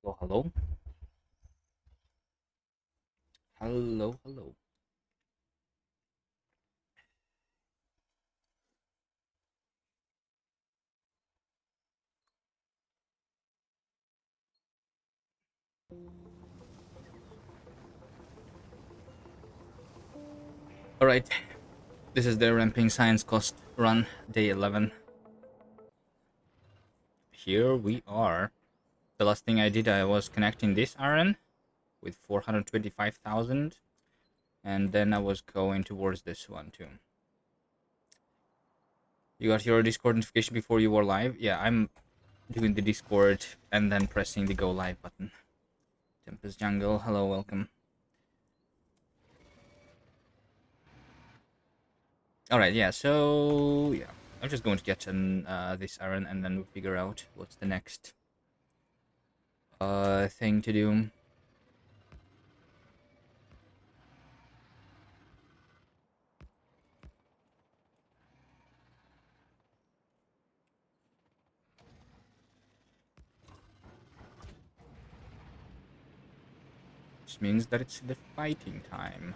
Oh, hello. Hello, hello. All right. This is the Ramping Science Cost run, day 11. Here we are. The last thing I did, I was connecting this iron with 425,000. And then I was going towards this one too. You got your Discord notification before you were live? Yeah, I'm doing the Discord and then pressing the go live button. Tempest Jungle, hello, welcome. Alright, yeah, so yeah. I'm just going to get this iron and then we'll figure out what's the next thing to do. Which means that it's the fighting time.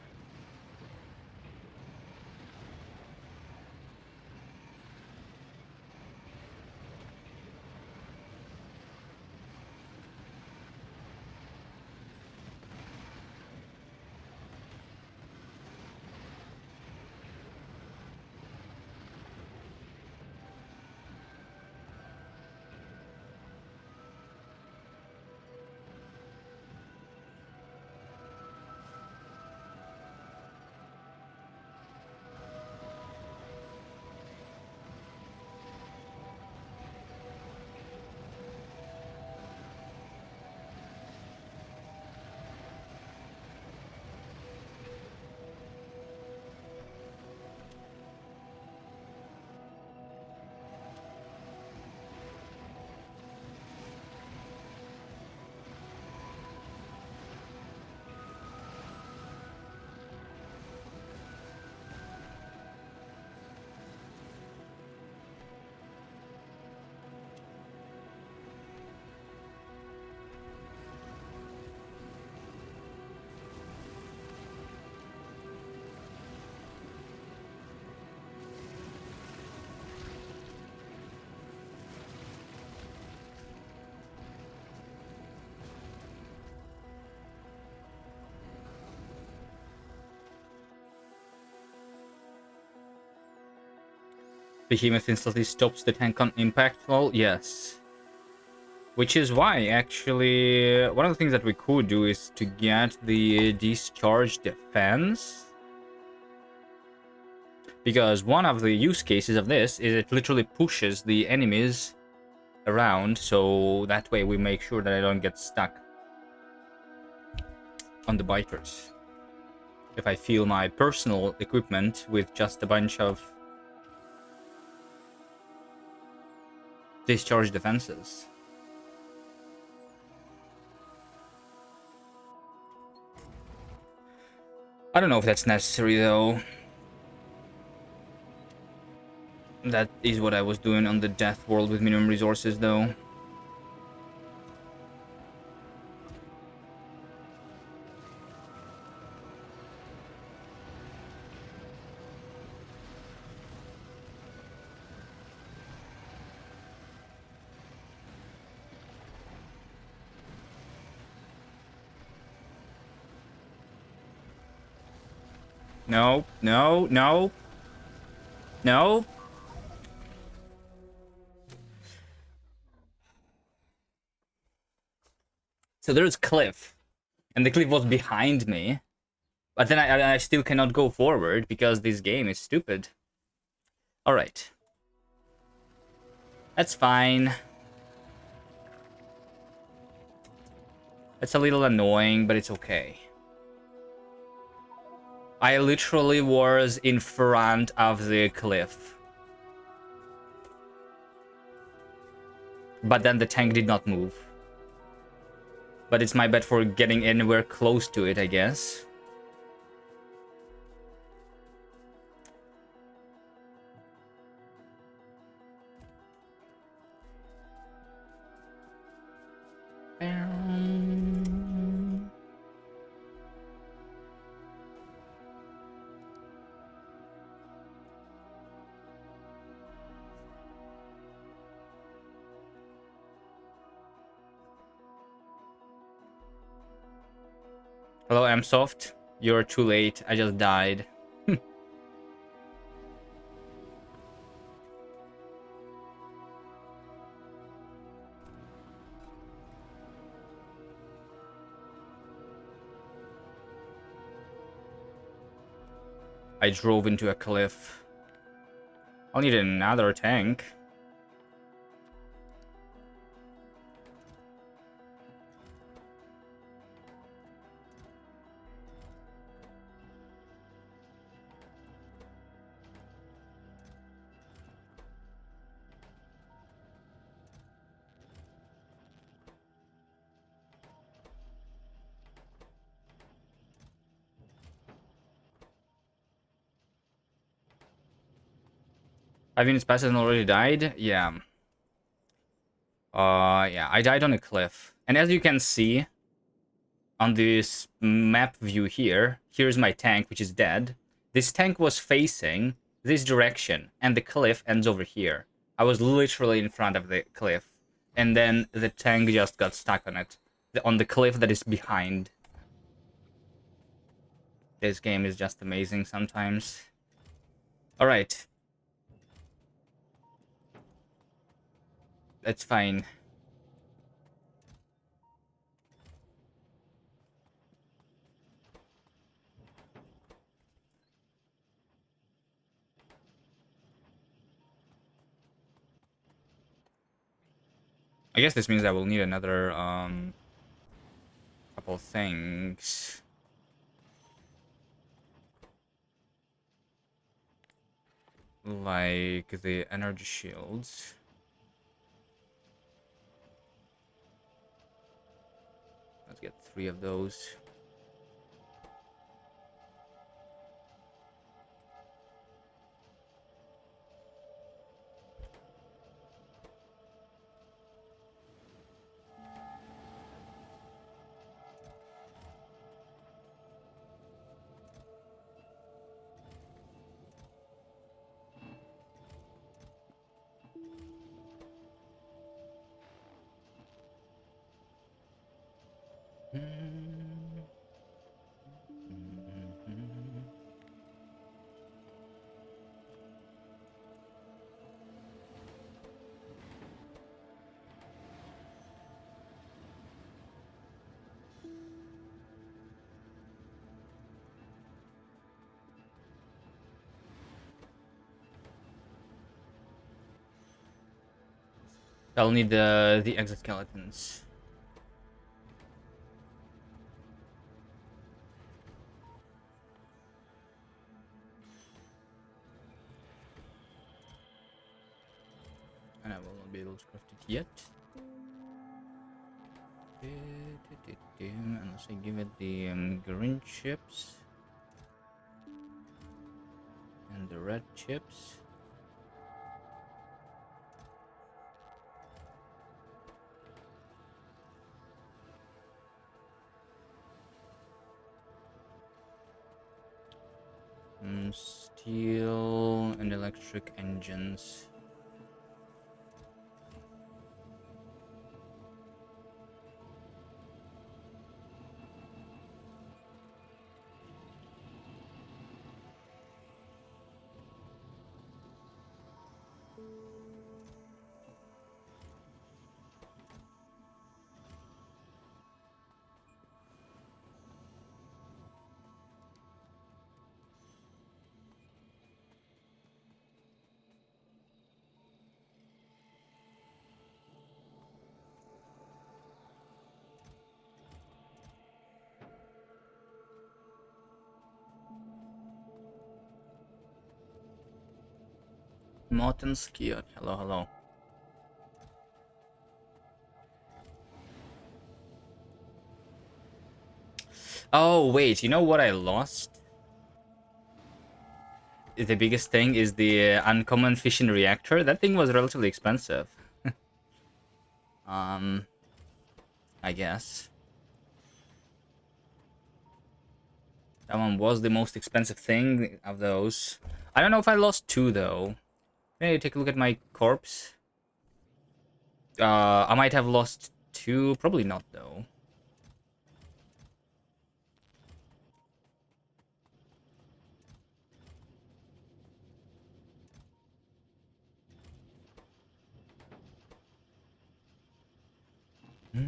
Behemoth instantly stops the tank on impact. Well, yes. Which is why, actually, one of the things that we could do is to get the discharge defense. Because one of the use cases of this is it literally pushes the enemies around, so that way we make sure that I don't get stuck on the bikers. If I fill my personal equipment with just a bunch of discharge defenses. I don't know if that's necessary though. That is what I was doing on the death world with minimum resources though. No, no, no. No. So there's cliff. And the cliff was behind me. But then I still cannot go forward because this game is stupid. Alright. That's fine. It's a little annoying, but it's okay. I literally was in front of the cliff. But then the tank did not move. But it's my bet for getting anywhere close to it, I guess. Hello, Msoft. You're too late. I just died. I drove into a cliff. I'll need another tank. I've been passed and already died. Yeah. Yeah. I died on a cliff, and as you can see on this map view here, here's my tank, which is dead. This tank was facing this direction, and the cliff ends over here. I was literally in front of the cliff, and then the tank just got stuck on it, on the cliff that is behind. This game is just amazing sometimes. All right. That's fine. I guess this means I will need another couple things. Like the energy shields. Let's get 3 of those. I'll need the exoskeletons. And I will not be able to craft it yet. Unless I give it the green chips and the red chips. Steel and electric engines. Morton Skiot. Hello, hello. Oh, wait. You know what I lost? The biggest thing is the uncommon fission reactor. That thing was relatively expensive. I guess. That one was the most expensive thing of those. I don't know if I lost 2, though. Can you take a look at my corpse? I might have lost 2. Probably not, though. Alright,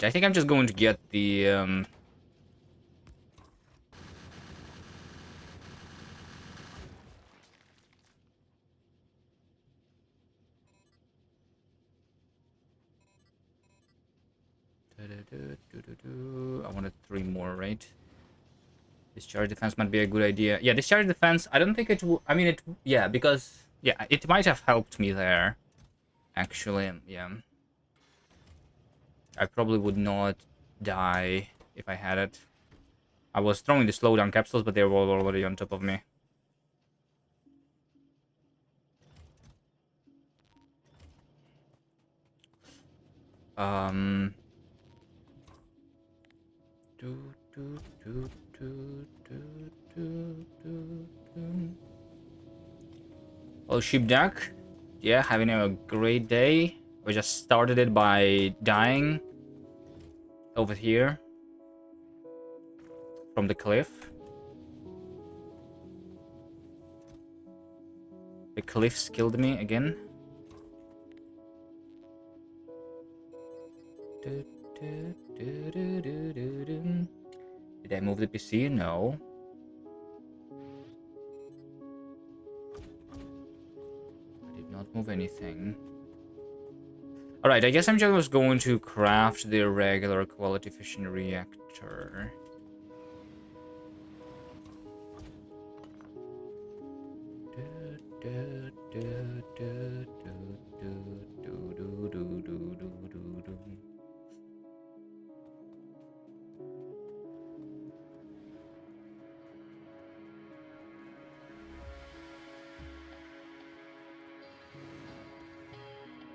I think I'm just going to get the... I wanted 3 more, right? Discharge defense might be a good idea. Yeah, discharge defense, I don't think it will... I mean, it... Yeah, because... Yeah, it might have helped me there. Actually, yeah. I probably would not die if I had it. I was throwing the slowdown capsules, but they were already on top of me. Um... Well, Sheepjack, yeah, having a great day. We just started it by dying over here from the cliff. The cliffs killed me again. Did I move the PC? No. I did not move anything. Alright, I guess I'm just going to craft the regular quality fission reactor.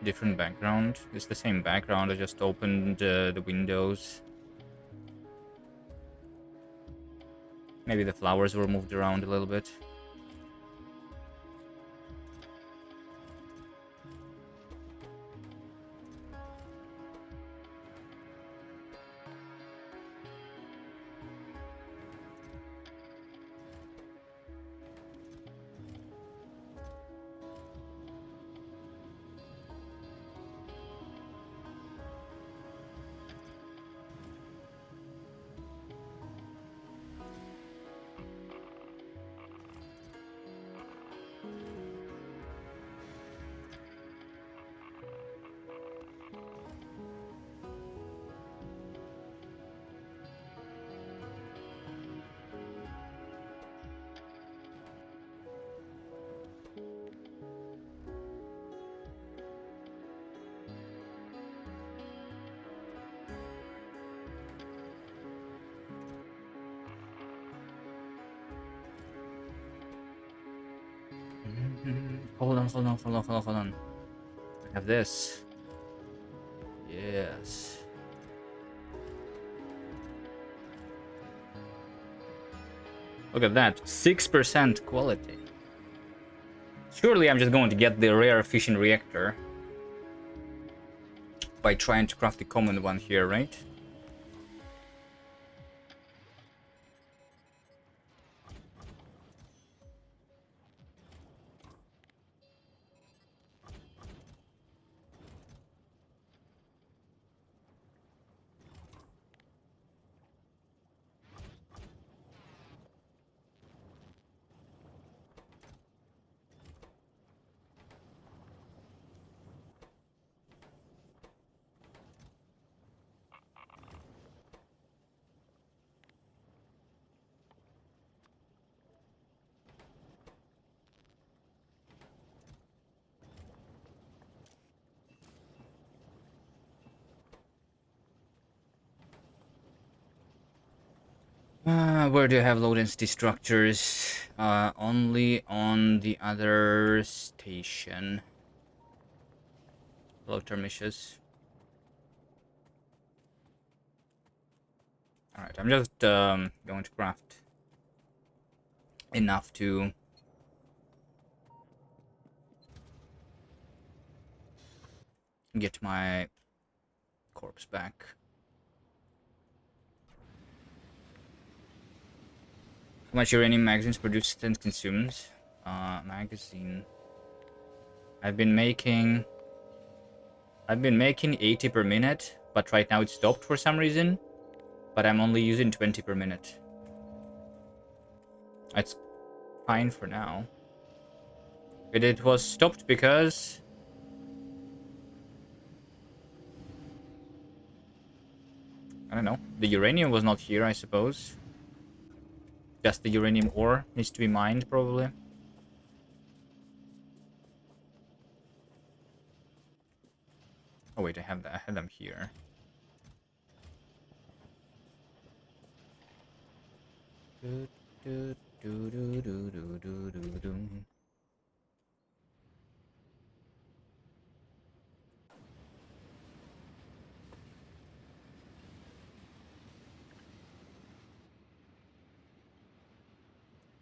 Different background. It's the same background. I just opened the windows. Maybe the flowers were moved around a little bit. Hold on. I have this. Yes. Look at that. 6% quality. Surely I'm just going to get the rare fission reactor by trying to craft the common one here, right? Where do I have low density structures? Only on the other station. Hello, Termitius. Alright, I'm just going to craft enough to get my corpse back. How much uranium magazines produced and consumed? Magazine. I've been making 80 per minute, but right now it's stopped for some reason. But I'm only using 20 per minute. It's fine for now. It was stopped because I don't know. The uranium was not here, I suppose. Just the uranium ore needs to be mined, probably. Oh wait, I had them here.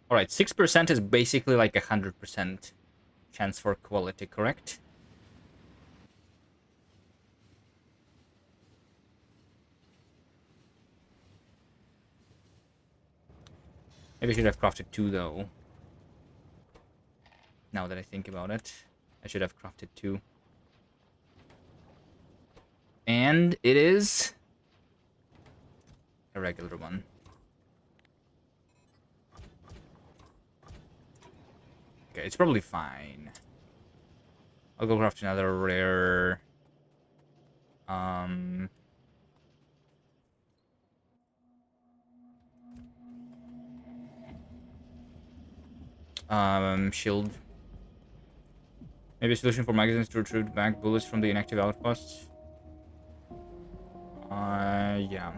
All right, 6% is basically like 100% chance for quality, correct? Maybe I should have crafted 2 though. Now that I think about it, I should have crafted 2. And it is a regular one. Okay, it's probably fine. I'll go craft another rare. Shield. Maybe a solution for magazines to retrieve back bullets from the inactive outposts. Yeah.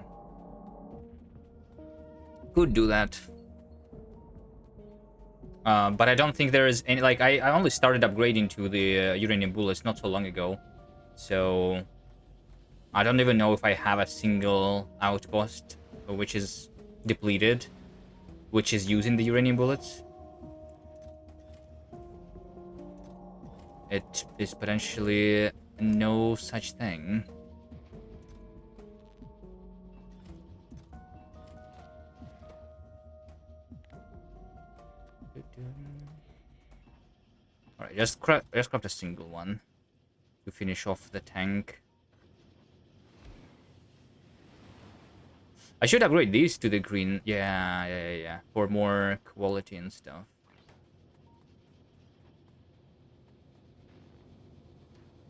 Could do that. But I don't think there is any, like, I only started upgrading to the uranium bullets not so long ago. So I don't even know if I have a single outpost which is depleted, which is using the uranium bullets. It is potentially no such thing. Alright, just craft a single one to finish off the tank. I should upgrade these to the green. Yeah. For more quality and stuff.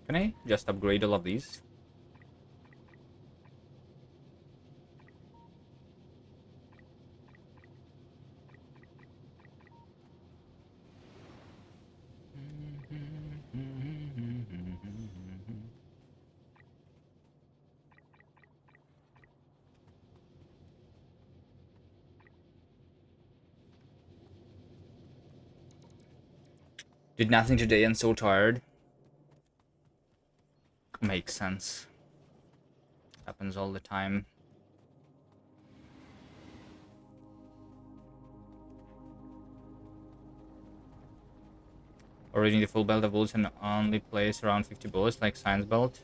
Can I just upgrade all of these? Did nothing today and so tired. Makes sense. Happens all the time. Or reading the full belt of bullets and only place around 50 bullets like science belt.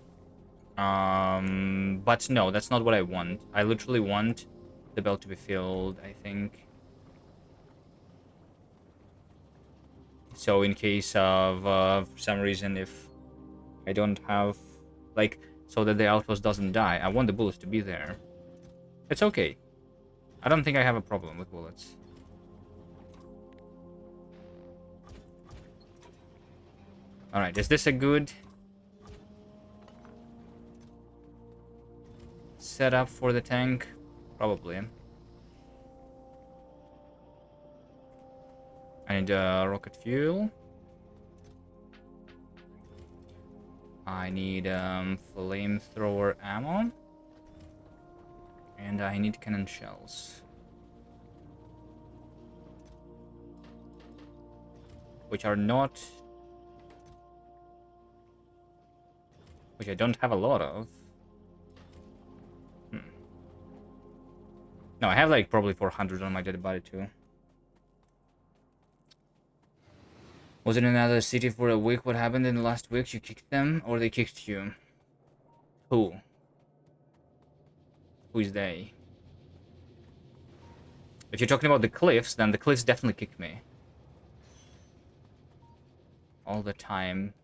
But no, that's not what I want. I literally want the belt to be filled, I think. So in case of, for some reason, if I don't have, like, so that the outpost doesn't die, I want the bullets to be there. It's okay. I don't think I have a problem with bullets. Alright, is this a good setup for the tank? Probably. I need rocket fuel. I need flamethrower ammo. And I need cannon shells. Which are not... which I don't have a lot of. No, I have like probably 400 on my dead body too. Was in another city for a week. What happened in the last week? You kicked them or they kicked you? Who? Who is they? If you're talking about the cliffs, then the cliffs definitely kick me. All the time.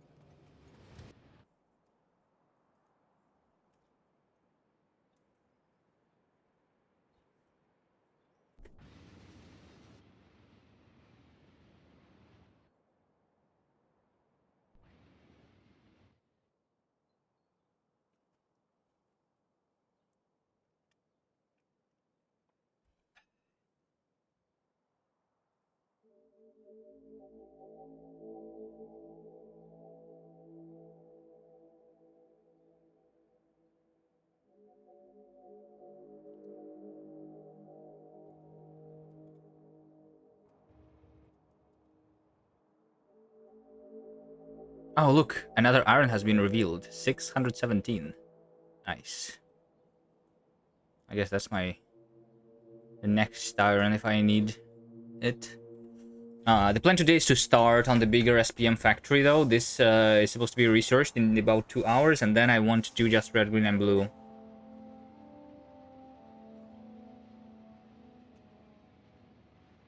Oh, look, another iron has been revealed. 617. Nice. I guess that's the next iron if I need it. The plan today is to start on the bigger SPM factory, though. This is supposed to be researched in about 2 hours, and then I want to do just red, green, and blue.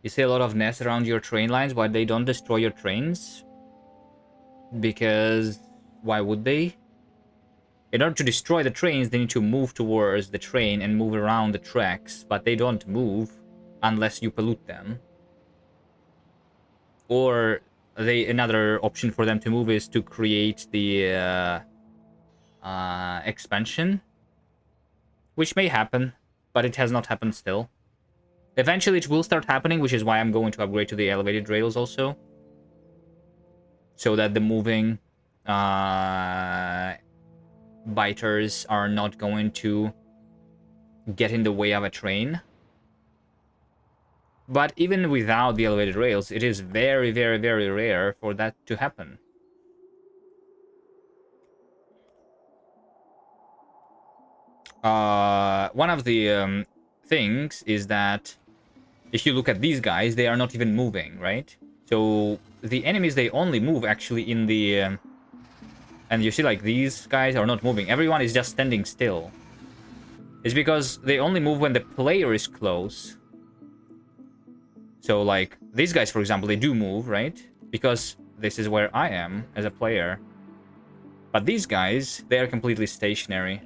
You see a lot of nests around your train lines. Why they don't destroy your trains? Because why would they? In order to destroy the trains, they need to move towards the train and move around the tracks, but they don't move unless you pollute them. Or another option for them to move is to create the expansion, which may happen, but it has not happened still. Eventually it will start happening, which is why I'm going to upgrade to the elevated rails also, so that the moving biters are not going to get in the way of a train. But even without the elevated rails, it is very, very, very rare for that to happen. One of the things is that if you look at these guys, they are not even moving, right? So the enemies, they only move actually in the... and you see, like, these guys are not moving. Everyone is just standing still. It's because they only move when the player is close. So, like, these guys, for example, they do move, right? Because this is where I am as a player. But these guys, they are completely stationary.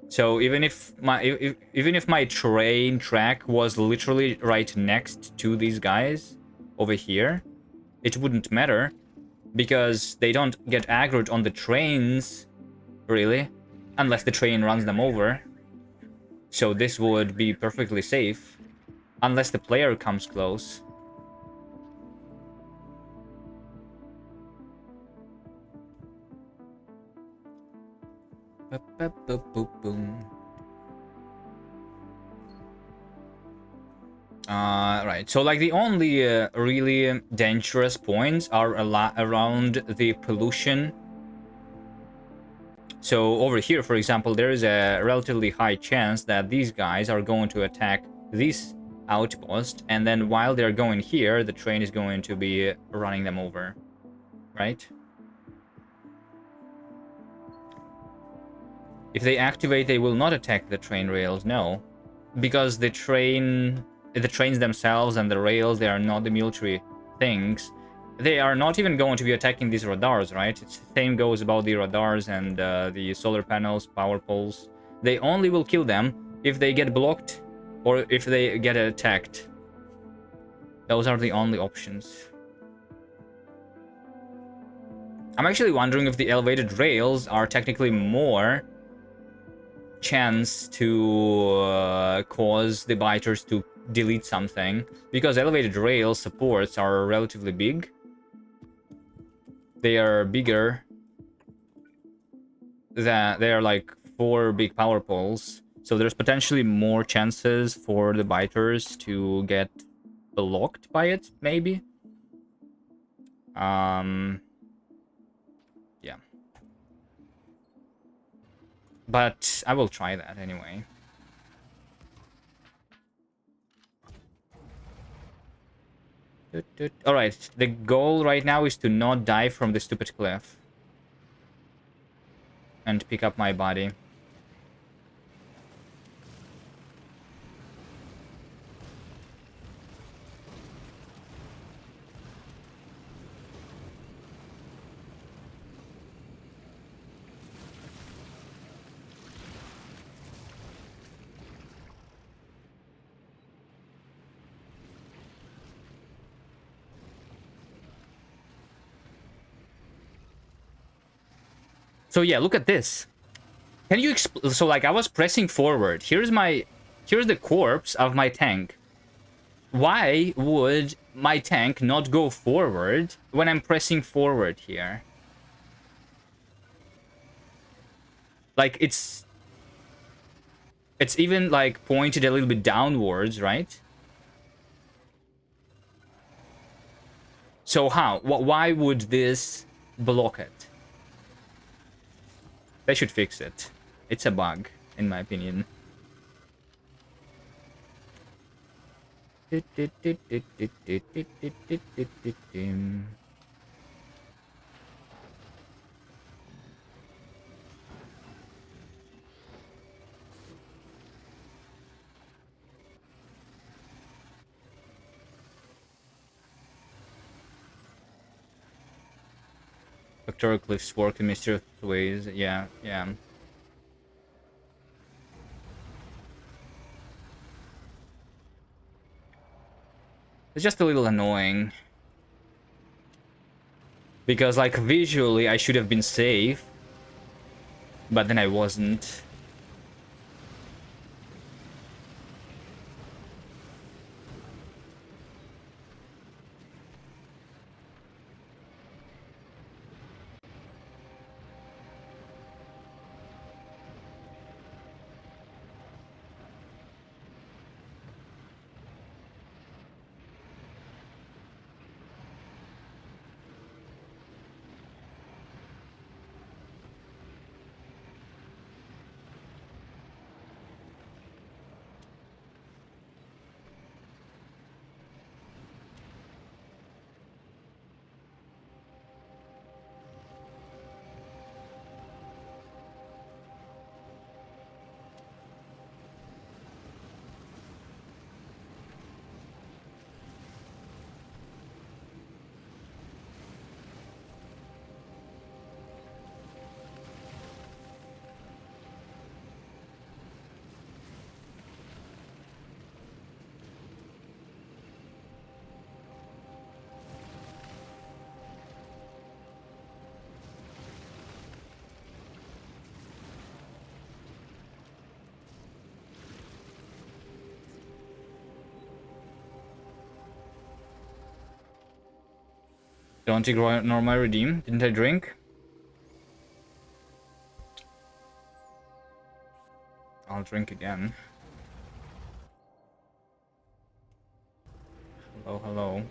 So even if my train track was literally right next to these guys over here, it wouldn't matter because they don't get aggroed on the trains, really, unless the train runs them over. So this would be perfectly safe, unless the player comes close. Right, so like the only really dangerous points are around the pollution. So over here, for example, there is a relatively high chance that these guys are going to attack this outpost, and then while they're going here, the train is going to be running them over, right? If they activate, they will not attack the train rails, no. Because the trains themselves and the rails, they are not the military things. They are not even going to be attacking these radars, right? It's the same goes about the radars and the solar panels, power poles. They only will kill them if they get blocked or if they get attacked. Those are the only options. I'm actually wondering if the elevated rails are technically more chance to cause the biters to delete something, because elevated rail supports are relatively big. They are bigger than they are like 4 big power poles, so there's potentially more chances for the biters to get blocked by it, maybe. Yeah, but I will try that anyway. All right, the goal right now is to not die from the stupid cliff and pick up my body. So yeah, look at this. Can you so like I was pressing forward. Here's the corpse of my tank. Why would my tank not go forward when I'm pressing forward here? Like it's even like pointed a little bit downwards, right? So how? Why would this block it? They should fix it. It's a bug, in my opinion. Factorio cliffs work in mysterious ways. Yeah, yeah. It's just a little annoying. Because, like, visually I should have been safe. But then I wasn't. Don't ignore my redeem. Didn't I drink? I'll drink again. Hello, hello.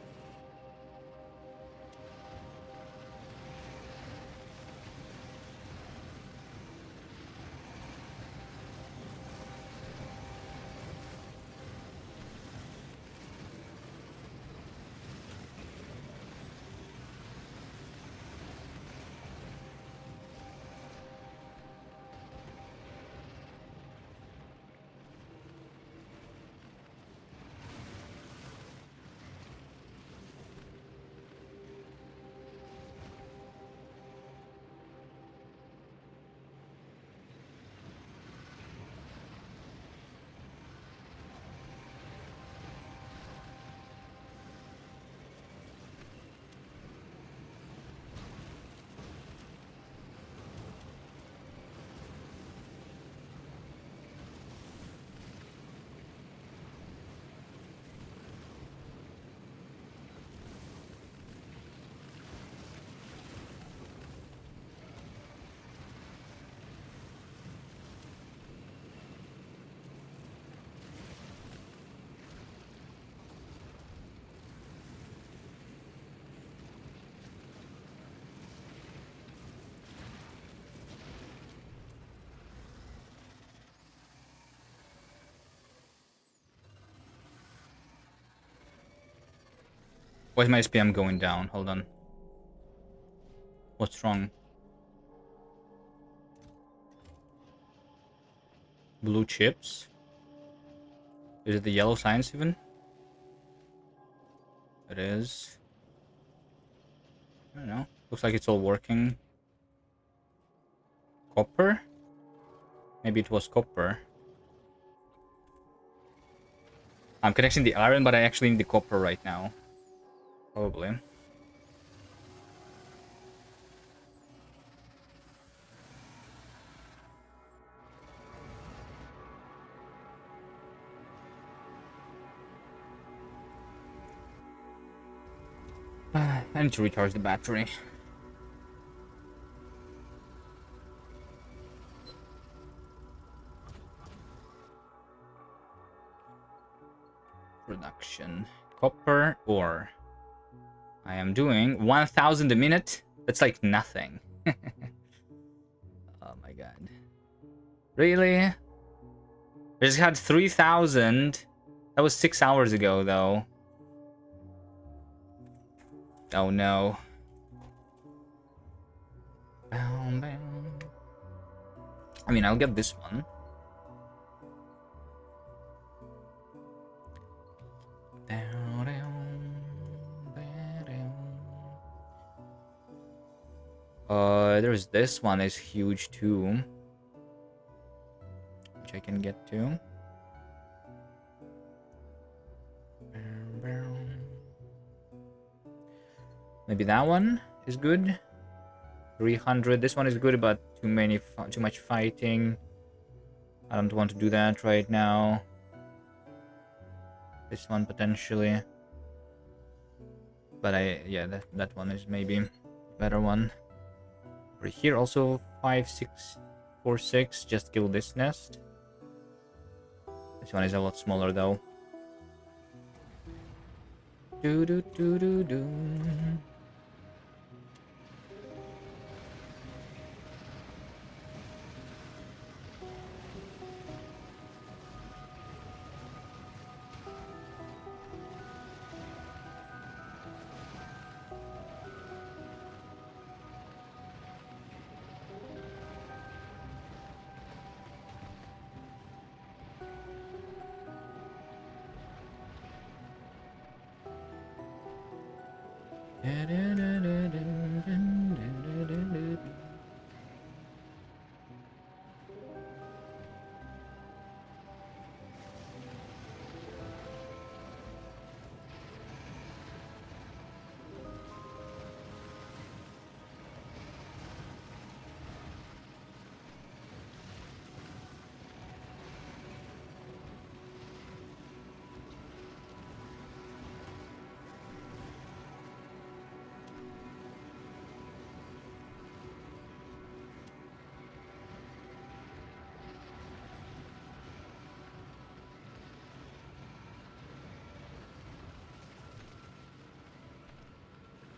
Why is my SPM going down? Hold on. What's wrong? Blue chips? Is it the yellow signs even? It is. I don't know. Looks like it's all working. Copper? Maybe it was copper. I'm connecting the iron, but I actually need the copper right now. Probably. I need to recharge the battery. Production. Copper ore. I am doing 1,000 a minute. That's like nothing. Oh my god. Really? I just had 3,000. That was 6 hours ago, though. Oh no. I mean, I'll get this one. There's this one is huge too, which I can get to. Maybe that one is good. 300. This one is good, but too much fighting. I don't want to do that right now. This one potentially, but yeah, that one is maybe a better one. Over here also 5, 6, 4, 6. Just kill this nest. This one is a lot smaller though. Do do do do do.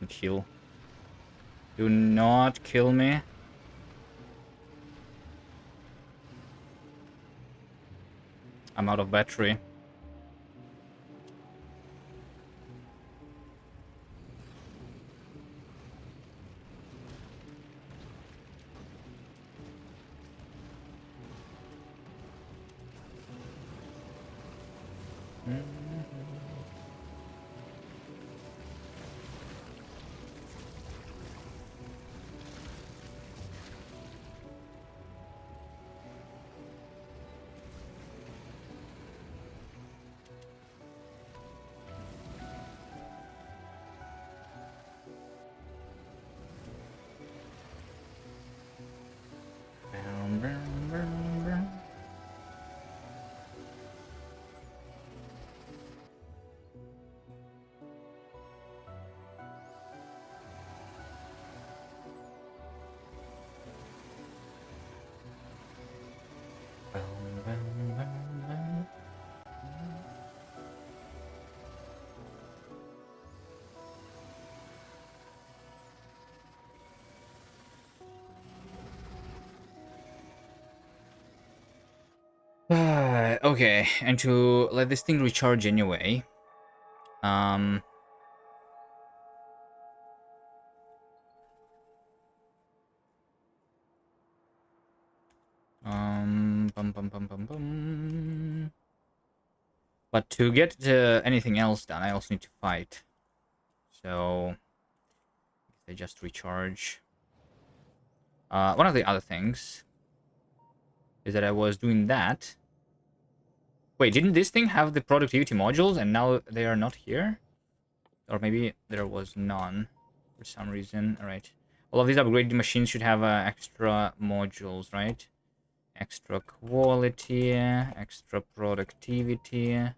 Kill. Do not kill me. I'm out of battery. Okay, and to let this thing recharge anyway. Um. Bum, bum, bum, bum, bum. But to get anything else done, I also need to fight. So they just recharge. One of the other things is that I was doing that. Wait, didn't this thing have the productivity modules and now they are not here? Or maybe there was none for some reason. All right. All of these upgraded machines should have extra modules, right? Extra quality, extra productivity.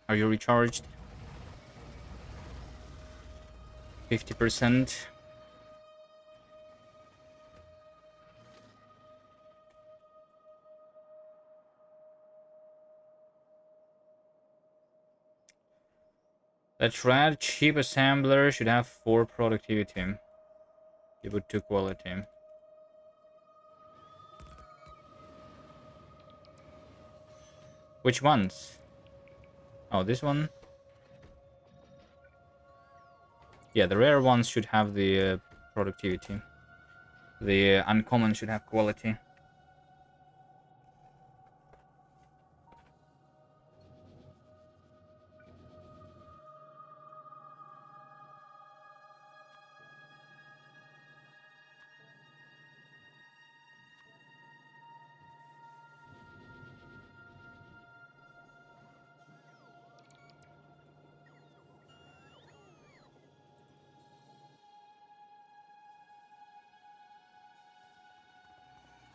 Are you recharged? 50%. The trad cheap assembler should have 4 productivity. Give it 2 quality. Which ones? Oh, this one? Yeah, the rare ones should have the productivity. The uncommon should have quality.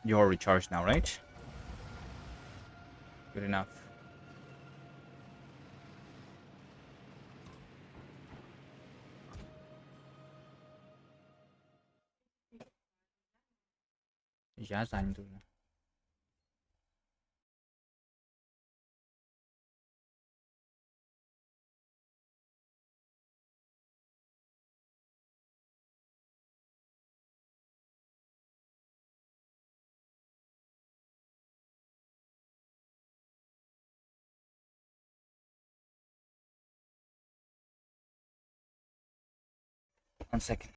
You're recharged now, right? Good enough. Ja, sein du. One second.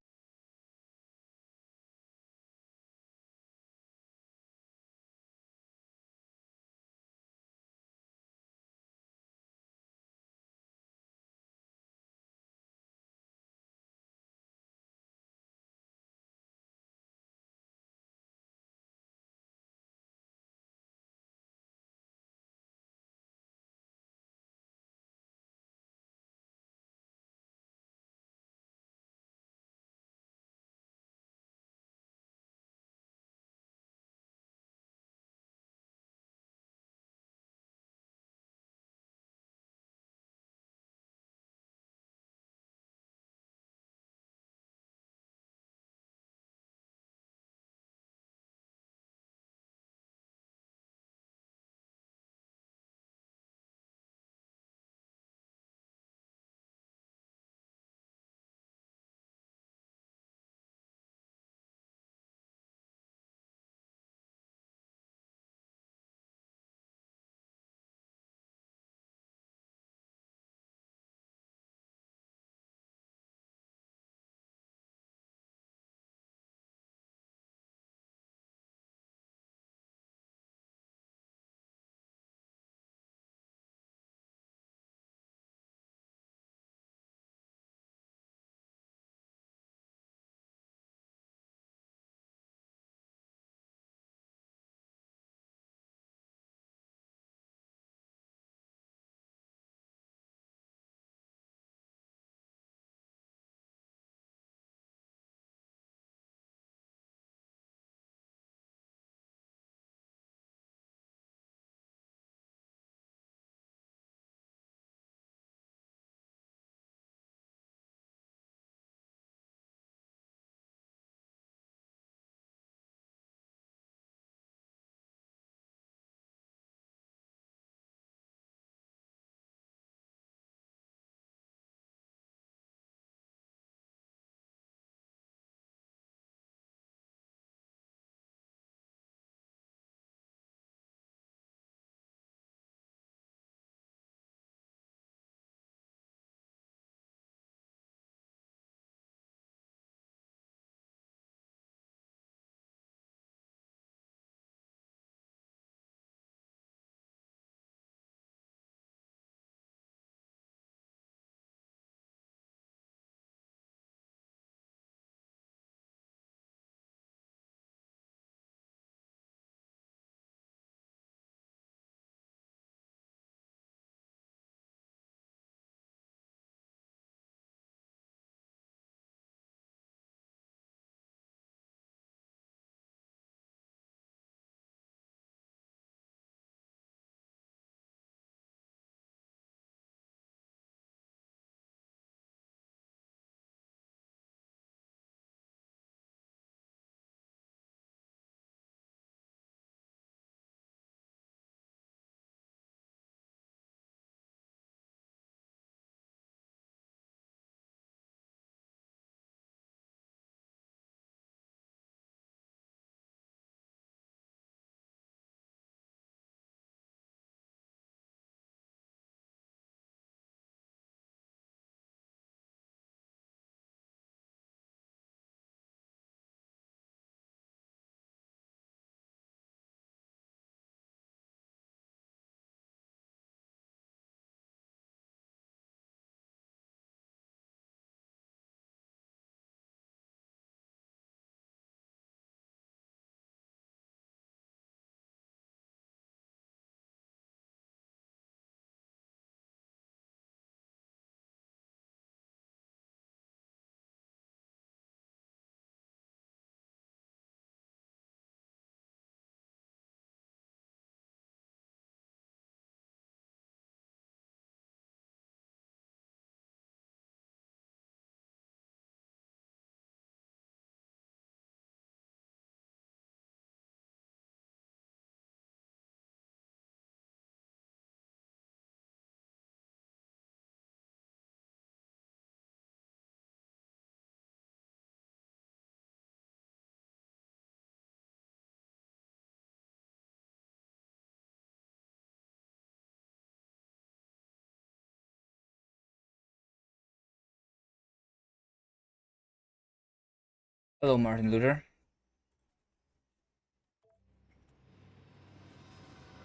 Hello, Martin Luther.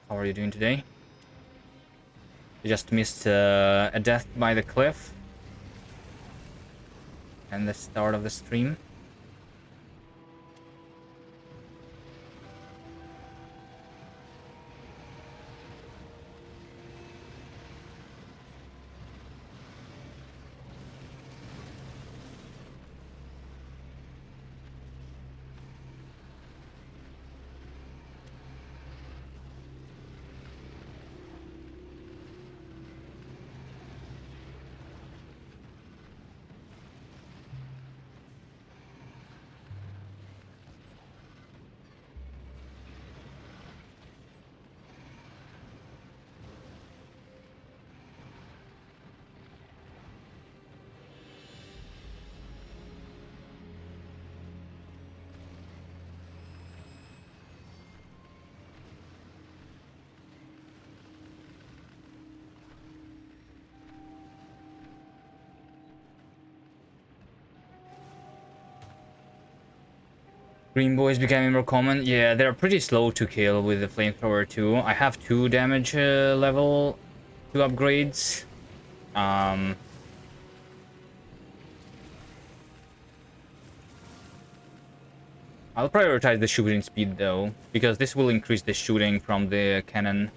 How are you doing today? You just missed a death by the cliff and the start of the stream. Green boys becoming more common. Yeah, they're pretty slow to kill with the flamethrower too. I have 2 damage level 2 upgrades. I'll prioritize the shooting speed though, because this will increase the shooting from the cannon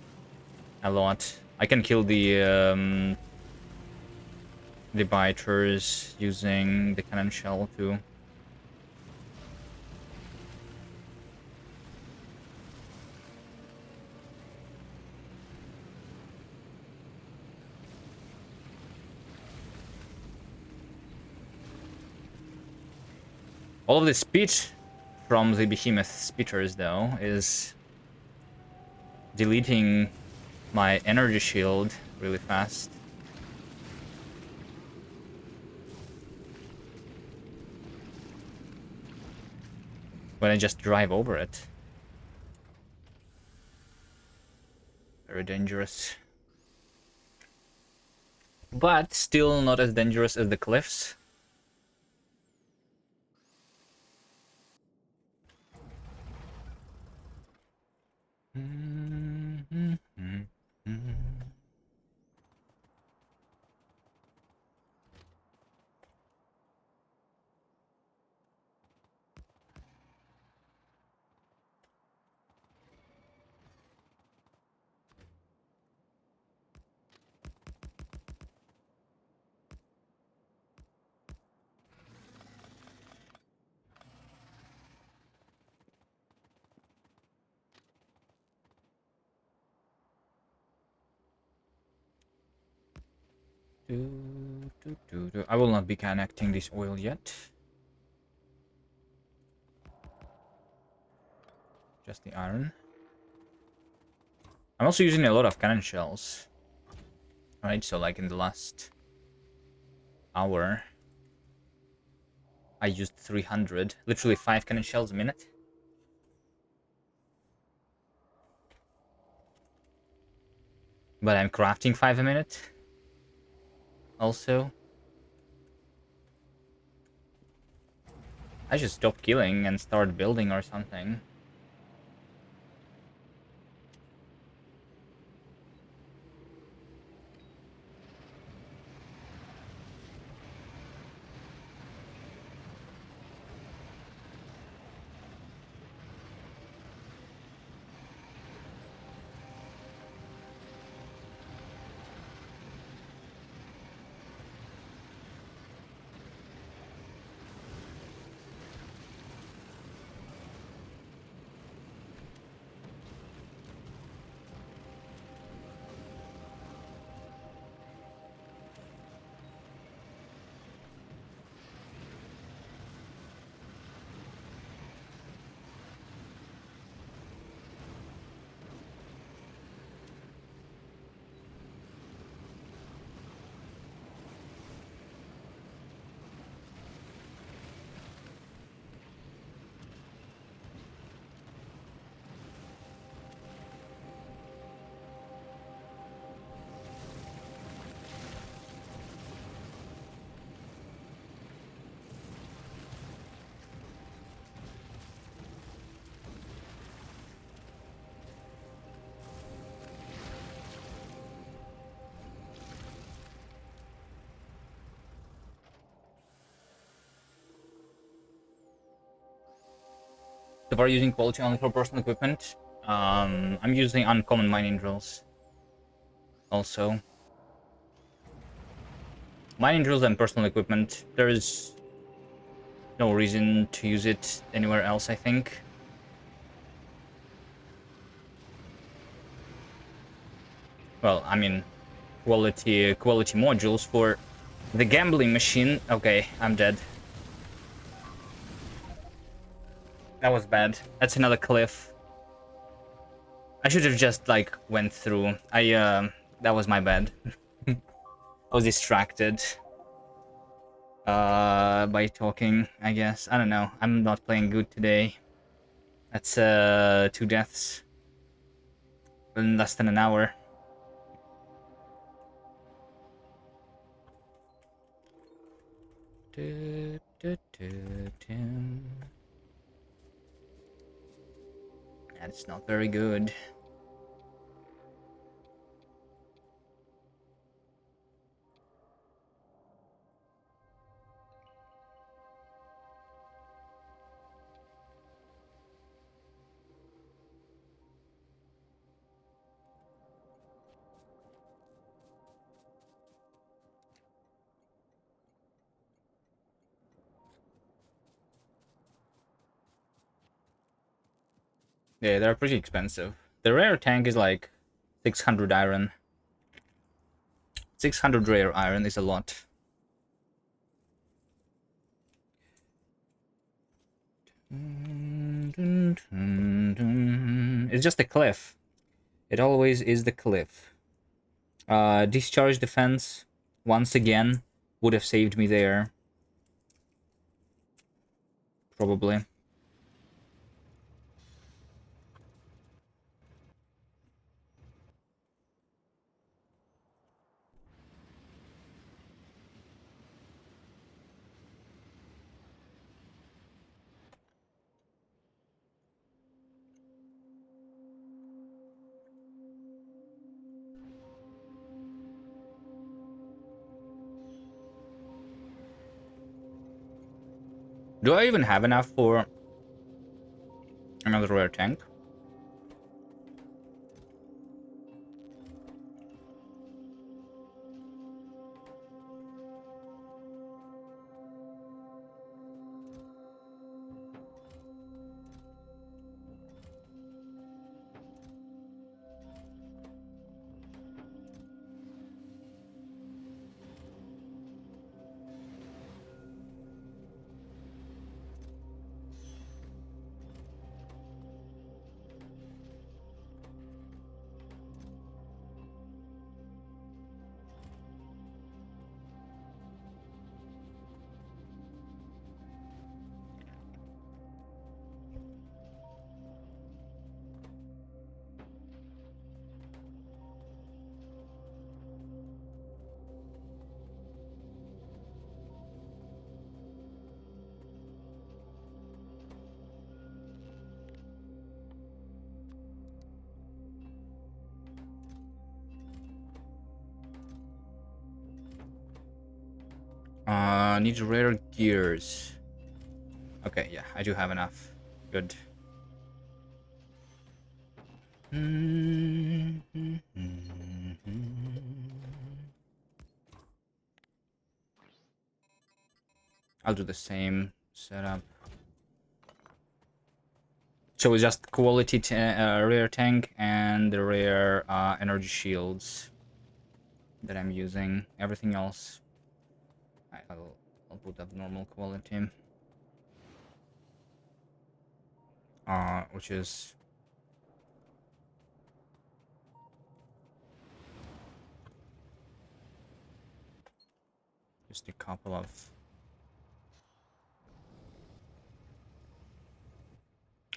a lot. I can kill the biters using the cannon shell too. All of the speed from the behemoth spitters though is deleting my energy shield really fast. When I just drive over it. Very dangerous. But still not as dangerous as the cliffs. I will not be connecting this oil yet. Just the iron. I'm also using a lot of cannon shells. Right, so like in the last hour, I used 300. Literally 5 cannon shells a minute. But I'm crafting 5 a minute. Also. I should stop killing and start building or something. So far using quality only for personal equipment. I'm using uncommon mining drills. Also. Mining drills and personal equipment. There is no reason to use it anywhere else, I think. Well, I mean, quality modules for the gambling machine. Okay, I'm dead. That was bad. That's another cliff. I should have just like went through. That was my bad. I was distracted by talking, I guess. I don't know. I'm not playing good today. That's 2 deaths in less than an hour. That's not very good. Yeah, they're pretty expensive. The rare tank is like 600 iron. 600 rare iron is a lot. It's just a cliff. It always is the cliff. Discharge defense, once again, would have saved me there. Probably. Do I even have enough for another rare tank? Need rare gears. Okay, yeah, I do have enough. Good. I'll do the same setup. So it's just quality rare tank and the rare energy shields that I'm using. Everything else, I'll put up normal quality. Which is just a couple of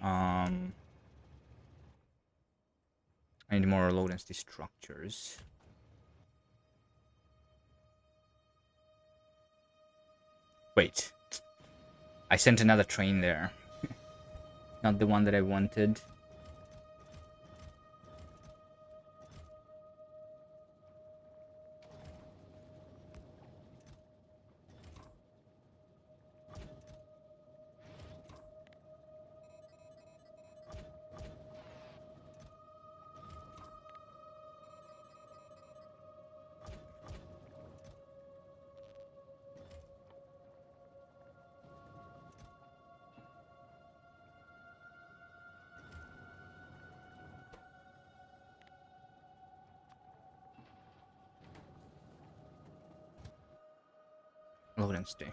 I need more low density structures. Wait, I sent another train there. Not the one that I wanted. low density.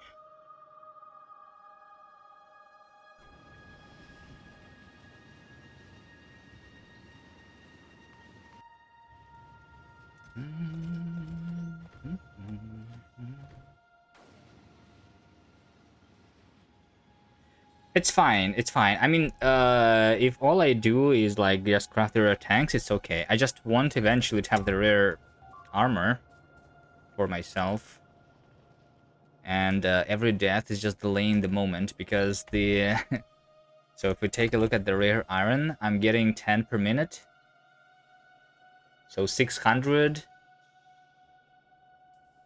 It's fine. It's fine. I mean, if all I do is like just craft the rare tanks, it's okay. I just want eventually to have the rare armor for myself, and every death is just delaying the moment because the. So if we take a look at the rare iron, I'm getting 10 per minute. So 600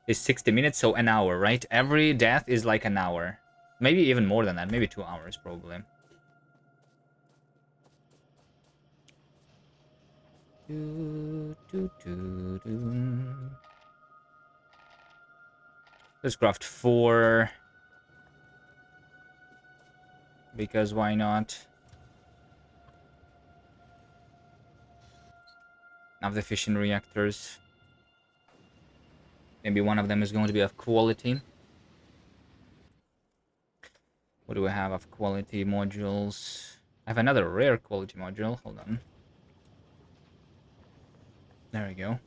is 60 minutes, so an hour, right? Every death is like an hour. Maybe even more than that. Maybe 2 hours, probably. Let's craft 4. Because why not? Of the fission reactors. Maybe one of them is going to be of quality. What do we have of quality modules? I have another rare quality module. Hold on. There we go.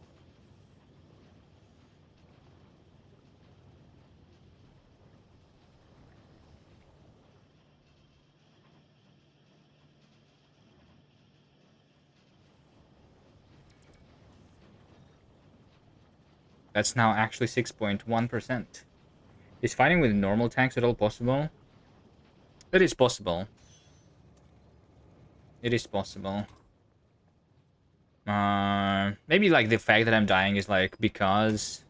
That's now actually 6.1%. Is fighting with normal tanks at all possible? It is possible. It is possible. Maybe like the fact that I'm dying is like because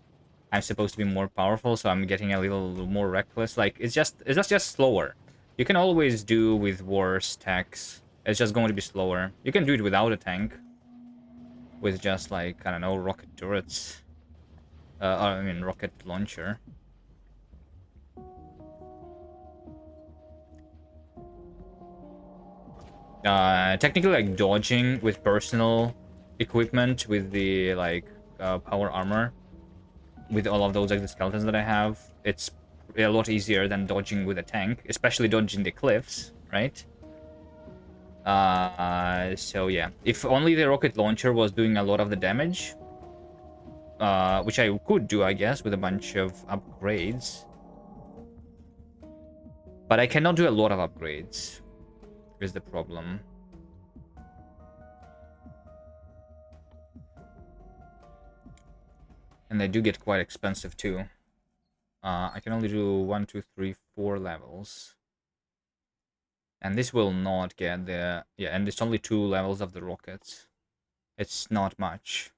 I'm supposed to be more powerful, so I'm getting a little more reckless. Like it's just slower. You can always do with worse tanks. It's just going to be slower. You can do it without a tank, with just like I don't know, rocket turrets. I mean rocket launcher. Technically, like dodging with personal equipment, with the like power armor, with all of those exoskeletons that I have, it's a lot easier than dodging with a tank, especially dodging the cliffs, right? So yeah, if only the rocket launcher was doing a lot of the damage, which I could do, I guess, with a bunch of upgrades, but I cannot do a lot of upgrades. Is the problem. And they do get quite expensive too. I can only do 1, 2, 3, 4 levels. And this will not get the... Yeah, and it's only 2 levels of the rockets. It's not much.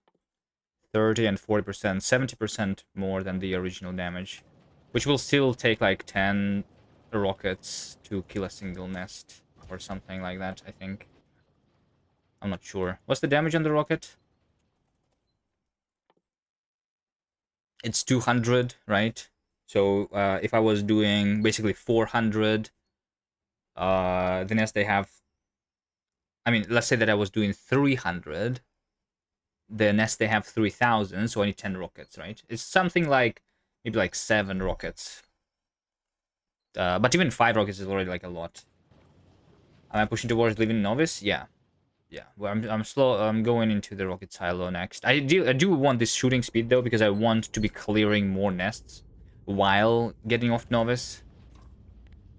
30 and 40%, 70% more than the original damage. Which will still take like 10 rockets to kill a single nest. Or something like that, I think. I'm not sure. What's the damage on the rocket? It's 200, right? So if I was doing basically 400, the nest they have... I mean, let's say that I was doing 300. The nest they have 3,000, so I need 10 rockets, right? It's something like maybe like 7 rockets. But even 5 rockets is already like a lot. Am I pushing towards living novice? Yeah. Yeah. Well, I'm slow. I'm going into the rocket silo next. I do want this shooting speed though, because I want to be clearing more nests while getting off novice.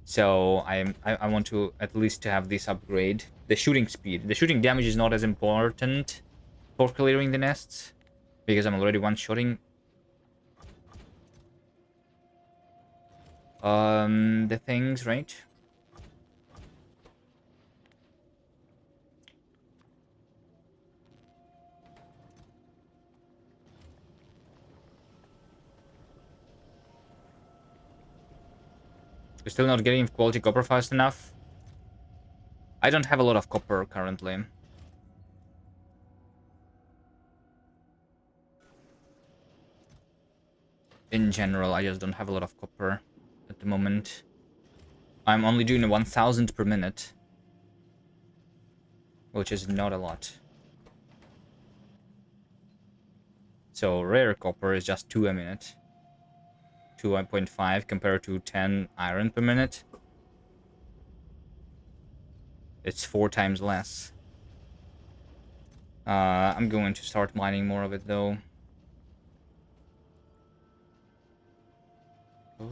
So I want to at least to have this upgrade. The shooting speed. The shooting damage is not as important for clearing the nests, because I'm already one-shotting the things, right? We're still not getting quality copper fast enough. I don't have a lot of copper currently. In general, I just don't have a lot of copper at the moment. I'm only doing 1,000 per minute, which is not a lot. So rare copper is just 2 a minute. 2.5 compared to 10 iron per minute. It's 4 times less. I'm going to start mining more of it though. I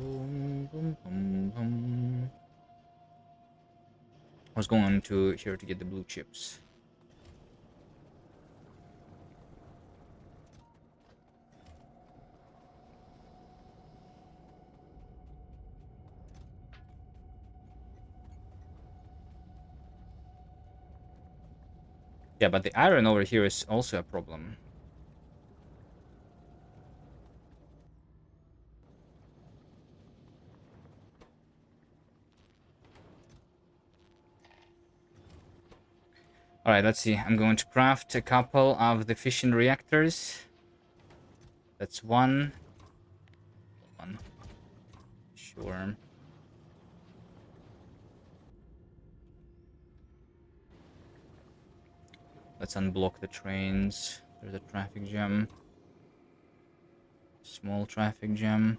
was going to here to get the blue chips. Yeah, but the iron over here is also a problem. Alright, let's see. I'm going to craft a couple of the fission reactors. That's one. One. Sure. Let's unblock the trains. There's a traffic jam. Small traffic jam.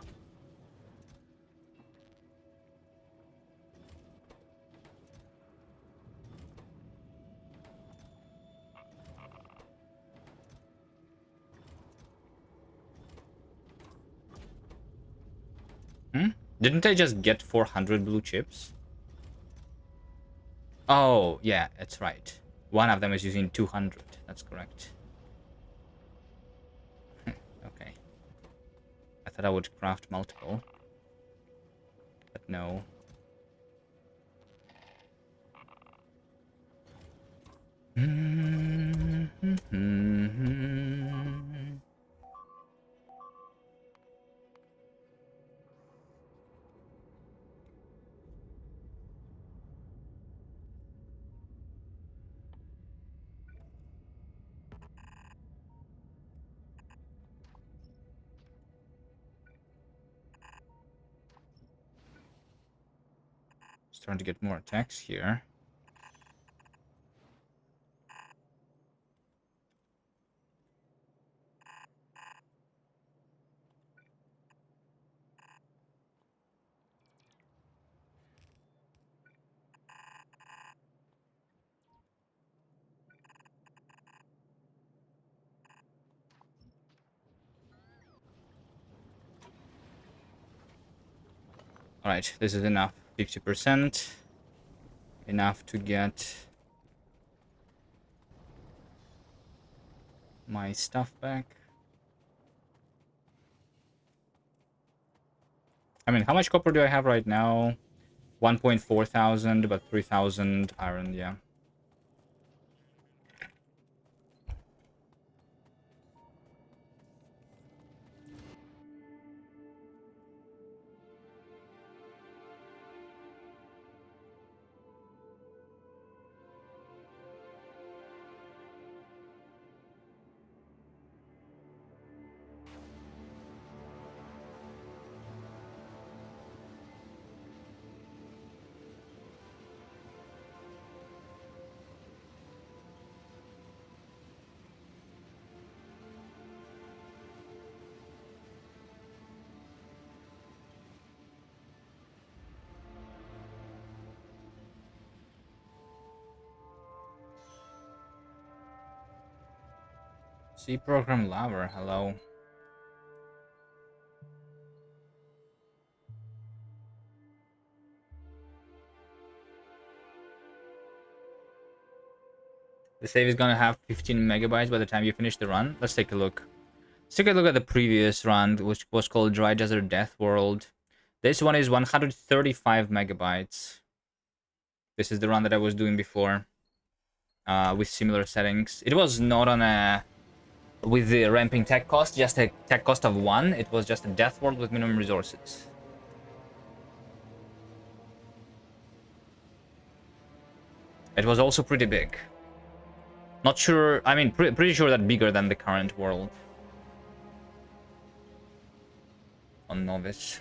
Didn't I just get 400 blue chips? Oh, yeah, that's right. One of them is using 200. That's correct. Okay. I thought I would craft multiple. But no. Starting to get more attacks here. Alright, this is enough. 50%. Enough to get my stuff back. I mean, how much copper do I have right now? 1.4 thousand, but 3,000 iron, yeah. C program lover, hello. The save is gonna have 15 megabytes by the time you finish the run. Let's take a look. Let's take a look at the previous run, which was called Dry Desert Death World. This one is 135 megabytes. This is the run that I was doing before, with similar settings. It was not on a with the ramping tech cost, just a tech cost of 1. It was just a death world with minimum resources. It was also pretty big. Not sure, I mean, pretty sure that bigger than the current world. On Novice.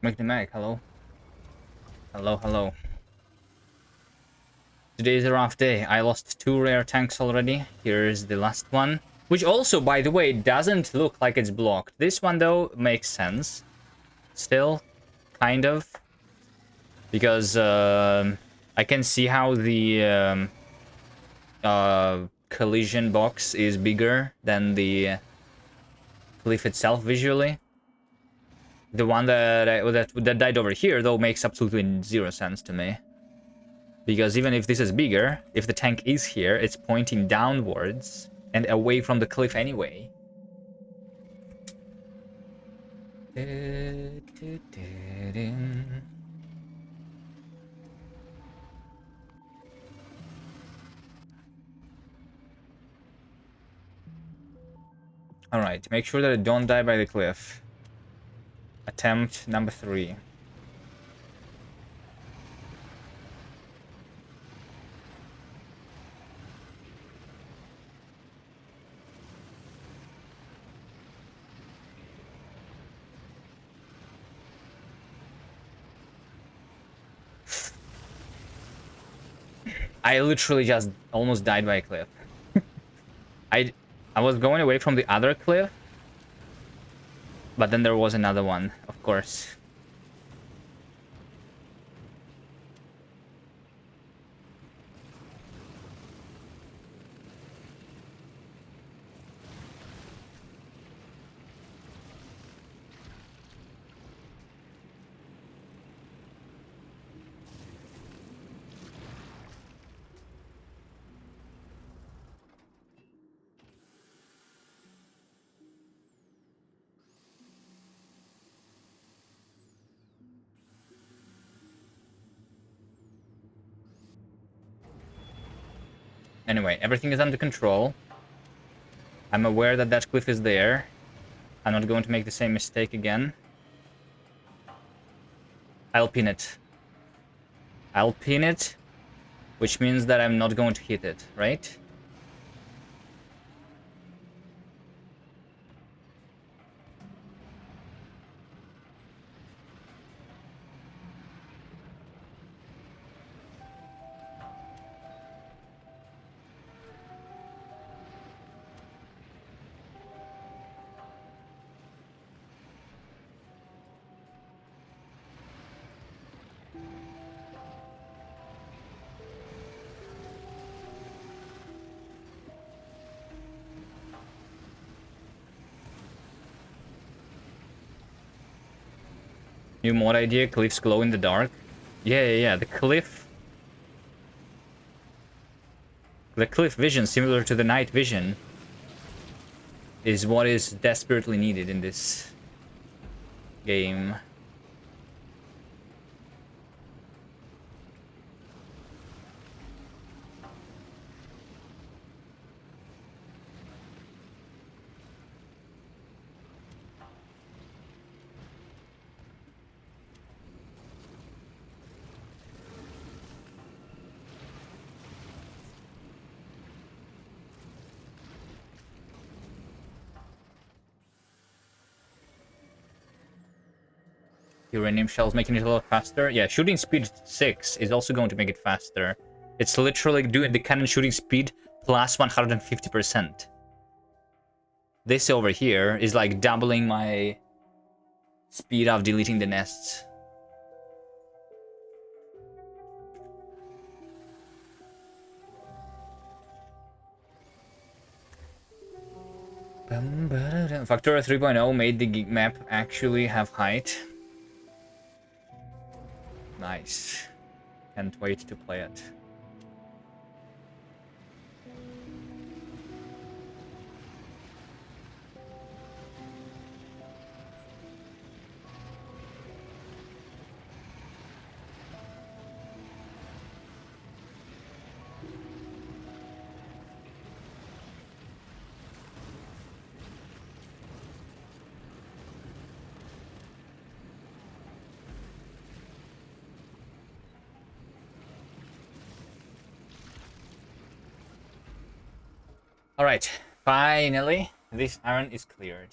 Make the mag, hello. Hello, hello. Today is a rough day. I lost 2 rare tanks already. Here's the last one. Which also, by the way, doesn't look like it's blocked. This one, though, makes sense. Still, kind of. Because I can see how the collision box is bigger than the cliff itself visually. The one that died over here, though, makes absolutely 0 sense to me. Because even if this is bigger, if the tank is here, it's pointing downwards and away from the cliff anyway. Alright, make sure that I don't die by the cliff. Attempt number 3. I literally just almost died by a cliff. I was going away from the other cliff, but then there was another one, of course. Anyway, everything is under control. I'm aware that that cliff is there. I'm not going to make the same mistake again. I'll pin it. I'll pin it, which means that I'm not going to hit it, right? New mod idea, cliffs glow in the dark. Yeah, the cliff. The cliff vision, similar to the night vision, is what is desperately needed in this game. Uranium shells making it a lot faster. Yeah, shooting speed 6 is also going to make it faster. It's literally doing the cannon shooting speed plus 150%. This over here is like doubling my speed of deleting the nests. Factorio 3.0 made the map actually have height. Nice. Can't wait to play it. Alright, finally, this iron is cleared.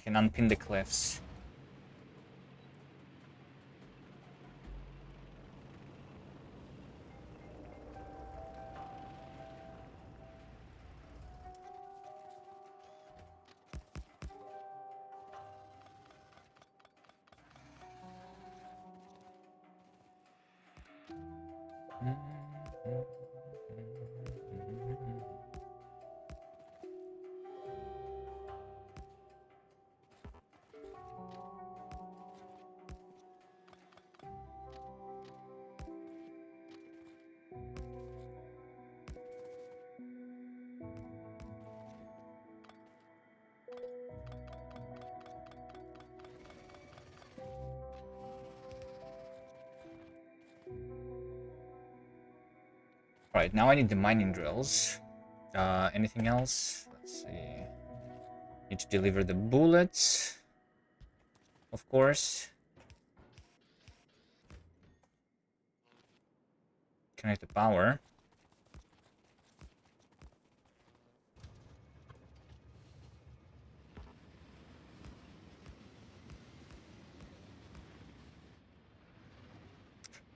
can unpin the cliffs. Right, now I need the mining drills. Anything else? Let's see. Need to deliver the bullets, of course. Connect the power.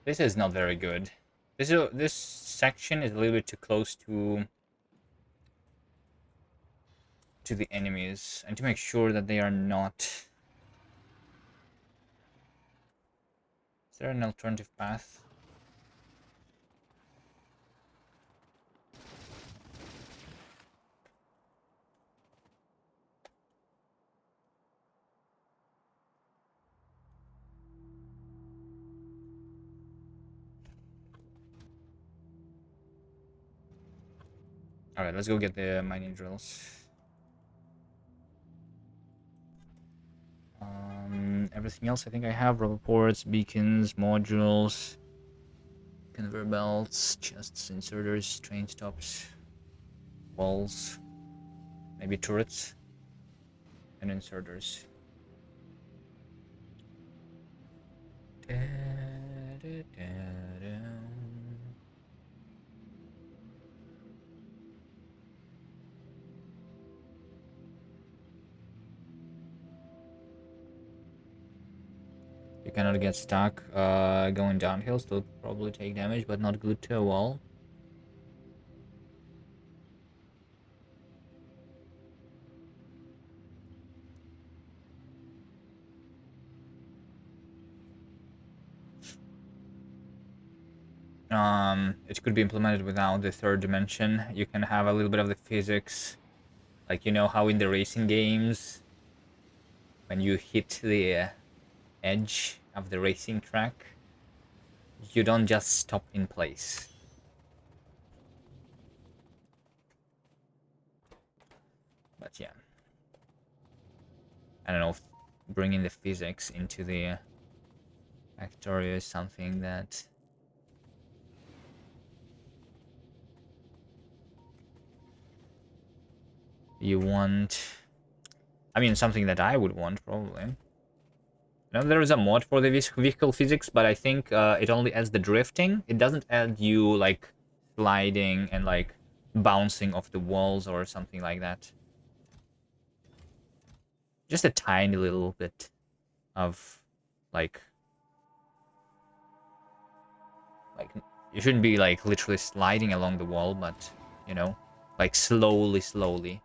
This is not very good. This section is a little bit too close to the enemies. I need to make sure that they are not. Is there an alternative path? Alright, let's go get the mining drills. Everything else I think I have. Rubber ports, beacons, modules, conveyor belts, chests, inserters, train stops, walls, maybe turrets, and inserters. You cannot get stuck going downhill, still probably take damage, but not glued to a wall. It could be implemented without the third dimension. You can have a little bit of the physics, like you know how in the racing games, when you hit the edge of the racing track, you don't just stop in place. But yeah, I don't know if bringing the physics into the Factorio is something that you want. I mean, something that I would want, probably. You know, there is a mod for the vehicle physics, but I think it only adds the drifting. It doesn't add you, like, sliding and, like, bouncing off the walls or something like that. Just a tiny little bit of, like, you shouldn't be, like, literally sliding along the wall, but, you know, like, slowly.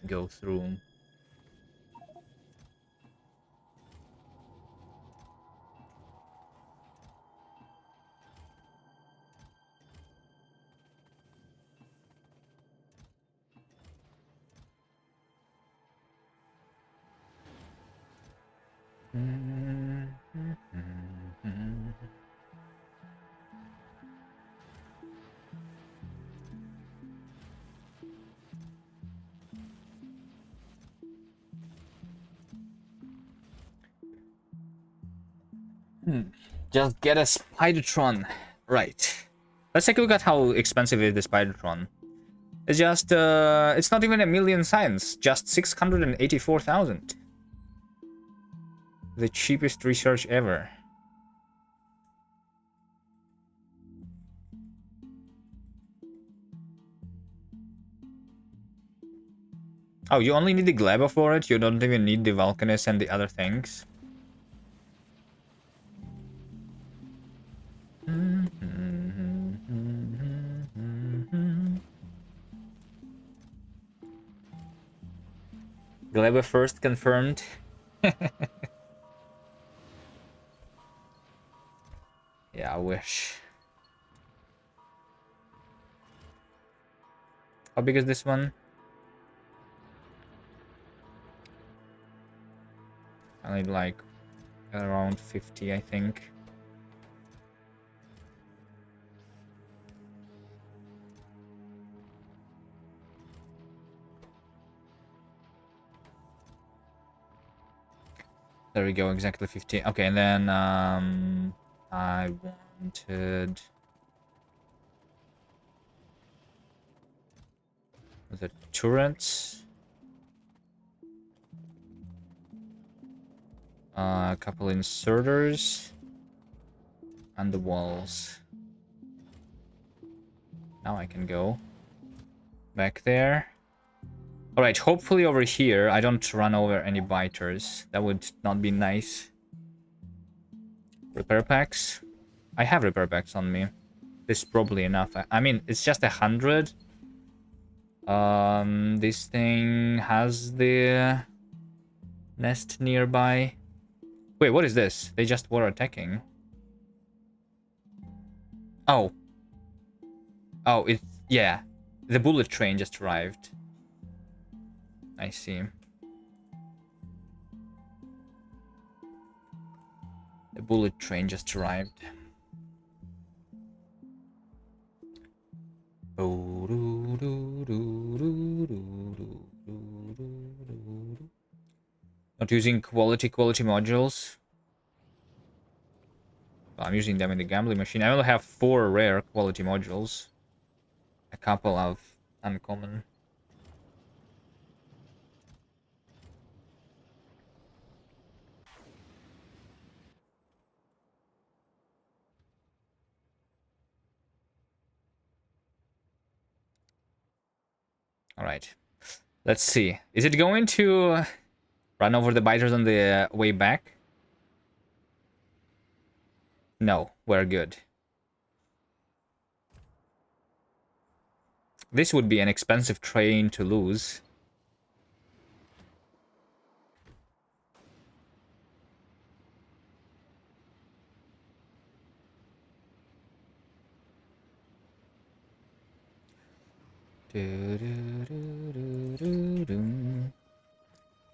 Go through. Just get a Spidertron. Right. Let's take a look at how expensive is the Spidertron. It's just, it's not even 1,000,000 science, just 684,000. The cheapest research ever. Oh, you only need the Gleba for it? You don't even need the Vulcanus and the other things? Gleba first confirmed. Yeah, I wish. How big is this one? I need like around 50, I think. There we go, exactly 50. Okay, and then I wanted the turrets. A couple inserters. And the walls. Now I can go back there. Alright, hopefully over here I don't run over any biters. That would not be nice. Repair packs. I have repair packs on me. This is probably enough. I mean, it's just 100. This thing has the nest nearby. Wait, what is this? They just were attacking. Oh. Oh, it's... yeah. The bullet train just arrived. I see. The bullet train just arrived. Not using quality modules. Well, I'm using them in the gambling machine. I only have 4 rare quality modules. A couple of uncommon. Alright. Let's see. Is it going to run over the biters on the way back? No, we're good. This would be an expensive train to lose.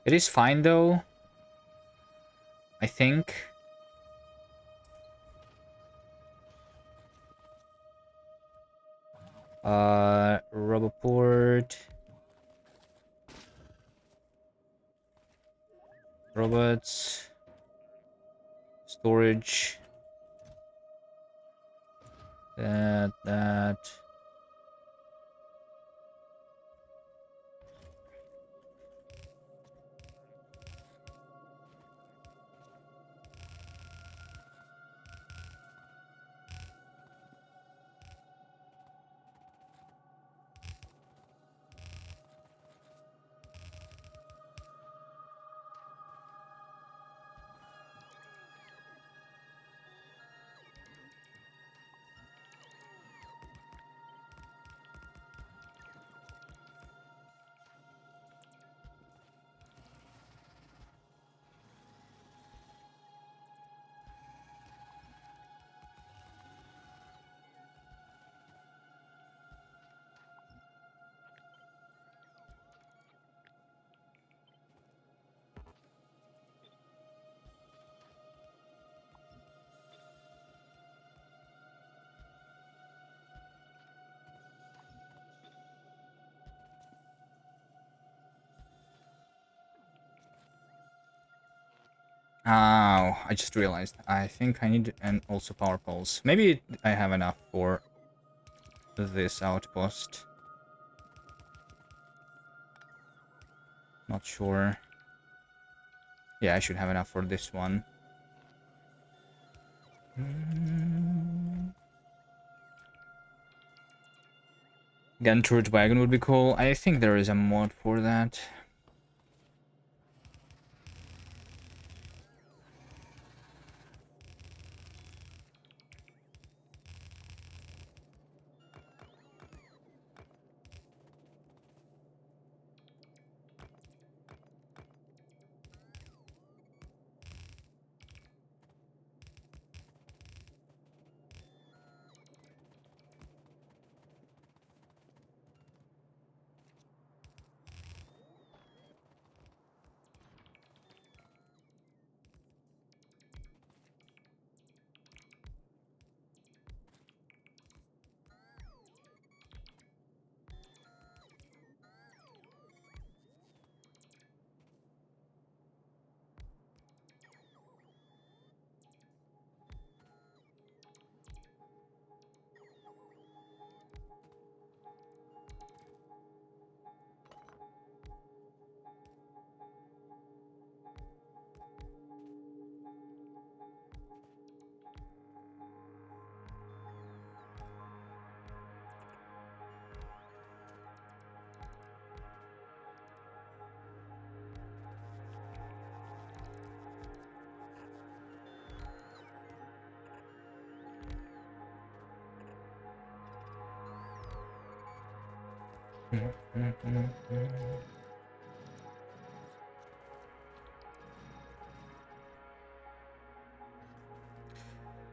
It is fine though. I think. Roboport. Robots. Storage. That. Oh, I just realized. I think I need and also power poles. Maybe I have enough for this outpost. Not sure. Yeah, I should have enough for this one. Gun turret wagon would be cool. I think there is a mod for that.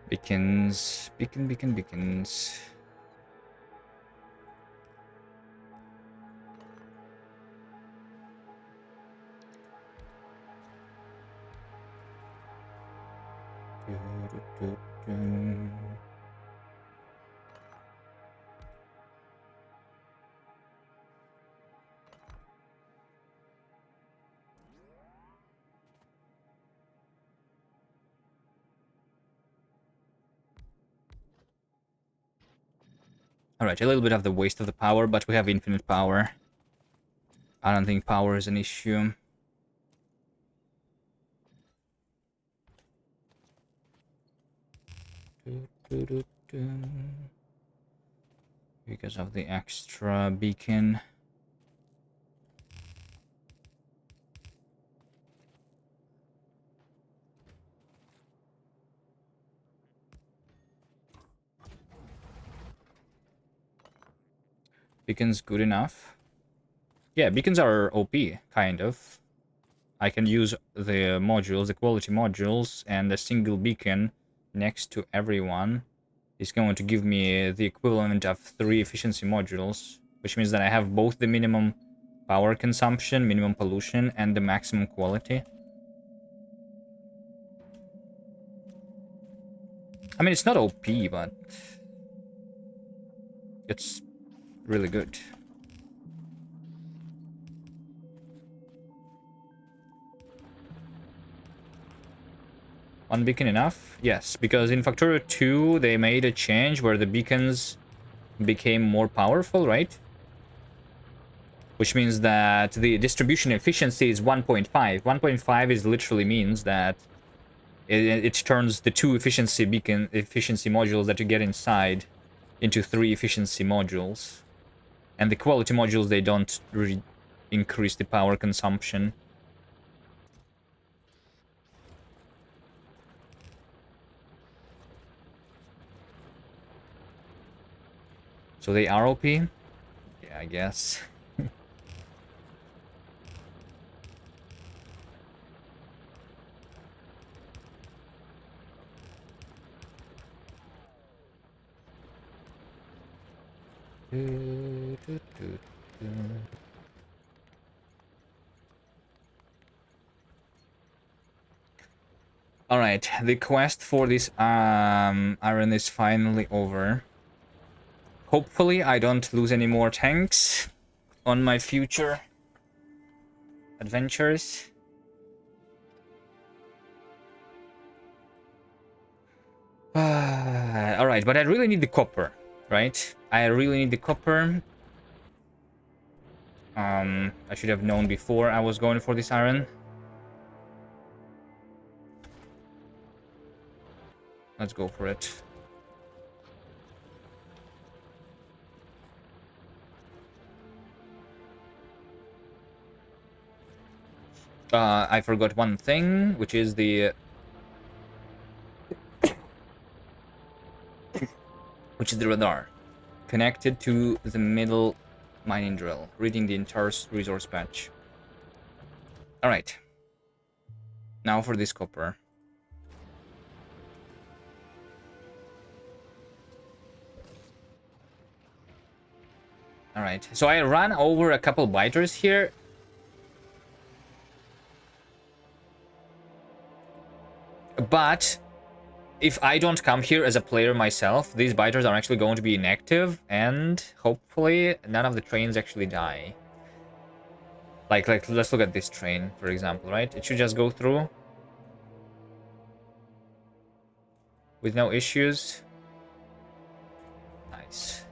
Beacons, beacons. Alright, a little bit of the waste of the power, but we have infinite power. I don't think power is an issue. Because of the extra beacon. Beacons good enough. Yeah, beacons are OP, kind of. I can use the modules, the quality modules, and a single beacon next to everyone is going to give me the equivalent of 3 efficiency modules, which means that I have both the minimum power consumption, minimum pollution, and the maximum quality. I mean, it's not OP, but it's really good. One beacon enough? Yes, because in Factorio 2, they made a change where the beacons became more powerful, right? Which means that the distribution efficiency is 1.5. 1.5 is literally means that it turns the 2 efficiency modules that you get inside into 3 efficiency modules. And the quality modules, they don't really increase the power consumption. So they are OP? Yeah, I guess. Alright, the quest for this iron is finally over. Hopefully I don't lose any more tanks on my future adventures. Alright, but I really need the copper, right? I really need the copper. I should have known before I was going for this iron. Let's go for it. I forgot one thing, which is the... which is the radar. Connected to the middle mining drill, reading the entire resource patch. Alright. Now for this copper. Alright, so I ran over a couple biters here. But if I don't come here as a player myself, these biters are actually going to be inactive, and hopefully none of the trains actually die. Like let's look at this train, for example, right? It should just go through with no issues. Nice.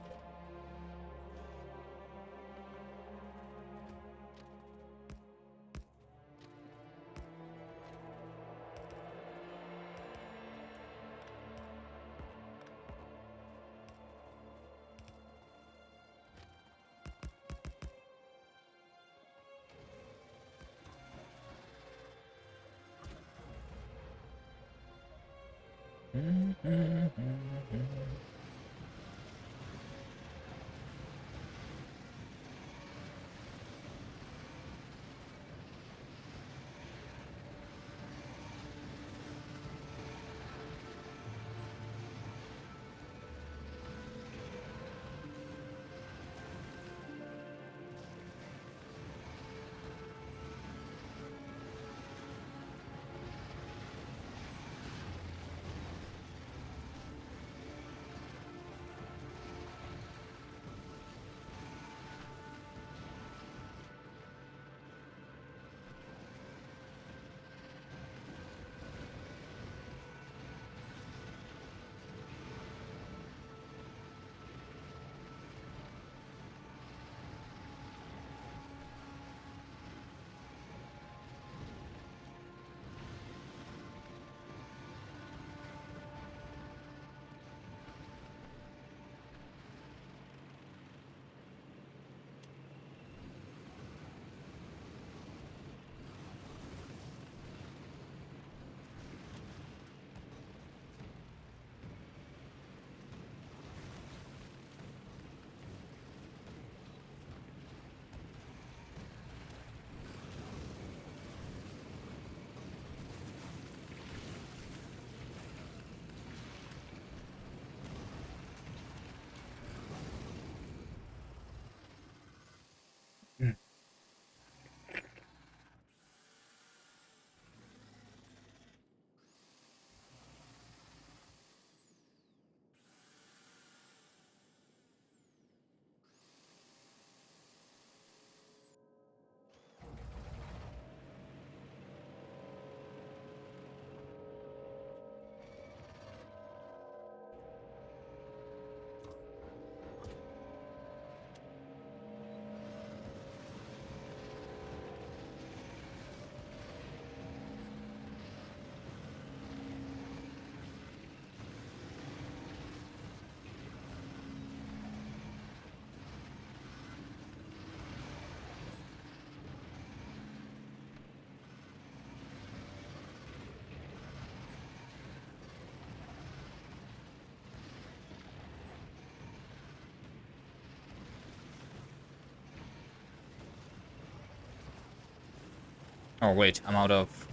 Oh wait, I'm out of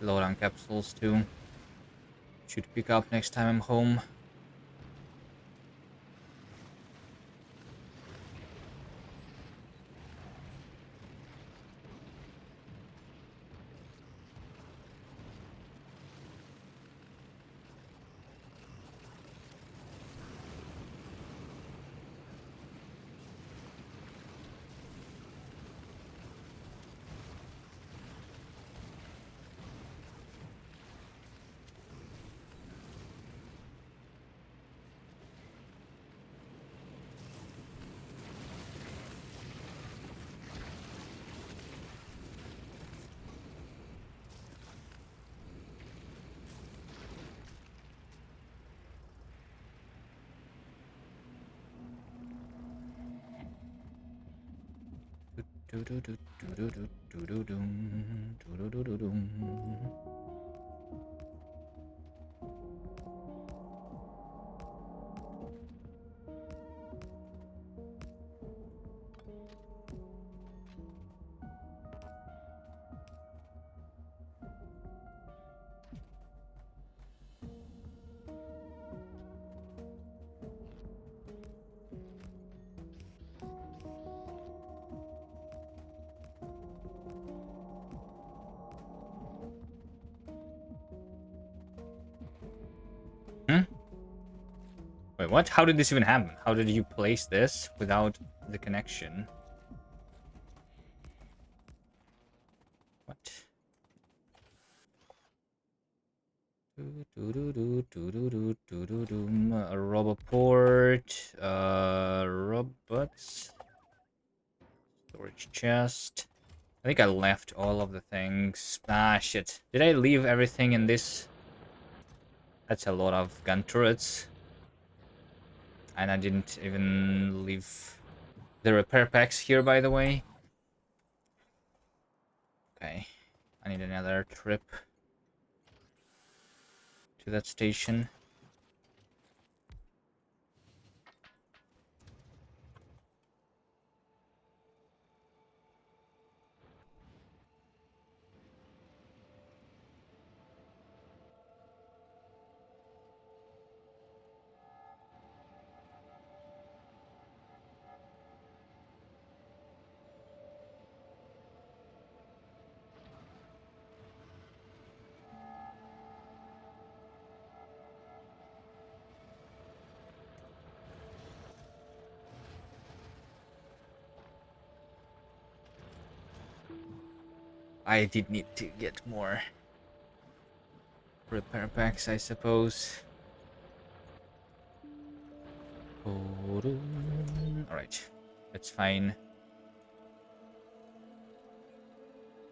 load-on capsules too. Should pick up next time I'm home. Hmm? Wait, what? How did this even happen? How did you place this without the connection? What? A roboport, robots, storage chest. I think I left all of the things. Ah, shit. Did I leave everything in this? That's a lot of gun turrets. And I didn't even leave the repair packs here, by the way. Okay. I need another trip to that station. I did need to get more repair packs, I suppose. Alright, that's fine.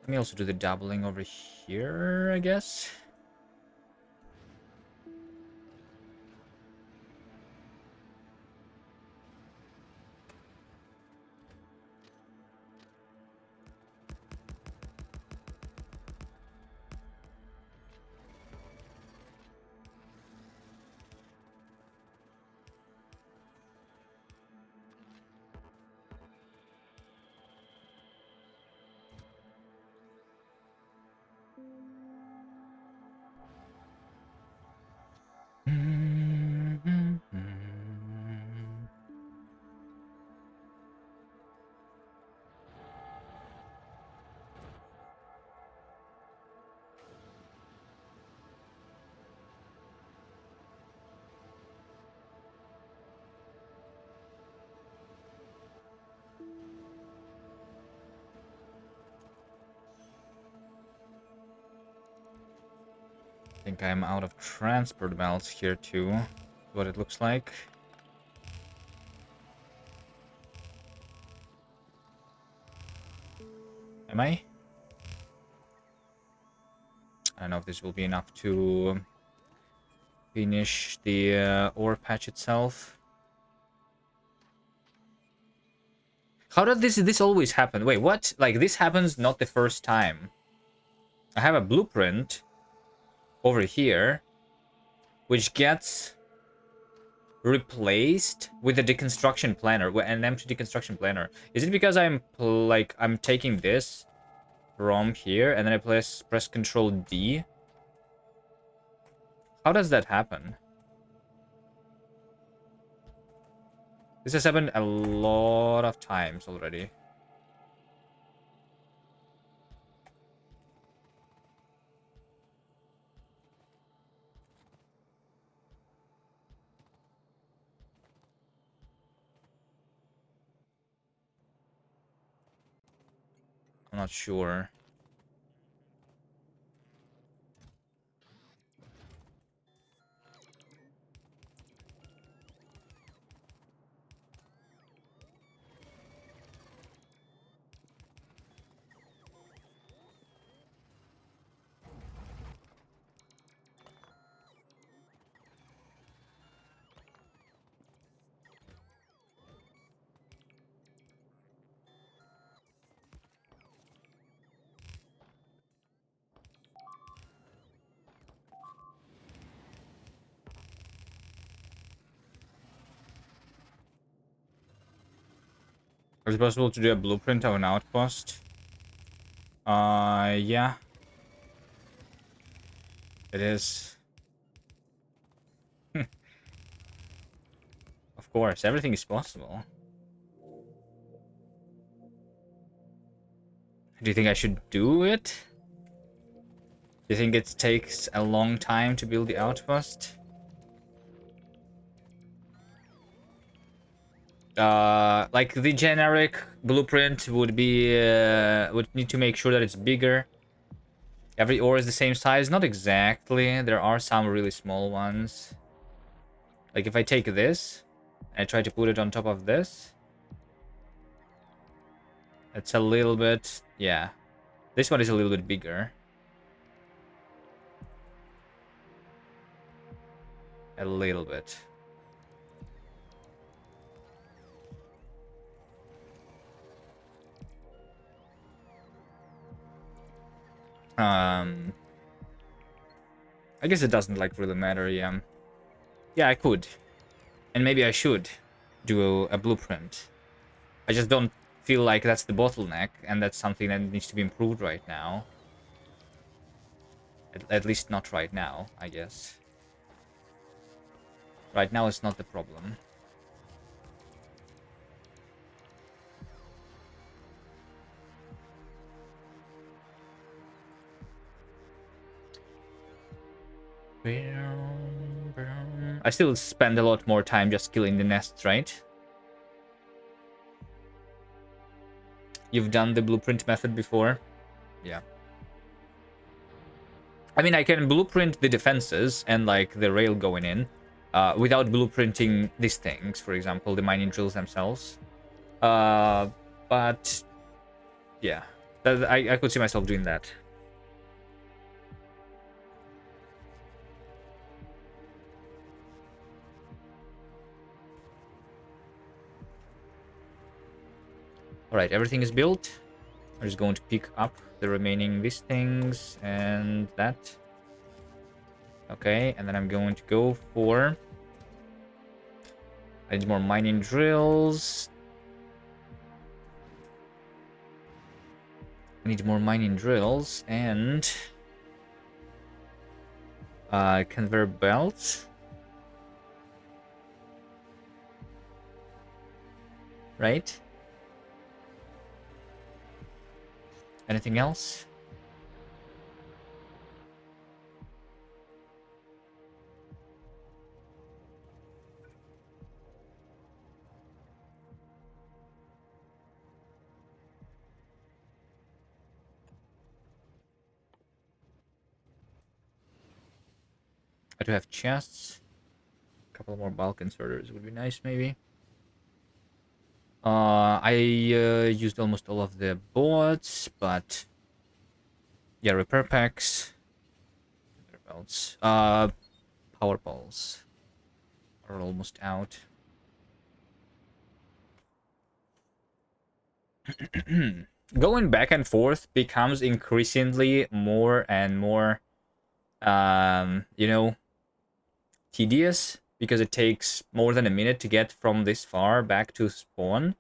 Let me also do the doubling over here, I guess. I think I'm out of transport belts here too. What it looks like. Am I? I don't know if this will be enough to finish the ore patch itself. How did this always happen? Wait, what? Like, this happens not the first time. I have a blueprint over here, which gets replaced with a deconstruction planner, an empty deconstruction planner. Is it because I'm taking this from here, and then I press Control D. How does that happen? This has happened a lot of times already. I'm not sure. Is it possible to do a blueprint of an outpost? Yeah. It is. Of course, everything is possible. Do you think I should do it? Do you think it takes a long time to build the outpost? Like the generic blueprint would be would need to make sure that it's bigger. Every ore is the same size. Not exactly. There are some really small ones. Like if I take this and I try to put it on top of this, it's a little bit, yeah. This one is a little bit bigger. A little bit. I guess it doesn't like really matter, yeah. Yeah, I could. And maybe I should do a blueprint. I just don't feel like that's the bottleneck, and that's something that needs to be improved right now. At least not right now, I guess. Right now it's not the problem. I still spend a lot more time just killing the nests, right? You've done the blueprint method before? Yeah. I mean, I can blueprint the defenses and like the rail going in without blueprinting these things, for example, the mining drills themselves. But yeah, I could see myself doing that. Alright, everything is built. I'm just going to pick up the remaining these things and that. Okay, and then I'm going to go for... I need more mining drills. I need more mining drills and... conveyor belts. Right? Anything else? I do have chests. A couple more bulk inserters would be nice, maybe. I used almost all of the boards, but yeah, repair packs, repair belts, power poles are almost out. Going back and forth becomes increasingly more and more, you know, tedious because it takes more than a minute to get from this far back to spawn.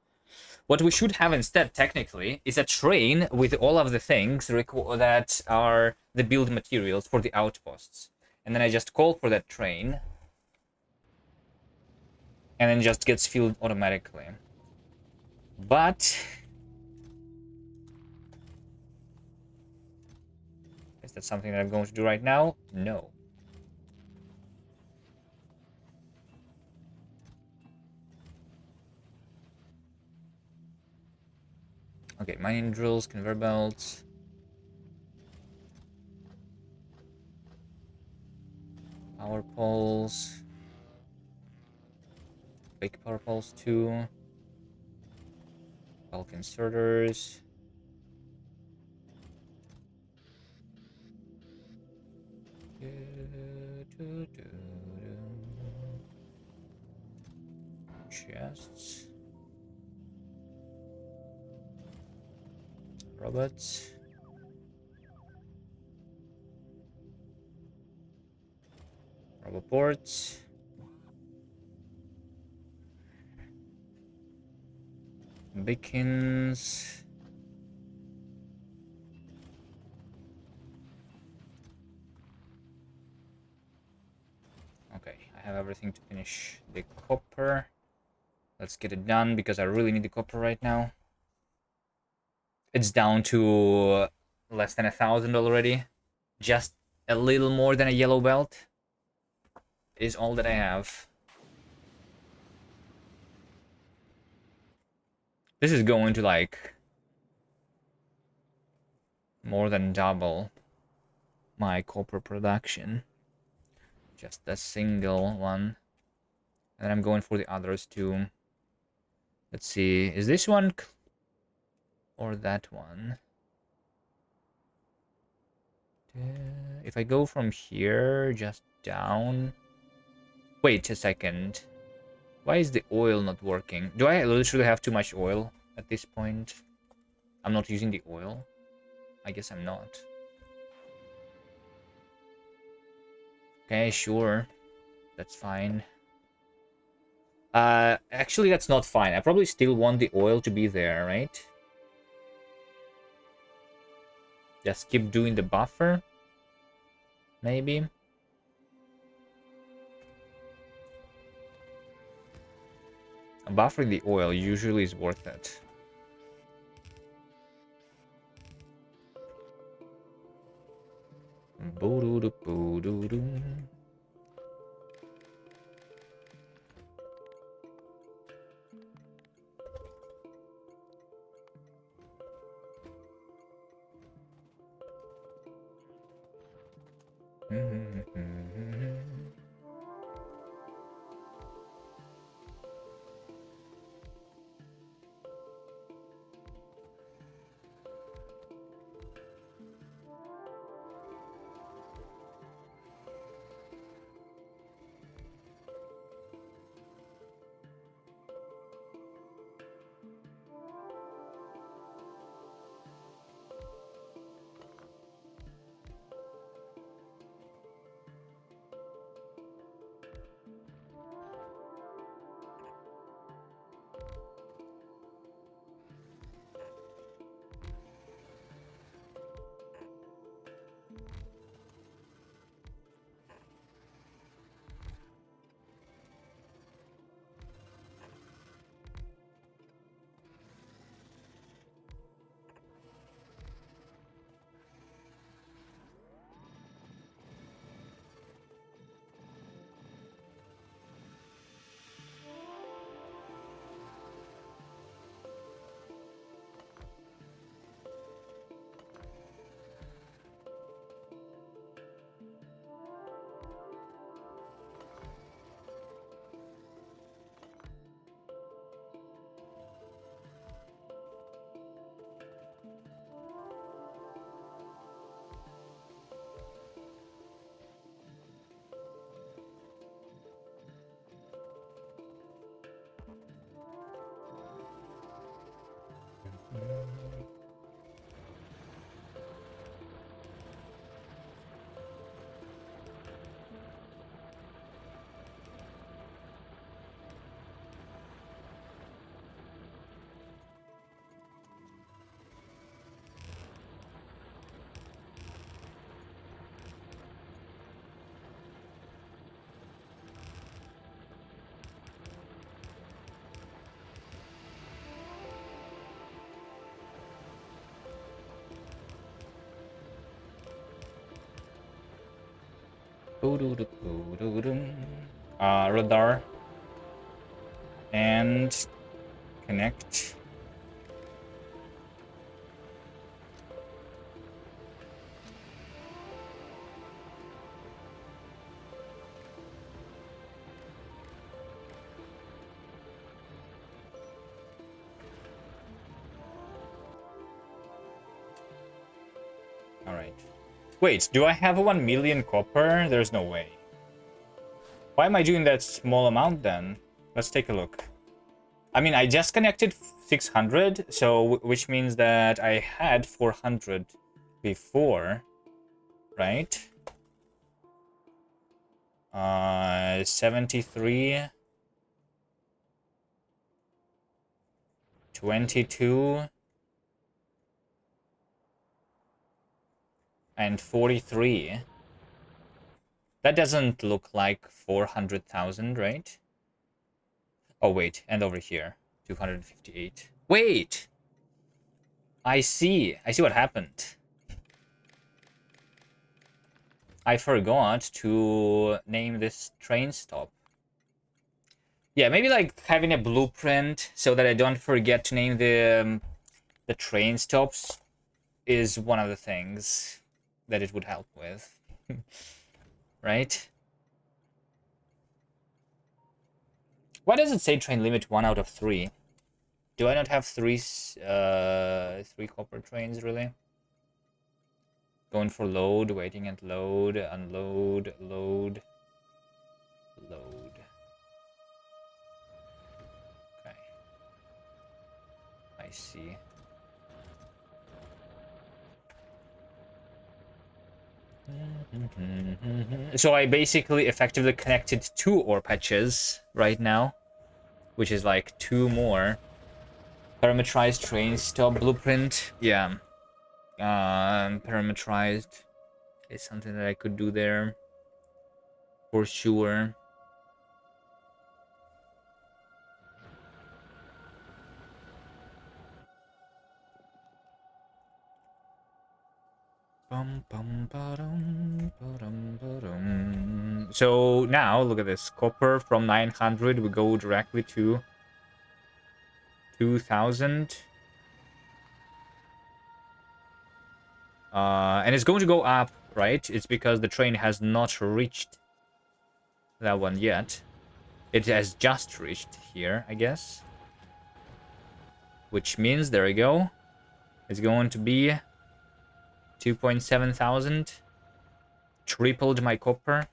What we should have instead, technically, is a train with all of the things that are the build materials for the outposts. And then I just call for that train. And then just gets filled automatically. But is that something that I'm going to do right now? No. Okay, mining drills, conveyor belts. Power poles. Fake power poles too. Bulk inserters. Chests. Robots. Roboports. Beacons. Okay, I have everything to finish the copper. Let's get it done because I really need the copper right now. It's down to less than 1,000 already. Just a little more than a yellow belt is all that I have. This is going to like more than double my copper production. Just a single one. And then I'm going for the others too. Let's see, is this one or that one? If I go from here just down. Wait a second. Why is the oil not working? Do I literally have too much oil at this point? I'm not using the oil. I guess I'm not. Okay, sure. That's fine. Actually, that's not fine. I probably still want the oil to be there, right? Just keep doing the buffer. Maybe. Buffering the oil usually is worth it. Boo-doo-doo-boo-doo-doo. Radar and connect. All right. Wait, do I have 1 million copper? There's no way. Why am I doing that small amount then? Let's take a look. I mean, I just connected 600, so which means that I had 400 before, right? 73, 22, and 43. That doesn't look like 400,000, right? Oh, wait, and over here, 258. Wait! I see what happened. I forgot to name this train stop. Yeah, maybe like having a blueprint so that I don't forget to name the train stops is one of the things that it would help with. Right? Why does it say train limit 1 out of 3? Do I not have three copper trains, really? Going for load, waiting and load, unload, load, load. Okay. I see. So I basically effectively connected 2 ore patches right now, which is like 2 more. Parameterized train stop blueprint. Yeah. Parameterized is something that I could do there for sure. So now look at this. Copper from 900 we go directly to 2000. And it's going to go up, right? It's because the train has not reached that one yet. It has just reached here, I guess. Which means, there we go. It's going to be 2.7 thousand. Tripled my copper.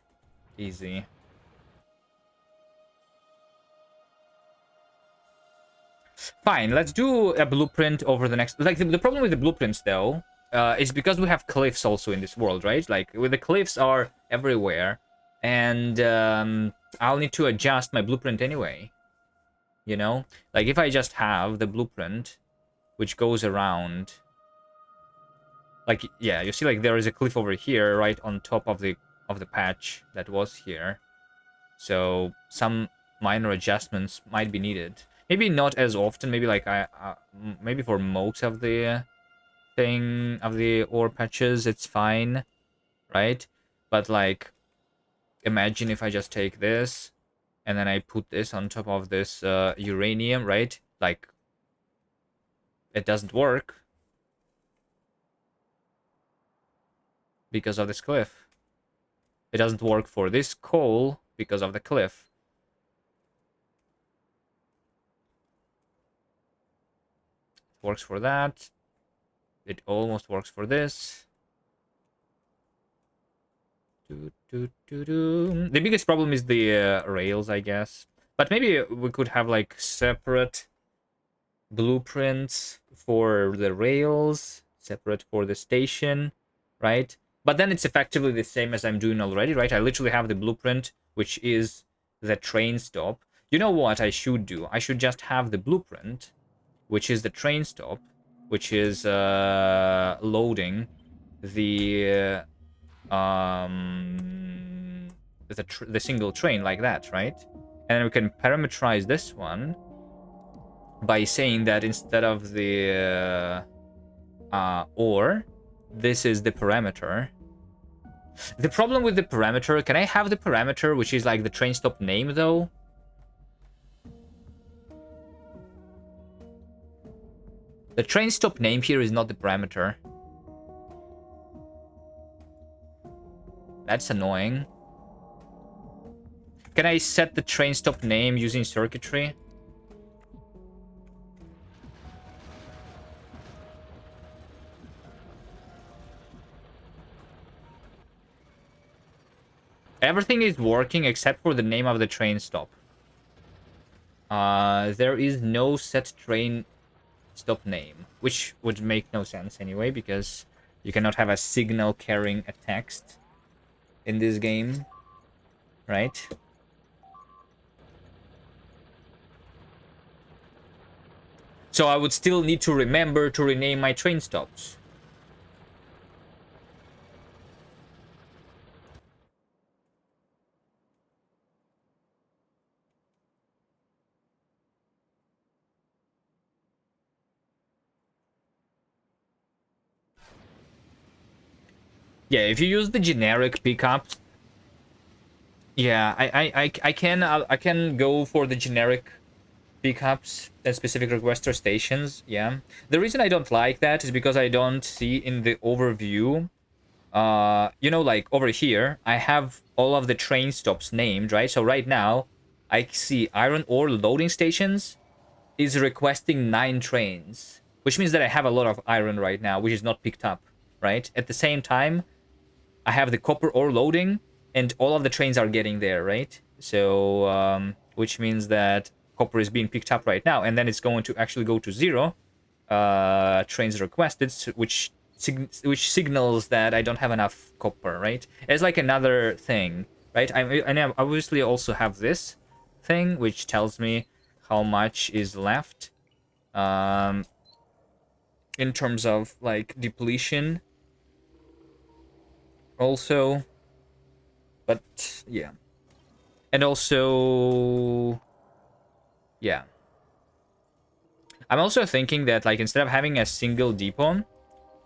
Easy. Fine, let's do a blueprint over the next... Like, the problem with the blueprints, though, is because we have cliffs also in this world, right? Like, with the cliffs are everywhere. And I'll need to adjust my blueprint anyway. You know? Like, if I just have the blueprint, which goes around... Like, yeah, you see, like, there is a cliff over here, right on top of the patch that was here. So, some minor adjustments might be needed. Maybe not as often. Maybe like maybe for most of the thing of the ore patches, it's fine, right? But like, imagine if I just take this and then I put this on top of this uranium, right? Like, it doesn't work because of this cliff. It doesn't work for this coal because of the cliff. Works for that. It almost works for this. The biggest problem is the rails, I guess. But maybe we could have like separate blueprints for the rails, separate for the station, right? But then it's effectively the same as I'm doing already, right? I literally have the blueprint, which is the train stop. You know what I should do? I should just have the blueprint, which is the train stop, which is loading the the single train like that, right? And then we can parameterize this one by saying that instead of the or, this is the parameter. The problem with the parameter, can I have the parameter, which is like the train stop name, though? The train stop name here is not the parameter. That's annoying. Can I set the train stop name using circuitry? Everything is working except for the name of the train stop. There is no set train stop name, which would make no sense anyway, because you cannot have a signal carrying a text in this game, right? So I would still need to remember to rename my train stops. Yeah, if you use the generic pickups, yeah, I can go for the generic pickups and specific requester stations. Yeah, the reason I don't like that is because I don't see in the overview. You know, like over here, I have all of the train stops named, right? So right now, I see iron ore loading stations is requesting 9 trains, which means that I have a lot of iron right now, which is not picked up, right? At the same time, I have the copper ore loading, and all of the trains are getting there, right? So, which means that copper is being picked up right now, and then it's going to actually go to 0 trains requested, which signals that I don't have enough copper, right? It's like another thing, right? I obviously also have this thing, which tells me how much is left in terms of like depletion also, but yeah. And also, yeah, I'm also thinking that like instead of having a single depot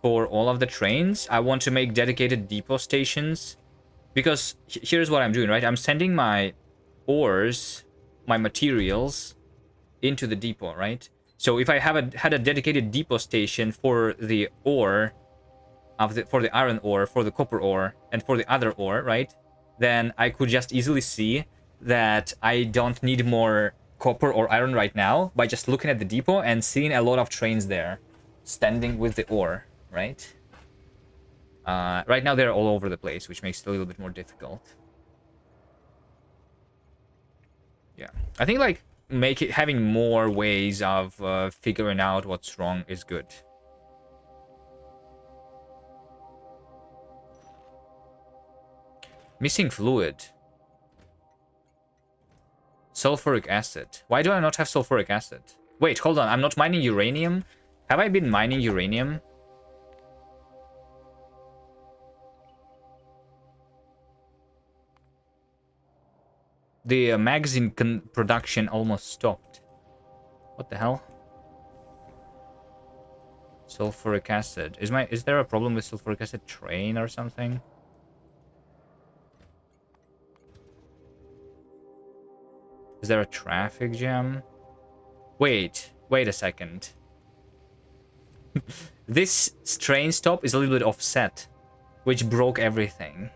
for all of the trains, I want to make dedicated depot stations, because here's what I'm doing, right? I'm sending my ores, my materials into the depot, right? So if I had a dedicated depot station for the ore for the iron ore, for the copper ore, and for the other ore, right? Then I could just easily see that I don't need more copper or iron right now by just looking at the depot and seeing a lot of trains there standing with the ore, right? Right now they're all over the place, which makes it a little bit more difficult. Yeah, I think like having more ways of figuring out what's wrong is good. Missing fluid. Sulfuric acid. Why do I not have sulfuric acid? Wait, hold on. I'm not mining uranium? Have I been mining uranium? The magazine production almost stopped. What the hell? Sulfuric acid. Is there a problem with sulfuric acid train or something? Is there a traffic jam? Wait a second. This train stop is a little bit offset, which broke everything.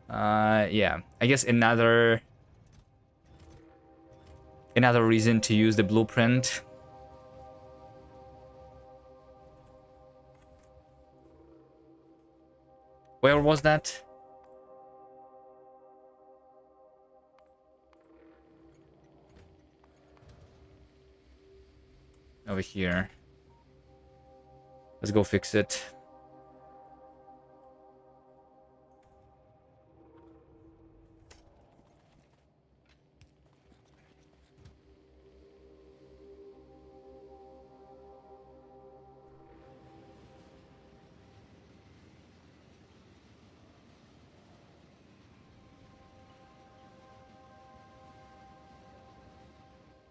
Yeah. I guess another reason to use the blueprint. Where was that? Over here. Let's go fix it.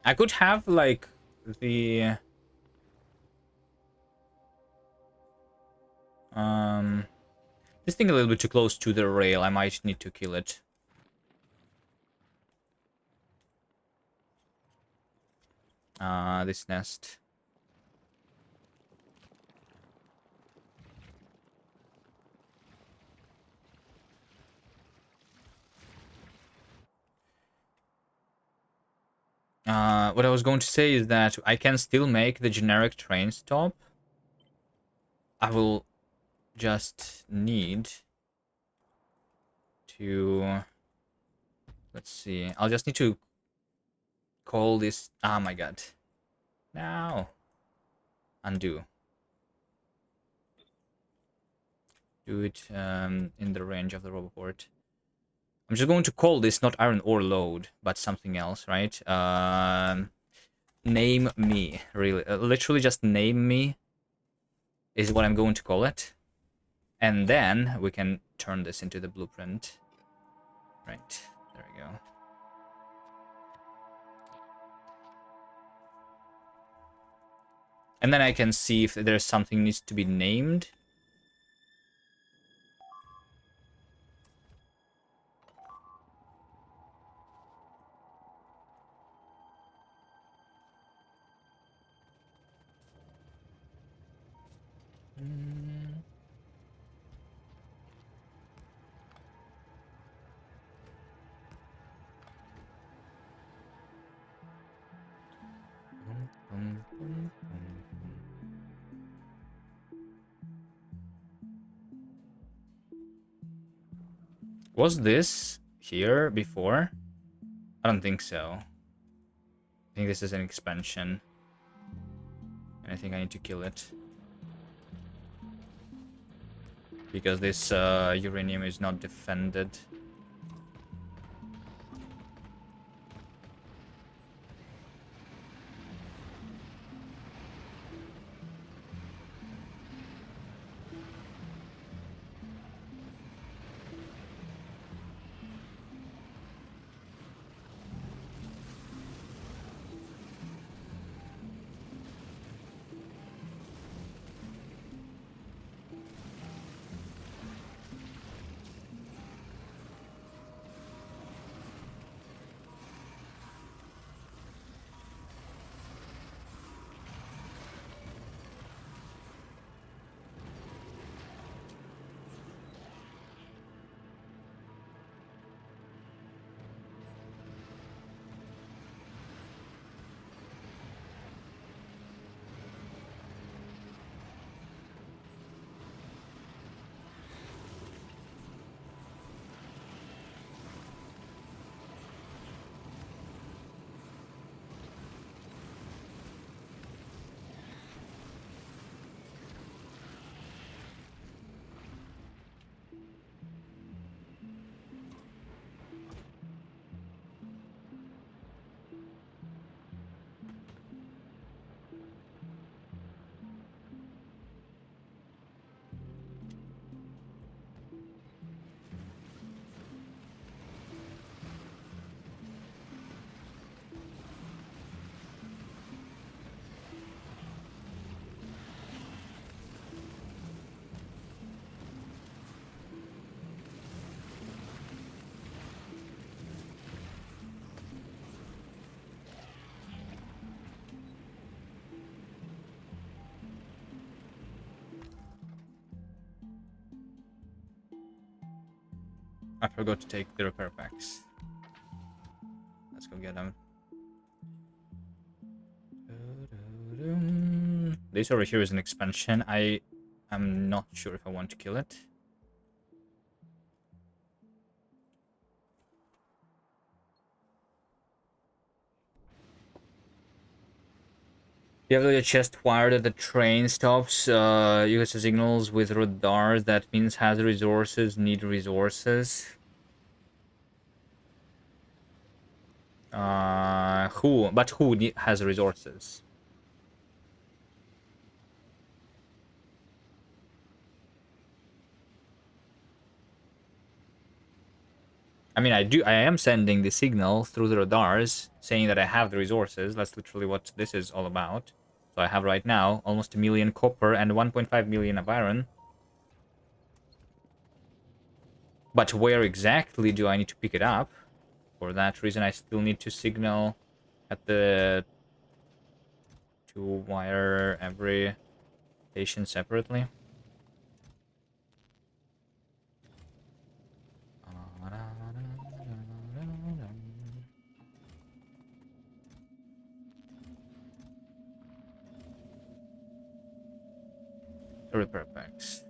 I could have like the This thing a little bit too close to the rail. I might need to kill it. This nest. What I was going to say is that I can still make the generic train stop. I will just need to... Let's see. I'll just need to call this... Oh my god. Now. Undo. Do it in the range of the roboport. I'm just going to call this not iron ore load, but something else, right? Name me, really. Literally just name me is what I'm going to call it. And then we can turn this into the blueprint. Right, there we go. And then I can see if there's something needs to be named. Was this here before? I don't think so. I think this is an expansion. And I think I need to kill it. Because this uranium is not defended. I forgot to take the repair packs. Let's go get them. This over here is an expansion. I am not sure if I want to kill it. You have the chest wired at the train stops. You get signals with radars. That means has resources, need resources. Who? But who has resources? I mean, I am sending the signal through the radars saying that I have the resources. That's literally what this is all about. So I have right now almost 1 million copper and 1.5 million of iron. But where exactly do I need to pick it up? For that reason, I still need to signal at the to wire every station separately. Repair packs.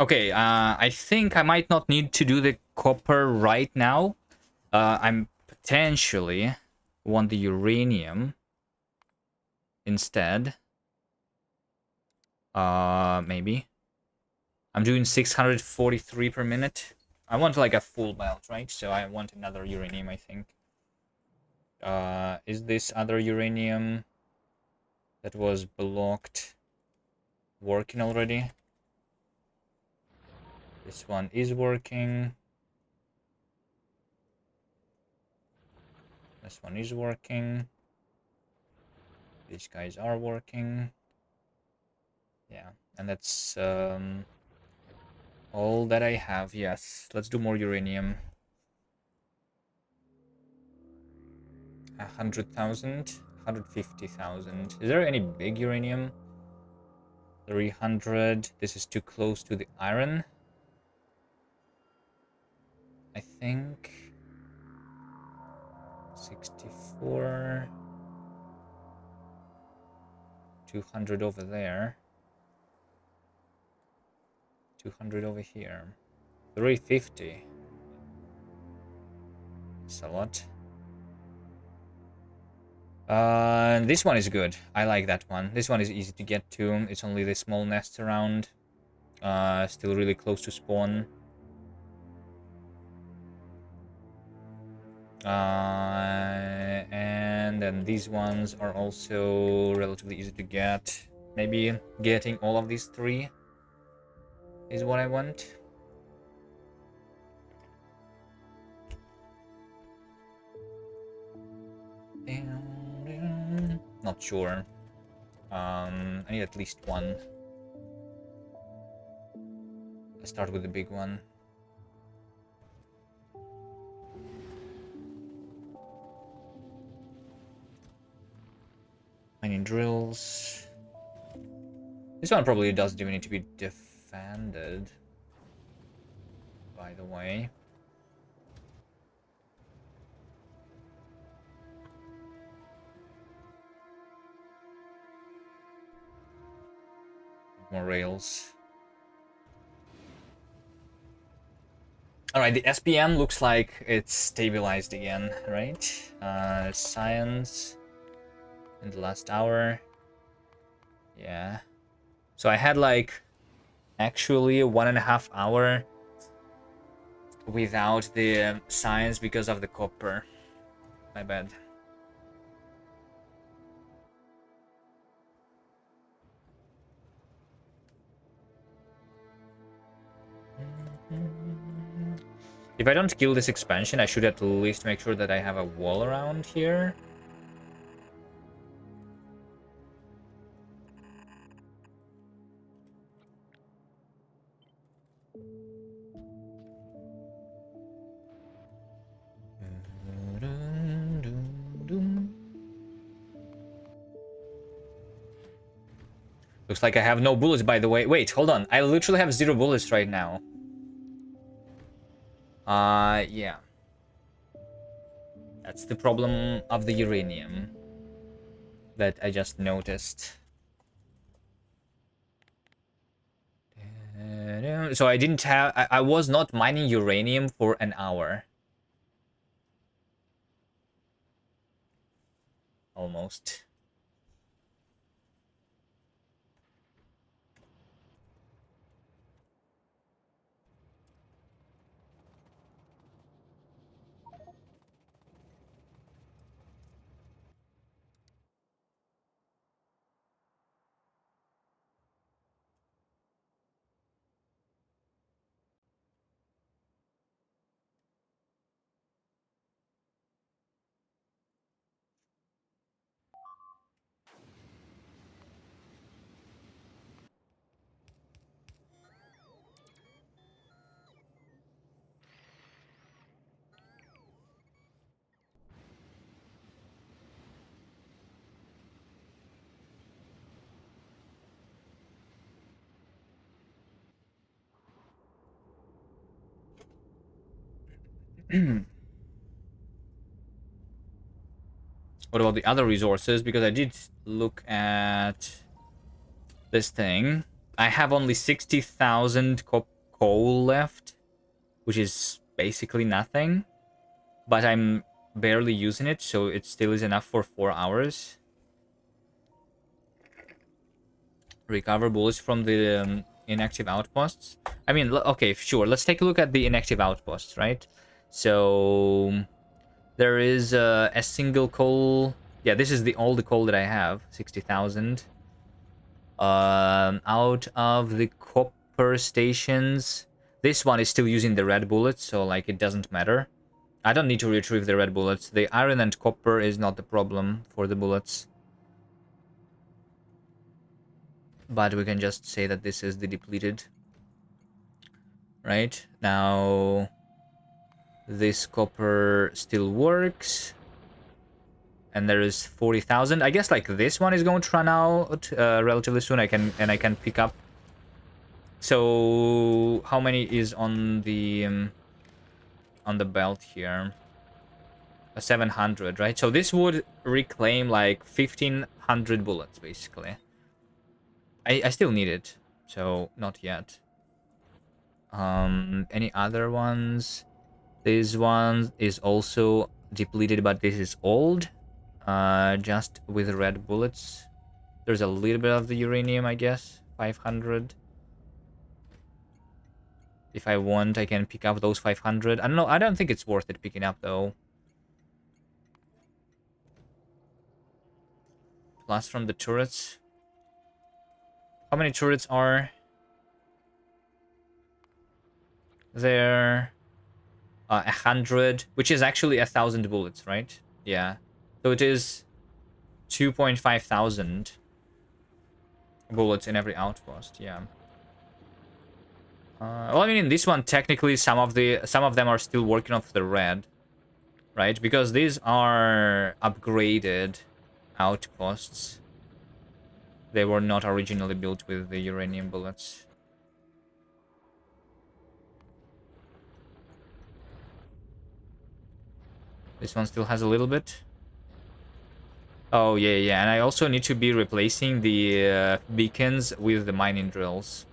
Okay, I think I might not need to do the copper right now. I'm potentially want the uranium instead. Maybe. I'm doing 643 per minute. I want like a full melt, right? So I want another uranium, I think. Is this other uranium that was blocked working already? This one is working. This one is working. These guys are working. Yeah, and that's all that I have. Yes, let's do more uranium. 100,000, 150,000. Is there any big uranium? 300. This is too close to the iron, I think. 64. 200 over there. 200 over here. 350. That's a lot. This one is good. I like that one. This one is easy to get to. It's only the small nests around. Still really close to spawn. And then these ones are also relatively easy to get. Maybe getting all of these three is what I want. Not sure. I need at least one. Let's start with the big one. Mining drills. This one probably doesn't even need to be defended, by the way. More rails. Alright, the SPM looks like it's stabilized again, right? Science in the last hour. Yeah. So I had like actually 1.5 hour without the science because of the copper. My bad. If I don't kill this expansion, I should at least make sure that I have a wall around here. Looks like I have no bullets, by the way. Wait, hold on. I literally have 0 bullets right now. Yeah. That's the problem of the uranium that I just noticed. So I didn't have... I was not mining uranium for an hour. Almost. What about the other resources? Because I did look at this thing. I have only 60,000 coal left, which is basically nothing. But I'm barely using it, so it still is enough for 4 hours. Recover bullets from the inactive outposts. I mean, okay, sure. Let's take a look at the inactive outposts, right? So there is a single coal. Yeah, this is all the coal that I have. 60,000. Out of the copper stations, this one is still using the red bullets, so like it doesn't matter. I don't need to retrieve the red bullets. The iron and copper is not the problem for the bullets. But we can just say that this is the depleted. Right? Now, this copper still works. And there is 40,000. I guess like this one is going to run out relatively soon. I can pick up. So how many is on the belt here? 700, right? So this would reclaim like 1,500 bullets basically. I still need it, so not yet. Any other ones? This one is also depleted, but this is old. Just with red bullets. There's a little bit of the uranium, I guess. 500. If I want, I can pick up those 500. I don't know. I don't think it's worth it picking up, though. Plus from the turrets. How many turrets are there? 100, which is actually 1,000 bullets, right? Yeah. So it is 2,500 bullets in every outpost. Yeah. Well, I mean, in this one, technically, some of them are still working off the red, right? Because these are upgraded outposts. They were not originally built with the uranium bullets. This one still has a little bit. Oh, yeah, yeah. And I also need to be replacing the beacons with the mining drills.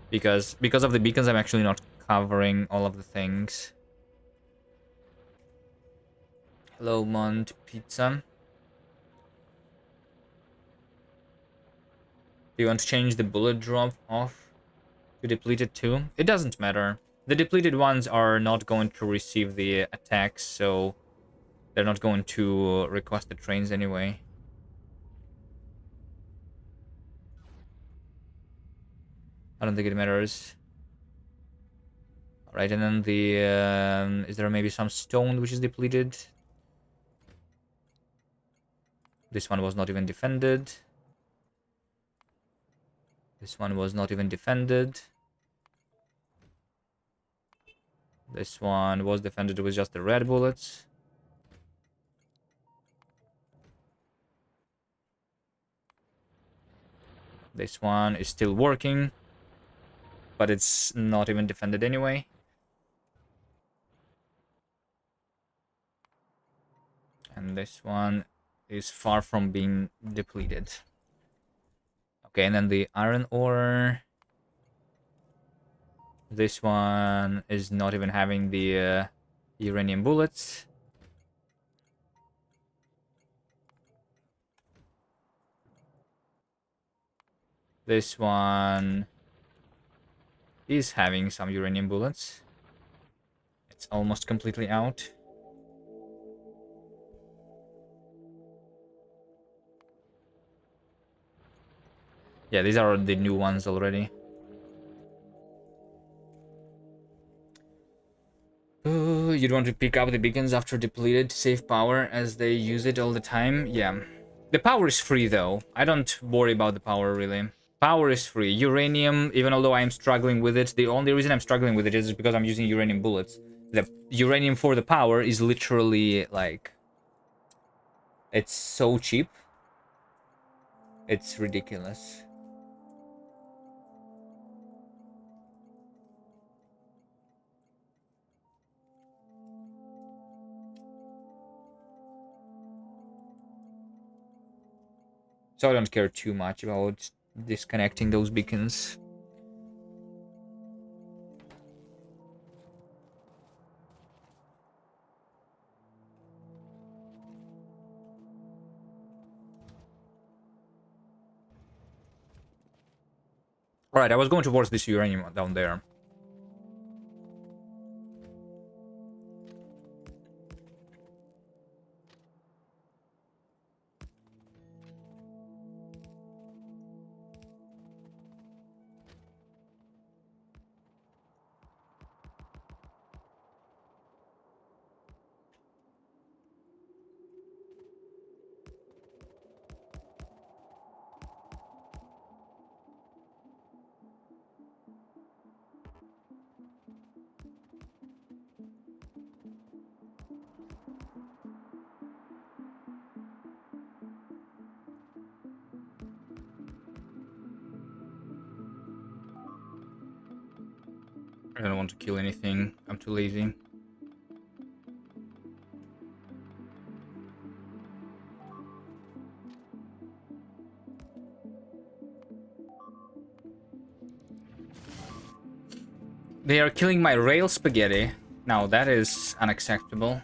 Because of the beacons, I'm actually not covering all of the things. Hello, Mont Pizza. Do you want to change the bullet drop off to depleted too? It doesn't matter. The depleted ones are not going to receive the attacks, so they're not going to request the trains anyway. I don't think it matters. Alright, and then the... is there maybe some stone which is depleted? This one was not even defended. This one was not even defended. This one was defended with just the red bullets. This one is still working, but it's not even defended anyway. And this one is far from being depleted. Okay, and then the iron ore. This one is not even having the uranium bullets. This one is having some uranium bullets. It's almost completely out. Yeah, these are the new ones already. You'd want to pick up the beacons after depleted to save power as they use it all the time. Yeah. The power is free though. I don't worry about the power really. Power is free. Uranium, even although I'm struggling with it, the only reason I'm struggling with it is because I'm using uranium bullets. The uranium for the power is literally like... it's so cheap. It's ridiculous. So I don't care too much about disconnecting those beacons. Alright, I was going towards this uranium down there. I don't want to kill anything. I'm too lazy. They are killing my rail spaghetti. Now that is unacceptable.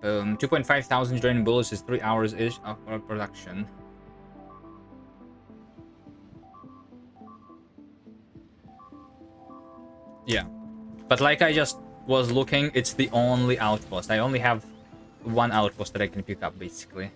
Boom. 2.5 thousand draining bullets is 3 hours ish of production. Yeah, but like I just was looking, it's the only outpost. I only have one outpost that I can pick up, basically.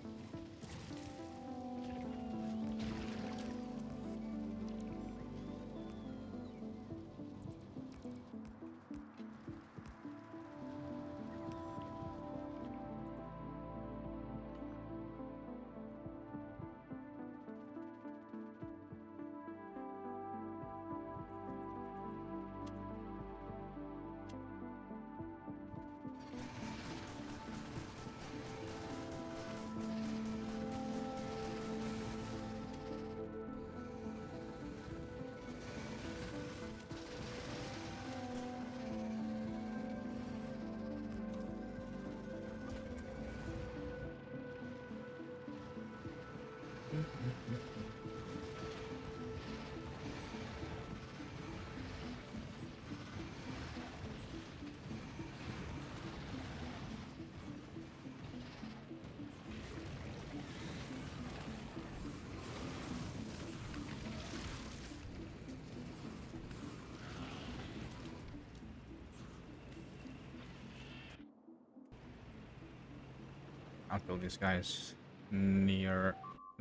I'll kill these guys near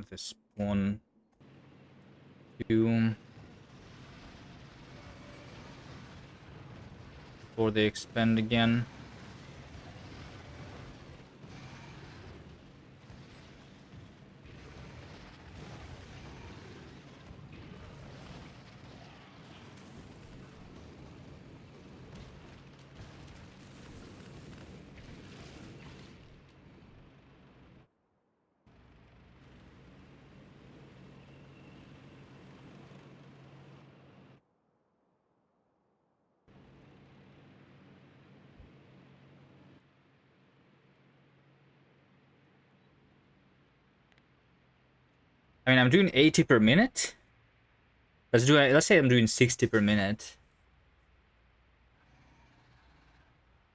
the spawn tomb before they expand again. I mean, I'm doing 80 per minute. Let's say I'm doing 60 per minute.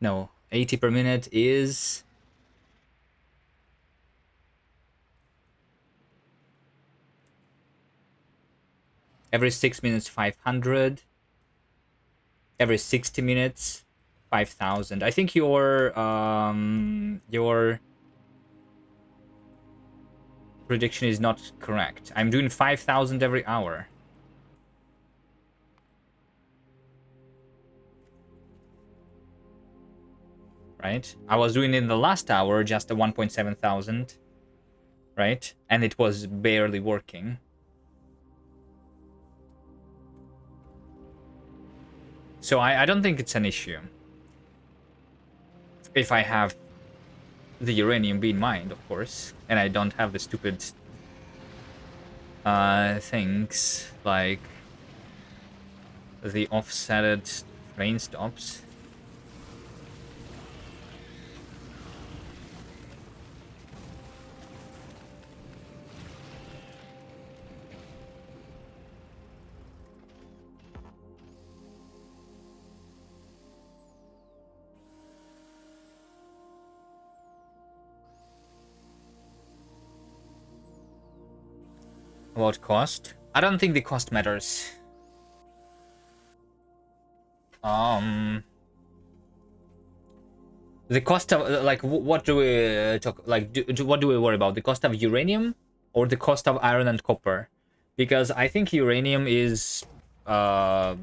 No, 80 per minute is every 6 minutes 500. Every 60 minutes 5,000. I think your prediction is not correct. I'm doing 5,000 every hour. Right? I was doing it in the last hour just a 1.7 thousand. Right? And it was barely working. So I don't think it's an issue. If I have the uranium being mined, of course, and I don't have the stupid things like the offsetted train stops. About cost? I don't think the cost matters. The cost of like what do we talk like? What do we worry about? The cost of uranium or the cost of iron and copper? Because I think uranium is I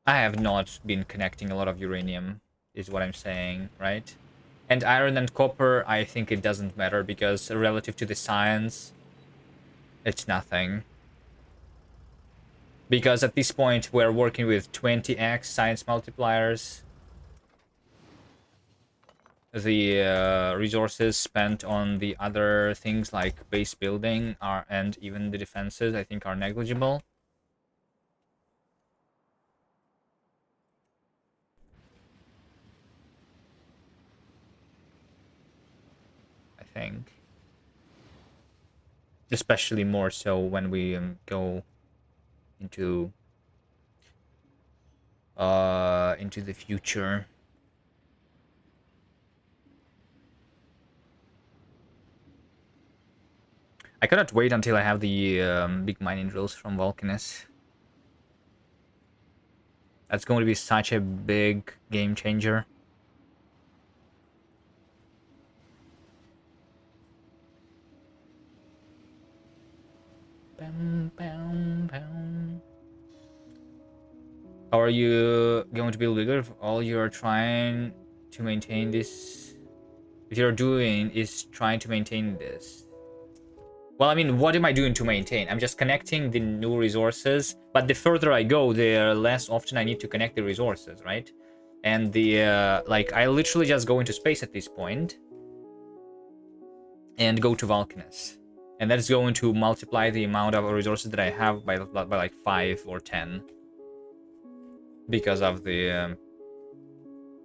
have not been connecting a lot of uranium, is what I'm saying, right? And iron and copper, I think it doesn't matter because relative to the science, it's nothing. Because at this point, we're working with 20x science multipliers. The resources spent on the other things like base building are, and even the defenses, I think, are negligible. I think. Especially more so when we go into the future. I cannot wait until I have the big mining drills from Vulcanus. That's going to be such a big game changer. Bam, bam, bam. How are you going to build bigger if all you're trying to maintain this? If you're doing is trying to maintain this. Well, I mean, what am I doing to maintain? I'm just connecting the new resources, but the further I go, the less often I need to connect the resources, right? And the, like, I literally just go into space at this point and go to Vulcanus. And that's going to multiply the amount of resources that I have by like 5 or 10. Because of the,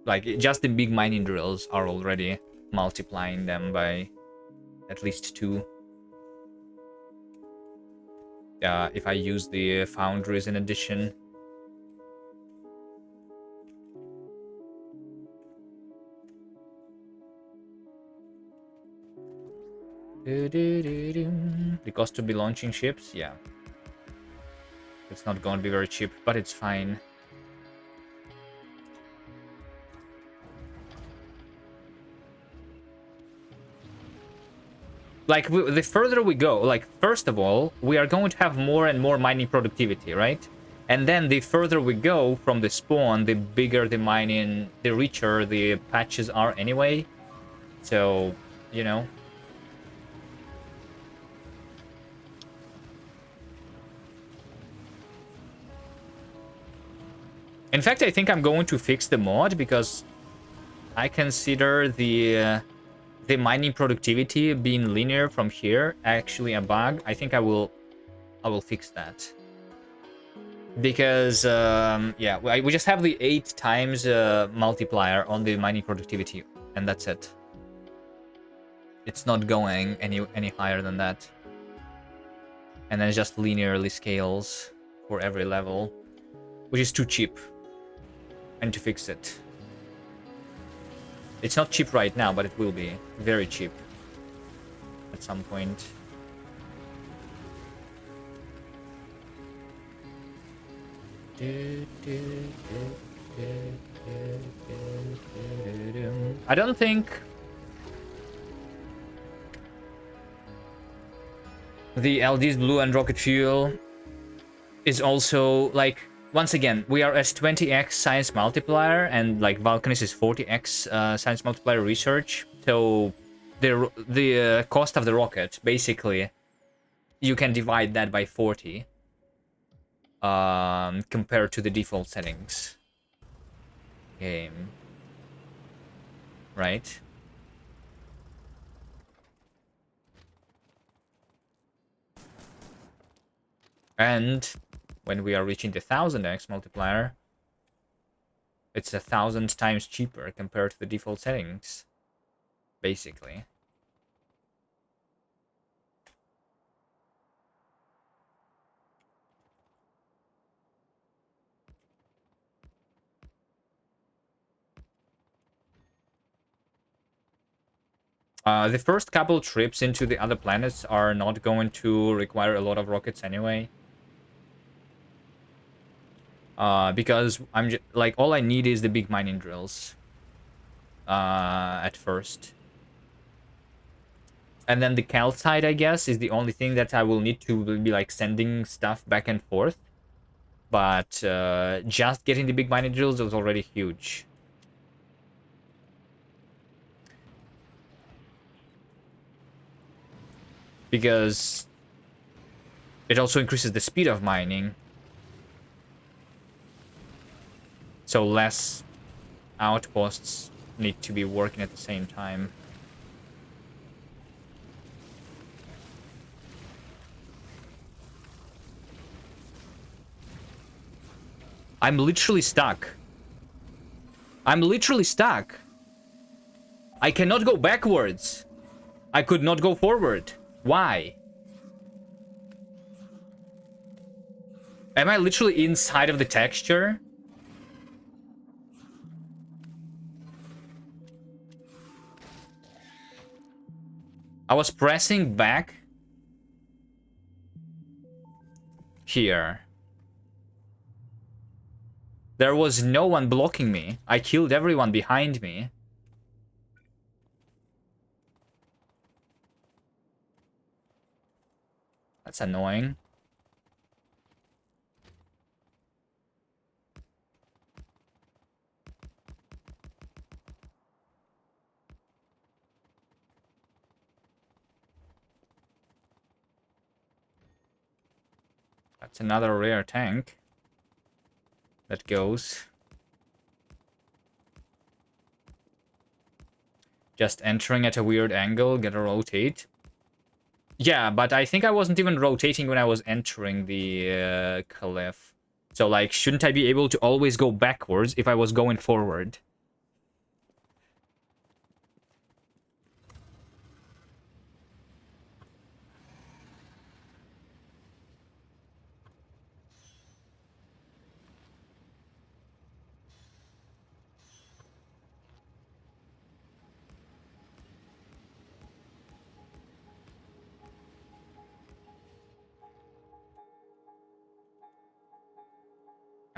like, just the big mining drills are already multiplying them by at least 2. If I use the foundries in addition. The cost to be launching ships, yeah. It's not going to be very cheap, but it's fine. Like, the further we go, like, first of all, we are going to have more and more mining productivity, right? And then the further we go from the spawn, the bigger the mining, the richer the patches are anyway. So, you know. In fact, I think I'm going to fix the mod because I consider the mining productivity being linear from here actually a bug. I think I will fix that. Because, yeah, we just have the 8 times multiplier on the mining productivity, and that's it. It's not going any higher than that. And then it just linearly scales for every level, which is too cheap. I need to fix it. It's not cheap right now, but it will be very cheap at some point. I don't think the LD's blue and rocket fuel is also, like, once again, we are as 20x science multiplier, and like Vulcanus is 40x science multiplier research. So the cost of the rocket, basically, you can divide that by 40 compared to the default settings. game. Right? And when we are reaching the 1000x multiplier, it's 1,000 times cheaper compared to the default settings, basically. The first couple trips into the other planets are not going to require a lot of rockets anyway. Because like all I need is the big mining drills. At first. And then the calcite, I guess, is the only thing that I will need to be like sending stuff back and forth. But just getting the big mining drills was already huge. Because it also increases the speed of mining. So less outposts need to be working at the same time. I'm literally stuck. I'm literally stuck. I cannot go backwards. I could not go forward. Why? Am I literally inside of the texture? I was pressing back here. There was no one blocking me. I killed everyone behind me. That's annoying. That's another rare tank that goes. Just entering at a weird angle, get a rotate. Yeah, but I think I wasn't even rotating when I was entering the cliff. So, like, shouldn't I be able to always go backwards if I was going forward?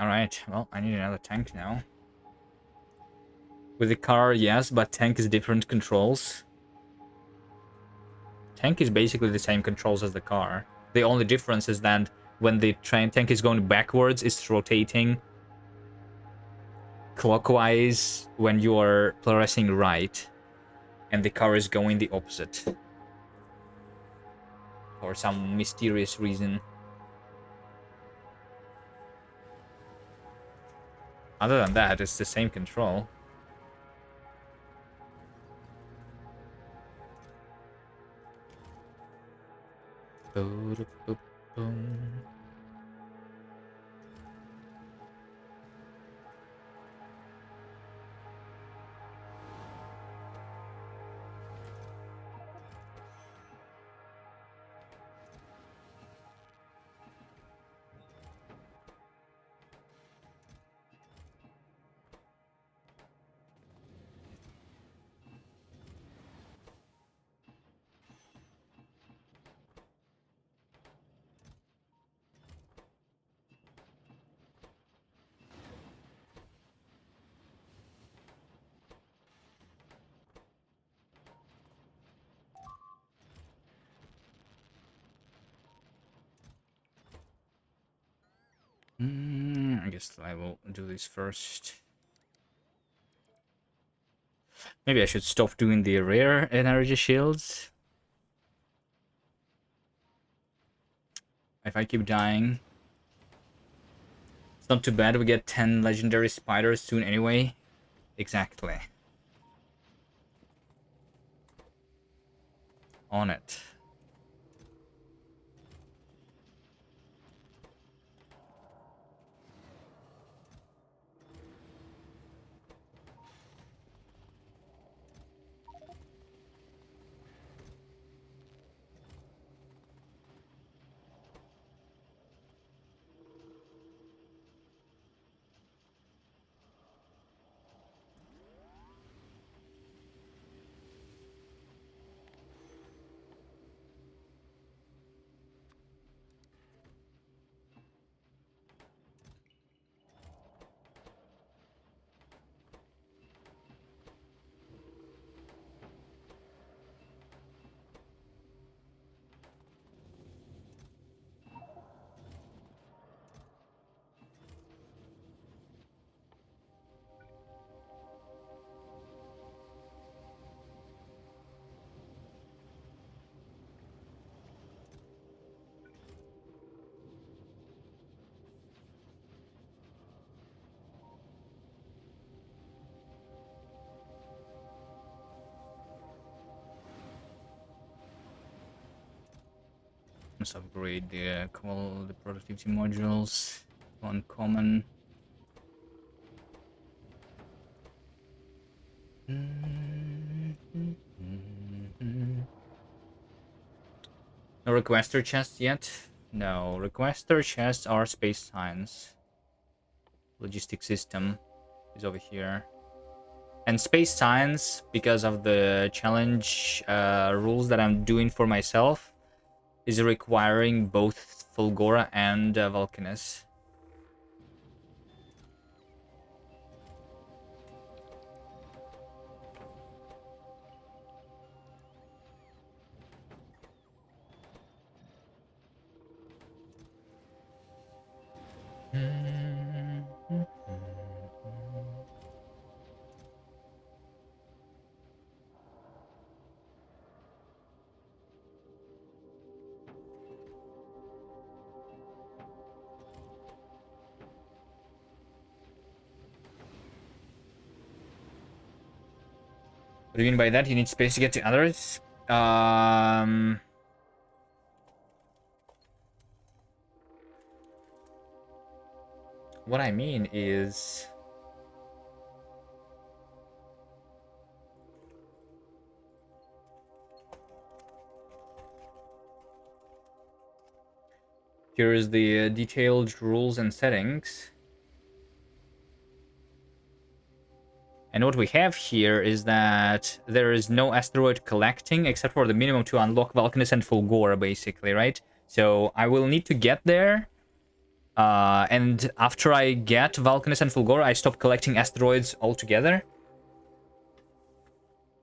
Alright, well, I need another tank now. With the car, yes, but tank is different controls. Tank is basically the same controls as the car. The only difference is that when the tank is going backwards, it's rotating clockwise when you are pressing right. And the car is going the opposite. For some mysterious reason. Other than that, it's the same control. I guess I will do this first. Maybe I should stop doing the rare energy shields. If I keep dying. It's not too bad, we get 10 legendary spiders soon anyway. Exactly. On it. Let's upgrade the productivity modules. One common. No requester chests yet? No, requester chests are space science. Logistic system is over here. And space science, because of the challenge rules that I'm doing for myself, is requiring both Fulgora and Vulcanus. What do you mean by that? You need space to get to others? What I mean is... Here is the detailed rules and settings. And what we have here is that there is no asteroid collecting except for the minimum to unlock Vulcanus and Fulgora, basically, right? So I will need to get there. And after I get Vulcanus and Fulgora, I stop collecting asteroids altogether.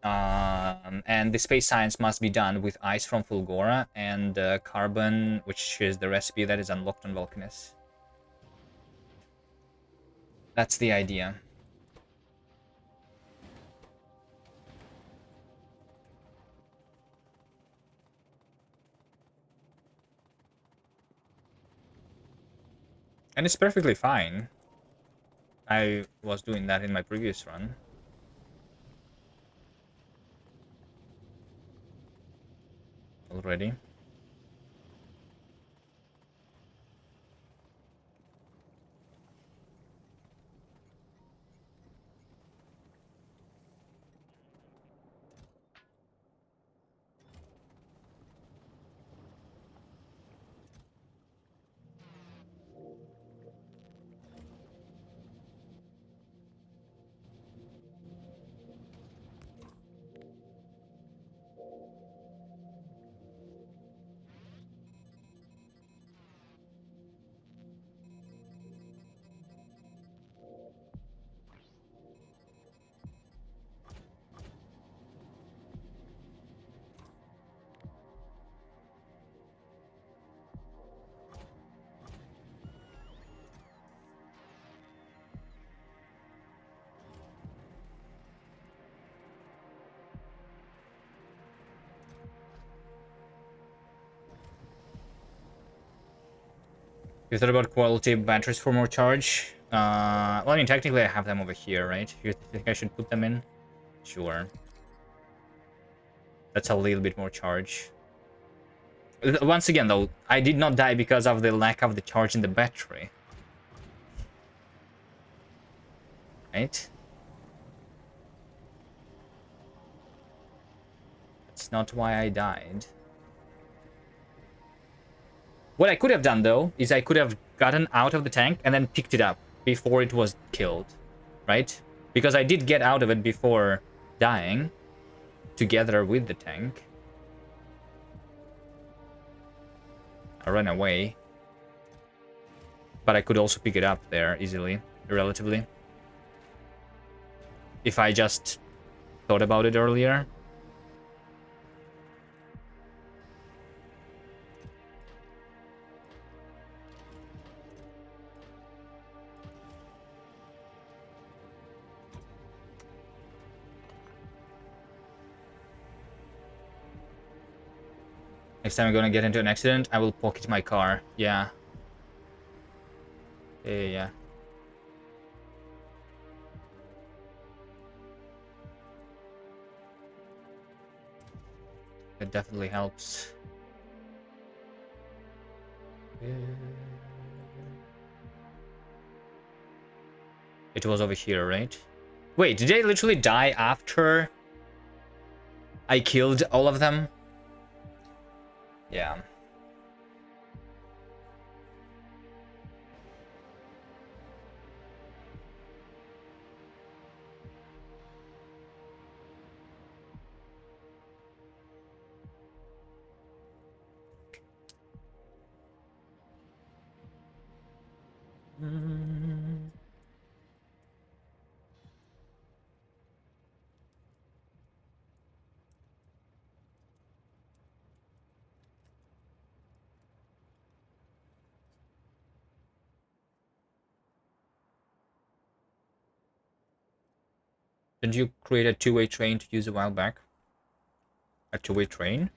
And the space science must be done with ice from Fulgora and carbon, which is the recipe that is unlocked on Vulcanus. That's the idea. And it's perfectly fine. I was doing that in my previous run. Already. You thought about quality batteries for more charge? Well, I mean, technically I have them over here, right? You think I should put them in? Sure. That's a little bit more charge. Once again, though, I did not die because of the lack of the charge in the battery. Right? That's not why I died. What I could have done, though, is I could have gotten out of the tank and then picked it up before it was killed. Right? Because I did get out of it before dying, together with the tank. I ran away. But I could also pick it up there easily, relatively. If I just thought about it earlier. Next time I'm gonna get into an accident, I will pocket my car. Yeah. Yeah. It definitely helps. It was over here, right? Wait, did they literally die after I killed all of them? Yeah. Didn't you create a two-way train to use a while back? A two-way train?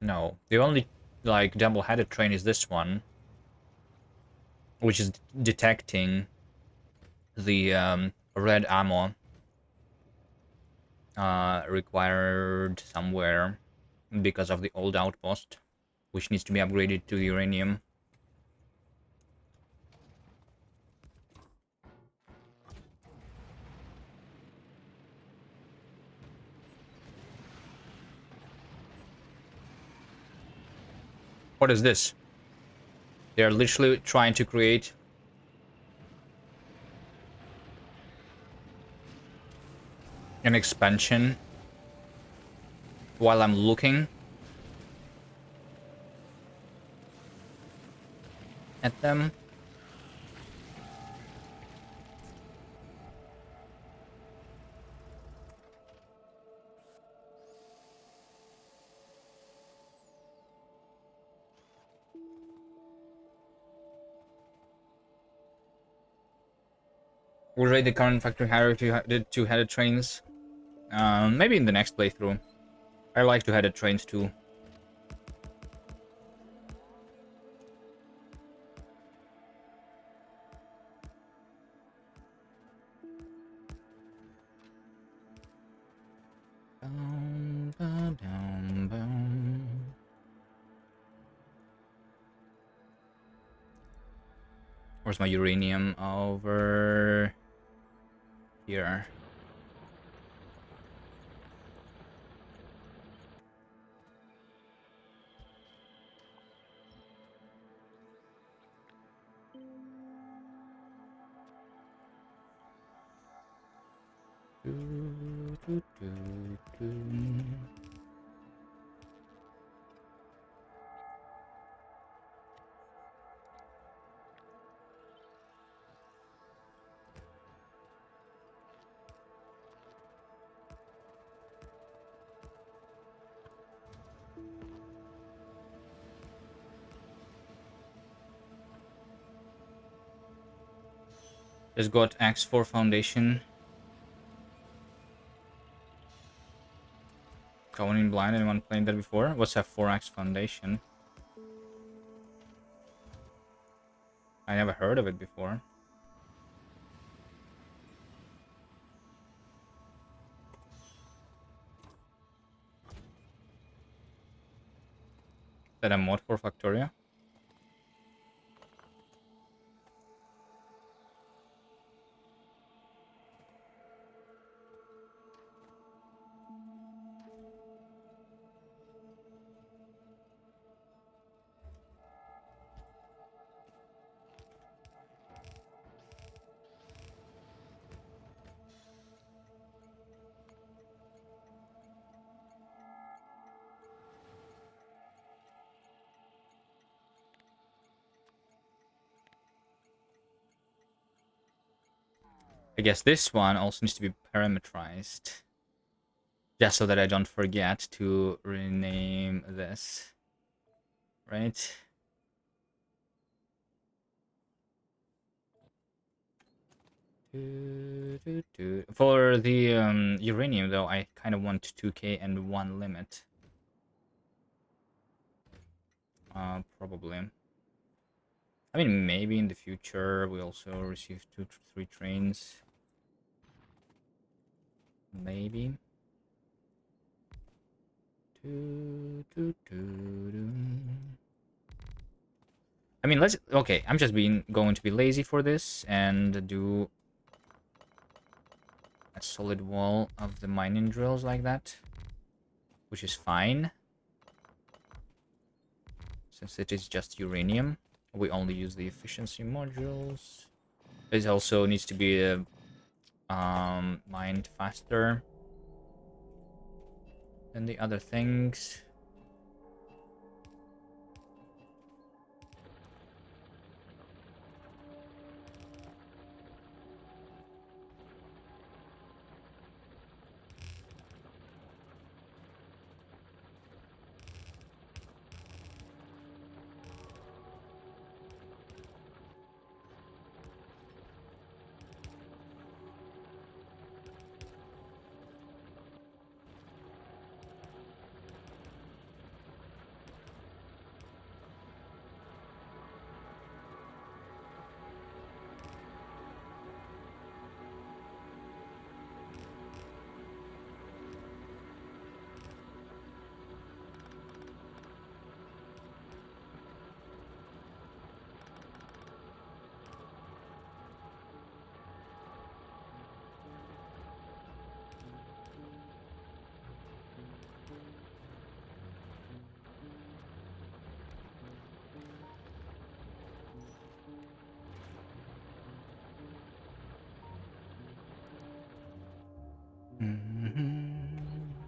No. The only, like, double-headed train is this one. Which is detecting the red ammo required somewhere because of the old outpost, which needs to be upgraded to uranium. What is this? They're literally trying to create an expansion while I'm looking at them. We'll rate the current factory hierarchy to the two-headed trains. Maybe in the next playthrough. I like two-headed trains too. Where's my uranium? Over here. Just got X4 Foundation. Going in blind, anyone playing that before? What's a 4X Foundation? I never heard of it before. Is that a mod for Factorio? I guess this one also needs to be parameterized. Just so that I don't forget to rename this. Right? For the uranium, though, I kind of want 2k and 1 limit. Probably. I mean, maybe in the future we also receive 2 to 3 trains. Maybe. I mean, let's... Okay, I'm just going to be lazy for this and do a solid wall of the mining drills like that, which is fine. Since it is just uranium, we only use the efficiency modules. It also needs to be mined faster than the other things.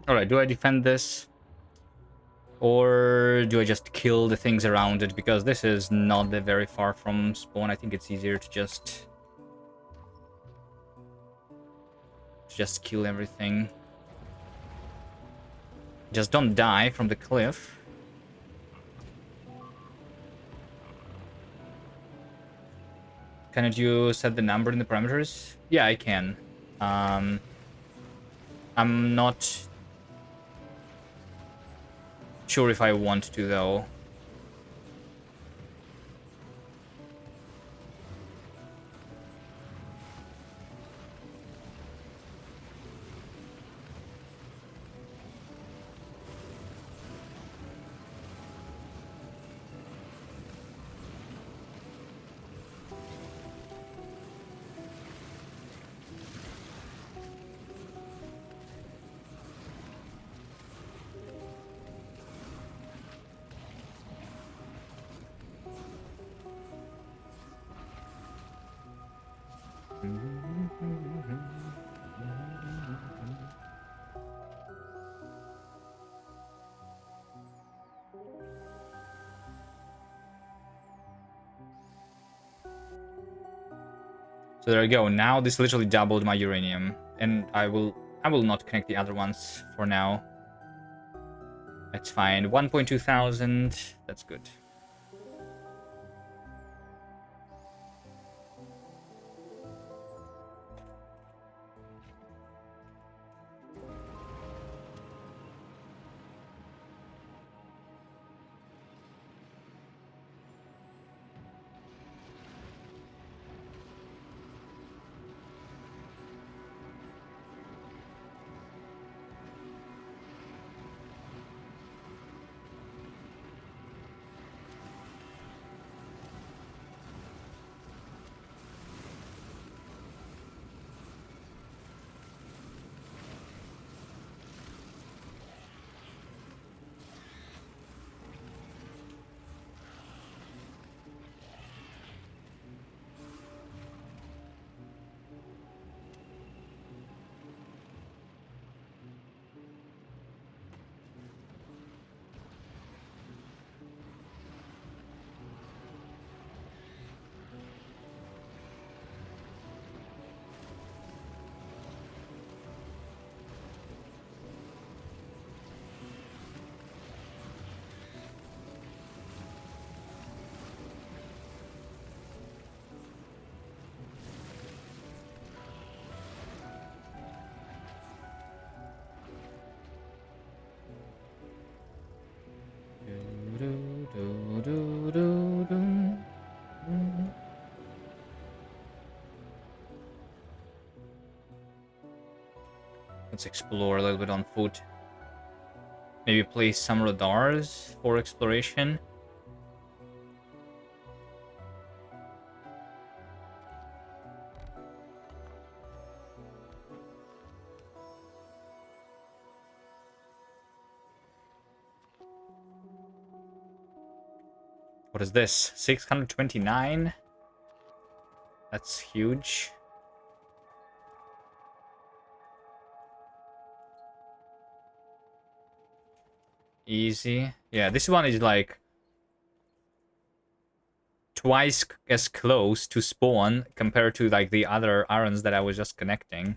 Alright, do I defend this? Or do I just kill the things around it? Because this is not very far from spawn. I think it's easier to just kill everything. Just don't die from the cliff. Cannot you set the number in the parameters? Yeah, I can. I'm not sure if I want to, though. So there you go. Now this literally doubled my uranium, and I will not connect the other ones for now. That's fine. 1.2 thousand. That's good. Let's explore a little bit on foot. Maybe place some radars for exploration. What is this? 629? That's huge. Easy. Yeah, this one is like twice as close to spawn compared to like the other irons that I was just connecting.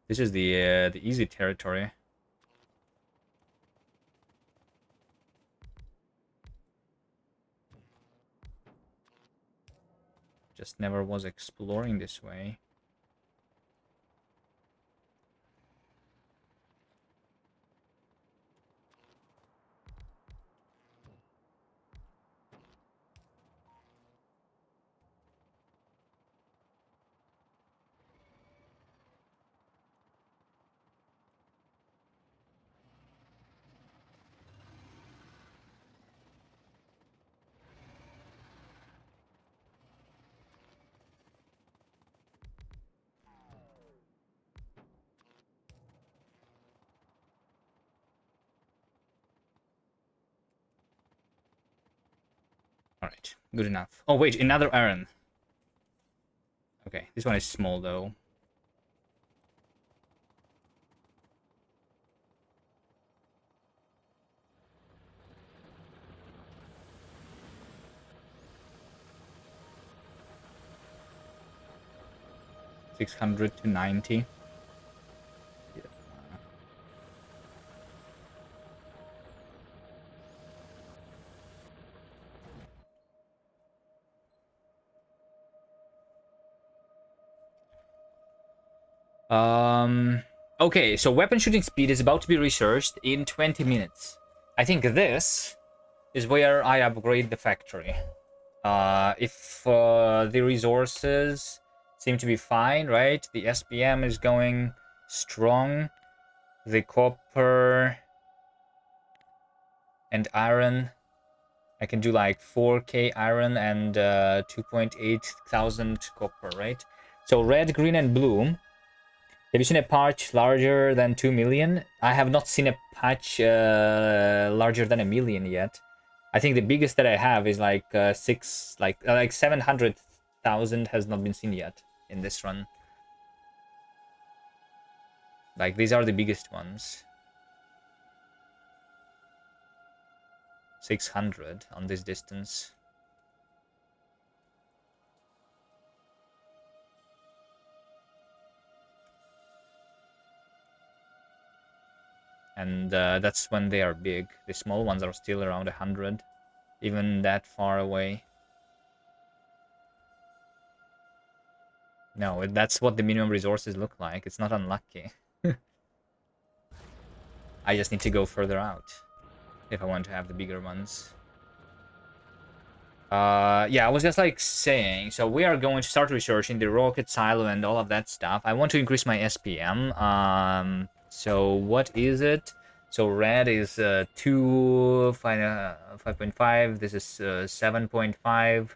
This is the easy territory. Just never was exploring this way. Alright, good enough. Oh wait, another iron. Okay, this one is small though. $600 to $90. Okay, so weapon shooting speed is about to be researched in 20 minutes. I think this is where I upgrade the factory. If the resources seem to be fine, right? The SPM is going strong. The copper and iron, I can do like 4k iron and 2.8 thousand copper, right? So red, green, and blue. Have you seen a patch larger than 2 million? I have not seen a patch larger than 1 million yet. I think the biggest that I have is like 700,000 has not been seen yet in this run. Like these are the biggest ones. 600 on this distance. And that's when they are big. The small ones are still around 100, even that far away. No, that's what the minimum resources look like. It's not unlucky. I just need to go further out if I want to have the bigger ones. Yeah, I was just like saying, so we are going to start researching the rocket silo and all of that stuff. I want to increase my SPM. So what is it? So red is 5.5. This is 7.5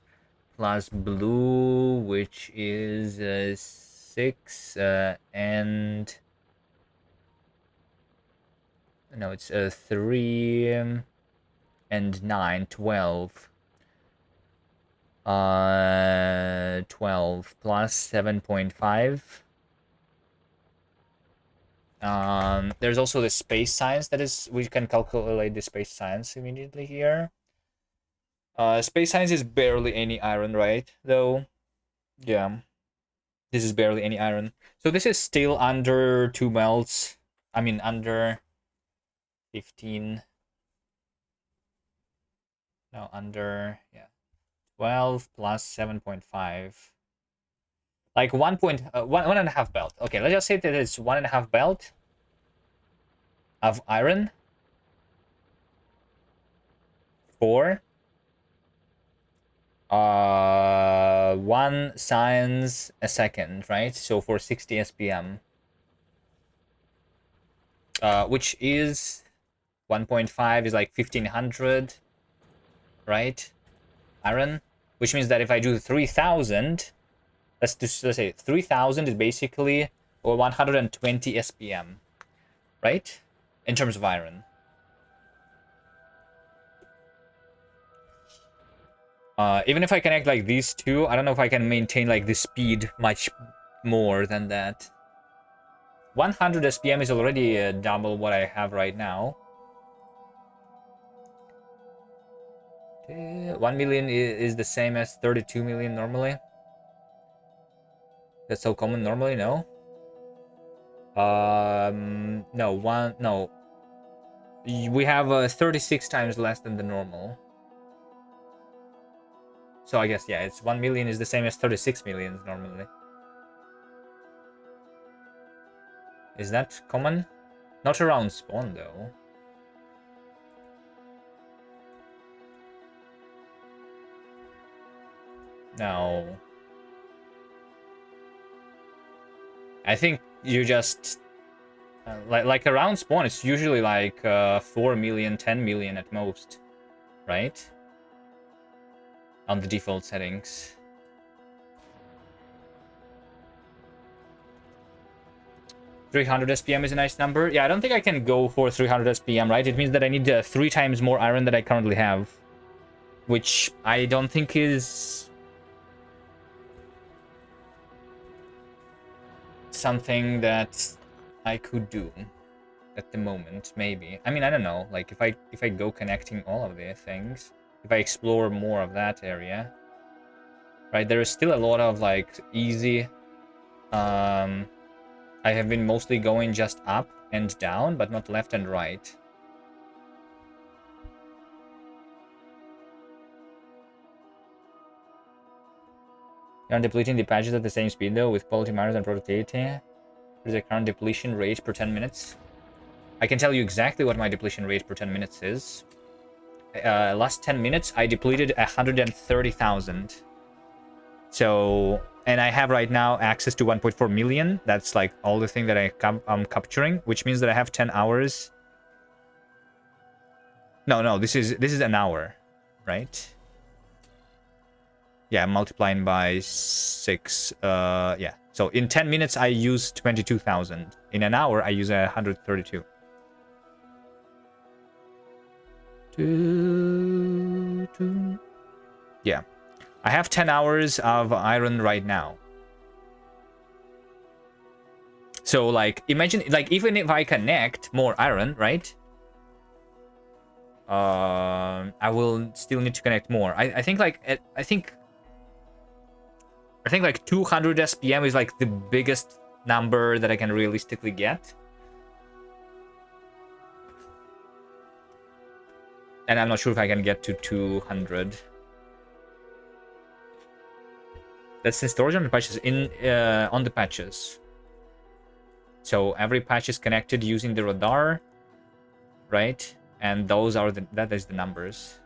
plus blue, which is 6 and no, it's 3 and 9, 12. 12 plus 7.5. There's also the space science that is, we can calculate the space science immediately here. Space science is barely any iron, right? Though, yeah, this is barely any iron. So this is still under 2 melts. I mean, under 15. No, under, yeah. 12 plus 7.5. Like 1.5 belt. Okay, let's just say that it's 1.5 belt of iron for 1 science a second, right? So for 60 SPM. which is 1.5 is like 1500, right? Iron, which means that if I do 3000, let's say 3000 is basically or 120 SPM, right? In terms of iron. Even if I connect like these two, I don't know if I can maintain like the speed much more than that. 100 SPM is already double what I have right now. 1 million is the same as 32 million normally. That's so common normally, no? No. We have 36 times less than the normal. So I guess, yeah, it's 1 million is the same as 36 millions normally. Is that common? Not around spawn, though. No. I think you just... like around spawn, it's usually like 4 million, 10 million at most, right? On the default settings. $300 SPM is a nice number. Yeah, I don't think I can go for 300 SPM, right? It means that I need 3 times more iron than I currently have. Which I don't think is... something that I could do at the moment, maybe. I mean, I don't know. Like, if I go connecting all of the things, if I explore more of that area, right? There is still a lot of, like, easy... I have been mostly going just up and down, but not left and right. You're depleting the patches at the same speed, though, with quality miners and productivity. There's a current depletion rate per 10 minutes. I can tell you exactly what my depletion rate per 10 minutes is. Last 10 minutes, I depleted 130,000. So, and I have right now access to 1.4 million. That's like all the thing that I'm capturing, which means that I have 10 hours. No, this is an hour, right? Yeah, multiplying by 6. Yeah. So in 10 minutes, I use 22,000. In an hour, I use 132. Yeah. I have 10 hours of iron right now. So, like, imagine, like, even if I connect more iron, right? I will still need to connect more. I think, like, I think like 200 SPM is like the biggest number that I can realistically get. And I'm not sure if I can get to 200. That's in storage on the patches. On the patches. So every patch is connected using the radar, right? And those are that is the numbers.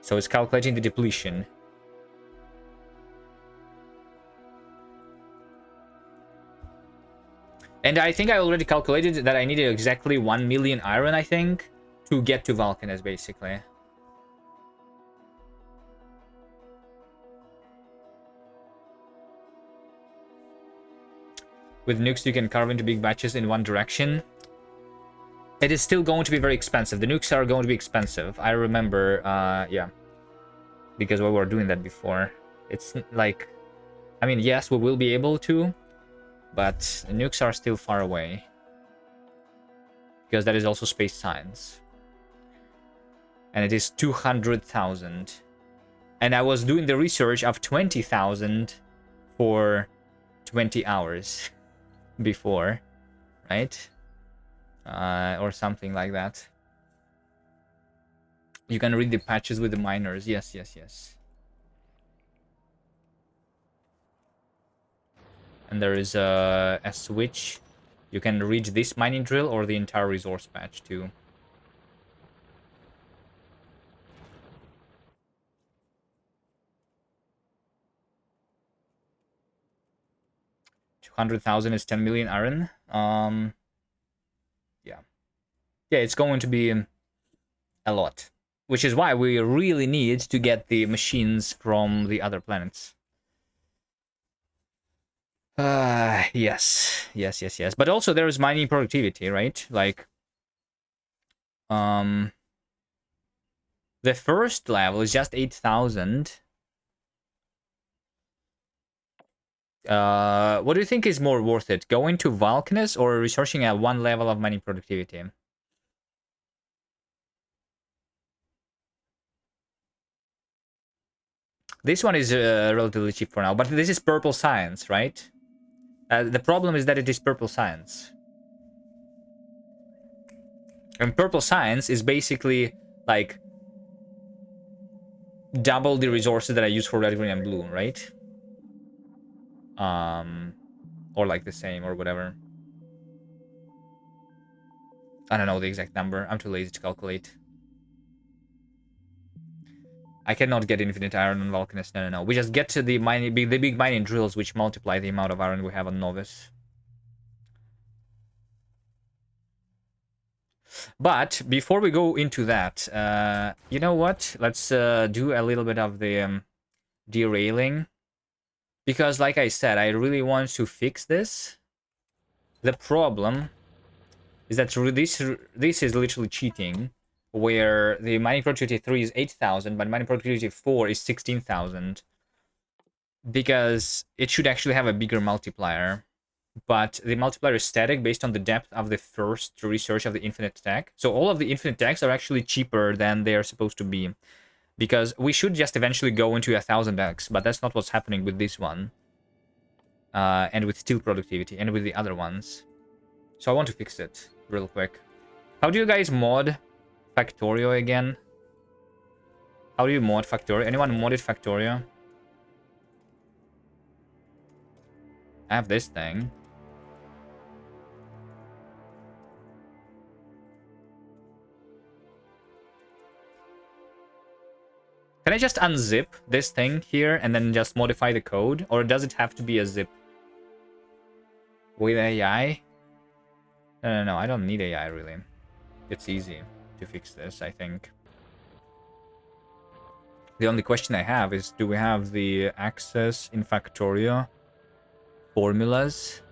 So it's calculating the depletion. And I think I already calculated that I needed exactly 1 million iron, I think, to get to Vulcanus, basically. With nukes, you can carve into big batches in one direction. It is still going to be very expensive. The nukes are going to be expensive. I remember, yeah. Because we were doing that before. It's like... I mean, yes, we will be able to, but the nukes are still far away. Because that is also space science. And it is 200,000. And I was doing the research of 20,000 for 20 hours before, right? Or something like that. You can read the patches with the miners. Yes. And there is a switch. You can read this mining drill or the entire resource patch too. 200,000 is 10 million iron. Yeah. Yeah, it's going to be a lot. Which is why we really need to get the machines from the other planets. Yes. But also there is mining productivity, right? Like, the first level is just 8,000. What do you think is more worth it? Going to Vulcanus or researching at one level of mining productivity? This one is relatively cheap for now, but this is purple science, right? The problem is that it is purple science. And purple science is basically like double the resources that I use for red, green, and blue, right? Or like the same or whatever. I don't know the exact number. I'm too lazy to calculate. I cannot get infinite iron on Vulcanus. No. We just get to the big mining drills, which multiply the amount of iron we have on Novus. But before we go into that, you know what? Let's do a little bit of the derailing. Because like I said, I really want to fix this. The problem is that this is literally cheating, where the mining productivity 3 is 8,000, but mining productivity 4 is 16,000. Because it should actually have a bigger multiplier. But the multiplier is static based on the depth of the first research of the infinite tech. So all of the infinite techs are actually cheaper than they are supposed to be. Because we should just eventually go into 1,000x, but that's not what's happening with this one. And with steel productivity, and with the other ones. So I want to fix it real quick. How do you guys mod Factorio again? How do you mod Factorio? Anyone modded Factorio? I have this thing. Can I just unzip this thing here and then just modify the code? Or does it have to be a zip? With AI? No, I don't need AI, really. It's easy to fix this, I think. The only question I have is, do we have the access in Factorio formulas?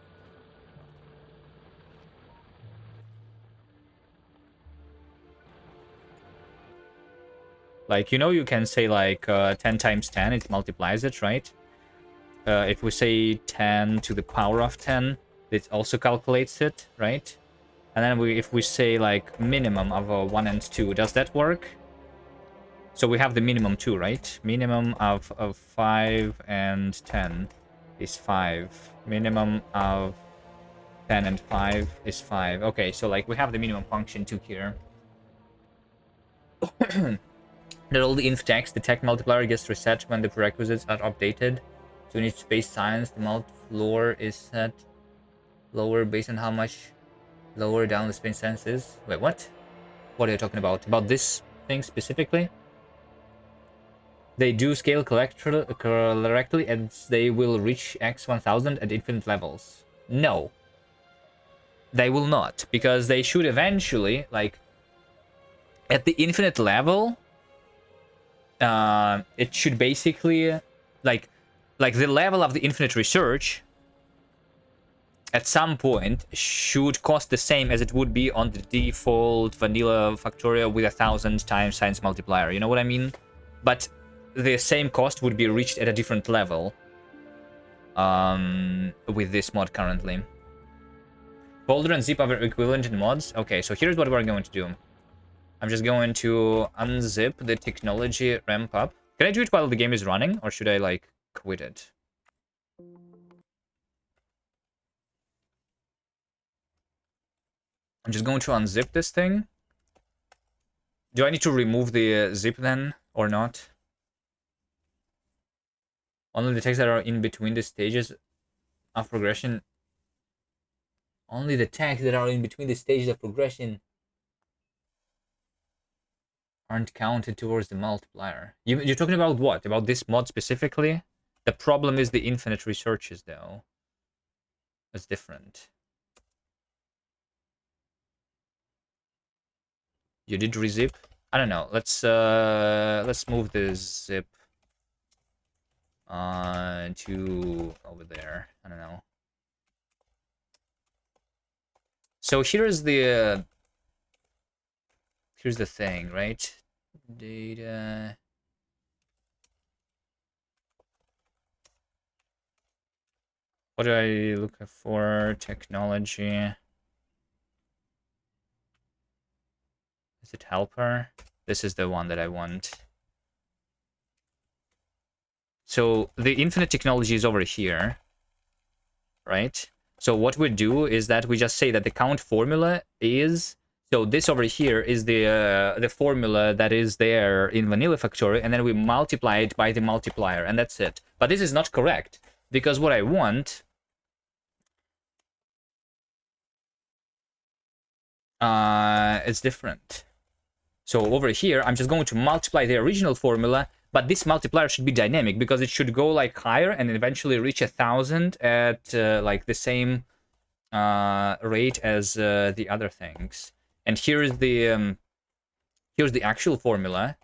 Like, you know, you can say like 10 times 10, it multiplies it, right? If we say 10 to the power of 10, it also calculates it, right? And then if we say like minimum of 1 and 2, does that work? So we have the minimum 2, right? Minimum of 5 and 10 is 5. Minimum of 10 and 5 is 5. Okay, so like we have the minimum function 2 here. That all the inf text, the tech multiplier gets reset when the prerequisites are updated. So in each space science, the mult floor is set lower based on how much lower down the space science is. Wait, what? What are you talking about? About this thing specifically? They do scale correctly and they will reach X1000 at infinite levels. No. They will not, because they should eventually, like, at the infinite level, it should basically, like the level of the infinite research at some point should cost the same as it would be on the default vanilla Factorio with 1,000 times science multiplier. You know what I mean? But the same cost would be reached at a different level with this mod currently. Folder and zip are equivalent in mods. Okay, so here's what we're going to do. I'm just going to unzip the technology ramp up. Can I do it while the game is running, or should I, like, quit it? I'm just going to unzip this thing. Do I need to remove the zip then, or not? Only the texts that are in between the stages of progression. Only the texts that are in between the stages of progression aren't counted towards the multiplier. You're talking about what? About this mod specifically? The problem is the infinite researches, though. That's different. You did rezip? I don't know. Let's move the zip to over there. I don't know. So here's the thing, right? Data. What do I look for? Technology. Is it helper? This is the one that I want. So the infinite technology is over here, right? So what we do is that we just say that the count formula is, so this over here is the formula that is there in vanilla Factorio, and then we multiply it by the multiplier, and that's it. But this is not correct, because what I want is different. So over here, I'm just going to multiply the original formula, but this multiplier should be dynamic because it should go like higher and eventually reach 1,000 at like the same rate as the other things. And here's the actual formula,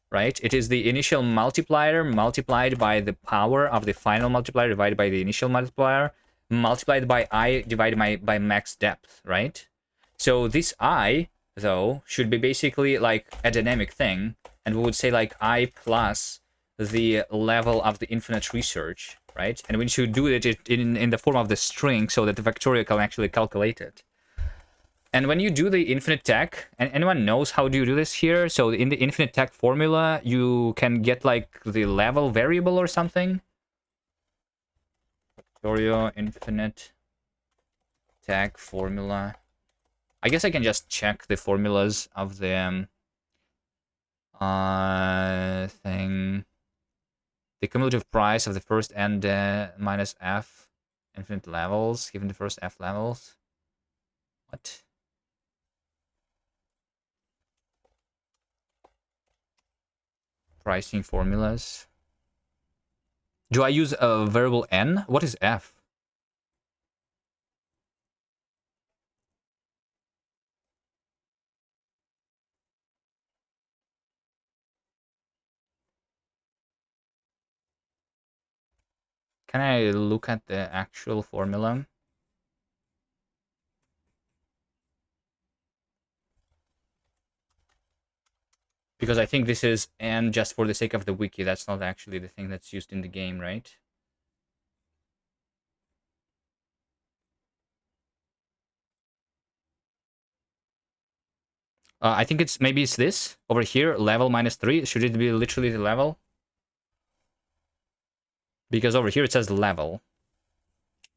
right? It is the initial multiplier multiplied by the power of the final multiplier divided by the initial multiplier multiplied by I divided by max depth, right? So this I, though, should be basically like a dynamic thing, and we would say like I plus the level of the infinite research, right? And we should do it in the form of the string so that the Factorio can actually calculate it. And when you do the infinite tech, and anyone knows how do you do this here? So in the infinite tech formula, you can get like the level variable or something. Factorio infinite tech formula. I guess I can just check the formulas of the thing. The cumulative price of the first n minus f infinite levels, given the first f levels. What? Pricing formulas. Do I use a variable n? What is f? Can I look at the actual formula? Because I think this is n just for the sake of the wiki. That's not actually the thing that's used in the game, right? I think maybe it's this over here, level -3. Should it be literally the level? Because over here it says level.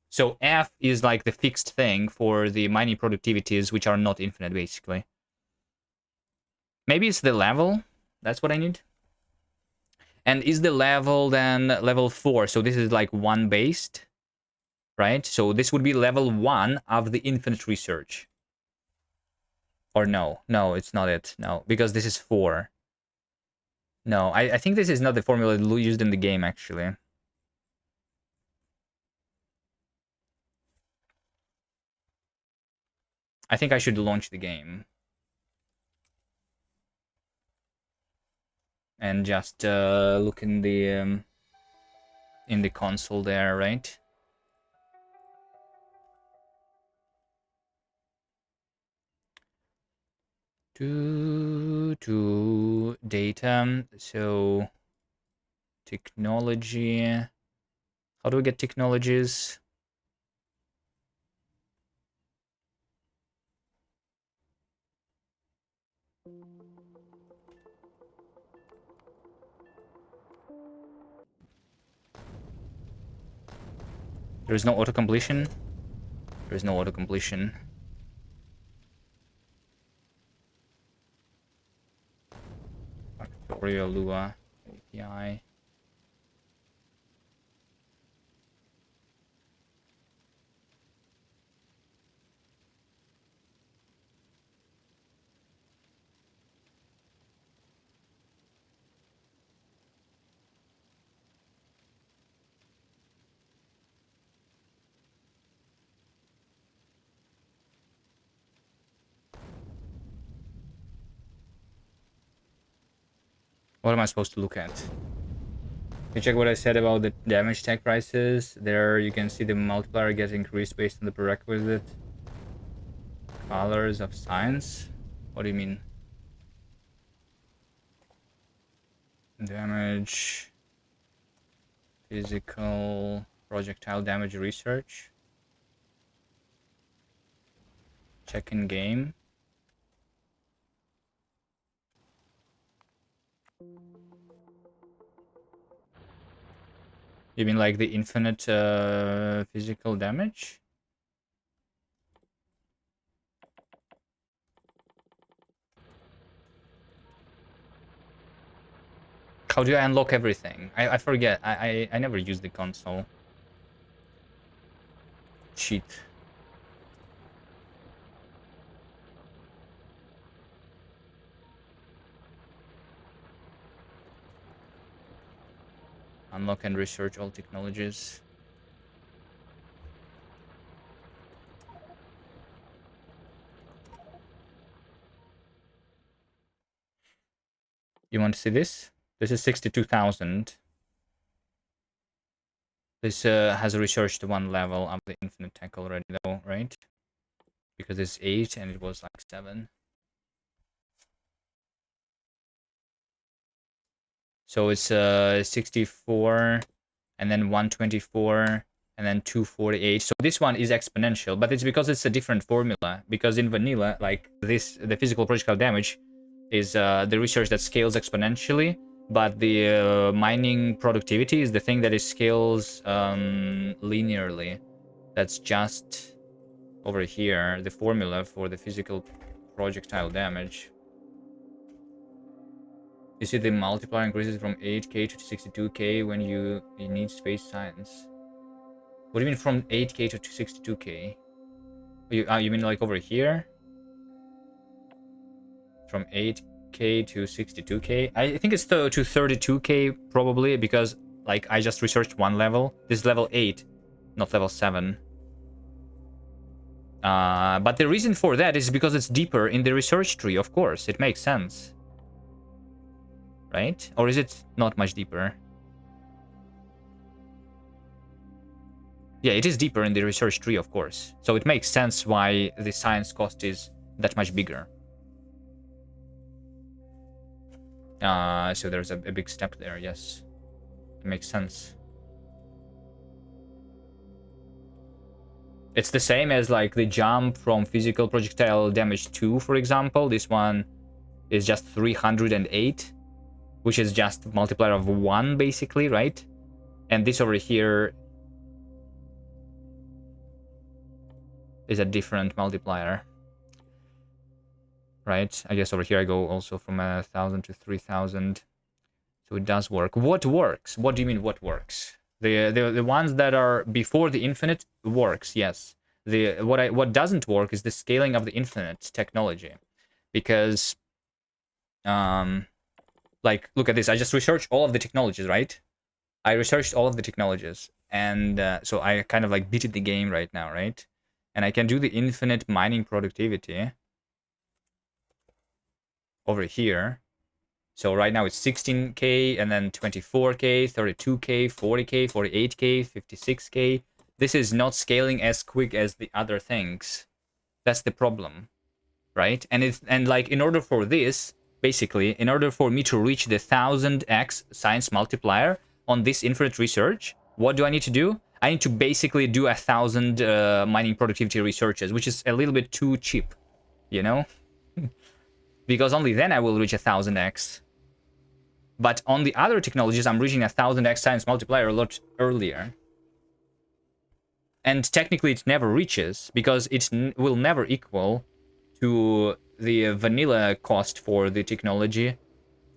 So F is like the fixed thing for the mining productivities, which are not infinite, basically. Maybe it's the level. That's what I need. And is the level then level 4? So this is like 1 based, right? So this would be level 1 of the infinite research. Or no, it's not it. No, because this is 4. No, I think this is not the formula used in the game, actually. I think I should launch the game. And just look in the console there, right? To data. So technology. How do we get technologies? There is no auto completion. There is no auto completion. Factorio Lua API. What am I supposed to look at? You check what I said about the damage tag prices. There you can see the multiplier gets increased based on the prerequisite colors of science. What do you mean? Damage, physical, projectile damage research. Check in game. You mean like the infinite physical damage? How do I unlock everything? I forget. I never use the console. Cheat. Unlock and research all technologies. You want to see this? This is 62,000. This has researched one level of the infinite tech already though, right? Because it's 8 and it was like 7. So it's 64 and then 124 and then 248. So this one is exponential, but it's because it's a different formula. Because in vanilla, like this, the physical projectile damage is the research that scales exponentially, but the mining productivity is the thing that is scales linearly. That's just over here, the formula for the physical projectile damage. You see the multiplier increases from 8k to 62k when you need space science. What do you mean from 8k to 62k? You mean like over here? From 8k to 62k? I think it's to 32k probably, because like I just researched one level. This is level 8, not level 7. But the reason for that is because it's deeper in the research tree, of course. It makes sense. Right? Or is it not much deeper? Yeah, it is deeper in the research tree, of course. So it makes sense why the science cost is that much bigger. So there's a big step there, yes. It makes sense. It's the same as like the jump from physical projectile damage 2, for example. This one is just 308, which is just multiplier of 1, basically, right? And this over here is a different multiplier, right? I guess over here I go also from 1,000 to 3,000. So it does work. What works? What do you mean what works? The ones that are before the infinite works, yes. What doesn't work is the scaling of the infinite technology. Because like look at this. I just researched all of the technologies, right? I researched all of the technologies, and so I kind of like beat the game right now, right? And I can do the infinite mining productivity over here. So right now it's 16k, and then 24k, 32k, 40k, 48k, 56k. This is not scaling as quick as the other things. That's the problem, right? And like in order for this, basically, in order for me to reach the 1000x science multiplier on this infinite research, what do I need to do? I need to basically do 1,000 mining productivity researches, which is a little bit too cheap, you know? Because only then I will reach 1000x. But on the other technologies, I'm reaching 1000x science multiplier a lot earlier. And technically it never reaches, because it will never equal to the vanilla cost for the technology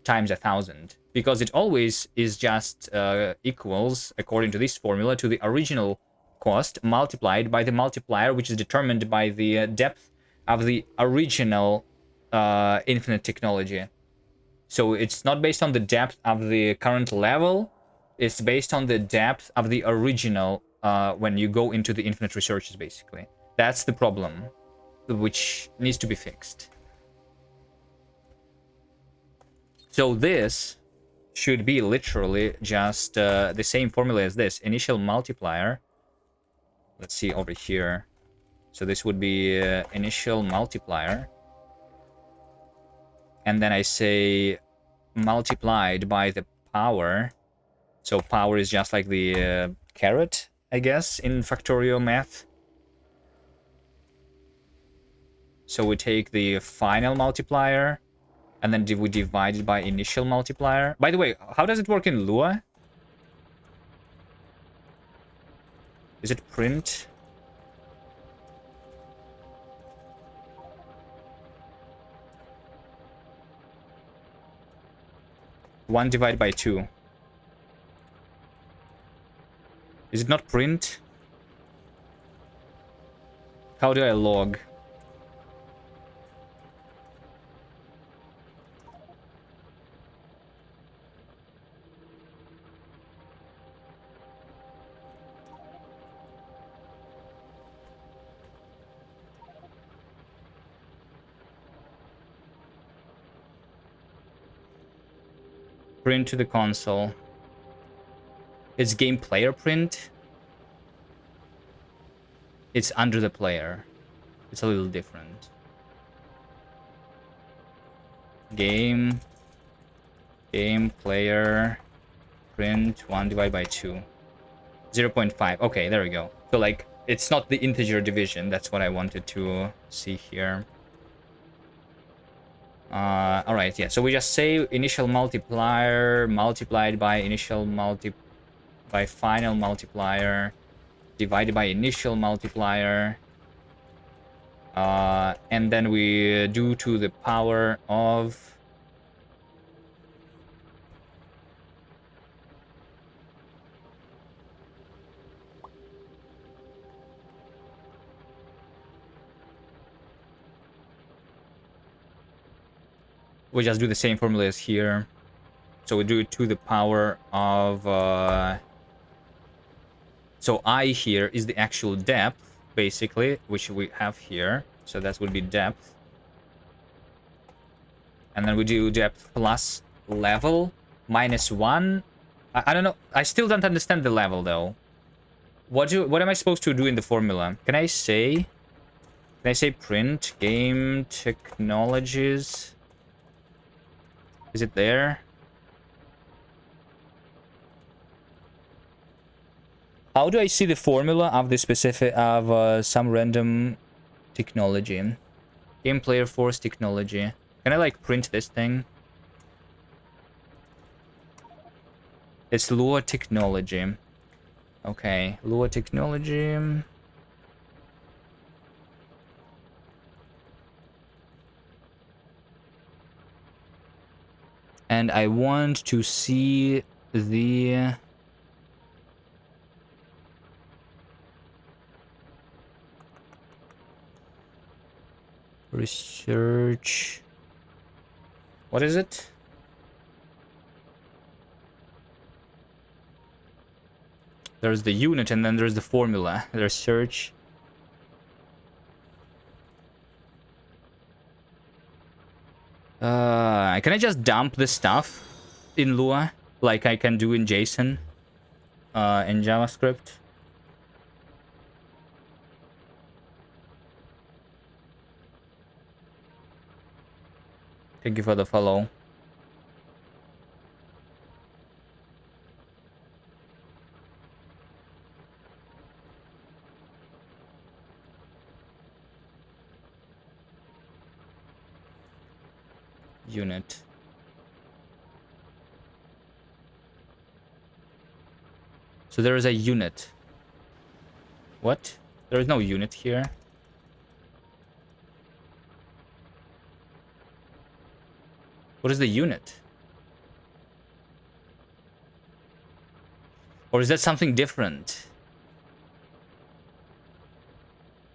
times 1,000. Because it always is just equals, according to this formula, to the original cost multiplied by the multiplier, which is determined by the depth of the original infinite technology. So it's not based on the depth of the current level, it's based on the depth of the original when you go into the infinite researches, basically. That's the problem, which needs to be fixed. So this should be literally just the same formula as this. Initial multiplier. Let's see over here. So this would be initial multiplier. And then I say multiplied by the power. So power is just like the caret, I guess, in Factorio math. So we take the final multiplier, and then we divide it by initial multiplier. By the way, how does it work in Lua? Is it print? One divided by 2. Is it not print? How do I log? Print to the console. It's game player print. It's under the player. It's a little different. Game player print 1 divided by 2. 0.5. Okay, there we go. So like it's not the integer division. That's what I wanted to see here. All right, yeah. So we just say initial multiplier multiplied by by final multiplier divided by initial multiplier, and then we do to the power of we just do the same formula as here. So we do it to the power of so I here is the actual depth, basically, which we have here. So that would be depth. And then we do depth plus level minus 1. I don't know. I still don't understand the level, though. What am I supposed to do in the formula? Can I say print game technologies? Is it there? How do I see the formula of the specific of some random technology? Game player force technology. Can I like print this thing? It's Lua technology. Okay, Lua technology. And I want to see the research. What is it? There's the unit and then there's the formula. Research. Can I just dump this stuff in Lua like I can do in JSON in JavaScript? Thank you for the follow. Unit. So there is a unit. What? There is no unit here. What is the unit? Or is that something different?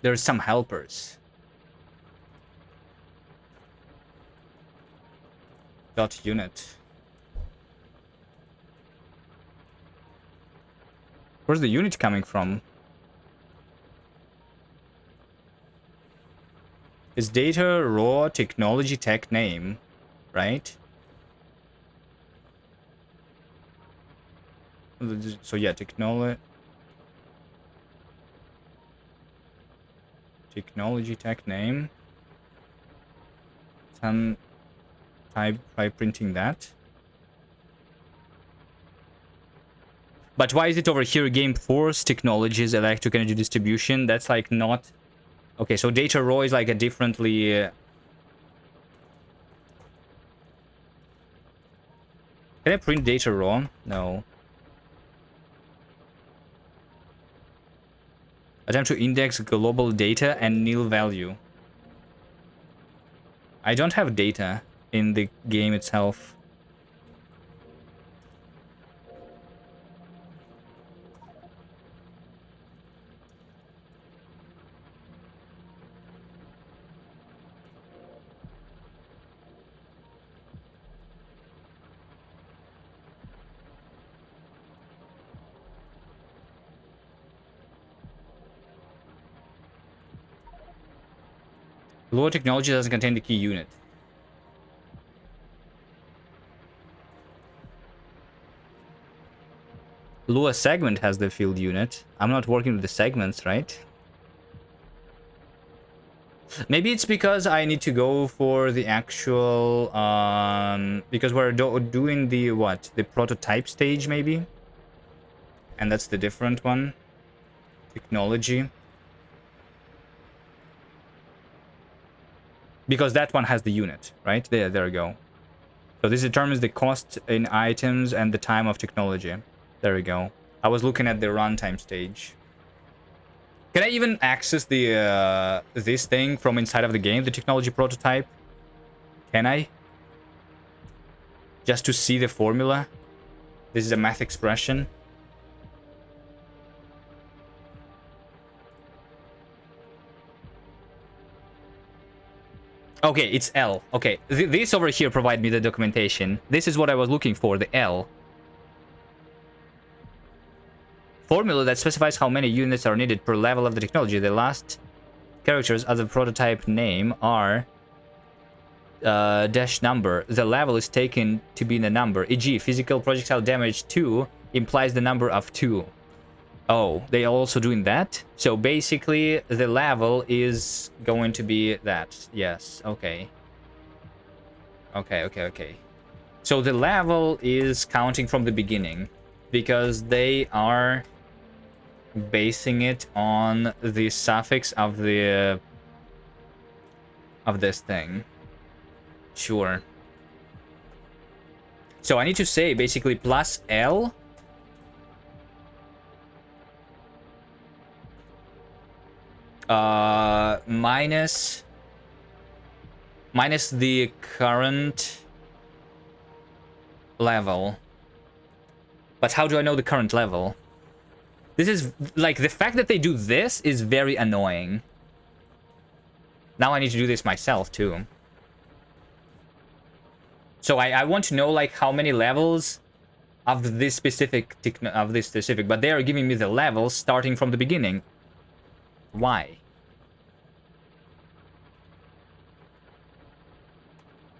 There's some helpers. Dot unit. Where's the unit coming from? Is data raw technology tech name, right? So yeah, technology tag name. Some type by printing that. But why is it over here? Game Force Technologies, Electric Energy Distribution. That's like not. Okay, so data raw is like a differently. Can I print data raw? No. Attempt to index global data and nil value. I don't have data in the game itself. Lua technology doesn't contain the key unit. Lua segment has the field unit. I'm not working with the segments, right? Maybe it's because I need to go for the actual because we're doing the what? The prototype stage maybe? And that's the different one. Technology. Because that one has the unit, right? There we go. So this determines the cost in items and the time of technology. There we go. I was looking at the runtime stage. Can I even access the this thing from inside of the game, the technology prototype? Can I? Just to see the formula? This is a math expression. Okay, it's L. Okay, this over here provide me the documentation. This is what I was looking for, the L. Formula that specifies how many units are needed per level of the technology. The last characters of the prototype name are dash number. The level is taken to be the number. E.g., physical projectile damage 2 implies the number of 2. Oh, they are also doing that? So basically, the level is going to be that. Yes, okay. Okay. So the level is counting from the beginning, because they are basing it on the suffix of the of this thing. Sure. So I need to say basically plus L minus the current level. But how do I know the current level? This is like, the fact that they do this is very annoying. Now I need to do this myself too. So I want to know like how many levels of this specific but they are giving me the levels starting from the beginning. Why?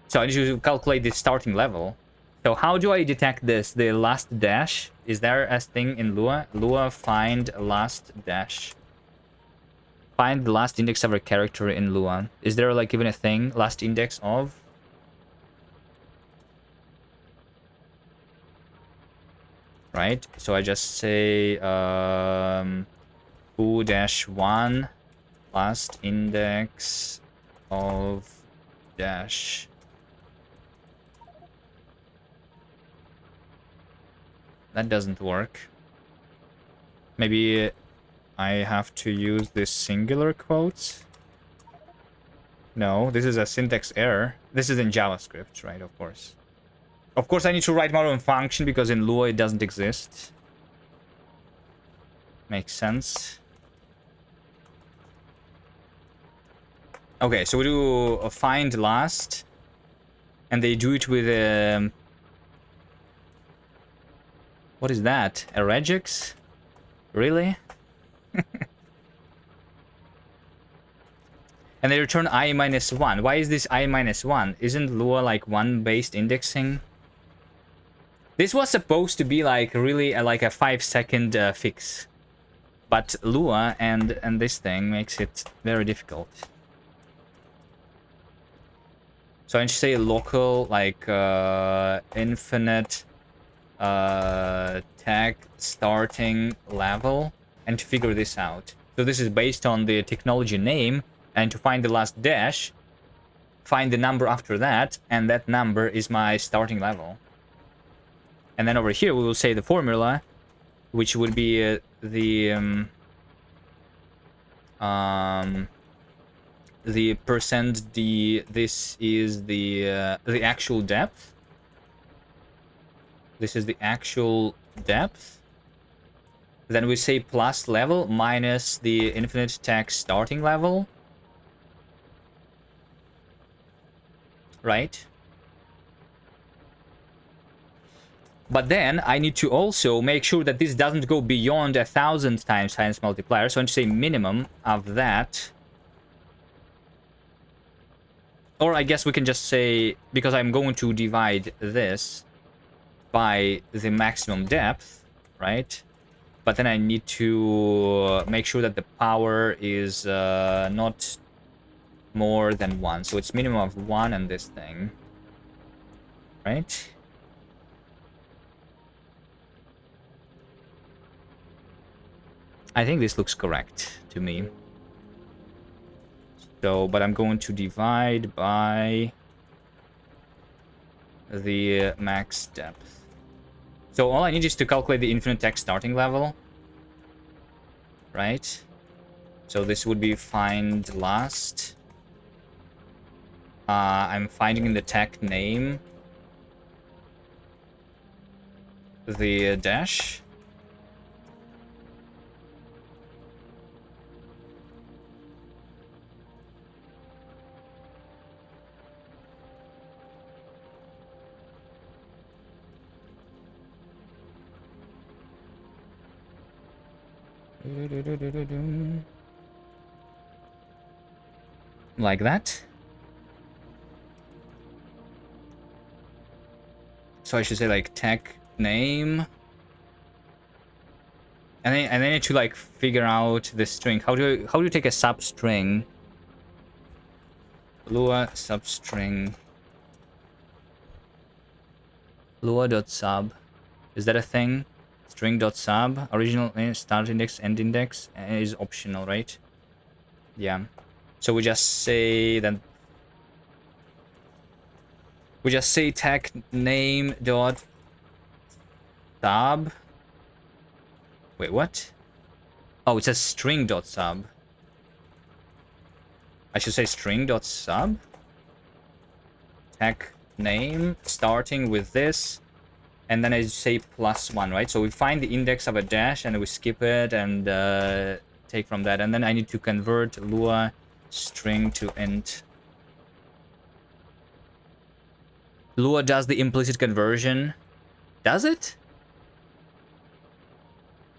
So I need to calculate the starting level. So how do I detect this? The last dash? Is there a thing in Lua? Lua find last dash. Find the last index of a character in Lua. Is there like even a thing? Last index of? Right? So I just say foo-1 last index of dash. That doesn't work. Maybe I have to use this singular quotes. No, this is a syntax error. This is in JavaScript, right? Of course. Of course, I need to write my own function because in Lua it doesn't exist. Makes sense. Okay, so we do a find last, and they do it with a. What is that? A regex? Really? And they return I-1. Why is this I-1? Isn't Lua like 1 based indexing? This was supposed to be like really like a 5-second fix, but Lua and this thing makes it very difficult. So I should say local, like infinite tag starting level, and to figure this out. So this is based on the technology name, and to find the last dash, find the number after that, and that number is my starting level. And then over here we will say the formula, which would be the percent d. This is the actual depth. This is the actual depth. Then we say plus level minus the infinite tag starting level. Right? But then I need to also make sure that this doesn't go beyond 1,000 times science multiplier. So I'm going to say minimum of that. Or I guess we can just say, because I'm going to divide this by the maximum depth, right? But then I need to make sure that the power is not more than 1. So it's minimum of 1 and this thing, right? I think this looks correct to me. So, but I'm going to divide by the max depth. So all I need is to calculate the infinite tag starting level, right? So this would be find last. I'm finding in the tag name the dash. Like that. So I should say like tag name. And then I need to like figure out the string. How do you take a substring? Lua substring. Lua.sub. Is that a thing? String.sub. Original start index, end index is optional, right? Yeah. So we just say that we just say tag name dot sub. Wait, what? Oh, it says string dot sub. I should say string dot sub. Tag name starting with this, and then I say +1, right? So we find the index of a dash and we skip it and take from that, and then I need to convert Lua string to int. Lua does the implicit conversion. Does it?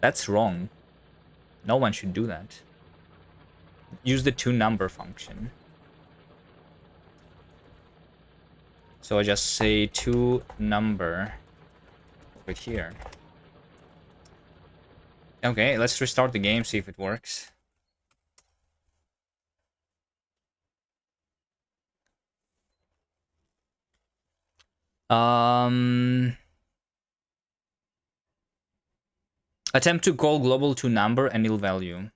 That's wrong. No one should do that. Use the toNumber function. So I just say toNumber over here. Okay, let's restart the game, see if it works. Attempt to call global toNumber and nil value.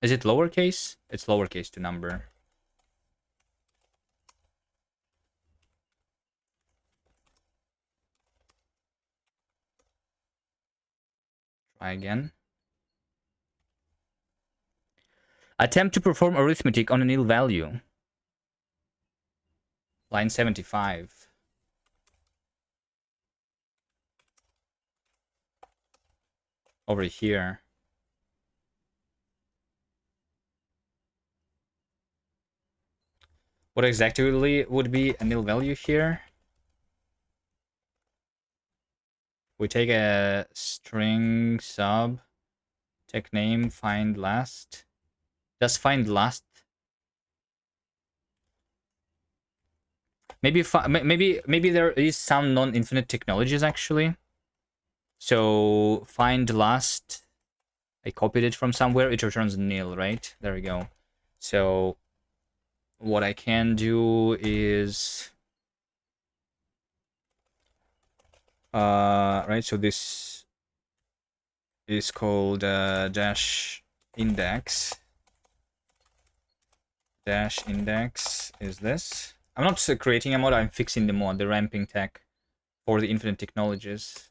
Is it lowercase? It's lowercase toNumber. Try again. Attempt to perform arithmetic on a nil value. Line 75. Over here. What exactly would be a nil value here? We take a string sub, take name, find last. Just find last. maybe there is some non-infinite technologies actually. So find last. I copied it from somewhere. It returns nil, right? There we go. So what I can do is right. So this is called dash index. Dash index is this. I'm not creating a mod. I'm fixing the mod, the ramping tag for the infinite technologies.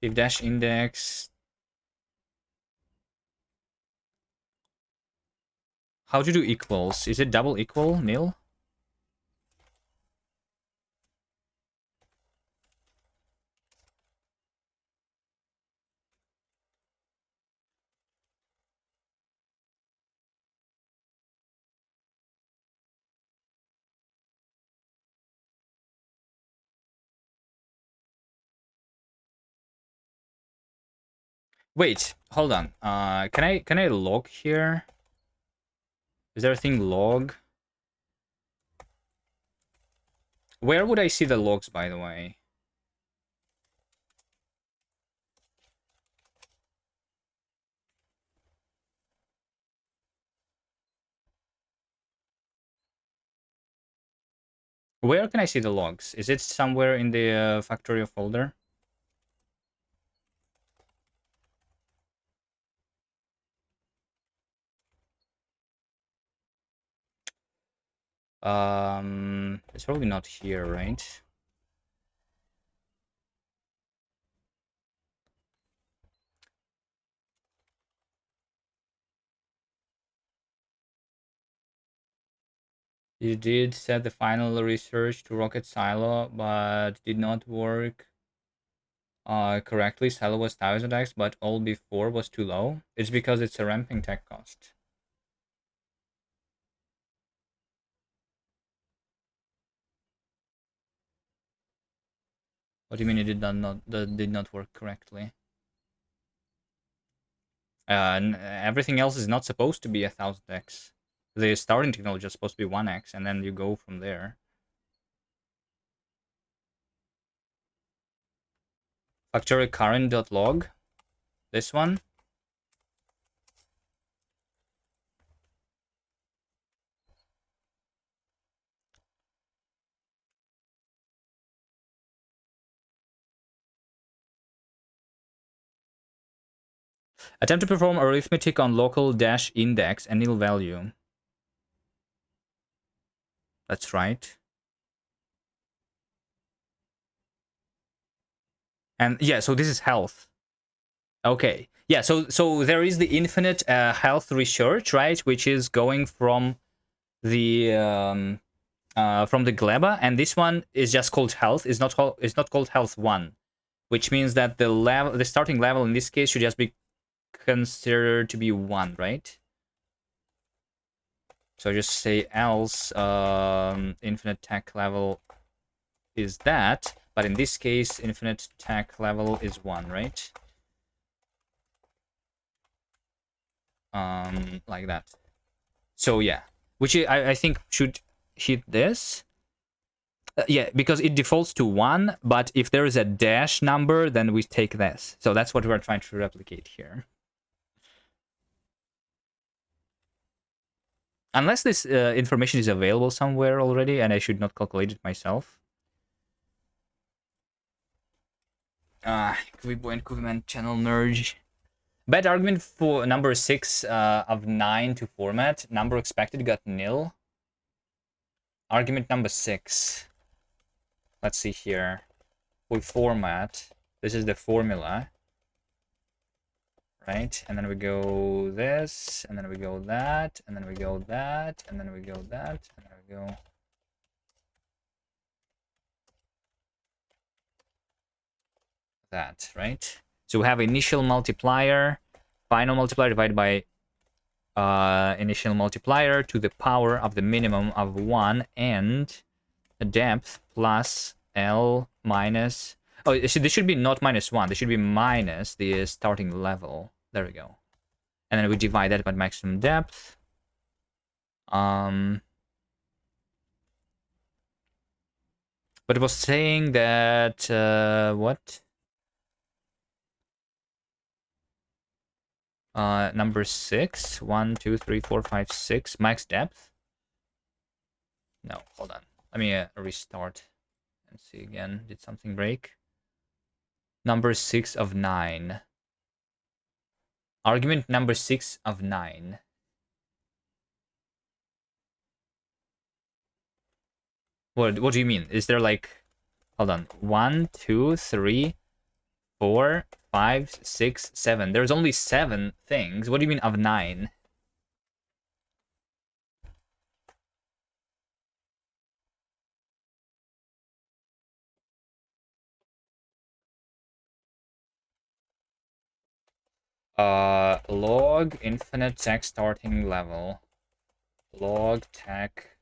If dash index. How to do equals? Is it double equal nil? Wait, hold on. Can I log here? Is there a thing log? Where would I see the logs, by the way? Where can I see the logs? Is it somewhere in the Factorio folder? It's probably not here, right? You did set the final research to rocket silo, but did not work correctly. Silo was 1000x, but all before was too low. It's because it's a ramping tech cost. What do you mean it did not work correctly? Everything else is not supposed to be 1000x. The starting technology is supposed to be 1x, and then you go from there. Factory current.log. This one. Attempt to perform arithmetic on local dash index and nil value. That's right. And yeah, so this is health. Okay. Yeah, so there is the infinite health research, right? Which is going from the gleba, and this one is just called health. It's not called health 1, which means that the starting level in this case should just be considered to be 1, right? So just say else infinite tech level is that, but in this case infinite tech level is 1, right? Like that. So yeah, which I think should hit this. Yeah, because it defaults to 1, but if there is a dash number, then we take this. So that's what we're trying to replicate here. Unless this information is available somewhere already, and I should not calculate it myself. Quibo and Kuviman channel merge. Bad argument for number 6 of 9 to format. Number expected got nil. Argument number 6. Let's see here. We format. This is the formula. Right? And then we go this, and then we go that, and then we go that, and then we go that, and then we go that, right? So we have initial multiplier, final multiplier divided by initial multiplier to the power of the minimum of 1 and the depth plus L minus... Oh, this should be not -1. This should be minus the starting level. There we go. And then we divide that by maximum depth. But it was saying that what? Number 6. 1, 2, 3, 4, 5, 6. Max depth. No, hold on. Let me restart and see again. Did something break? Number 6 of 9. Argument number 6 of 9. What do you mean? Is there like, hold on, 1, 2, 3, 4, 5, 6, 7. There's only 7 things. What do you mean of 9? Log infinite text starting level. Log tech.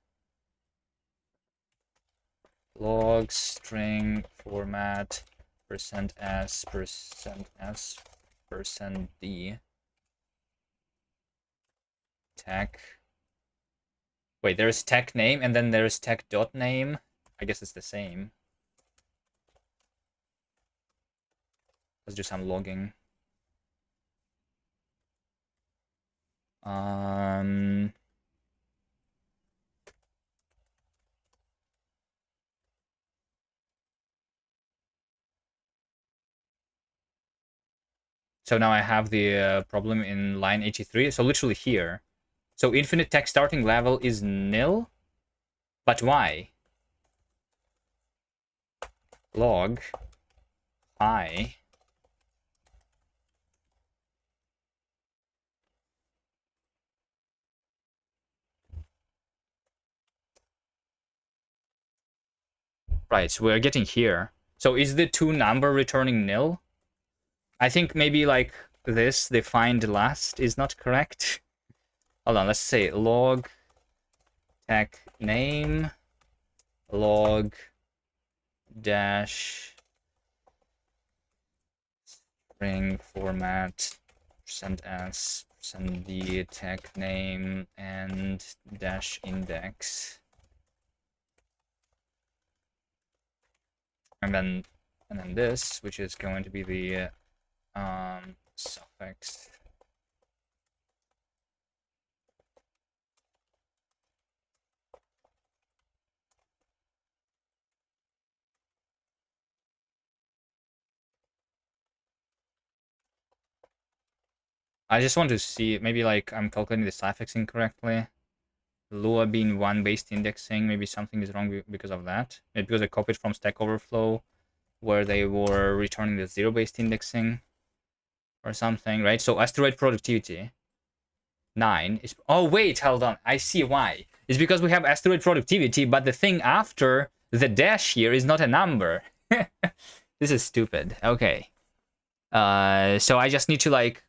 Log string format %s %s %d tech. Wait, there's tech name and then there's tech dot name. I guess it's the same. Let's do some logging. So now I have the problem in line 83. So literally here. So infinite text starting level is nil. But why? Log I. Right, so we're getting here. So is the two number returning nil? I think maybe like this defined last is not correct. Hold on, let's say log tech name log dash string format %s %d tech name and dash index. And then this, which is going to be the suffix. I just want to see, maybe like I'm calculating the suffix incorrectly. Lua being 1 based indexing, maybe something is wrong because of that. Maybe because I copied from Stack Overflow where they were returning the 0 based indexing or something, right? So asteroid productivity 9 is, oh wait, hold on, I see why. It's because we have asteroid productivity, but the thing after the dash here is not a number. This is stupid. Okay. So I just need to like,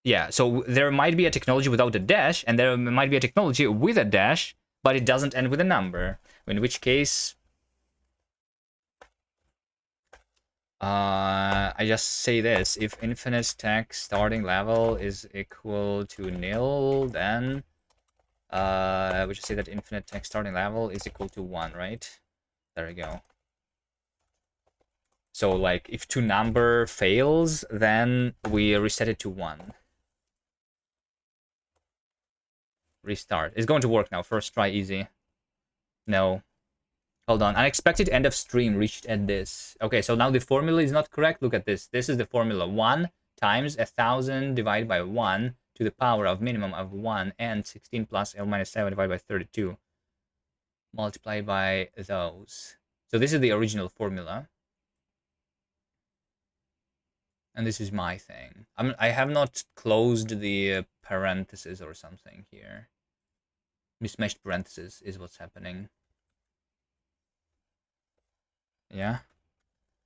yeah, so there might be a technology without a dash, and there might be a technology with a dash, but it doesn't end with a number. In which case, I just say this: if infinite text starting level is equal to nil, then we should say that infinite text starting level is equal to 1, right? There we go. So like, if two number fails, then we reset it to 1. Restart. It's going to work now. First try, easy. No. Hold on. Unexpected end of stream reached at this. Okay, so now the formula is not correct. Look at this. This is the formula. 1 times 1000 divided by 1 to the power of minimum of 1 and 16 plus L minus 7 divided by 32. Multiplied by those. So this is the original formula. And this is my thing. I have not closed the parentheses or something here. Mismatched parentheses is what's happening. Yeah?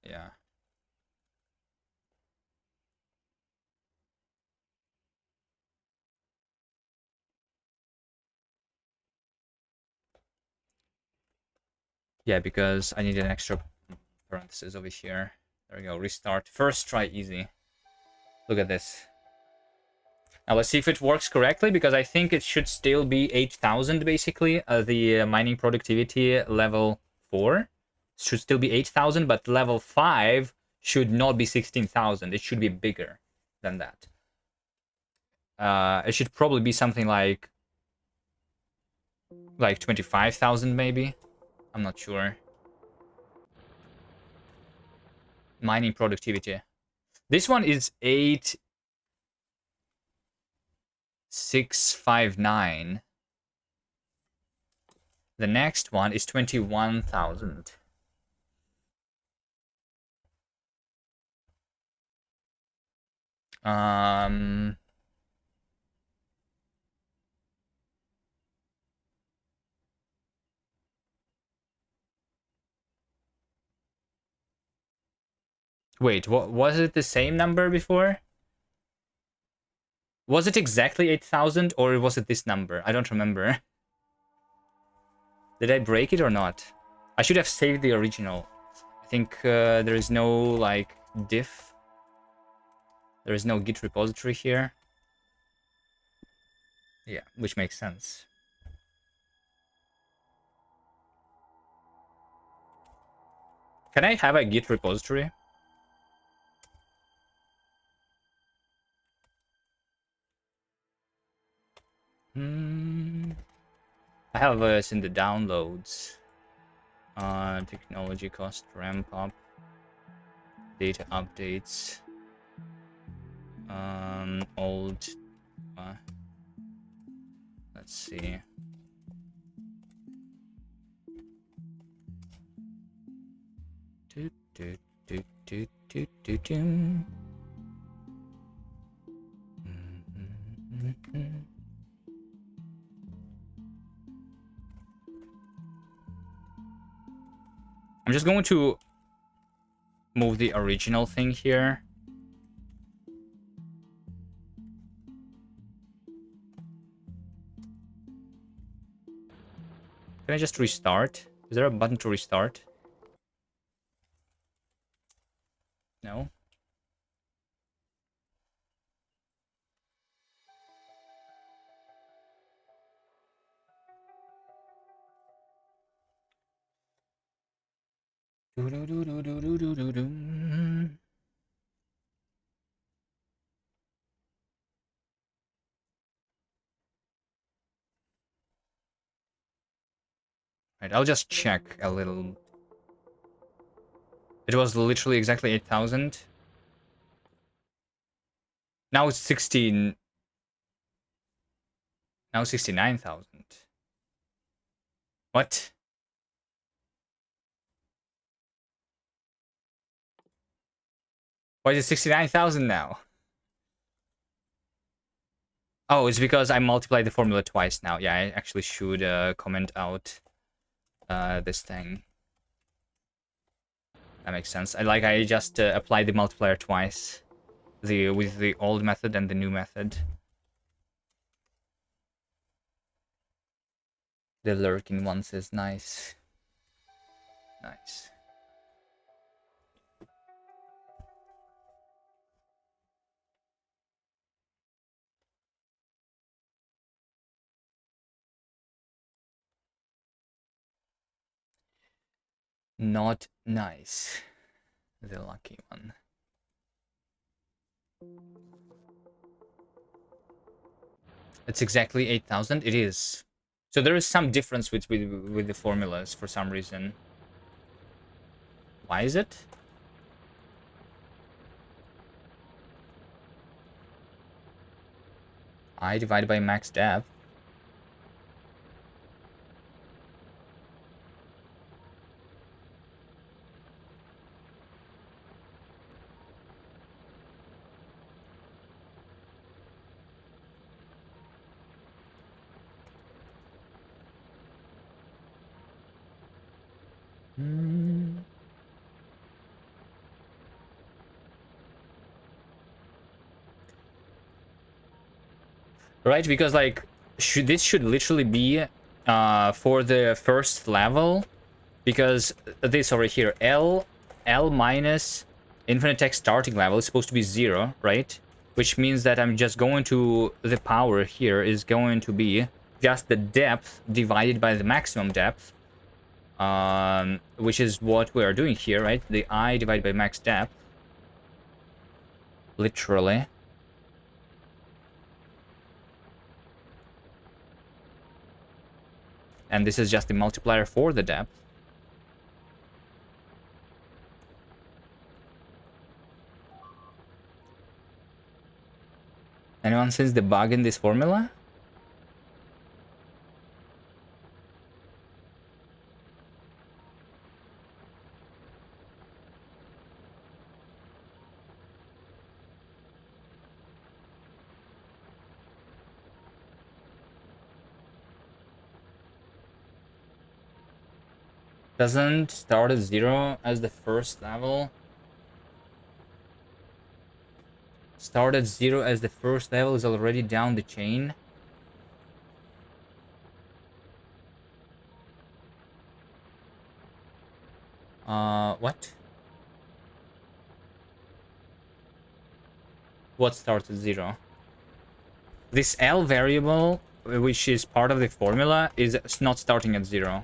Yeah. Yeah, because I need an extra parenthesis over here. There we go, restart. First try, easy. Look at this. Now let's see if it works correctly, because I think it should still be 8000 basically, the mining productivity level 4. should still be 8,000, but level 5 should not be 16,000. It should be bigger than that. It should probably be something like 25,000 maybe. I'm not sure. Mining productivity. This one is 8,659. The next one is 21,000. Wait, what was it the same number before? Was it exactly 8,000 or was it this number? I don't remember. Did I break it or not? I should have saved the original. I think there is no like diff. There is no Git repository here. Yeah, which makes sense. Can I have a Git repository? I have this in the downloads. Technology cost ramp up. Data updates. Old. Let's see. I'm just going to move the original thing here. Can I just restart? Is there a button to restart? No. Right, I'll just check a little. It was literally exactly 8,000. Now it's 16. Now 69,000. What? Why is it 69,000 now? Oh, it's because I multiplied the formula twice now. Yeah, I actually should comment out this thing. That makes sense. I just applied the multiplier twice. With the old method and the new method. The lurking one says nice. Nice. Not nice. The lucky one. It's exactly 8,000. It is. So there is some difference with the formulas for some reason. Why is it? I divided by max depth. Right, because like this should literally be for the first level, because this over here, L minus infinite text starting level is supposed to be 0, right? Which means that I'm just going to, the power here is going to be just the depth divided by the maximum depth. which is what we are doing here, right? The I divided by max depth. Literally. And this is just the multiplier for the depth. Anyone sees the bug in this formula? Doesn't start at 0 as the first level. Start at 0 as the first level is already down the chain. What? What starts at 0? This L variable, which is part of the formula, is not starting at 0.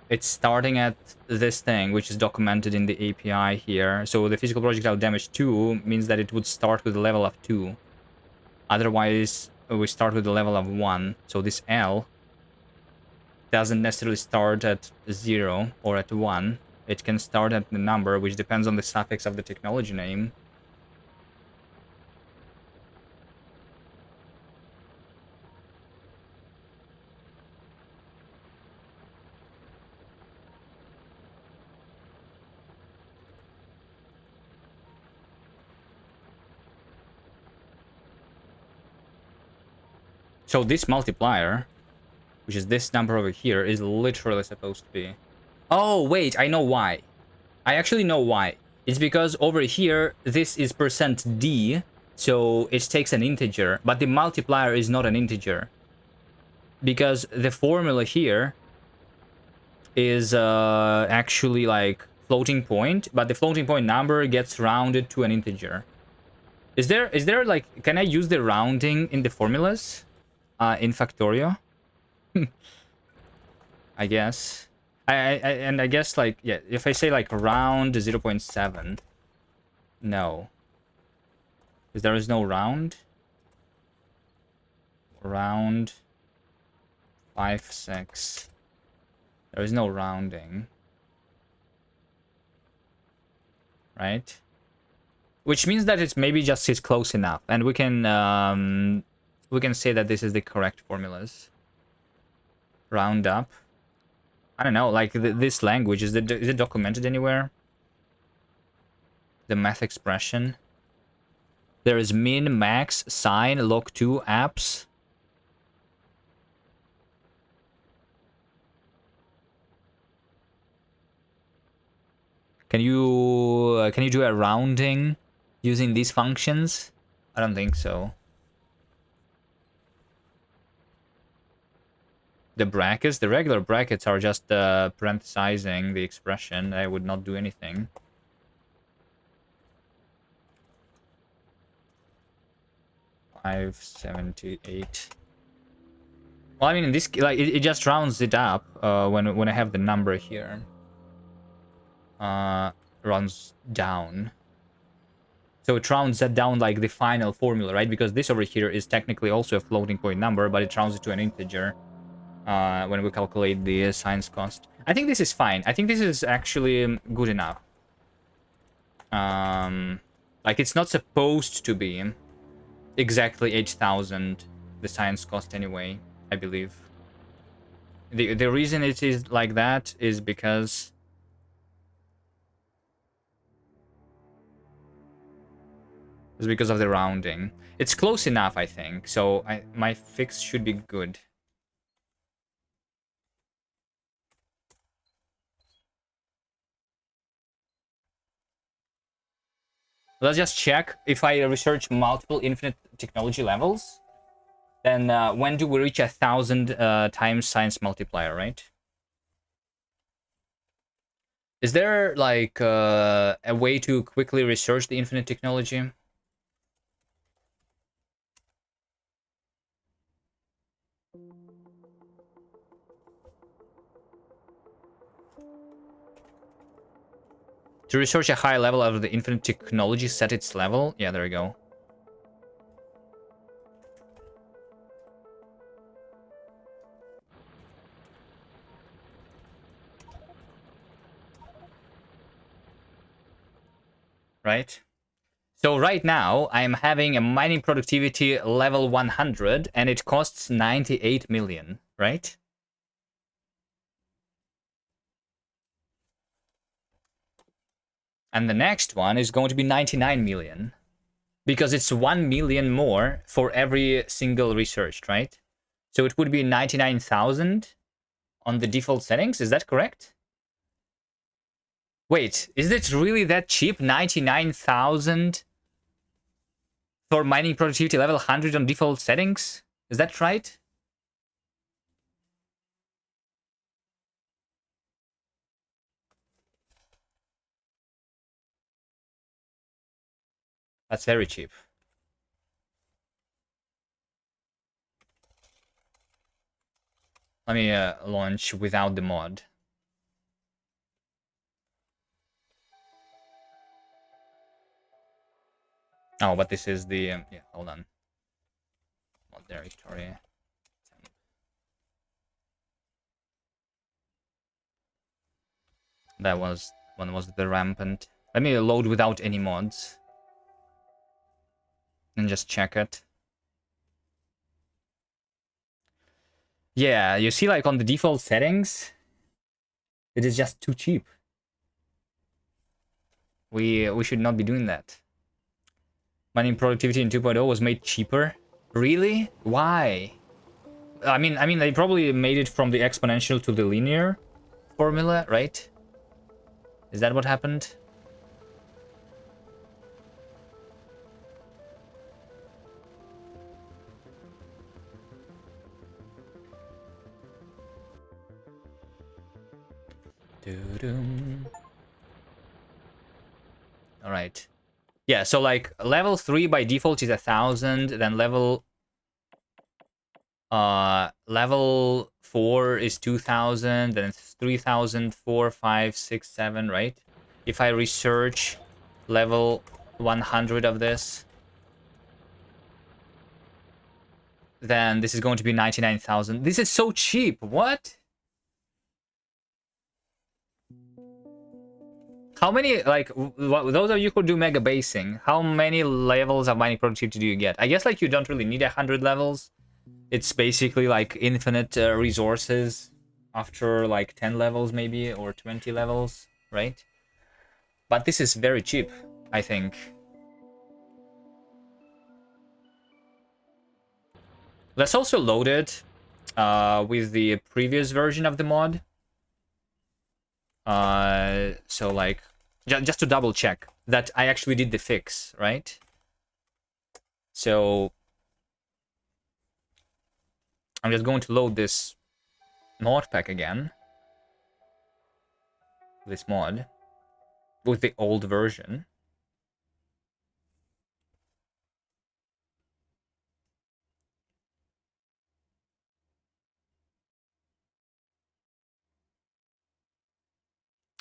It's starting at this thing, which is documented in the API here. So the physical projectile damage 2 means that it would start with a level of 2. Otherwise, we start with a level of 1. So this L doesn't necessarily start at 0 or at 1. It can start at the number, which depends on the suffix of the technology name. So this multiplier, which is this number over here, is literally supposed to be... Oh, wait, I know why. I actually know why. It's because over here, this is %d, so it takes an integer, but the multiplier is not an integer. Because the formula here is actually like floating point, but the floating point number gets rounded to an integer. Is there like, can I use the rounding in the formulas in Factorio? I guess. And I guess like, yeah, if I say like round 0.7, no. Because there is no round. Round 5, 6. There is no rounding. Right? Which means that it's maybe just is close enough. And we can say that this is the correct formulas. Round up. I don't know, like this language, is it documented anywhere? The math expression. There is min, max, sine, log2, apps. Can you do a rounding using these functions? I don't think so. The brackets, the regular brackets are just parenthesizing the expression. I would not do anything. $5.78. Well, I mean, in this, like, it just rounds it up when I have the number here. Runs down. So it rounds that down like the final formula, right? Because this over here is technically also a floating point number, but it rounds it to an integer when we calculate the science cost. I think this is fine. I think this is actually good enough. Like, it's not supposed to be exactly 8,000 the science cost anyway, I believe. The reason it is like that is because of the rounding. It's close enough, I think. So my fix should be good. Let's just check if I research multiple infinite technology levels. Then when do we reach 1,000 times science multiplier, right? Is there like a way to quickly research the infinite technology? To research a high level of the infinite technology, set its level. Yeah, there we go. Right? So right now, I'm having a mining productivity level 100, and it costs 98 million, right? And the next one is going to be 99 million. Because it's 1 million more for every single researched, right? So it would be 99,000 on the default settings. Is that correct? Wait, is it really that cheap? 99,000 for mining productivity level 100 on default settings? Is that right? That's very cheap. Let me launch without the mod. Oh, but this is the... yeah, hold on. Mod directory. That was... one was the rampant. Let me load without any mods. And just check it. Yeah, you see, like, on the default settings, it is just too cheap. We should not be doing that. Mining productivity in 2.0 was made cheaper. Really? Why? I mean, they probably made it from the exponential to the linear formula, right? Is that what happened? All right. Yeah, so like level 3 by default is 1,000, then level 4 is 2,000, then it's 3,000, 4, 5, 6, 7, right? If I research level 100 of this, then this is going to be 99,000. This is so cheap. What? How many, like, those of you who do mega basing, how many levels of mining productivity do you get? I guess, like, you don't really need 100 levels. It's basically, like, infinite resources after, like, 10 levels, maybe, or 20 levels, right? But this is very cheap, I think. Let's also load it with the previous version of the mod. So, like, just to double check that I actually did the fix, right? So I'm just going to load this mod pack again. This mod with the old version.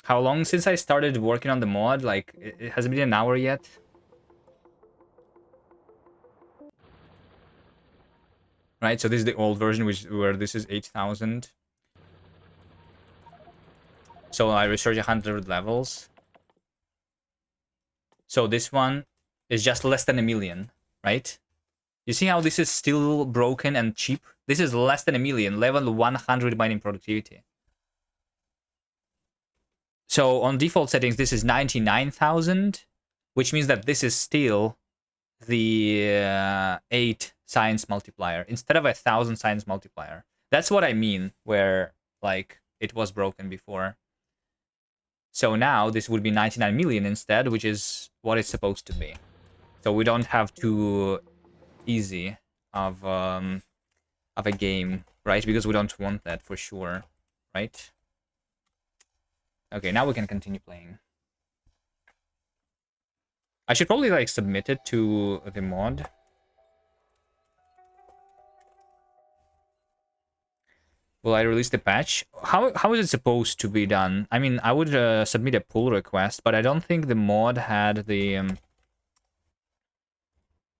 How long since I started working on the mod? Like, it hasn't been an hour yet. Right, so this is the old version, where this is 8,000. So I research 100 levels. So this one is just less than 1 million, right? You see how this is still broken and cheap? This is less than 1 million, level 100 mining productivity. So on default settings, this is 99,000, which means that this is still the 8 science multiplier instead of 1,000 science multiplier. That's what I mean, where, like, it was broken before. So now this would be 99 million instead, which is what it's supposed to be. So we don't have too easy of a game, right? Because we don't want that for sure, right? Okay, now we can continue playing. I should probably, like, submit it to the mod. Will I release the patch? How is it supposed to be done? I mean, I would submit a pull request, but I don't think the mod had the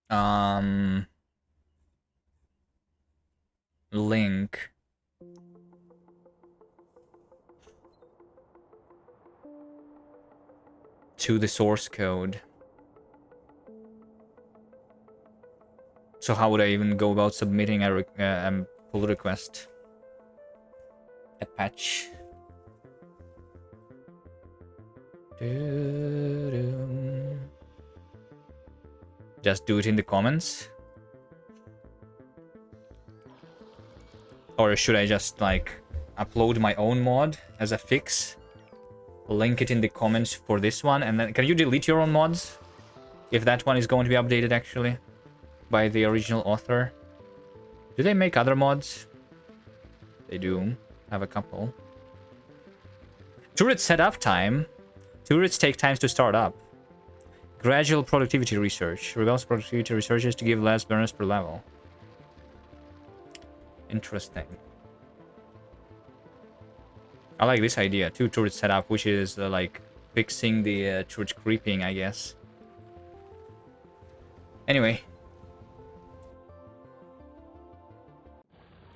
um link to the source code. So how would I even go about submitting a pull request? A patch. Just do it in the comments? Or should I just, like, upload my own mod as a fix? Link it in the comments for this one, and then... Can you delete your own mods? If that one is going to be updated, actually, by the original author. Do they make other mods? They do. Have a couple. Turret setup time. Turrets take times to start up. Gradual productivity research. Reveals productivity researches to give less burners per level. Interesting. I like this idea. 2 turret setup, which is like fixing the turret creeping, I guess. Anyway.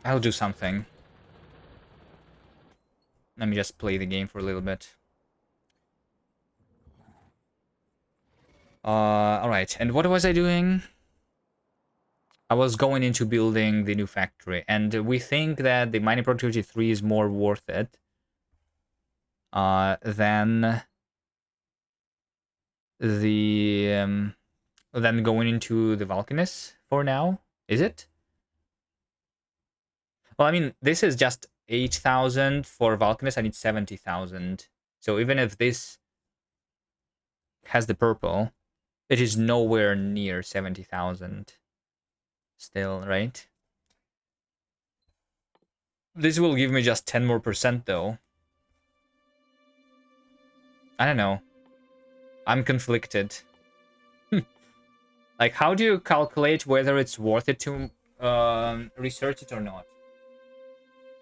I'll do something. Let me just play the game for a little bit. Alright, and what was I doing? I was going into building the new factory, and we think that the mining productivity 3 is more worth it than the than going into the Vulcanus for now. Is it? Well, I mean, this is just 8,000 for Vulcanus. I need 70,000. So even if this has the purple, it is nowhere near 70,000. Still, right? This will give me just 10 more percent, though. I don't know. I'm conflicted. Like, how do you calculate whether it's worth it to research it or not?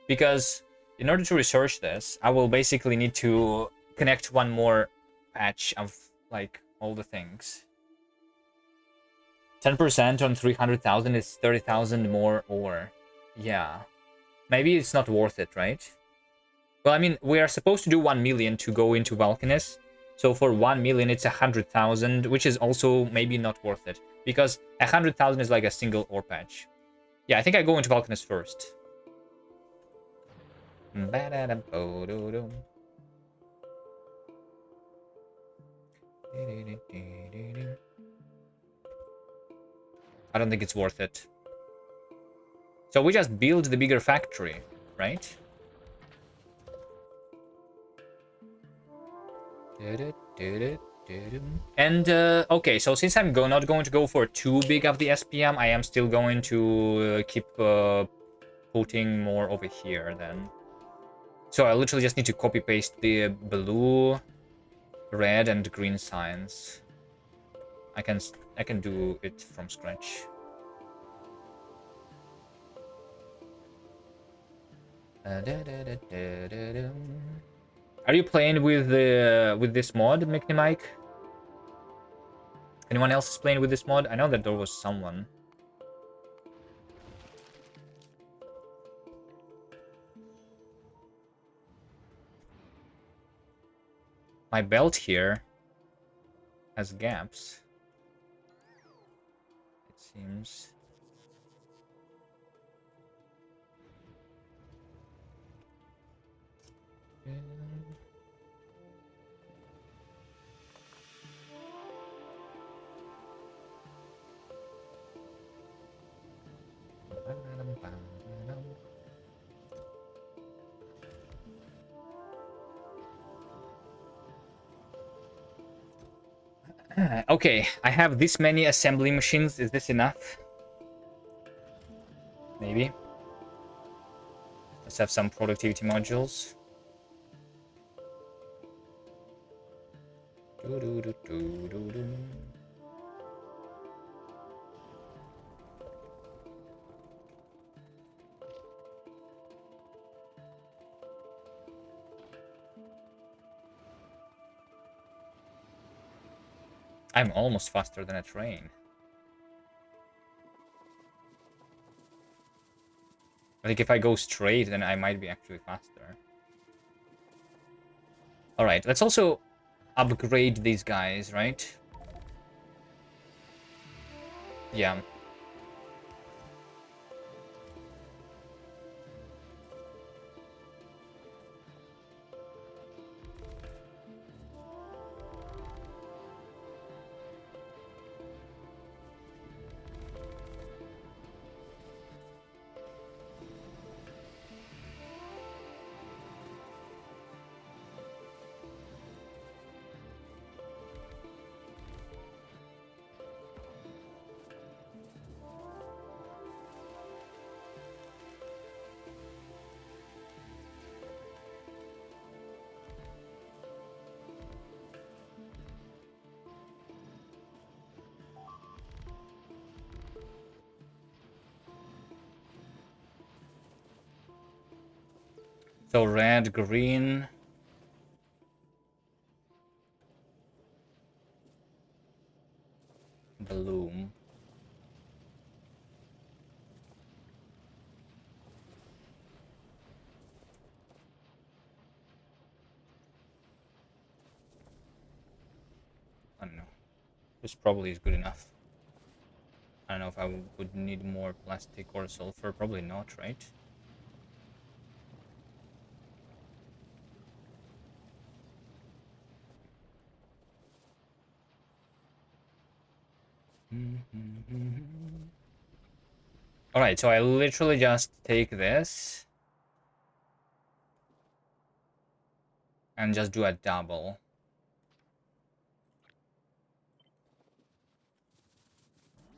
Because in order to research this, I will basically need to connect one more patch of, like, all the things. 10% on 300,000 is 30,000 more ore. Yeah. Maybe it's not worth it, right? Well, I mean, we are supposed to do 1 million to go into Vulcanus. So for 1 million, it's 100,000, which is also maybe not worth it. Because 100,000 is like a single ore patch. Yeah, I think I go into Vulcanus first. I don't think it's worth it. So we just build the bigger factory, right? And, okay, so since I'm not going to go for too big of the SPM, I am still going to keep putting more over here, then. So I literally just need to copy-paste the blue, red, and green signs. I can do it from scratch. Are you playing with this mod, Mickey Mike? Anyone else is playing with this mod? I know that there was someone. My belt here has gaps. It seems. Okay, I have this many assembly machines. Is this enough? Maybe. Let's have some productivity modules. I'm almost faster than a train. I think if I go straight, then I might be actually faster. Alright, let's also upgrade these guys, right? Yeah. So red, green. Bloom. I don't know. This probably is good enough. I don't know if I would need more plastic or sulfur. Probably not, right? Alright, so I literally just take this and just do a double.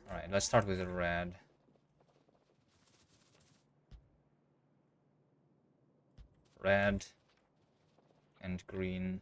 Alright, let's start with red. Red and green.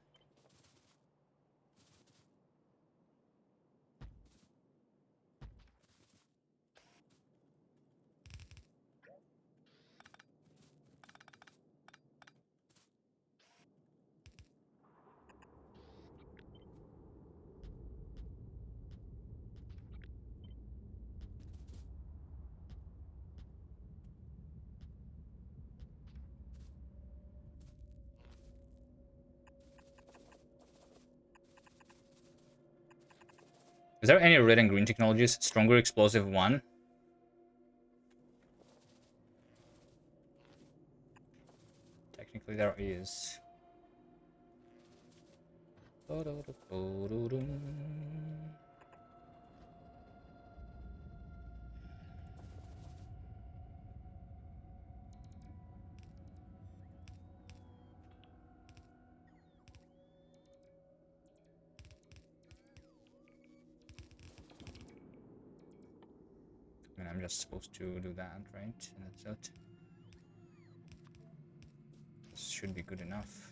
Is there any red and green technologies? Stronger explosive one? Technically there is. I mean, I'm just supposed to do that, right? And that's it. This should be good enough.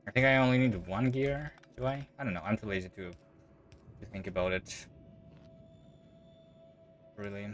I think I only need one gear. Do I? I don't know. I'm too lazy to think about it. Really.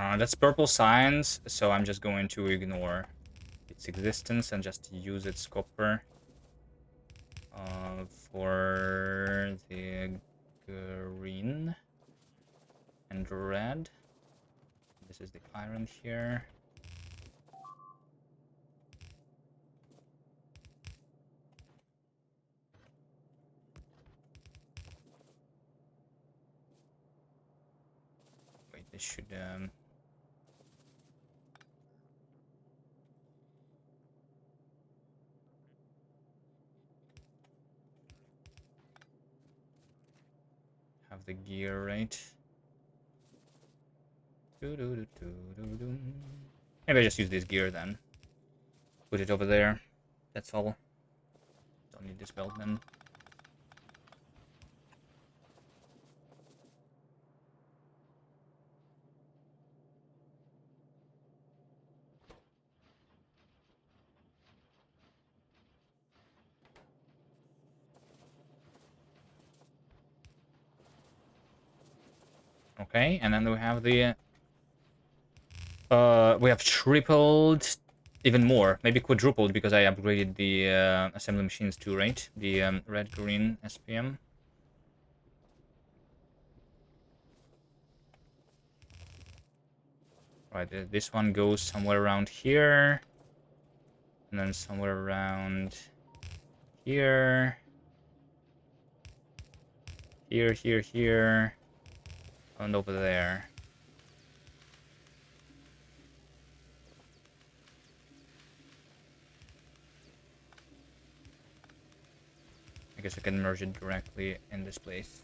That's purple science, so I'm just going to ignore its existence and just use its copper for the green and red. This is the iron here. Wait, this should have the gear right. Maybe I just use this gear then. Put it over there. That's all. Don't need this belt then. Okay, and then we have the we have tripled, even more, maybe quadrupled, because I upgraded the assembly machines too, right? The red green SPM. Right, this one goes somewhere around here, and then somewhere around here, here, and over there. I guess I can merge it directly in this place.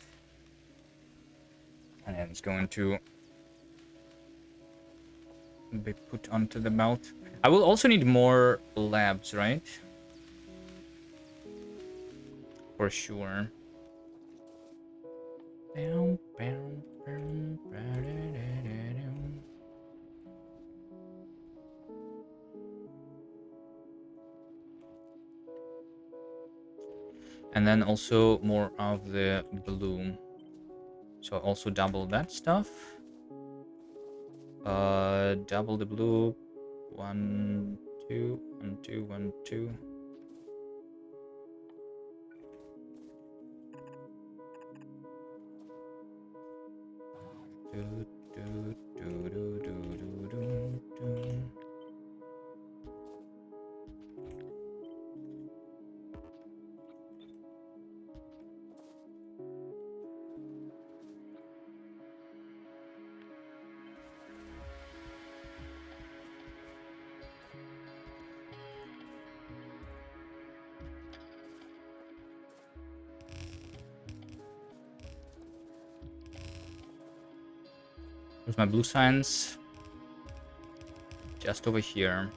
And then it's going to be put onto the belt. I will also need more labs, right? For sure. And then also more of the blue. So also double that stuff. Double the blue. 1, 2, 1, 2, 1, 2. Where's my blue signs? Just over here.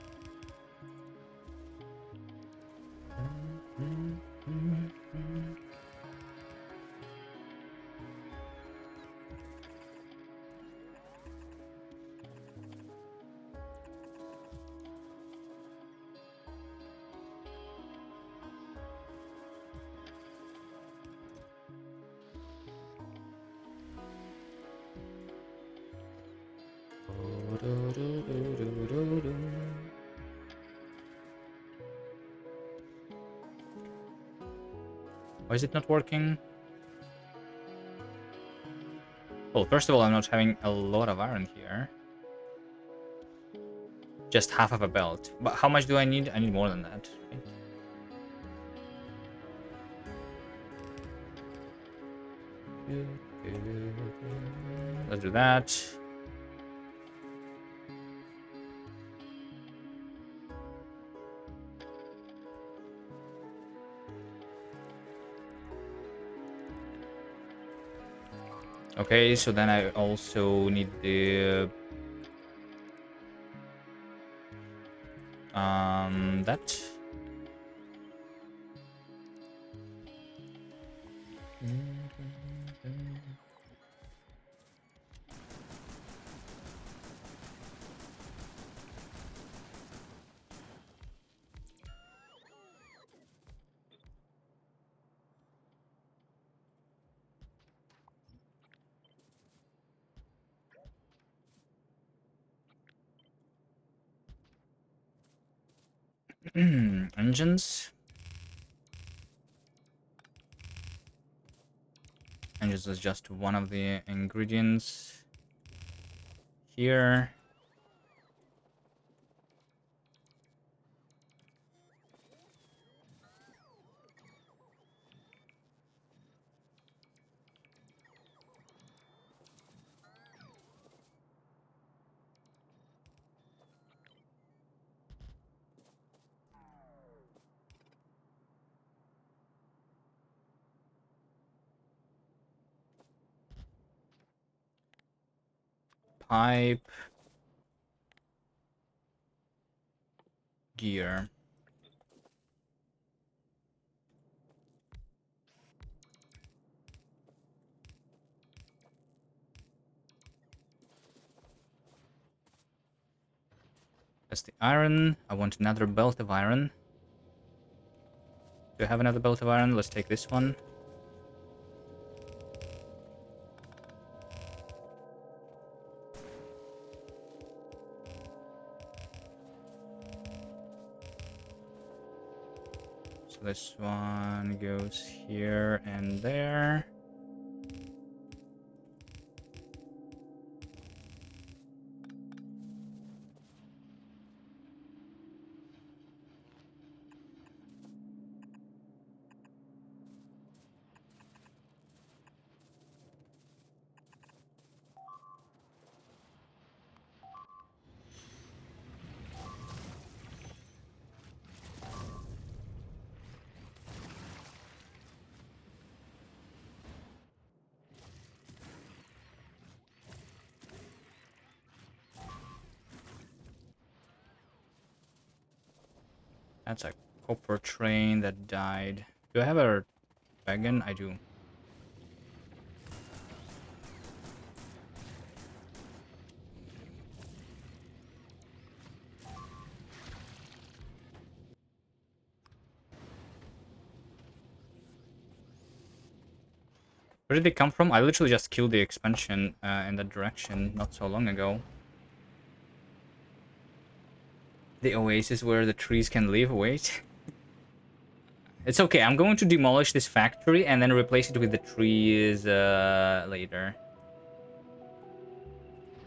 Why is it not working? Well, first of all, I'm not having a lot of iron here. Just half of a belt. But how much do I need? I need more than that. Right? Let's do that. Okay, so then I also need the that. Engines. Engines is just one of the ingredients here. Pipe. Gear. That's the iron. I want another belt of iron. Do I have another belt of iron? Let's take this one. So this one goes here and there. That's a copper train that died. Do I have a wagon? I do. Where did they come from? I literally just killed the expansion in that direction not so long ago. The oasis where the trees can live. Wait. It's okay. I'm going to demolish this factory and then replace it with the trees later.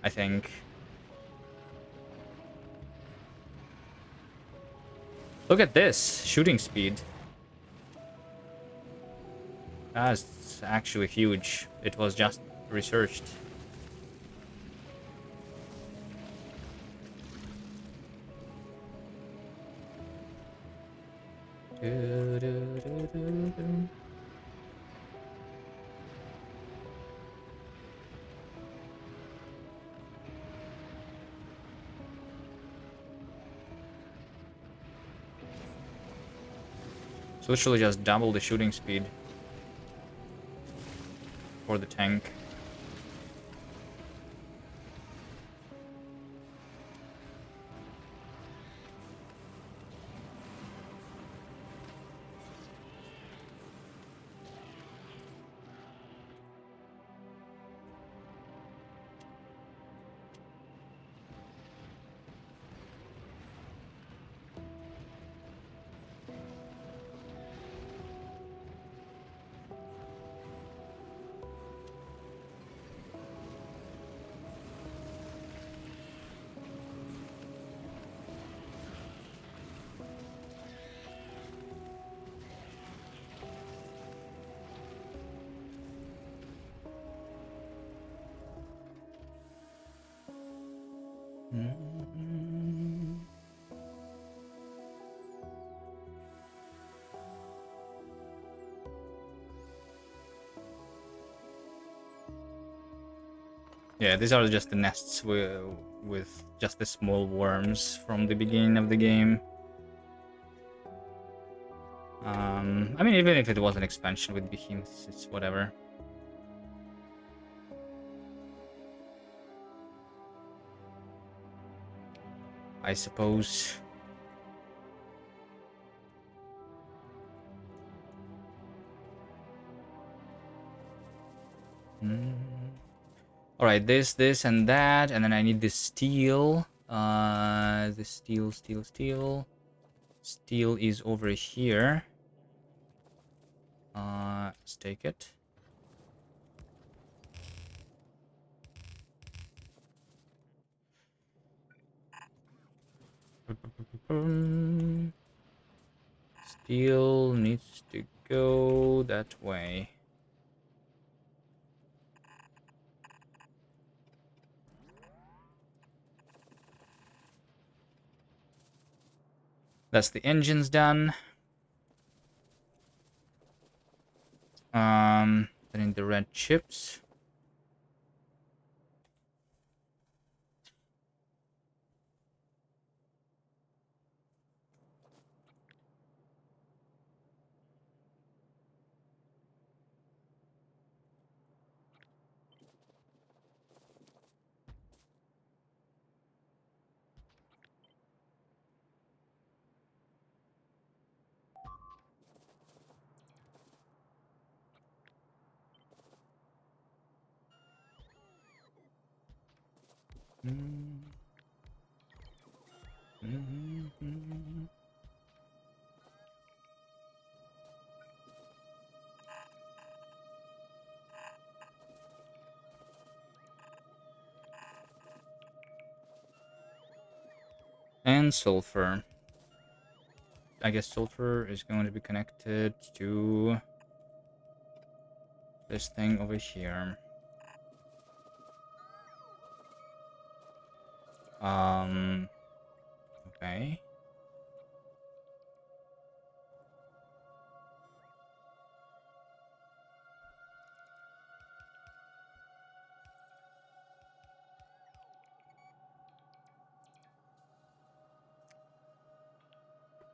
I think. Look at this. Shooting speed. That's actually huge. It was just researched. So literally just double the shooting speed for the tank. Yeah, these are just the nests with just the small worms from the beginning of the game. I mean, even if it was an expansion with behemoths, it's whatever. I suppose. Alright, this, and that, and then I need this steel. This steel. Steel is over here. Let's take it. Steel needs to go that way. That's the engines done. Putting the red chips. And sulfur. I guess sulfur is going to be connected to this thing over here. Okay.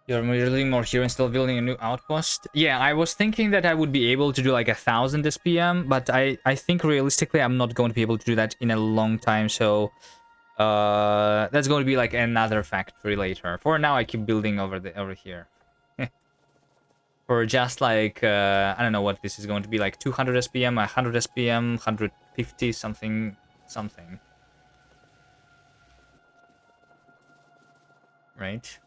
You're building more here and still building a new outpost? Yeah, I was thinking that I would be able to do like 1,000 SPM, but I think realistically I'm not going to be able to do that in a long time, so that's going to be like another factory later. For now, I keep building over here. For just like I don't know what this is going to be, like 200 SPM, 100 SPM, 150 something. Right?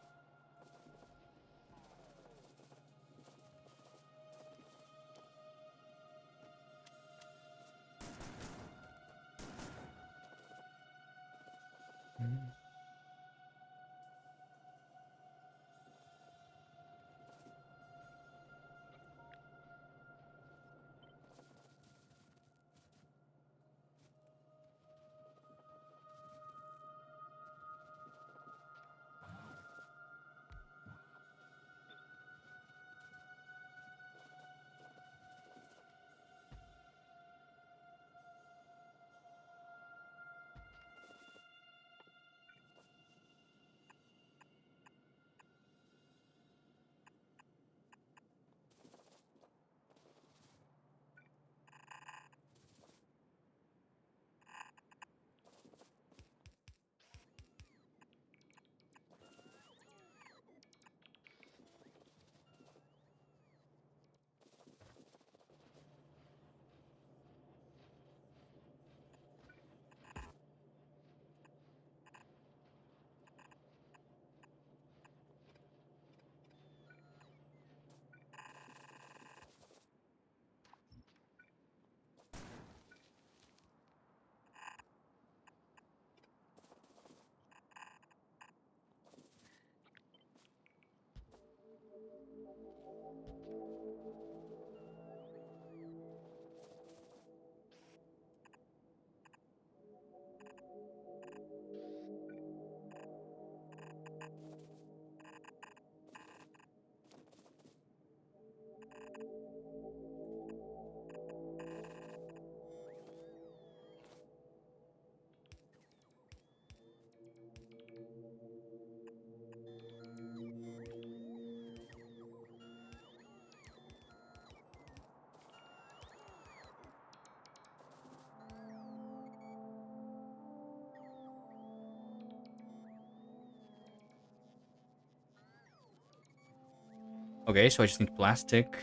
Okay, so I just need plastic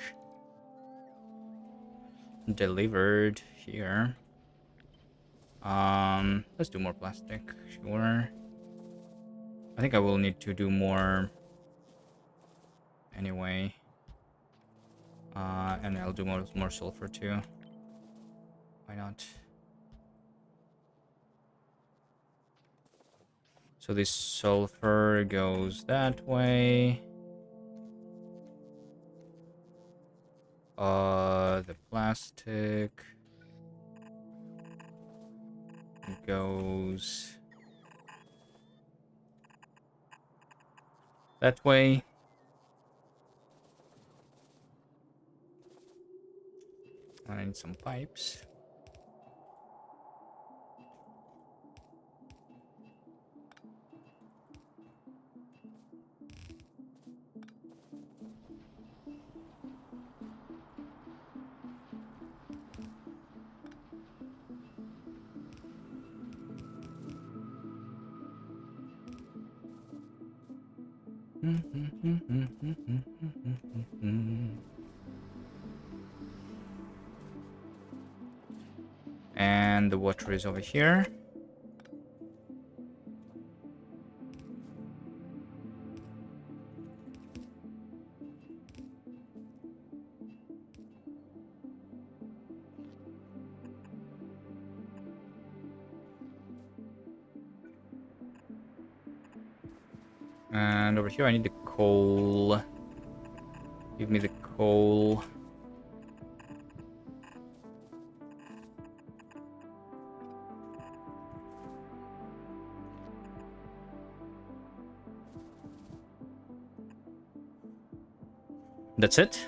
delivered here. Let's do more plastic, sure. I think I will need to do more anyway. And I'll do more sulfur too. Why not? So this sulfur goes that way. The plastic goes that way. I need some pipes. And the water is over here. And over here I need the coal. Give me the coal. That's it.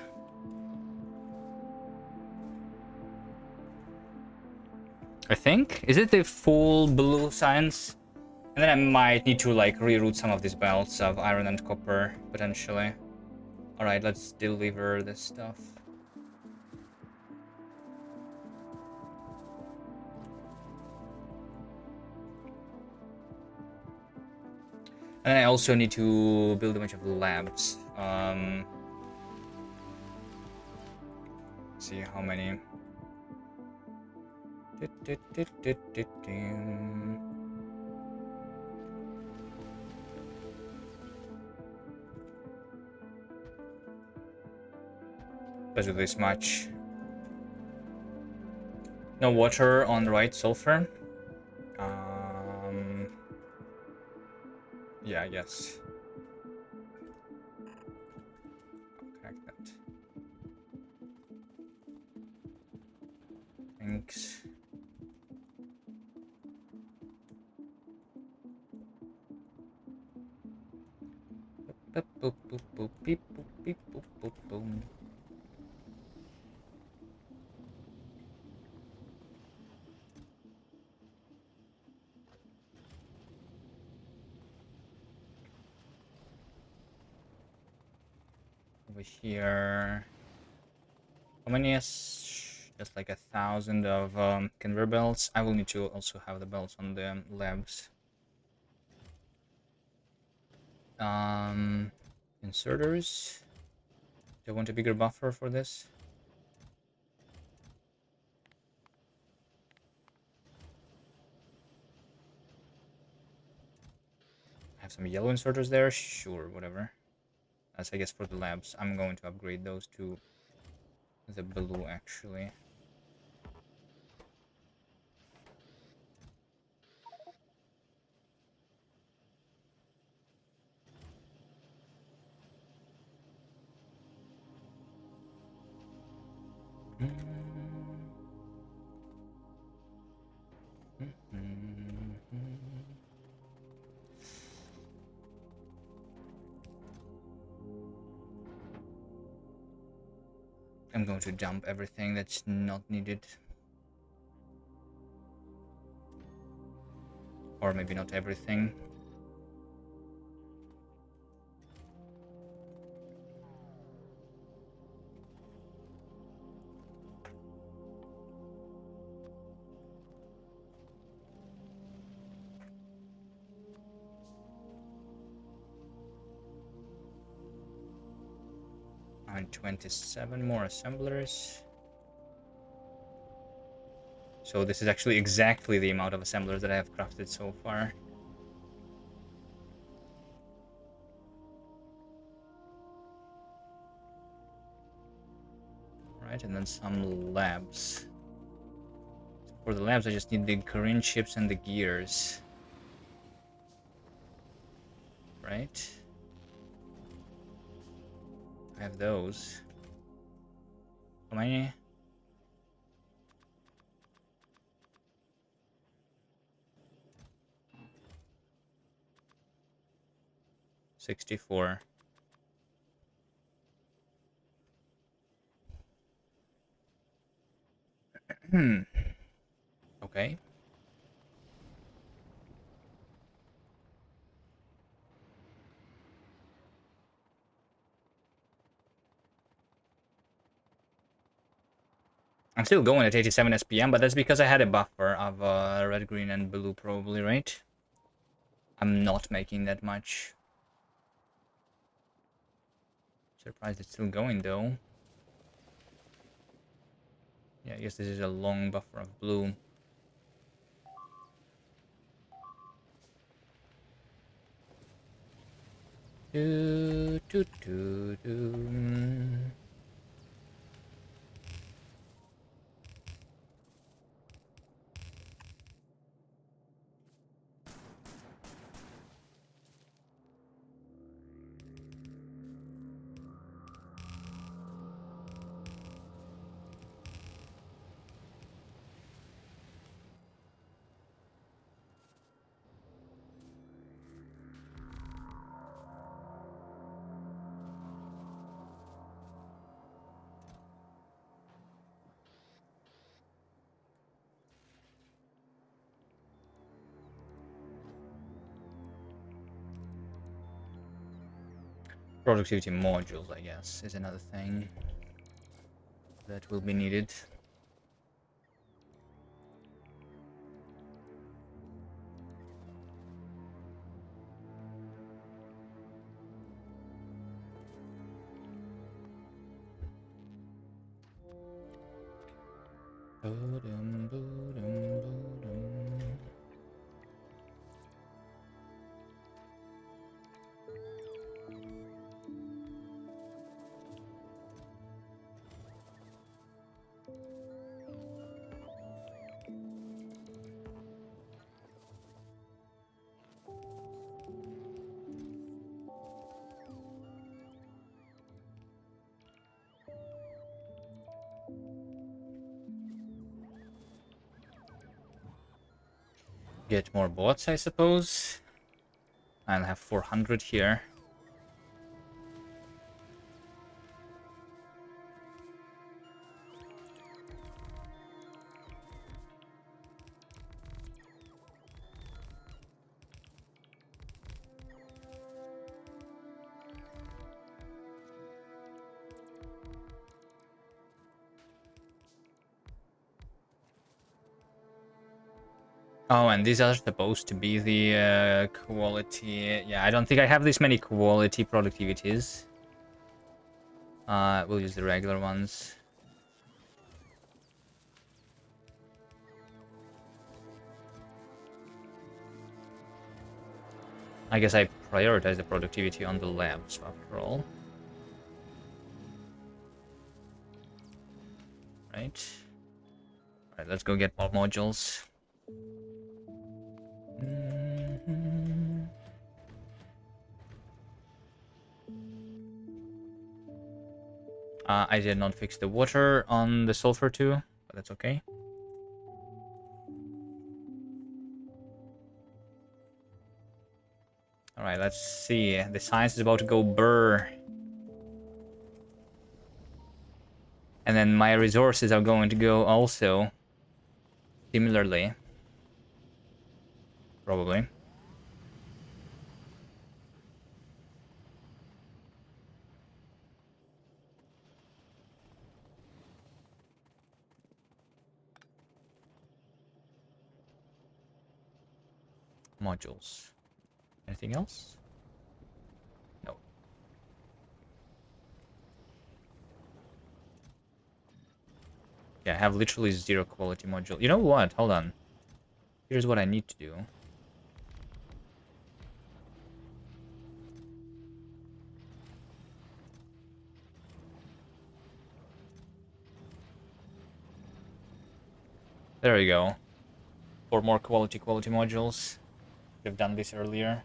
I think. Is it the full blue science? And then I might need to like reroute some of these belts of iron and copper, potentially. Alright, let's deliver this stuff. And I also need to build a bunch of labs. See how many. Let's do this much. No water on the right, sulfur. Yeah, I guess. I'll connect that. Thanks. Boop, boop, boop, boop, beep, boop, beep, boop, boop, boom. Over here. How many is just like 1,000 of conveyor belts? I will need to also have the belts on the labs. Inserters. Do I want a bigger buffer for this? I have some yellow inserters there. Sure, whatever. That's I guess for the labs. I'm going to upgrade those to the blue actually. I'm going to dump everything that's not needed. Or maybe not everything. And 27 more assemblers. So this is actually exactly the amount of assemblers that I have crafted so far. Right, and then some labs. For the labs, I just need the green chips and the gears. Right? I have those. How many? $64. Okay. I'm still going at 87 SPM, but that's because I had a buffer of red, green, and blue, probably, right? I'm not making that much. Surprised it's still going, though. Yeah, I guess this is a long buffer of blue. Do, do, do, do. Productivity modules, I guess, is another thing that will be needed. Get more bots, I suppose. I'll have 400 here. Oh, and these are supposed to be the quality. Yeah, I don't think I have this many quality productivities. We'll use the regular ones. I guess I prioritize the productivity on the labs after all. Right. Alright, let's go get more modules. I did not fix the water on the sulfur too, but that's okay. Alright, let's see. The science is about to go burr. And then my resources are going to go also. Similarly. Probably. Modules. Anything else? No. Yeah, I have literally 0 quality module. You know what? Hold on. Here's what I need to do. There we go. For more quality modules. We've done this earlier.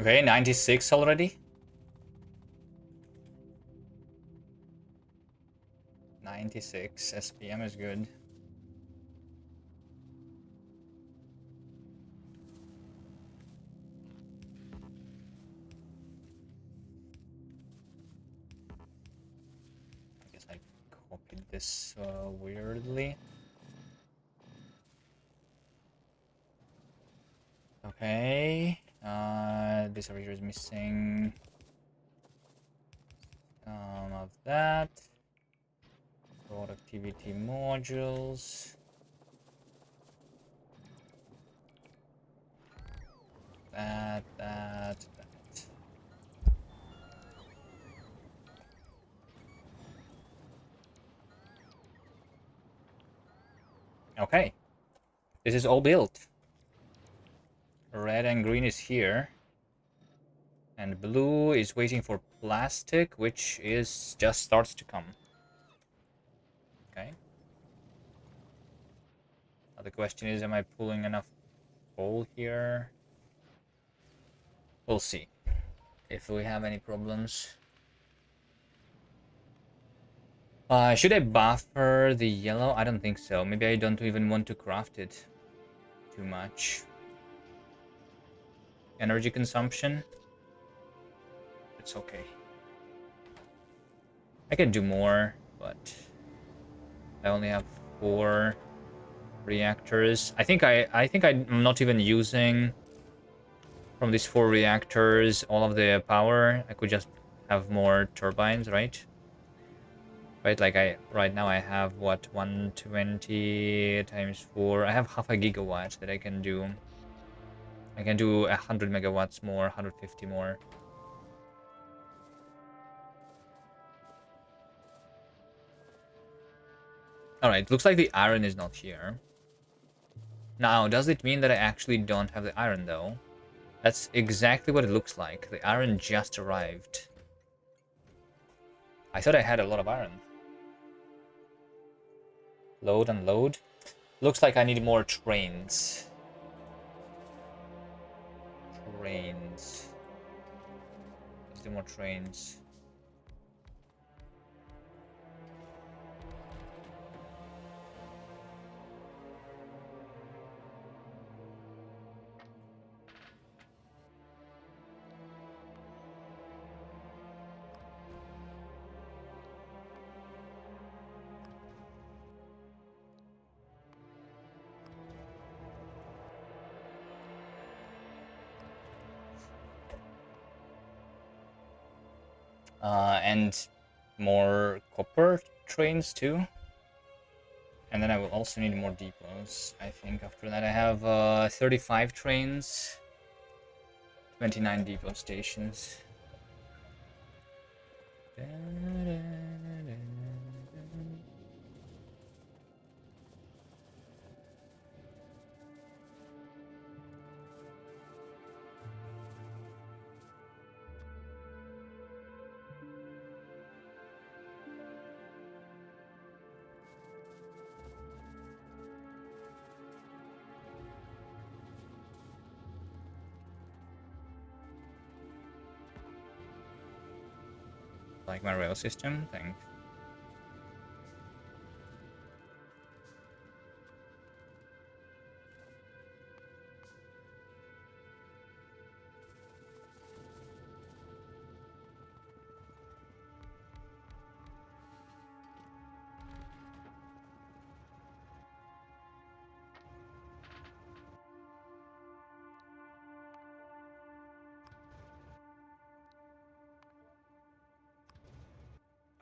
Okay, 96 already. 96 SPM is good. I guess I copied this weirdly. Okay. This over here is missing some of that. Productivity modules. That. Okay. This is all built. Red and green is here. And blue is waiting for plastic, which is just starts to come. Okay. Now the question is, am I pulling enough coal here? We'll see if we have any problems. Should I buffer the yellow? I don't think so. Maybe I don't even want to craft it too much. Energy consumption? It's okay. I can do more, but I only have 4 reactors. I think I'm not even using from these 4 reactors all of the power. I could just have more turbines, right? Right, like right now I have what, 120 times 4. I have half a gigawatt that I can do. I can do 100 megawatts more, 150 more. Alright, looks like the iron is not here. Now, does it mean that I actually don't have the iron though? That's exactly what it looks like. The iron just arrived. I thought I had a lot of iron. Load and load. Looks like I need more trains. Let's do more trains. And more copper trains too. And then I will also need more depots. I think after that I have 35 trains, 29 depot stations. Like my rail system, thanks.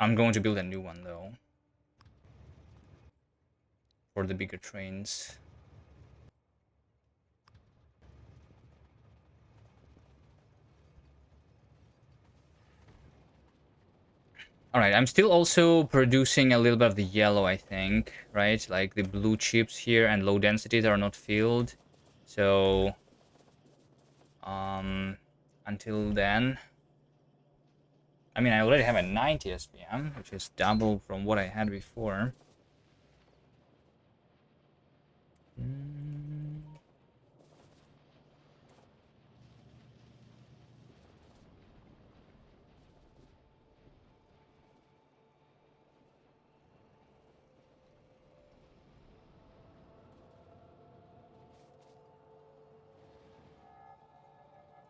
I'm going to build a new one though. for the bigger trains. All right, I'm still also producing a little bit of the yellow, I think, right? Like the blue chips here and low densities are not filled. So, until then, I mean, I already have a 90 SPM, which is double from what I had before.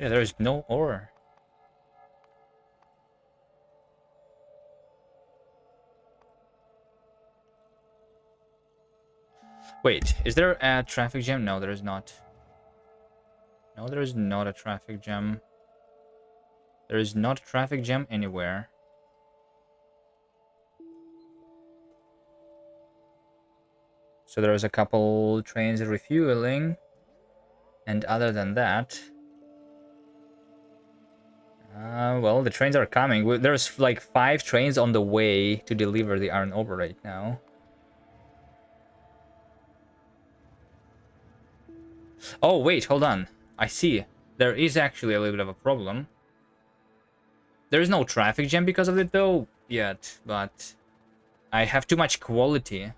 Yeah, there is no ore. Wait, is there a traffic jam? No, there is not. No, there is not a traffic jam. There is not a traffic jam anywhere. So there's a couple trains refueling. And other than that... well, the trains are coming. There's like 5 trains on the way to deliver the iron ore right now. Oh, wait, hold on. I see. There is actually a little bit of a problem. There is no traffic jam because of it, though, yet. But I have too much quality.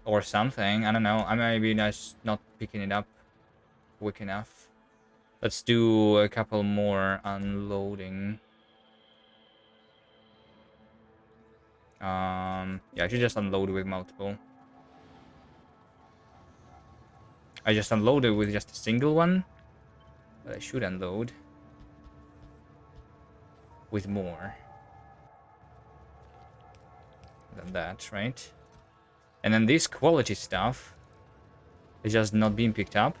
Or something. I don't know. I might be just not picking it up quick enough. Let's do a couple more unloading. Yeah, I should just unload with multiple. I just unloaded with just a single one. But I should unload with more than that, right? And then this quality stuff is just not being picked up.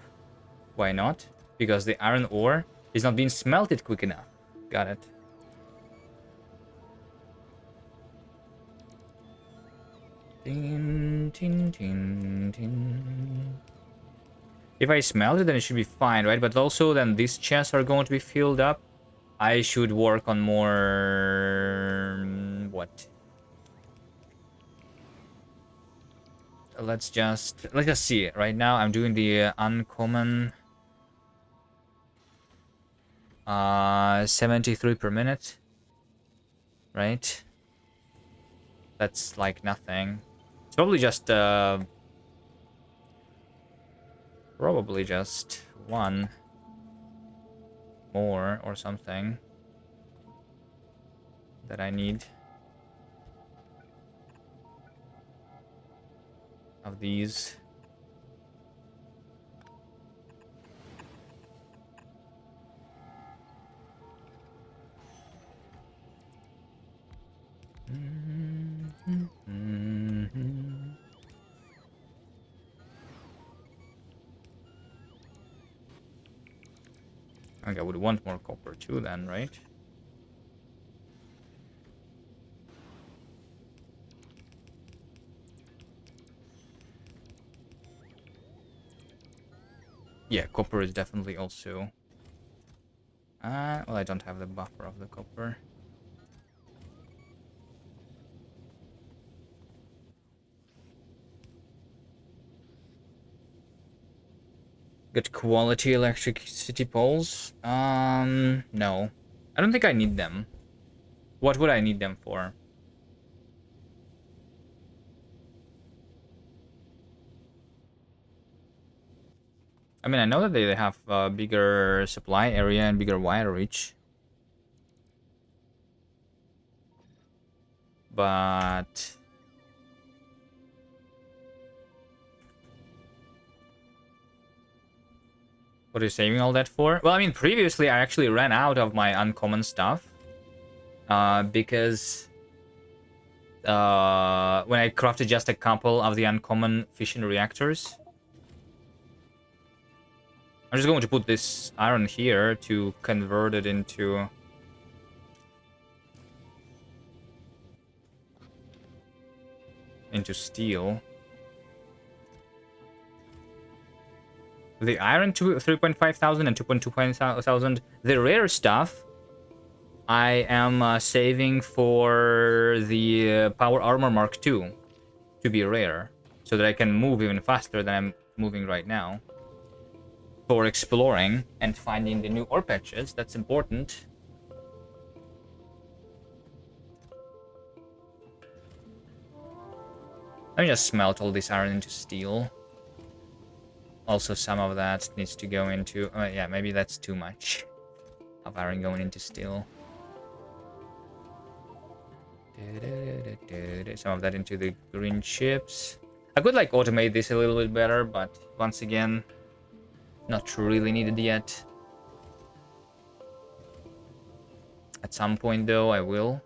Why not? Because the iron ore is not being smelted quick enough. Got it. Tin, tin, tin, tin. If I smelt it, then it should be fine, right? But also, then these chests are going to be filled up. I should work on more... what? Let's just see it. Right now, I'm doing the uncommon... 73 per minute. Right? That's like nothing. It's probably just... probably just one more or something that I need of these. I think I would want more copper too then, right? Yeah, copper is definitely also... well, I don't have the buffer of the copper. Good quality electricity poles? No. I don't think I need them. What would I need them for? I mean, I know that they have a bigger supply area and bigger wire reach. But... what are you saving all that for? Well, I mean, previously I actually ran out of my uncommon stuff. Because... when I crafted just a couple of the uncommon fission reactors. I'm just going to put this iron here to convert it into... into steel. The iron 3.5 thousand and 2.25 thousand. The rare stuff I am saving for the power armor Mark II to be rare, so that I can move even faster than I'm moving right now. For exploring and finding the new ore patches, that's important. Let me just smelt all this iron into steel. Also, some of that needs to go into... yeah, maybe that's too much of iron going into steel. Some of that into the green chips. I could, like, automate this a little bit better, but once again, not really needed yet. At some point, though, I will.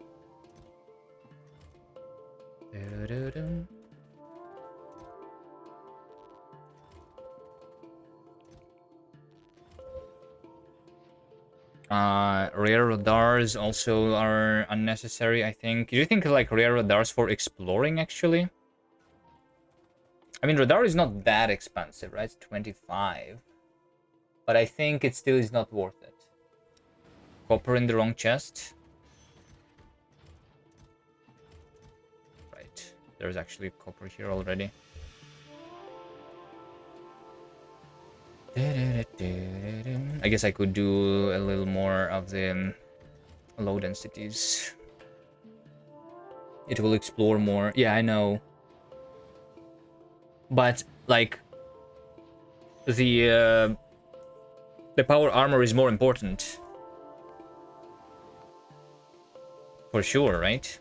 Rare radars also are unnecessary, I think. Do you think like rare radars for exploring, actually? I mean, radar is not that expensive, right? It's 25. But I think it still is not worth it. Copper in the wrong chest. Right. There's actually copper here already. I guess I could do a little more of the low densities. It will explore more. Yeah, I know. But like the power armor is more important. For sure, right?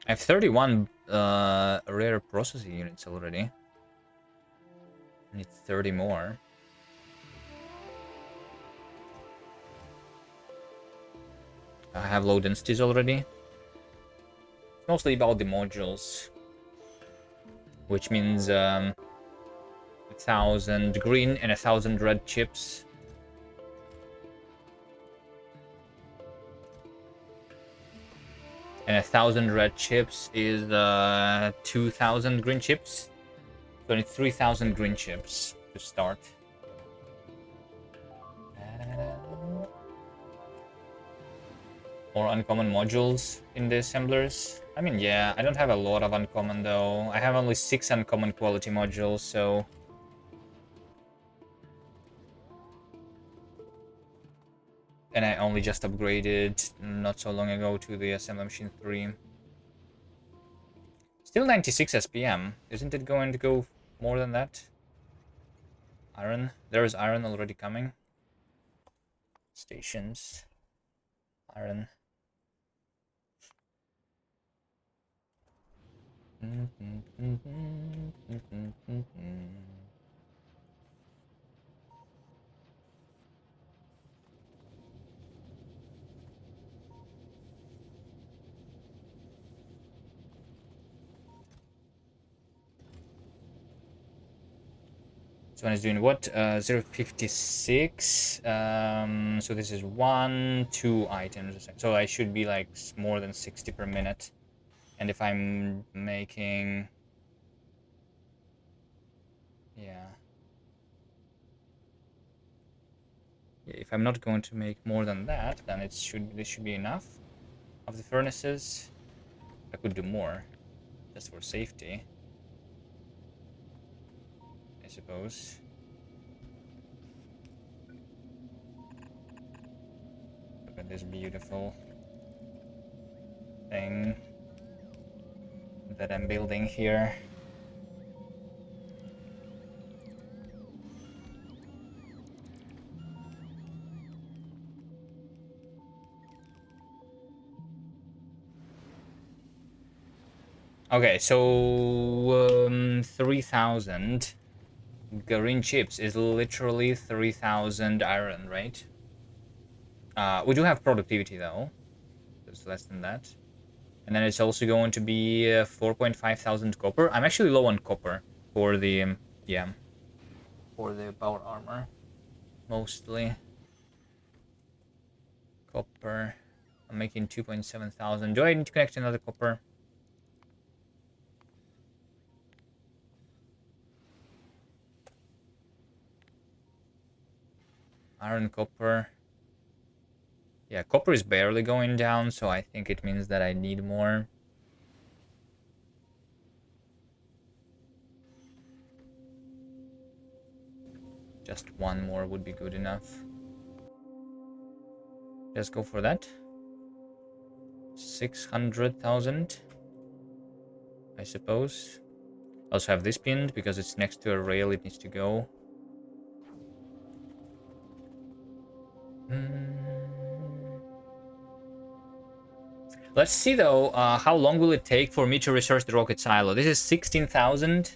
I have 31 rare processing units already. I need 30 more. I have low densities already. It's mostly about the modules, which means 1,000 green and 1,000 red chips. And 1,000 red chips is 2,000 green chips. So I need 3,000 green chips to start. More uncommon modules in the assemblers. I mean, yeah, I don't have a lot of uncommon though. I have only 6 uncommon quality modules, so... And I only just upgraded not so long ago to the assembly machine 3. Still 96 SPM. Isn't it going to go more than that? Iron. There is iron already coming. Stations. Iron. This one is doing what? 0.56. So this is 1, 2 items. So I should be like more than 60 per minute. And if I'm making... Yeah. If I'm not going to make more than that, then this should be enough of the furnaces. I could do more, just for safety, I suppose. Look at this beautiful thing that I'm building here. Okay, so 3,000 green chips is literally 3,000 iron, right? We do have productivity though. It's less than that. And then it's also going to be 4.5 thousand copper. I'm actually low on copper for the yeah, for the power armor mostly. Copper. I'm making 2.7 thousand. Do I need to connect another copper? Iron, copper. Yeah, copper is barely going down, so I think it means that I need more. Just one more would be good enough. Let's go for that. 600,000, I suppose. Also have this pinned because it's next to a rail it needs to go. Let's see though, how long will it take for me to research the rocket silo? This is 16,000,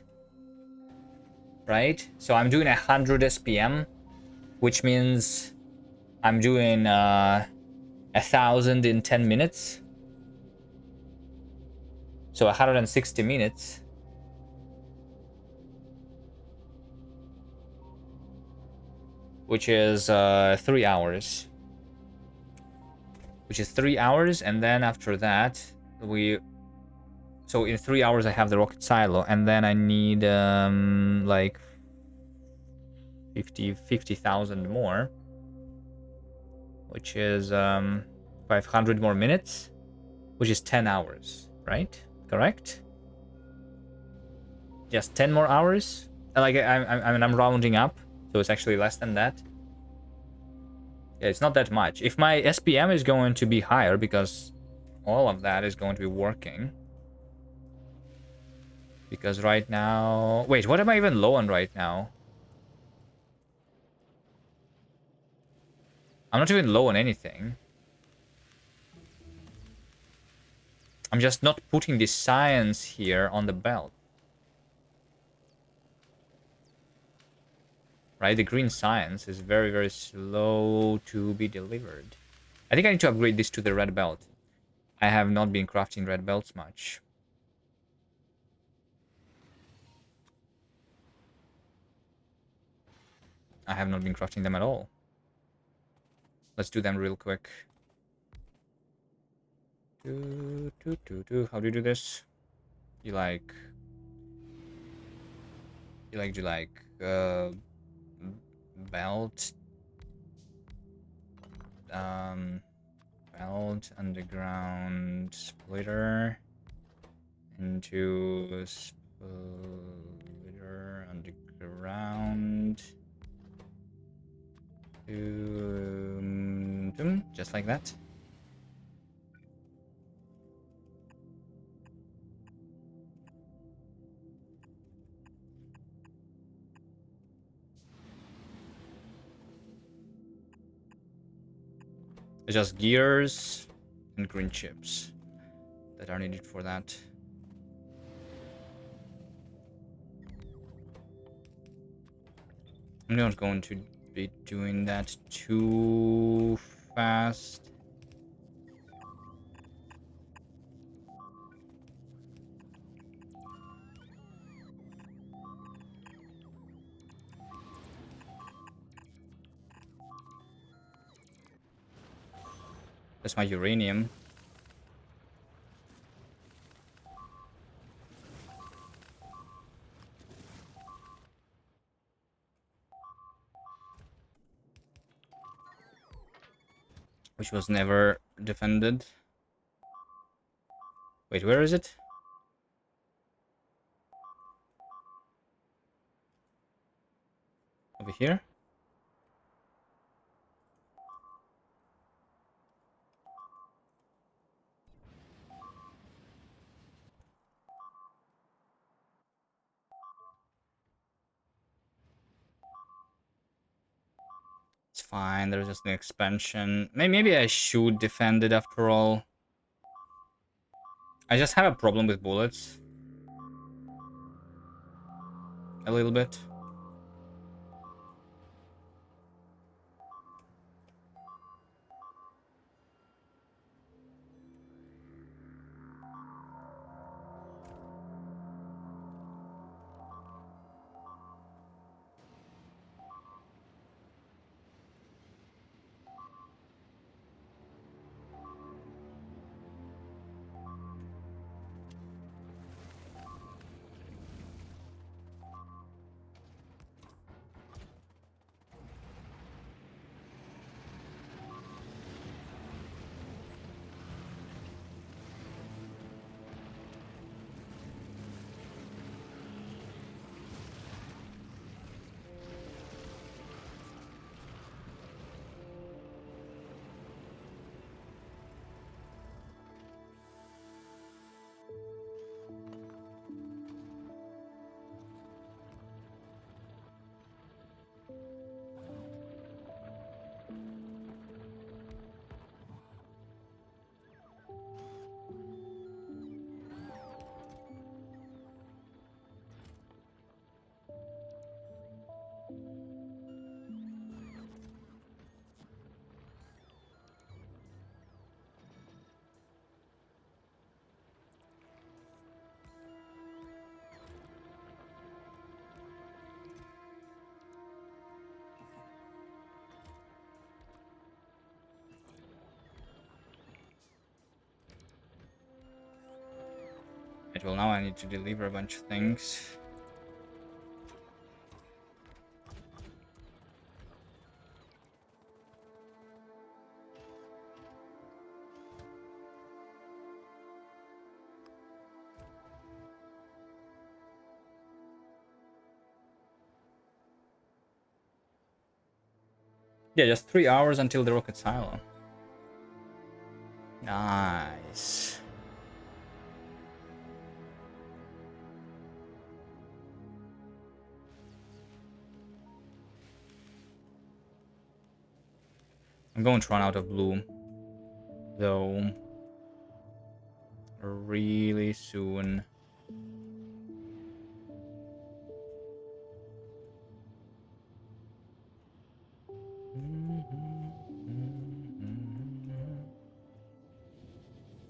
right? So I'm doing 100 SPM, which means I'm doing 1,000 in 10 minutes. So 160 minutes. Which is 3 hours. Which is 3 hours, and then after that, so in 3 hours I have the rocket silo, and then I need like 50,000 more, which is 500 more minutes, which is 10 hours, right? Correct? Just 10 more hours. Like I'm rounding up, so it's actually less than that. Yeah, it's not that much. If my SPM is going to be higher, because all of that is going to be working. Because right now... Wait, what am I even low on right now? I'm not even low on anything. I'm just not putting the science here on the belt. Right, the green science is very, very slow to be delivered. I think I need to upgrade this to the red belt. I have not been crafting red belts much. I have not been crafting them at all. Let's do them real quick. How do you do this? You like... belt... belt, underground splitter, into splitter, underground, just like that. It's just gears and green chips that are needed for that. I'm not going to be doing that too fast. That's my uranium. Which was never defended. Wait, where is it? Over here? It's fine, there's just an expansion. Maybe I should defend it after all. I just have a problem with bullets. A little bit. Right, well, now I need to deliver a bunch of things. Yeah, just 3 hours until the rocket silo. Nice. I'm going to run out of bloom, though, really soon.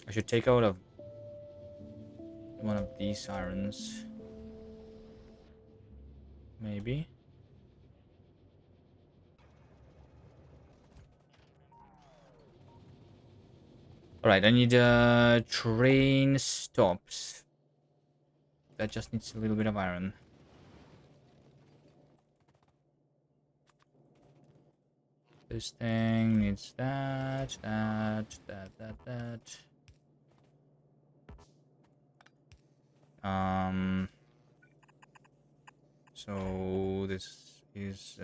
I should take out one of these irons. Maybe. Alright, I need train stops. That just needs a little bit of iron. This thing needs that. So this is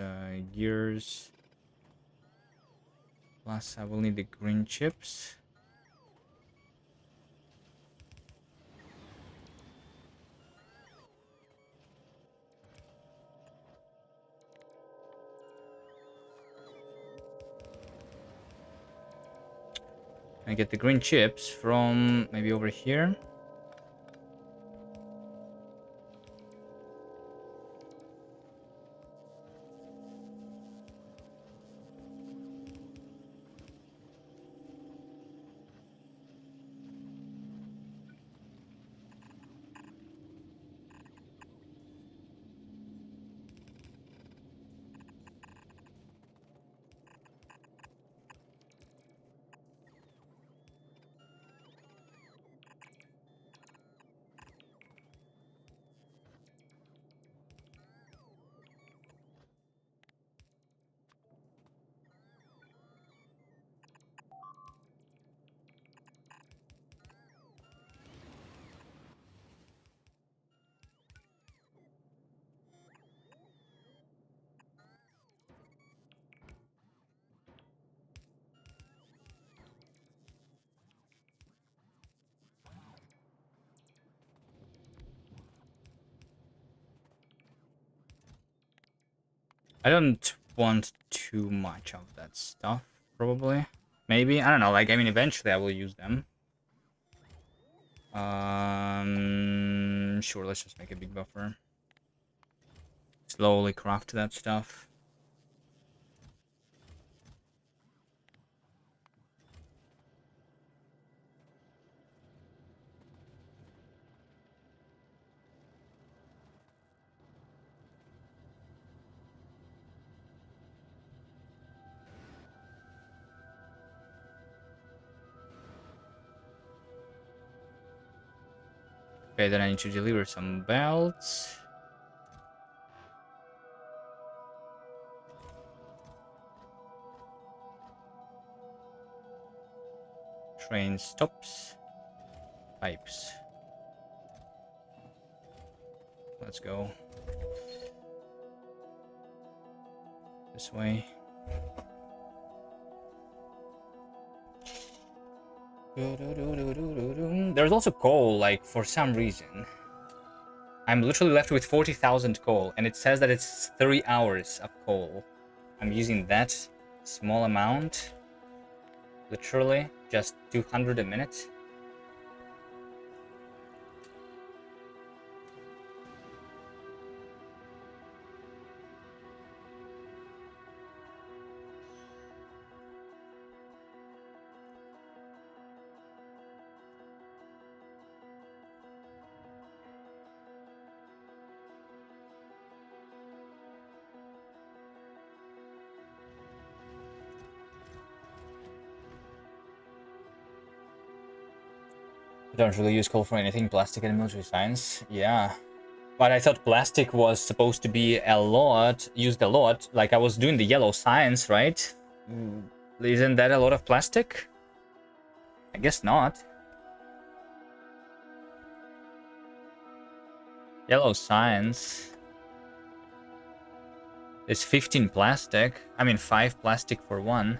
gears. Plus, I will need the green chips. I get the green chips from maybe over here. I don't want too much of that stuff, probably. Maybe, I don't know, like, I mean, eventually I will use them. Sure, let's just make a big buffer. Slowly craft that stuff. Okay, then I need to deliver some belts. Train stops. Pipes. Let's go. This way. There's also coal, like, for some reason. I'm literally left with 40,000 coal, and it says that it's 3 hours of coal. I'm using that small amount. Literally, just 200 a minute. I don't really use coal for anything, plastic and military science. Yeah. But I thought plastic was supposed to be used a lot. Like I was doing the yellow science, right? Isn't that a lot of plastic? I guess not. Yellow science. There's 15 plastic. I mean, 5 plastic for 1.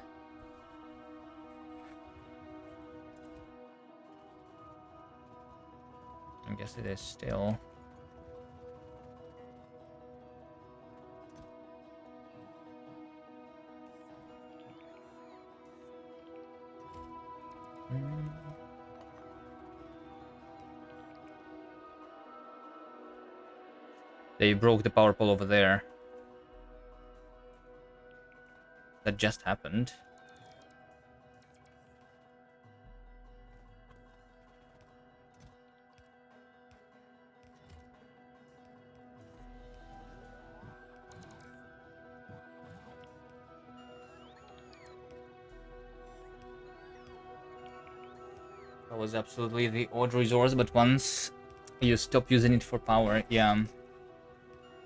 I guess it is still. They broke the power pole over there. That just happened. That was absolutely the odd resource, but once you stop using it for power, yeah.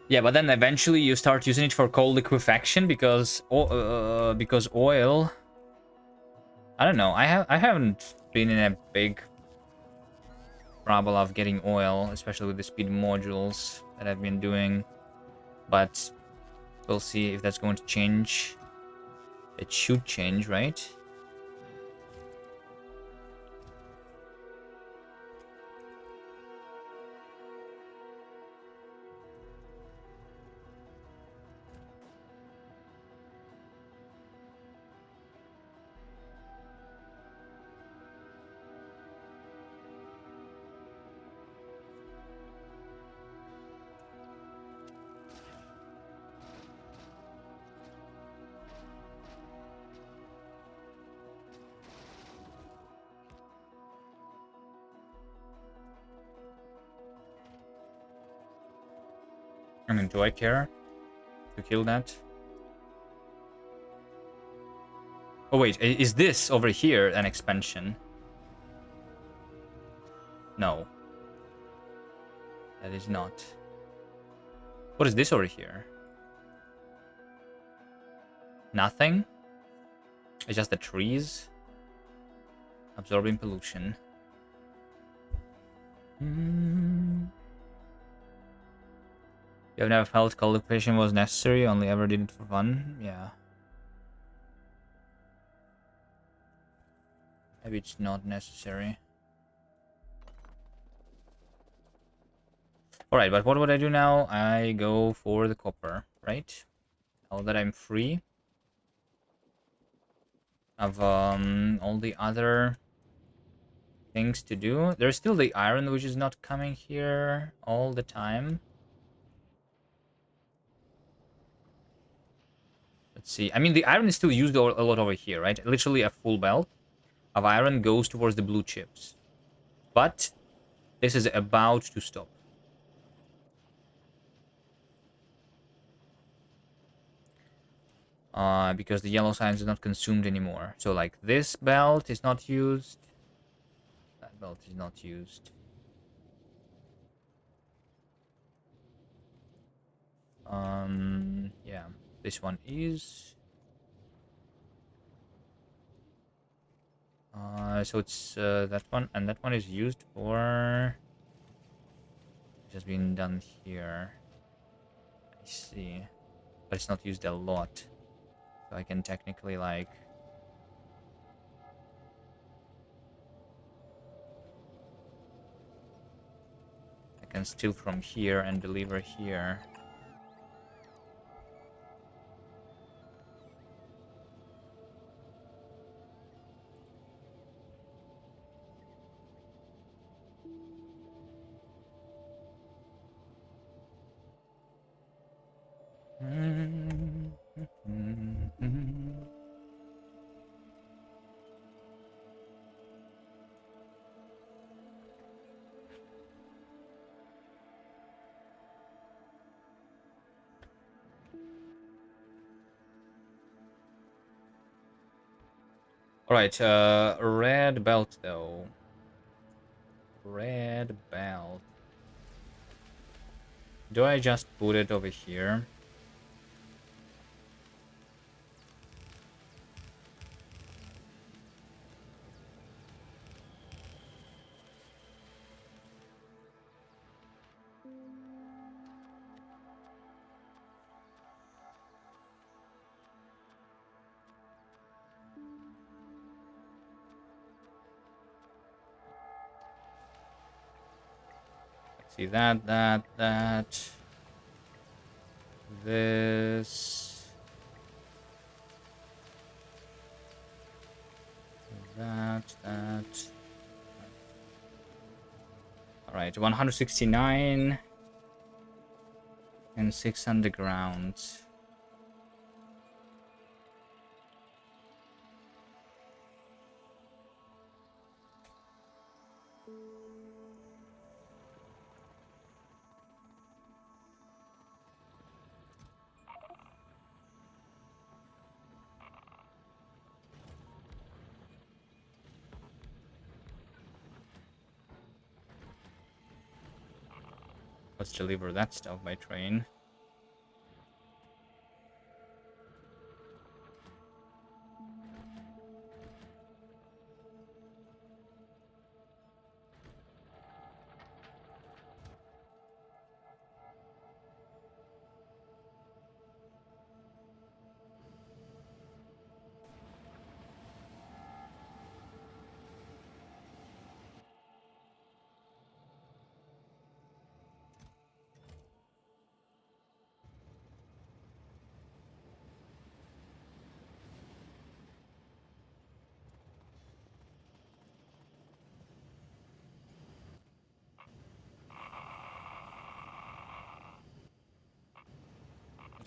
Yeah, but then eventually you start using it for coal liquefaction because oil. I don't know. I haven't been in a big trouble of getting oil, especially with the speed modules that I've been doing. But we'll see if that's going to change. It should change, right? I mean, do I care to kill that? Oh wait, is this over here an expansion? No. That is not. What is this over here? Nothing? It's just the trees? Absorbing pollution. You have never felt cultivation was necessary, only ever did it for fun? Yeah. Maybe it's not necessary. Alright, but what would I do now? I go for the copper, right? Now that I'm free of all the other things to do. There's still the iron, which is not coming here all the time. Let's see. I mean, the iron is still used a lot over here, right? Literally a full belt of iron goes towards the blue chips. But this is about to stop. Because the yellow sign is not consumed anymore. So, like, this belt is not used. That belt is not used. Yeah. This one is. So it's that one, and that one is used for. It has been done here. I see. But it's not used a lot. So I can technically, like... I can steal from here and deliver here. Alright, red belt though. Red belt. Do I just put it over here? Let's see, that. This. That. Alright, 169. And 6 underground. Let's deliver that stuff by train.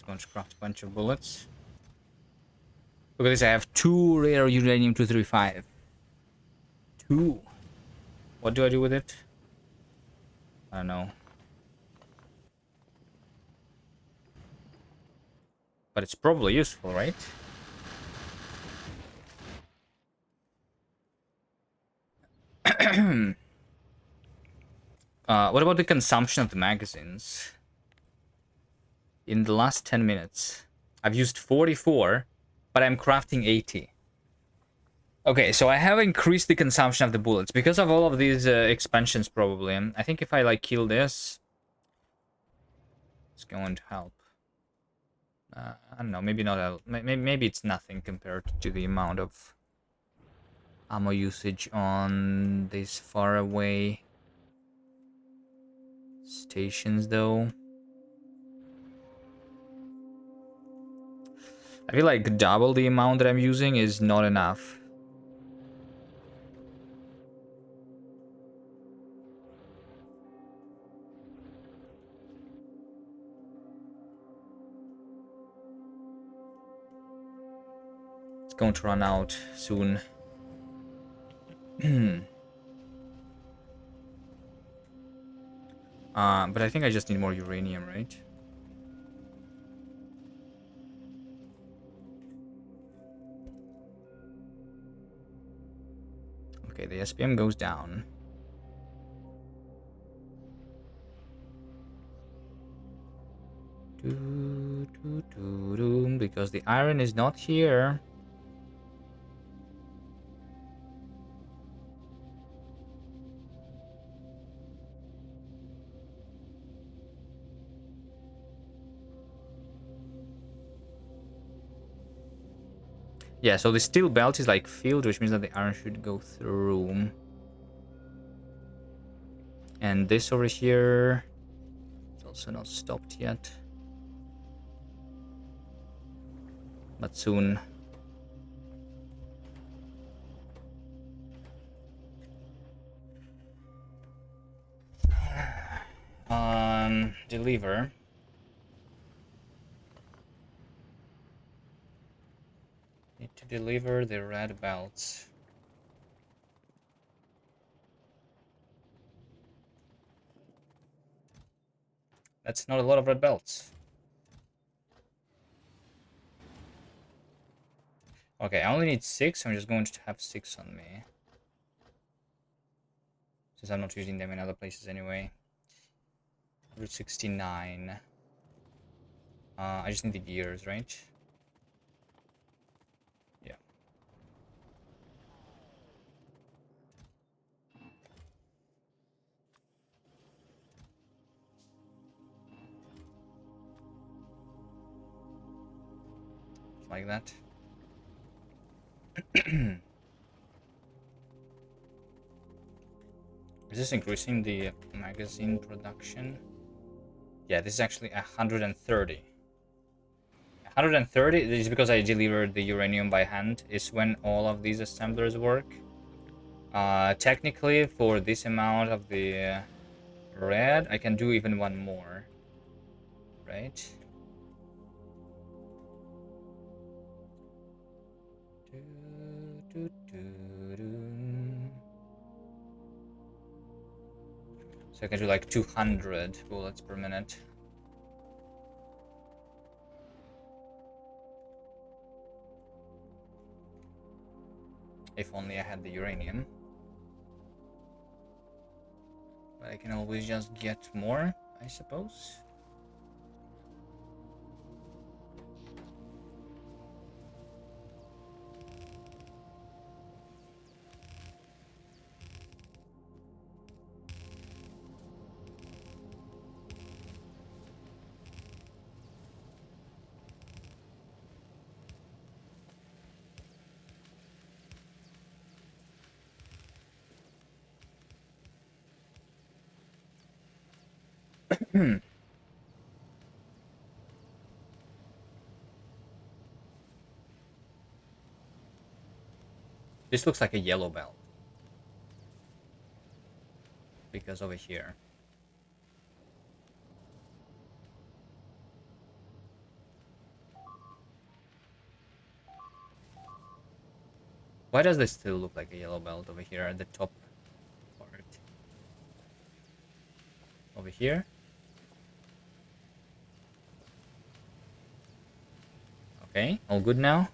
Let's go and craft a bunch of bullets. Look at this, I have 2 rare uranium 235. 2. What do I do with it? I don't know. But it's probably useful, right? What about the consumption of the magazines? In the last 10 minutes, I've used 44, but I'm crafting 80. Okay, so I have increased the consumption of the bullets because of all of these expansions, probably. I think if I, like, kill this, it's going to help. I don't know, maybe not. Maybe it's nothing compared to the amount of ammo usage on these far away stations, though. I feel like double the amount that I'm using is not enough. going to run out soon. But I think I just need more uranium, right? Okay, the SPM goes down. Because the iron is not here. Yeah, so the steel belt is like filled, which means that the iron should go through. And this over here is also not stopped yet. But soon. Deliver. Need to deliver the red belts. That's not a lot of red belts. Okay, I only need 6. I'm just going to have 6 on me. Since I'm not using them in other places anyway. Route 69. I just need the gears, right? Yeah. Like that. Is this increasing the magazine production? Yeah, this is actually 130. 130 this is because I delivered the uranium by hand. Is when all of these assemblers work. Technically, for this amount of the red, I can do even one more. Right? So I can do like 200 bullets per minute. If only I had the uranium. But I can always just get more, I suppose. This looks like a yellow belt. Because over here. Why does this still look like a yellow belt over here at the top part? Over here? Okay, all good now.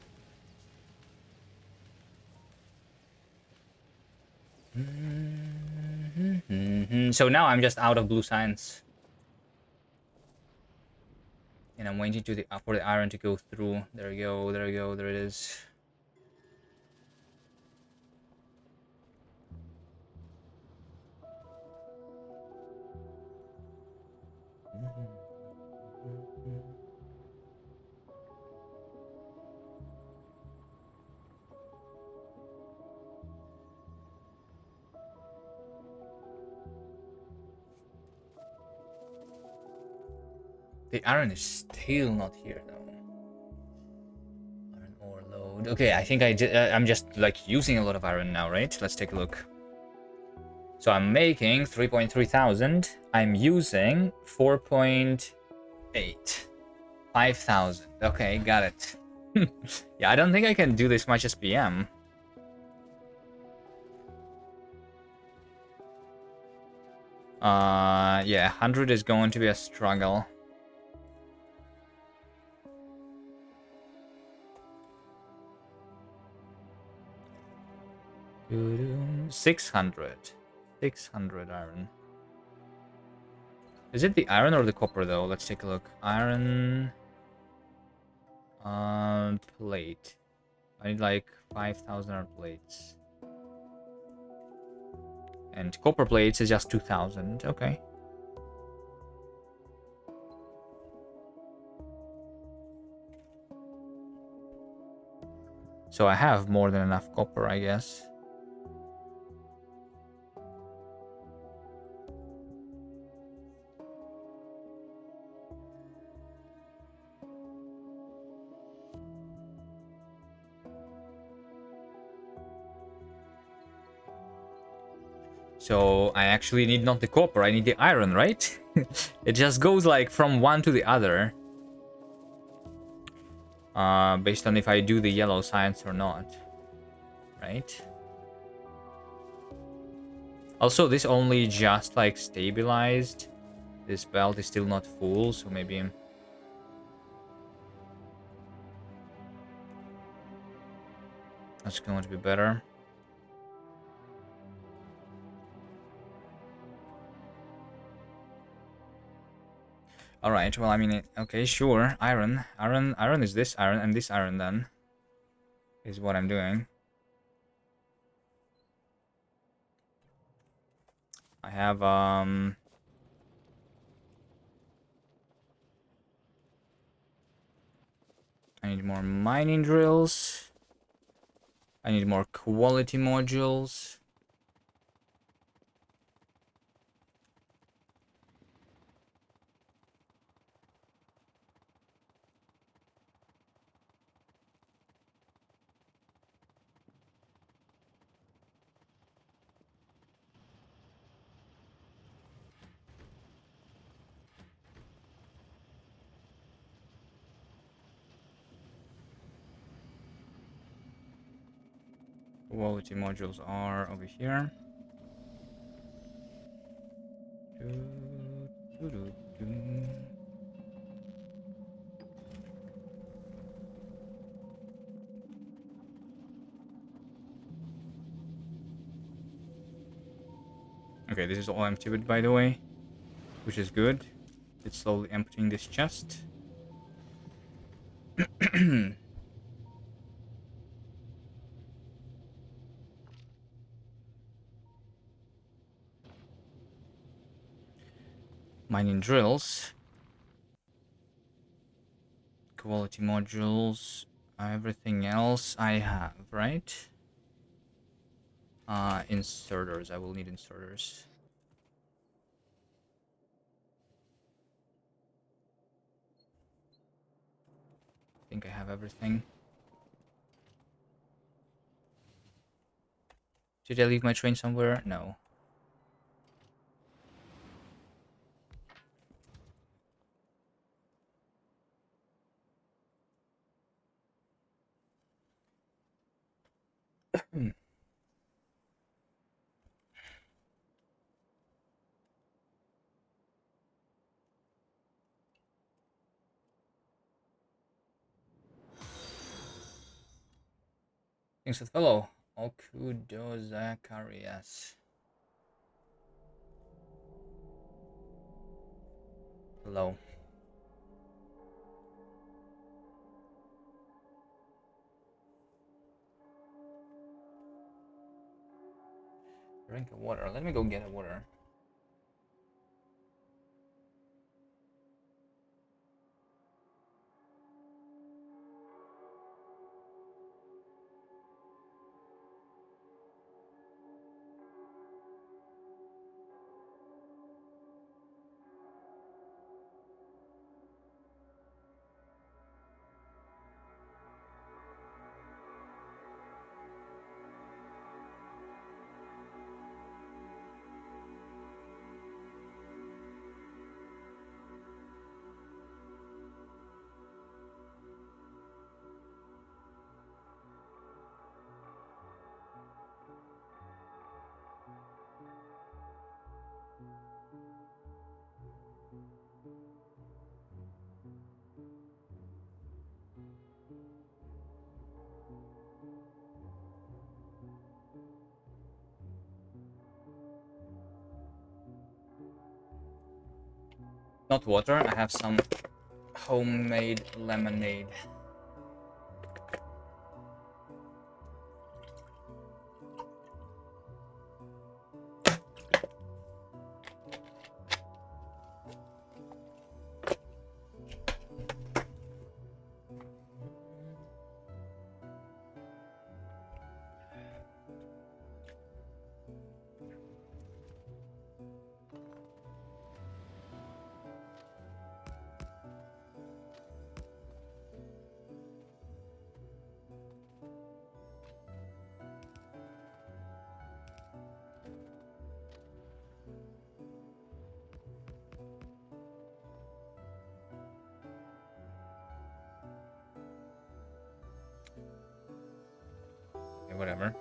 So now I'm just out of blue science. And I'm waiting for the iron to go through. There we go, there we go, there it is. The iron is still not here though. Iron ore load. Okay, I think I'm just like using a lot of iron now, right? Let's take a look. So I'm making 3.3 thousand. I'm using 4.8. 5,000. Okay, got it. Yeah, I don't think I can do this much as PM. Yeah, 100 is going to be a struggle. Doo-doo. 600. 600 iron. Is it the iron or the copper, though? Let's take a look. Iron... plate. I need like 5,000 iron plates. And copper plates is just 2,000. Okay. So I have more than enough copper, I guess. So I actually need not the copper, I need the iron, right? It just goes like from one to the other. Based on if I do the yellow science or not. Right? Also, this only just like stabilized. This belt is still not full, so maybe... that's going to be better. Alright, well, I mean, okay, sure. Iron is this iron, and this iron then is what I'm doing. I have, I need more mining drills. I need more quality modules. Quality modules are over here. Okay, this is all emptied, by the way, which is good. It's slowly emptying this chest. Mining drills. Quality modules. Everything else I have, right? Inserters. I will need inserters. I think I have everything. Did I leave my train somewhere? No. Thanks for the follow. Okudo Zacharias. Hello. Drink of water. Let me go get a water. Not water, I have some homemade lemonade. Okay, whatever.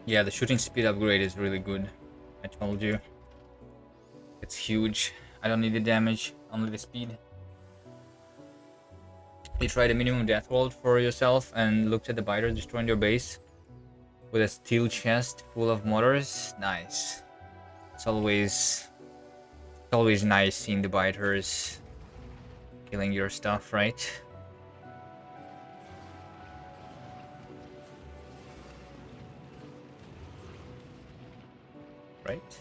Yeah, the shooting speed upgrade is really good. I told you. It's huge. I don't need the damage, only the speed. You tried a minimum death roll for yourself and looked at the biter destroying your base with a steel chest full of mortars. Nice. It's always nice seeing the biters killing your stuff, right? Right?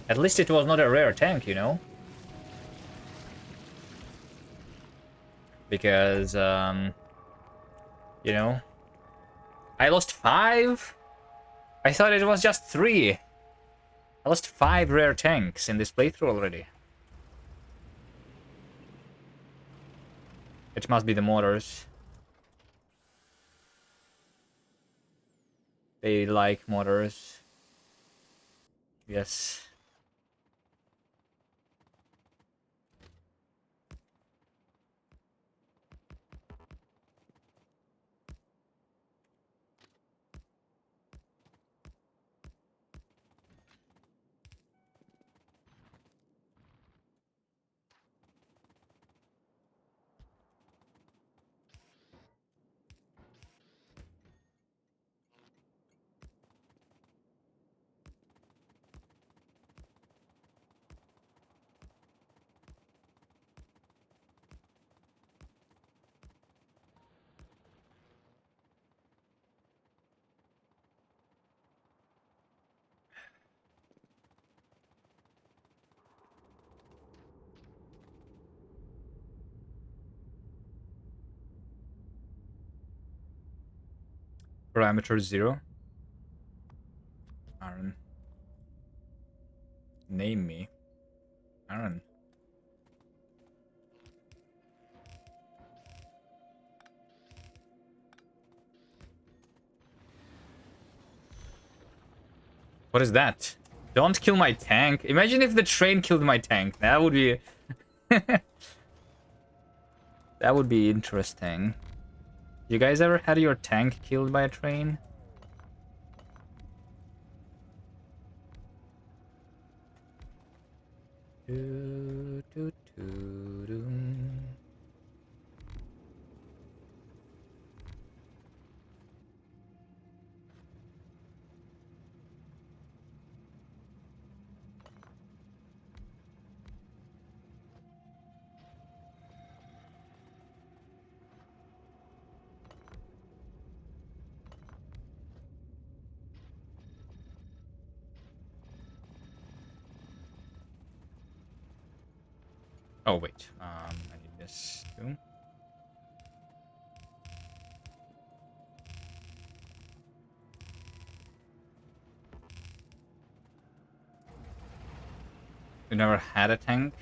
At least it was not a rare tank, you know? Because, you know, I lost 5? I thought it was just 3. I lost 5 rare tanks in this playthrough already. It must be the mortars. They like mortars. Yes. Parameter 0. Iron. Name me. Aaron. What is that? Don't kill my tank. Imagine if the train killed my tank. That would be... that would be interesting. You guys ever had your tank killed by a train? Do, do, do, do. Oh, wait. I need this too. You never had a tank?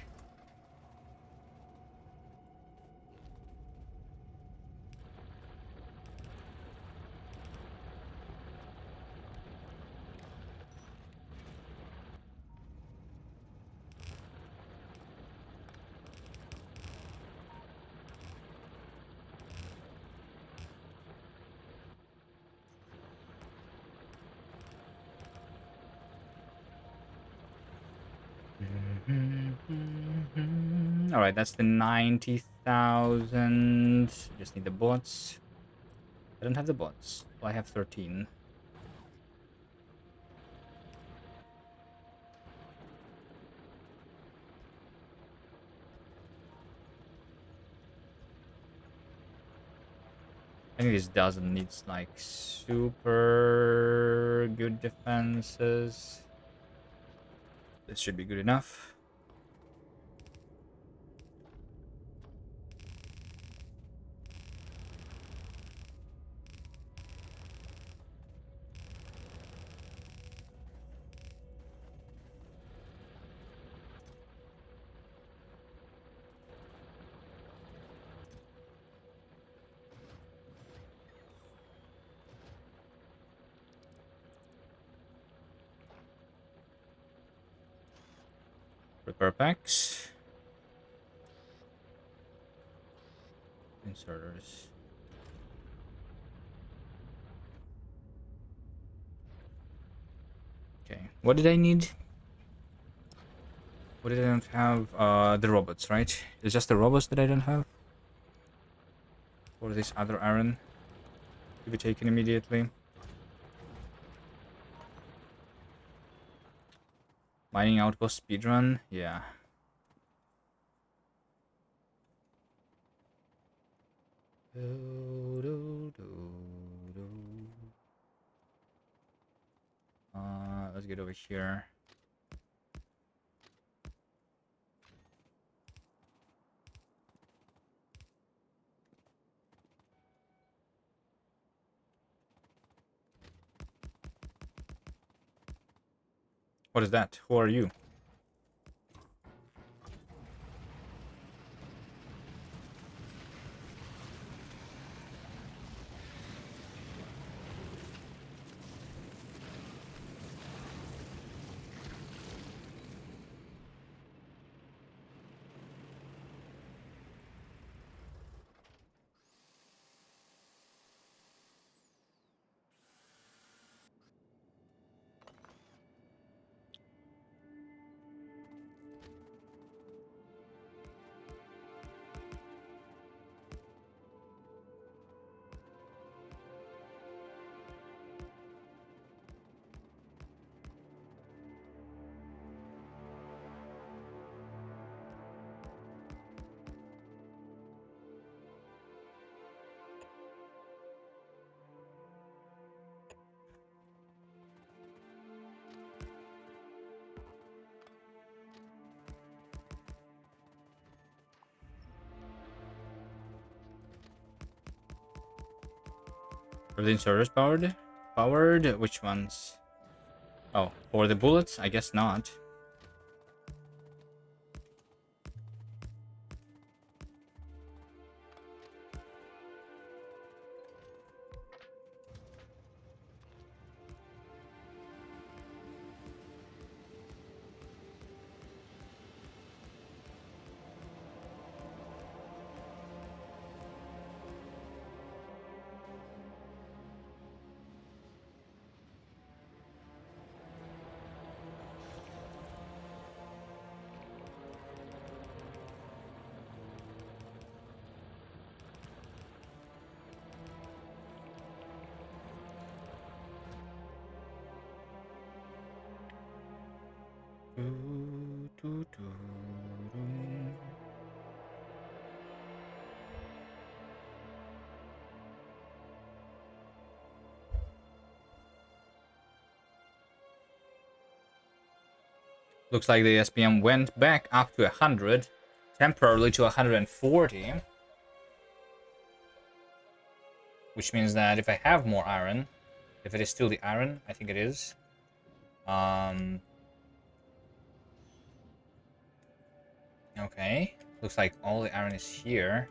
Alright, that's the 90,000. Just need the bots. I don't have the bots. Well, I have 13. I think this doesn't need like super good defenses. This should be good enough. Repair packs. Inserters. Okay, what did I need? What did I don't have? The robots, right? It's just the robots that I don't have? Or this other iron to be taken immediately? Mining outpost speedrun? Yeah. Let's get over here. What is that? Who are you? Are the inserters powered? Powered? Which ones? Oh, for the bullets? I guess not. Looks like the SPM went back up to 100, temporarily to 140. Which means that if I have more iron, if it is still the iron, I think it is. Okay. Looks like all the iron is here.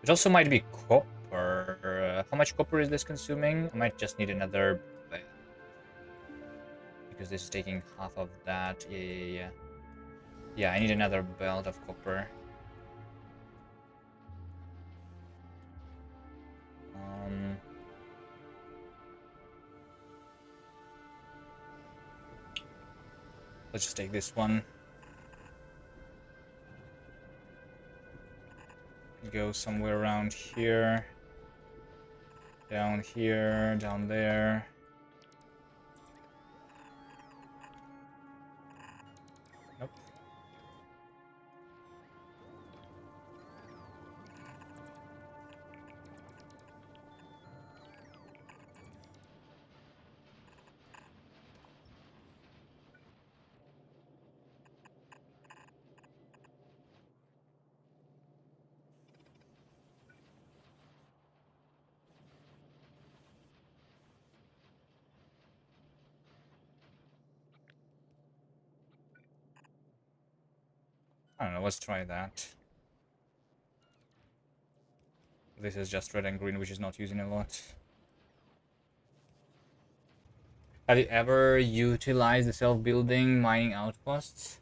It also might be copper. How much copper is this consuming? I might just need another belt. Because this is taking half of that. Yeah. Yeah, I need another belt of copper. Let's just take this one. Go somewhere around here. Down here, down there. Nope. I don't know, let's try that. This is just red and green, which is not using a lot. Have you ever utilized the self-building mining outposts?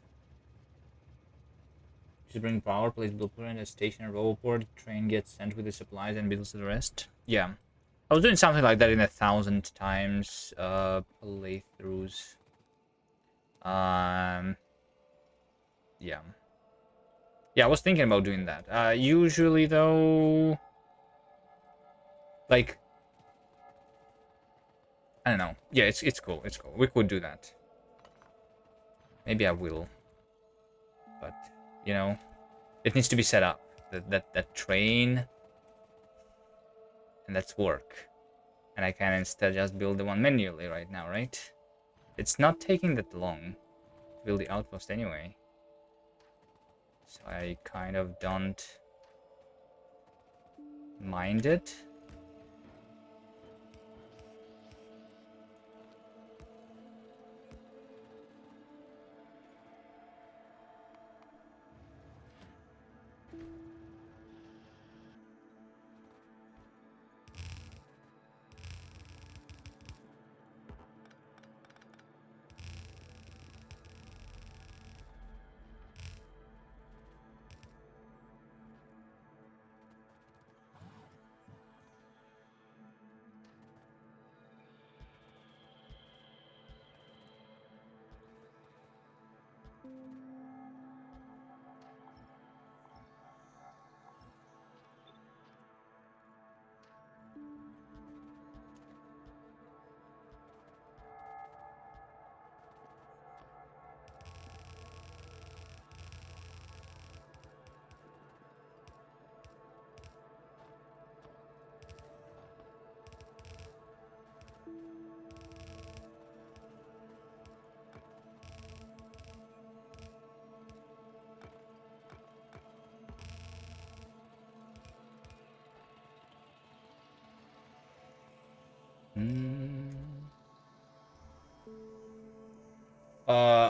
Just bring power, place blueprint, a station, a roboport, train gets sent with the supplies and builds the rest. Yeah. I was doing something like that in 1,000 times playthroughs. Yeah. Yeah, I was thinking about doing that. Usually though, like, I don't know. Yeah, it's cool. It's cool. We could do that. Maybe I will. But you know, it needs to be set up. That train, and that's work. And I can instead just build the one manually right now, right? It's not taking that long to build the outpost anyway. So I kind of don't mind it.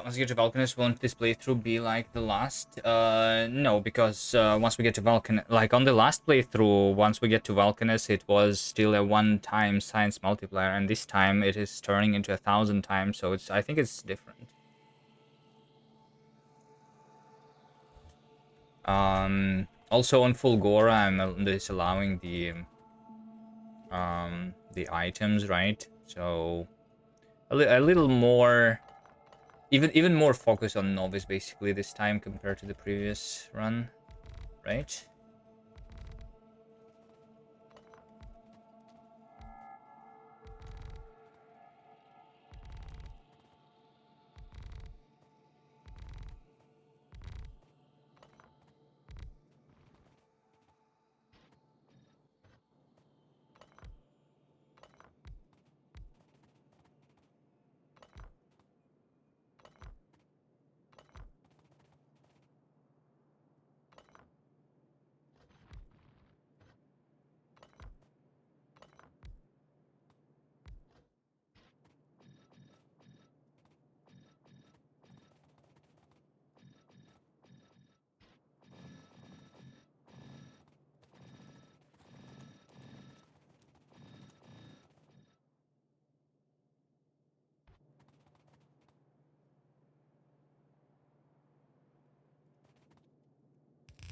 Once you get to Vulcanus, won't this playthrough be like the last? No, because once we get to Vulcan, like on the last playthrough, once we get to Vulcanus, it was still a one-time science multiplier, and this time it is turning into 1,000 times. So I think it's different. Also on Fulgora, I'm disallowing the items, right? So a little more. Even more focus on novice basically this time compared to the previous run, right?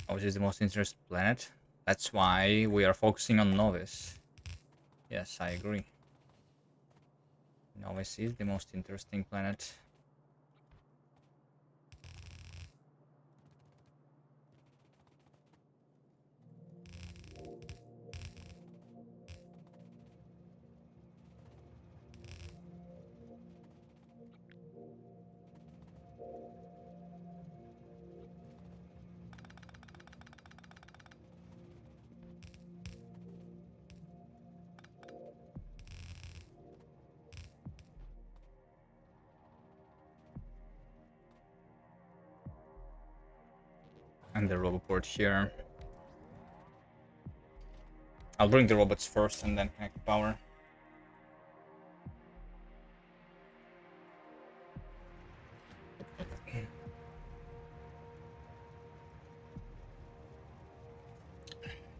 Novice is the most interesting planet. That's why we are focusing on Novice. Yes, I agree. Novice is the most interesting planet. And the roboport here. I'll bring the robots first and then connect power.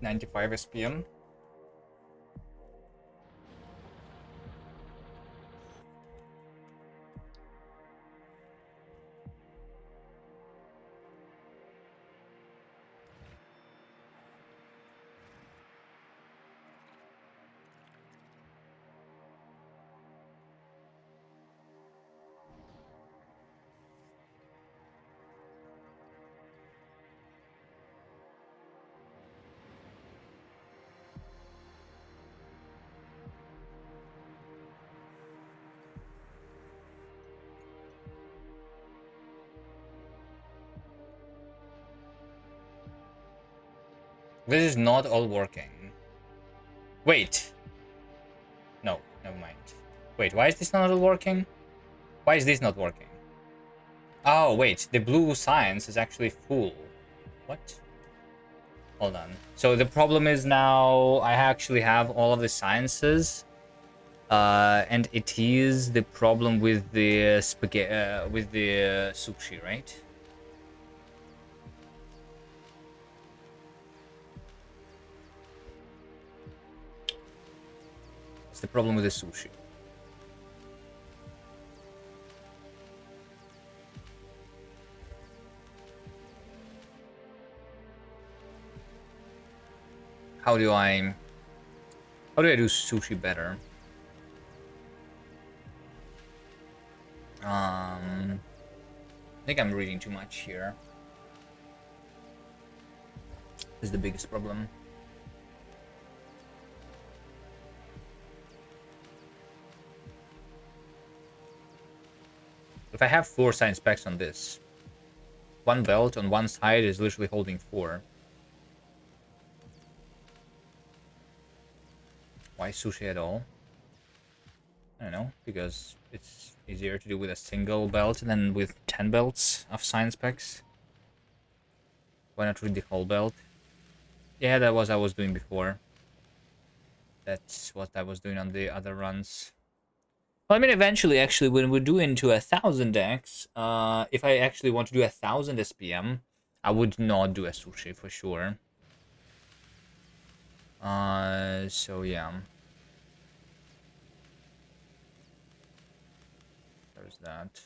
$95 SPM. This is not all working. Wait. No, never mind. Wait, why is this not all working? Why is this not working? Oh, wait, the blue science is actually full. What? Hold on. So the problem is now I actually have all of the sciences. And it is the problem with the spaghetti, with the sushi, right? It's the problem with the sushi. How do I do sushi better? I think I'm reading too much here. This is the biggest problem. If I have 4 science packs on this, one belt on one side is literally holding 4. Why sushi at all? I don't know, because it's easier to do with a single belt than with 10 belts of science packs. Why not read the whole belt? Yeah, that was what I was doing before. That's what I was doing on the other runs. Well, I mean, eventually, actually, when we're doing to 1000x, if I actually want to do 1000 SPM, I would not do a sushi for sure. So yeah. There's that.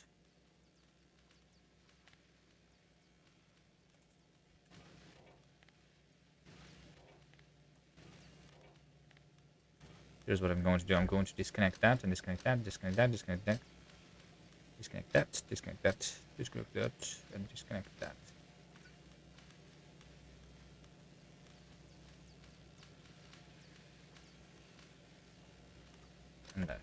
Here's what I'm going to do. I'm going to disconnect that and disconnect that, disconnect that, disconnect that, disconnect that, disconnect that, disconnect that, and disconnect that. And that.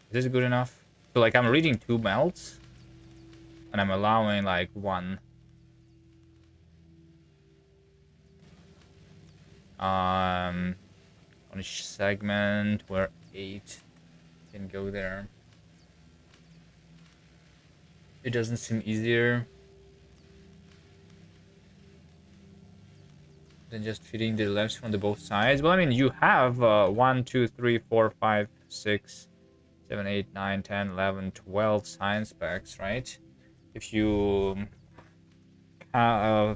Is this good enough? So like I'm reading 2 melts and I'm allowing like 1. On each segment where 8 can go there. It doesn't seem easier than just feeding the lamps from the both sides. Well, I mean, you have 1, 2, 3, 4, 5, 6, 7, 8, 9, 10, 11, 12 science packs, right? If you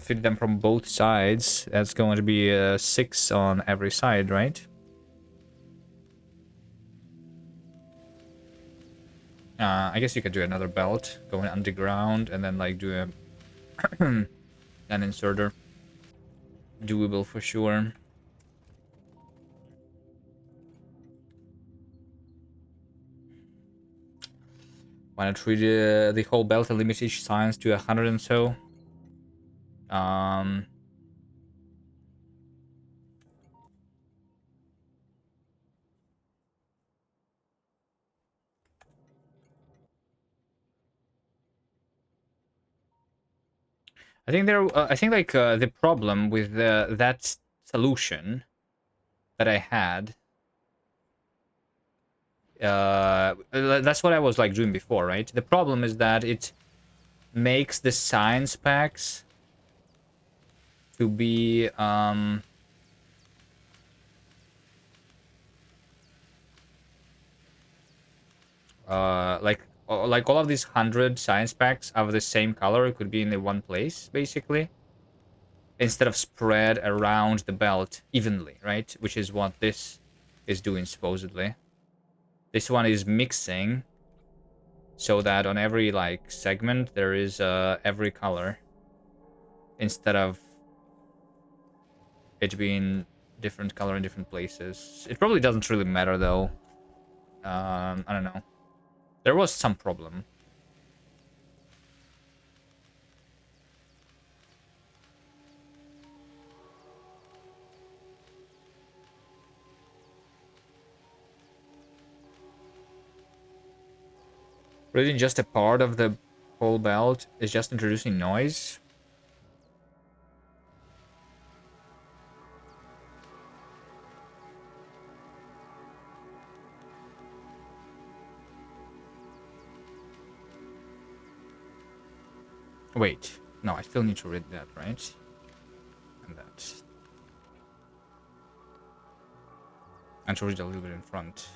feed them from both sides, that's going to be 6 on every side, right? I guess you could do another belt going underground and then like do a an inserter. Doable for sure. Wanna treat the whole belt and limit each science to 100 and so. Um, I think I think like the problem with that solution that I had. That's what I was like doing before, right? The problem is that it makes the science packs to be like all of these 100 science packs of the same color. It could be in the one place basically, instead of spread around the belt evenly, right? Which is what this is doing supposedly. This one is mixing so that on every like segment there is every color instead of it being different color in different places. It probably doesn't really matter though. I don't know. There was some problem. Really just a part of the whole belt is just introducing noise. Wait, no, I still need to read that, right? And that. And to read a little bit in front.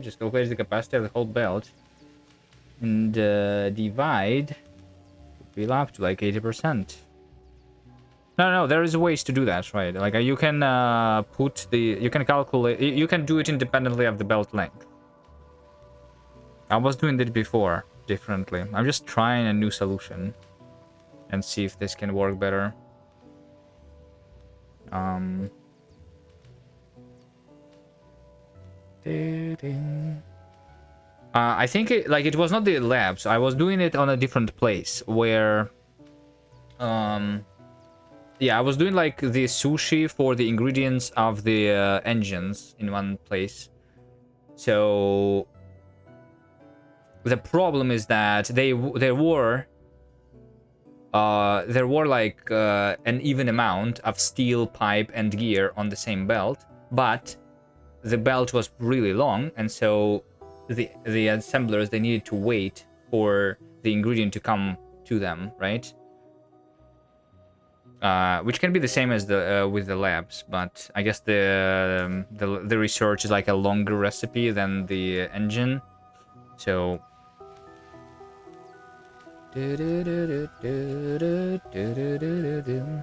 Just calculate the capacity of the whole belt and divide. Fill up to like 80%. No, there is ways to do that, right? Like you can you can calculate, you can do it independently of the belt length. I was doing it before differently. I'm just trying a new solution and see if this can work better. I think it was not the labs. I was doing it on a different place where yeah, I was doing like the sushi for the ingredients of the engines in one place. So the problem is that there were like an even amount of steel, pipe, and gear on the same belt, but the belt was really long, and so the assemblers, they needed to wait for the ingredient to come to them, right? Which can be the same as the with the labs, but I guess the research is like a longer recipe than the engine, so. You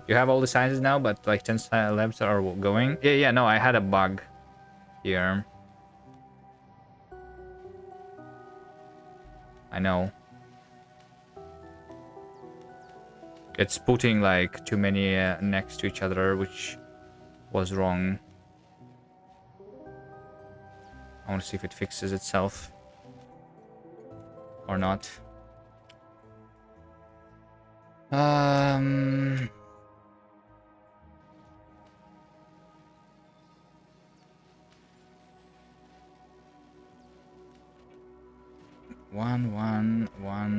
have all the sizes now, but like 10 labs are going. Yeah, no, I had a bug here. I know. It's putting like too many next to each other, which was wrong. I want to see if it fixes itself or not. One.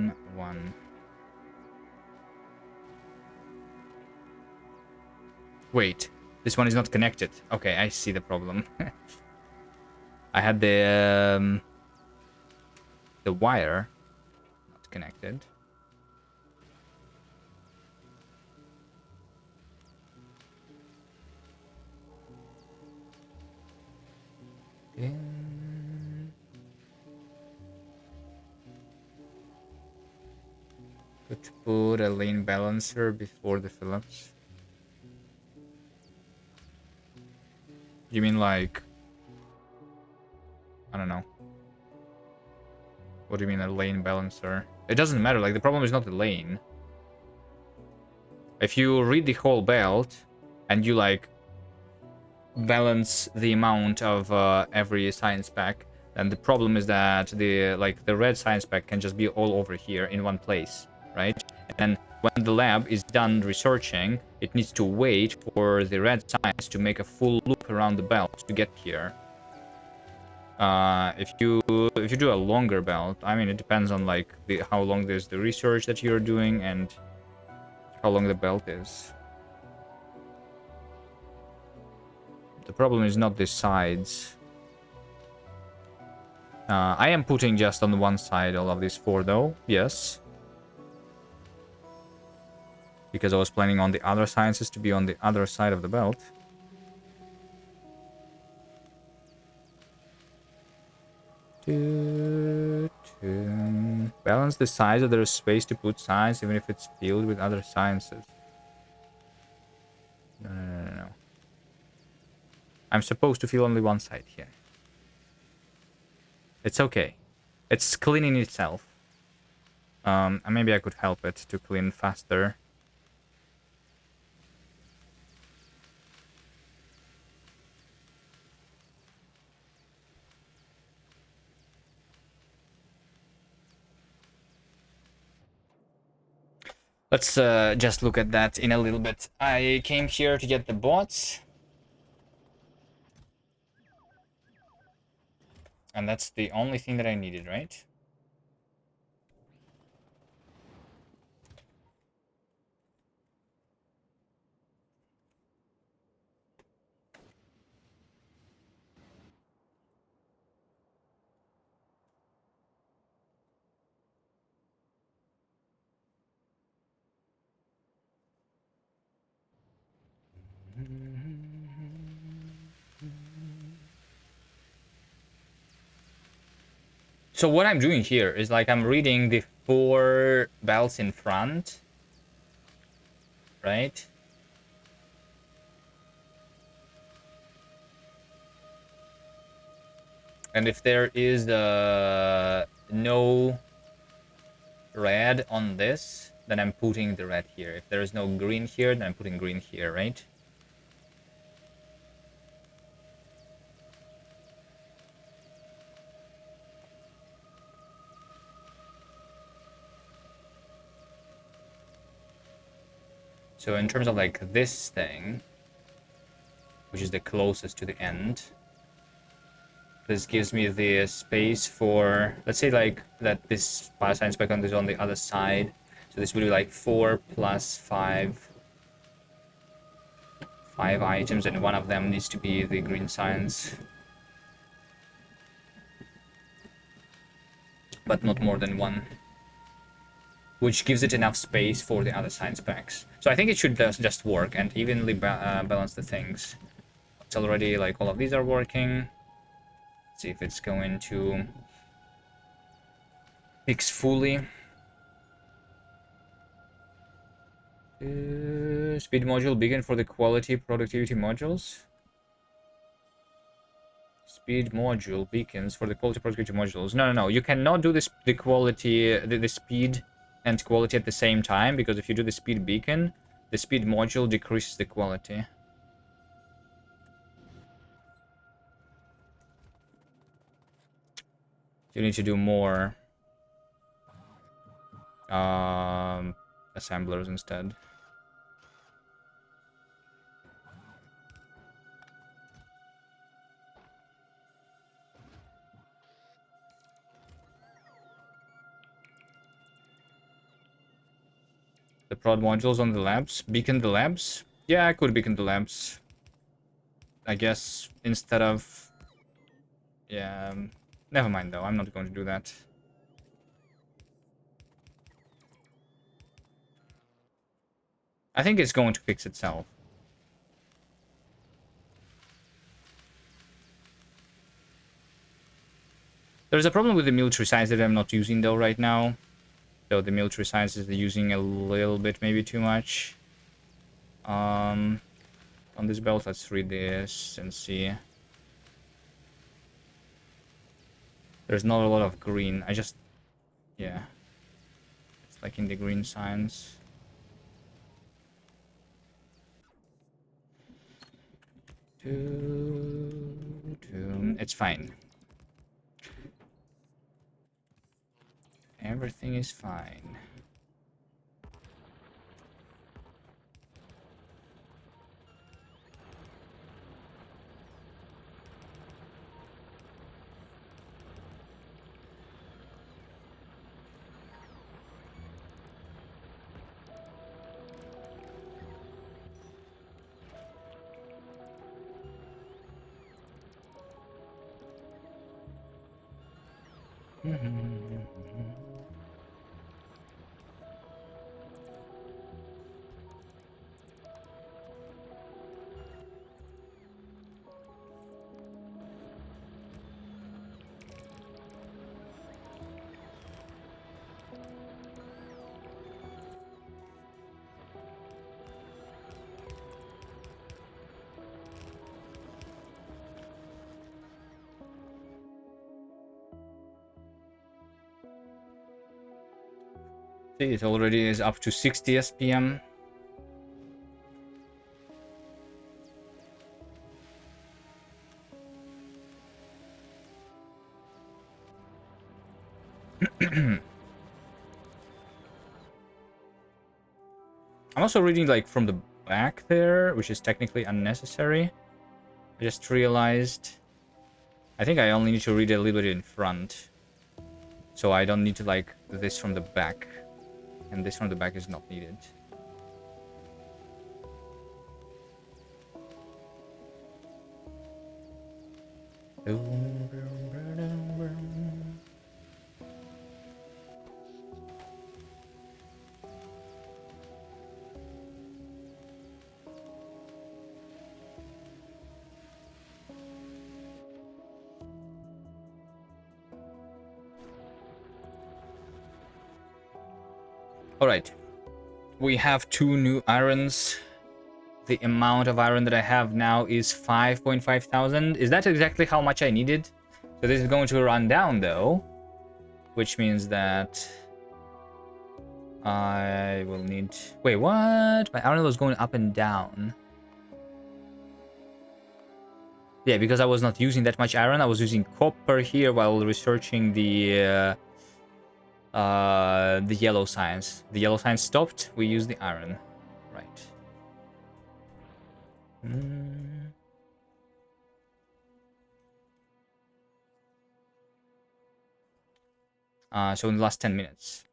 Wait, this one is not connected. Okay, I see the problem. I had the wire not connected. to put a lane balancer before the Phillips? You mean like... I don't know. What do you mean a lane balancer? It doesn't matter, like the problem is not the lane. If you read the whole belt and you like balance the amount of every science pack, then the problem is that the red science pack can just be all over here in one place, right? And when the lab is done researching, it needs to wait for the red science to make a full loop around the belt to get here. If you do a longer belt, I mean, it depends on like how long there's the research that you're doing and how long the belt is. The problem is not the sides. I am putting just on one side all of these 4 though, yes. Because I was planning on the other sciences to be on the other side of the belt. Balance the size so there is space to put science even if it's filled with other sciences. No. I'm supposed to fill only one side here. It's okay. It's cleaning itself. And maybe I could help it to clean faster. Let's just look at that in a little bit. I came here to get the bots. And that's the only thing that I needed, right? So what I'm doing here is like I'm reading the 4 belts in front, right? And if there is no red on this, then I'm putting the red here. If there is no green here, then I'm putting green here, right? So in terms of like this thing, which is the closest to the end, this gives me the space for, let's say like that this bioscience background is on the other side. So this would be like 4 plus 5 items, and one of them needs to be the green science. But not more than 1. Which gives it enough space for the other science packs. So I think it should just work and evenly balance the things. It's already like all of these are working. Let's see if it's going to mix fully. Speed module beacon for the quality productivity modules. Speed module beacons for the quality productivity modules. No. You cannot do this the quality the speed and quality at the same time, because if you do the speed beacon, the speed module decreases the quality. You need to do more assemblers instead. The prod modules on the labs. Beacon the labs? Yeah, I could beacon the labs. I guess instead of... Yeah, never mind though, I'm not going to do that. I think it's going to fix itself. There's a problem with the military science that I'm not using though right now. So the military science is using a little bit, maybe too much. On this belt, let's read this and see. There's not a lot of green. Yeah. It's like in the green science. It's fine. Everything is fine. See, it already is up to 60 SPM. I'm also reading like from the back there, which is technically unnecessary. I just realized I think I only need to read a little bit in front. So I don't need to like this from the back. And this from the back is not needed. Alright. We have 2 new irons. The amount of iron that I have now is 5.5 thousand. Is that exactly how much I needed? So this is going to run down though. Which means that I will need... Wait, what? My iron level is going up and down. Yeah, because I was not using that much iron. I was using copper here while researching the yellow science. The yellow science stopped. We use the iron. Right. So in the last 10 minutes.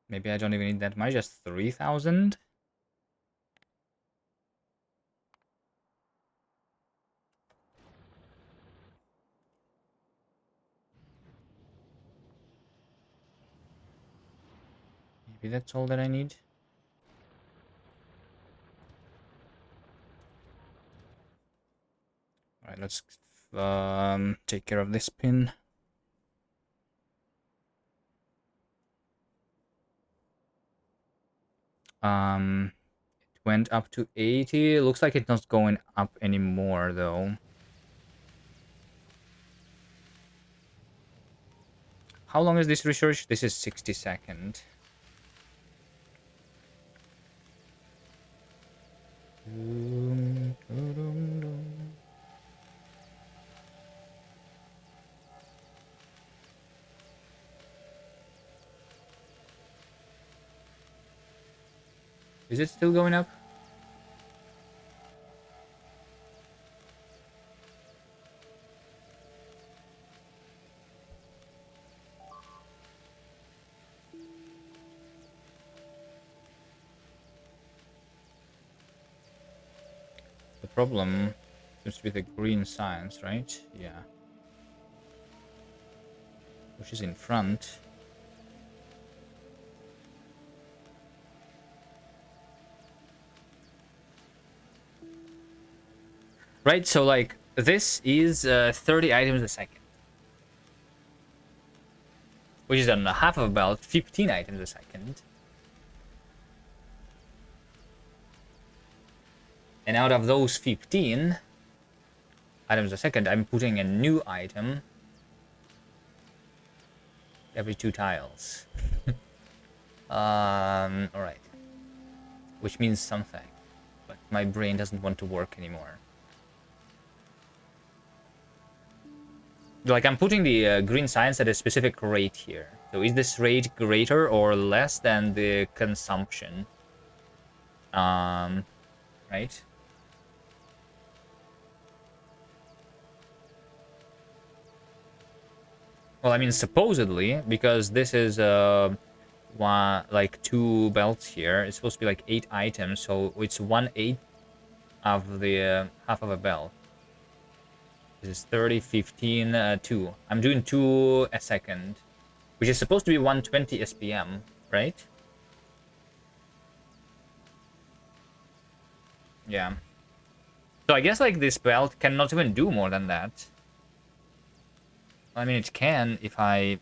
Maybe I don't even need that much, just 3,000. Maybe that's all that I need. Alright, let's take care of this pin. It went up to 80. It looks like it's not going up anymore though. How long is this research? This is 60 seconds. Is it still going up? The problem seems to be the green science, right? Yeah. Which is in front. Right, so like this is 30 items a second. which is on half of a belt, 15 items a second. And out of those 15 items a second, I'm putting a new item every 2 tiles. Alright. Which means something. But my brain doesn't want to work anymore. Like, I'm putting the green science at a specific rate here. So is this rate greater or less than the consumption? Right? Well, I mean, supposedly, because this is one, like 2 belts here, it's supposed to be like 8 items, so it's 1/8 of the half of a belt. This is 30, 15, 2. I'm doing 2 a second, which is supposed to be 120 SPM, right? Yeah. So I guess like this belt cannot even do more than that. I mean, it can if I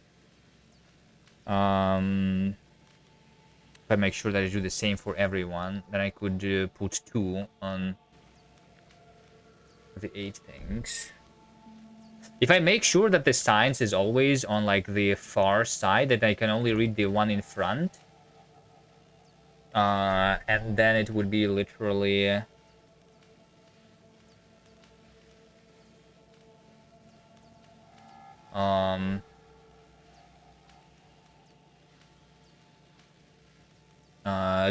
make sure that I do the same for everyone. Then I could put 2 on the 8 things. If I make sure that the science is always on like the far side, that I can only read the one in front, and then it would be literally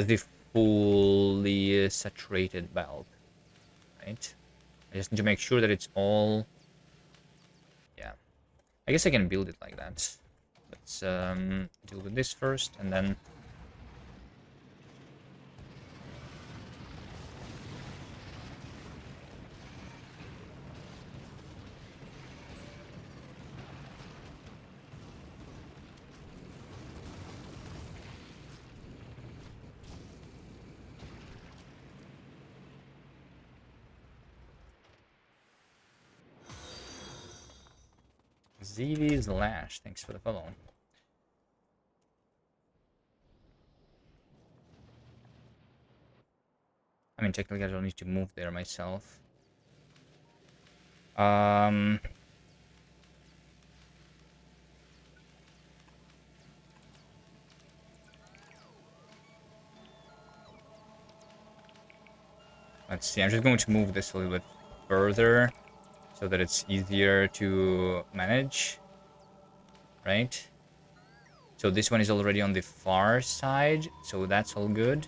the fully saturated belt, right? I just need to make sure that it's all. Yeah, I guess I can build it like that. Let's deal with this first, and then ZV's Lash, thanks for the follow. I mean, technically I don't need to move there myself. Let's see, I'm just going to move this a little bit further so that it's easier to manage, right? So this one is already on the far side, so that's all good.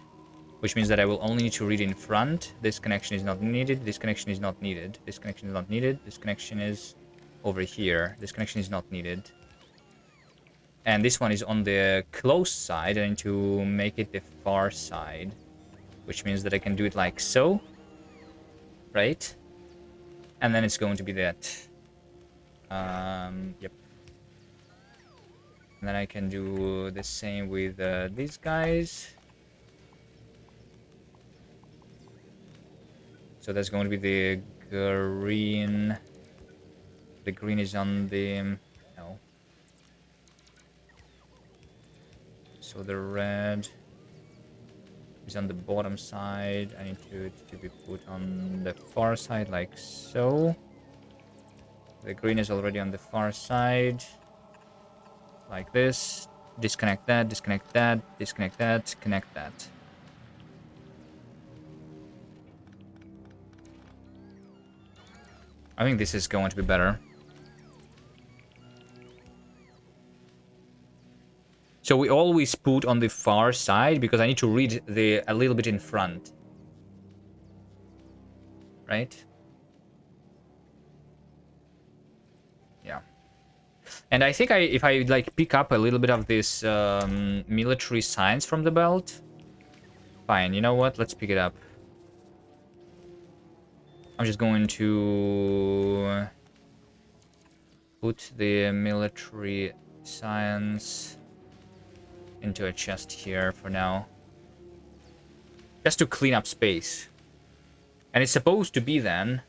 Which means that I will only need to read in front. This connection is not needed, this connection is not needed, this connection is not needed, this connection is over here, this connection is not needed. And this one is on the close side, I need to make it the far side. Which means that I can do it like so. Right? And then it's going to be that. Yep. And then I can do the same with these guys. So that's going to be the green. The green is on the... no. So the red is on the bottom side. I need to be put on the far side like so. The green is already on the far side. Like this. Disconnect that, disconnect that, disconnect that, connect that. I think this is going to be better. So we always put on the far side because I need to read a little bit in front. Right? Yeah. And I think if I like pick up a little bit of this military science from the belt. Fine, you know what? Let's pick it up. I'm just going to put the military science into a chest here for now. Just to clean up space. And it's supposed to be then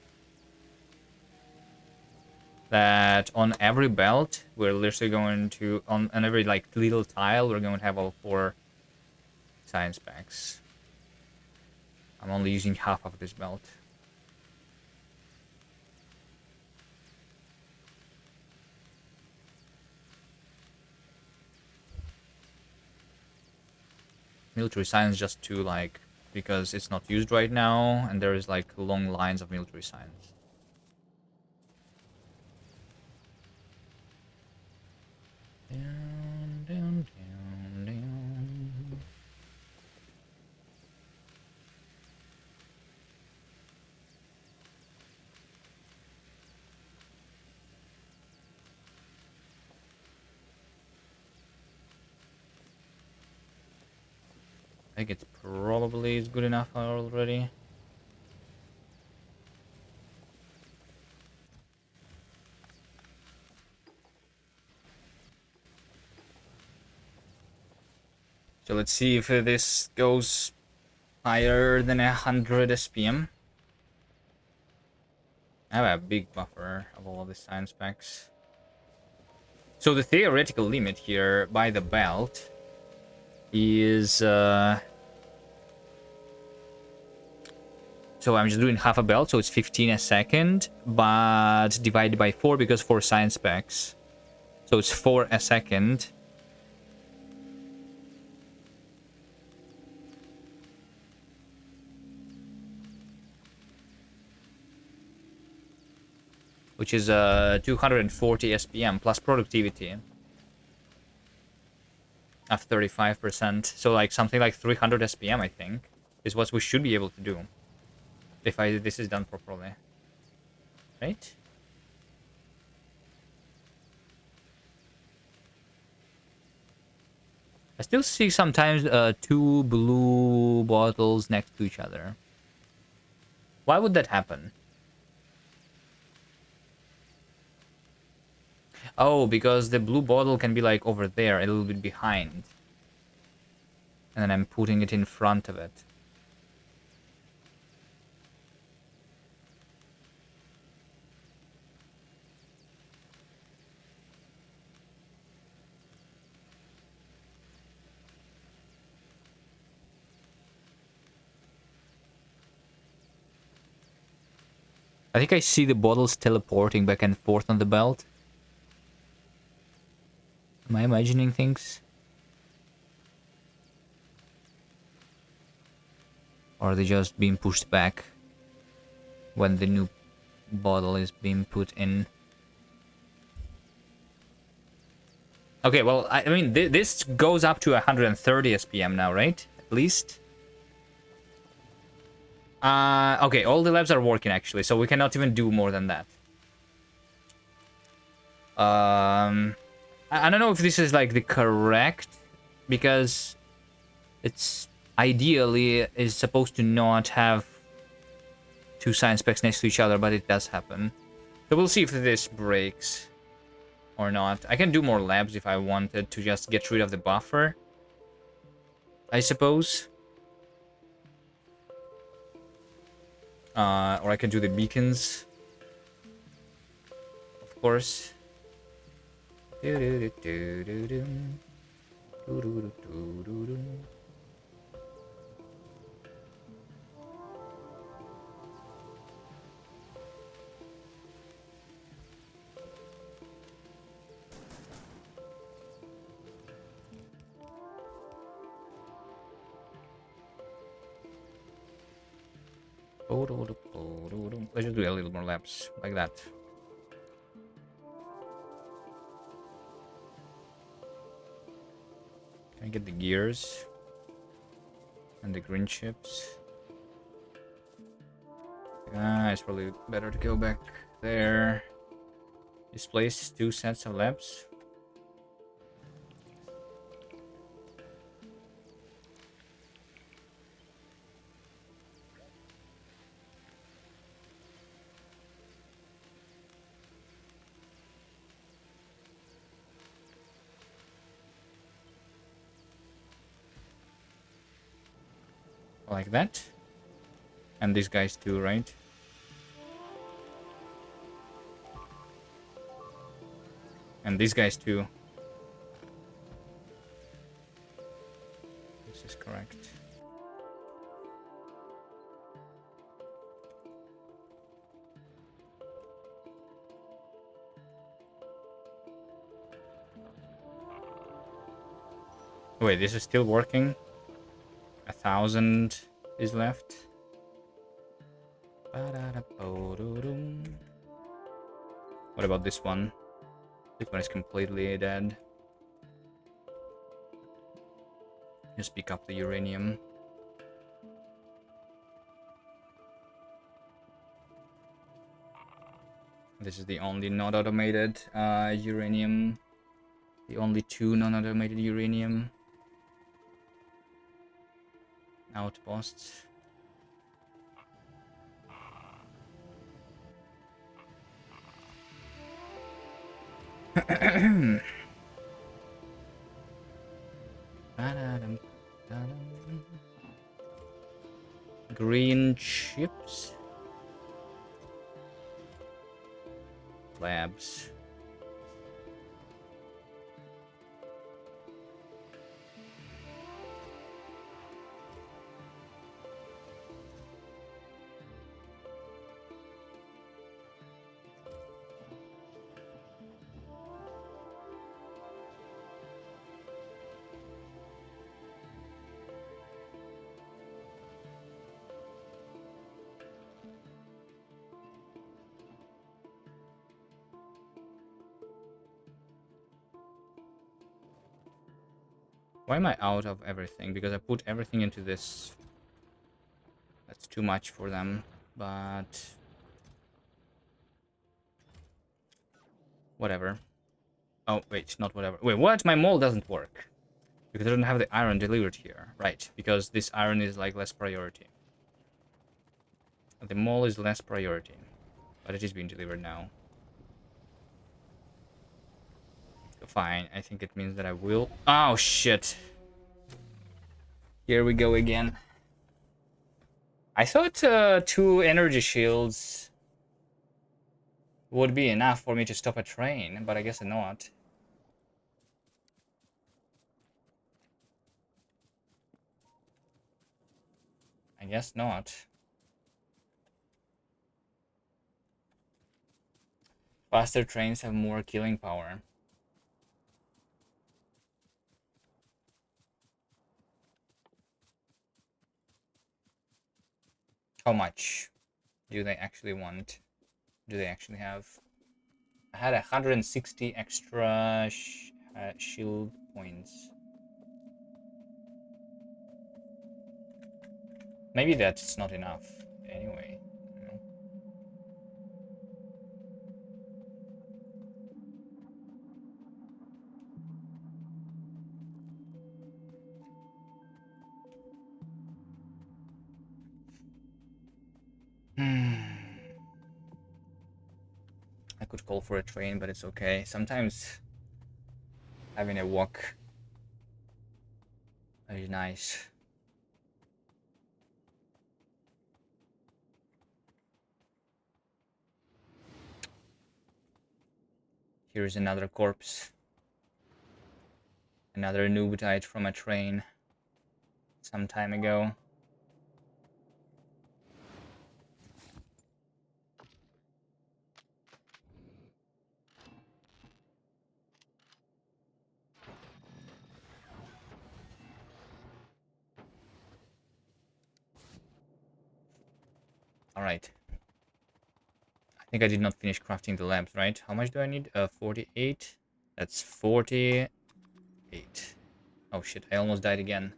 that on every belt, we're literally going to, on every like little tile, we're going to have all 4 science packs. I'm only using half of this belt. Military science just to like, because it's not used right now, and there is like long lines of military science. Down, down, down, down. I think it's probably is good enough already. So let's see if this goes higher than 100 SPM. I have a big buffer of all of the science packs. So the theoretical limit here by the belt is... so I'm just doing half a belt, so it's 15 a second, but divided by 4 because 4 science packs. So it's 4 a second. Which is 240 SPM plus productivity of 35%. So like something like 300 SPM, I think, is what we should be able to do if this is done properly, right? I still see sometimes 2 blue bottles next to each other. Why would that happen? Oh, because the blue bottle can be like over there, a little bit behind. And then I'm putting it in front of it. I think I see the bottles teleporting back and forth on the belt. Am I imagining things? Or are they just being pushed back when the new bottle is being put in? Okay, well, I mean, this goes up to 130 SPM now, right? At least. Okay, all the labs are working, actually, so we cannot even do more than that. I don't know if this is, like, the correct, because it's ideally is supposed to not have 2 science packs next to each other, but it does happen. So we'll see if this breaks or not. I can do more labs if I wanted to just get rid of the buffer, I suppose. Or I can do the beacons, of course. Let's just do a little more laps like that. Can I get the gears and the green chips? It's probably better to go back there. Displace 2 sets of laps. Like that. And these guys too, right? And these guys too. This is correct. Wait, this is still working? 1,000 is left. What about this one? This one is completely dead. Just pick up the uranium. This is the only not automated uranium. The only 2 non-automated uranium outposts. Green chips. Labs. Why am I out of everything? Because I put everything into this. That's too much for them, but whatever. Oh, wait, not whatever. Wait, what? My mole doesn't work. Because I don't have the iron delivered here. Right, because this iron is like less priority. The mole is less priority. But it is being delivered now. Fine, I think it means that I will... Oh, shit. Here we go again. I thought 2 energy shields would be enough for me to stop a train, but I guess not. I guess not. Faster trains have more killing power. How much do they actually want? Do they actually have? I had 160 extra shield points. Maybe that's not enough. Anyway. I could call for a train, but it's okay. Sometimes having a walk is nice. Here's another corpse. Another noob died from a train some time ago. Alright. I think I did not finish crafting the lamps, right? How much do I need? 48? That's 48. Oh shit, I almost died again.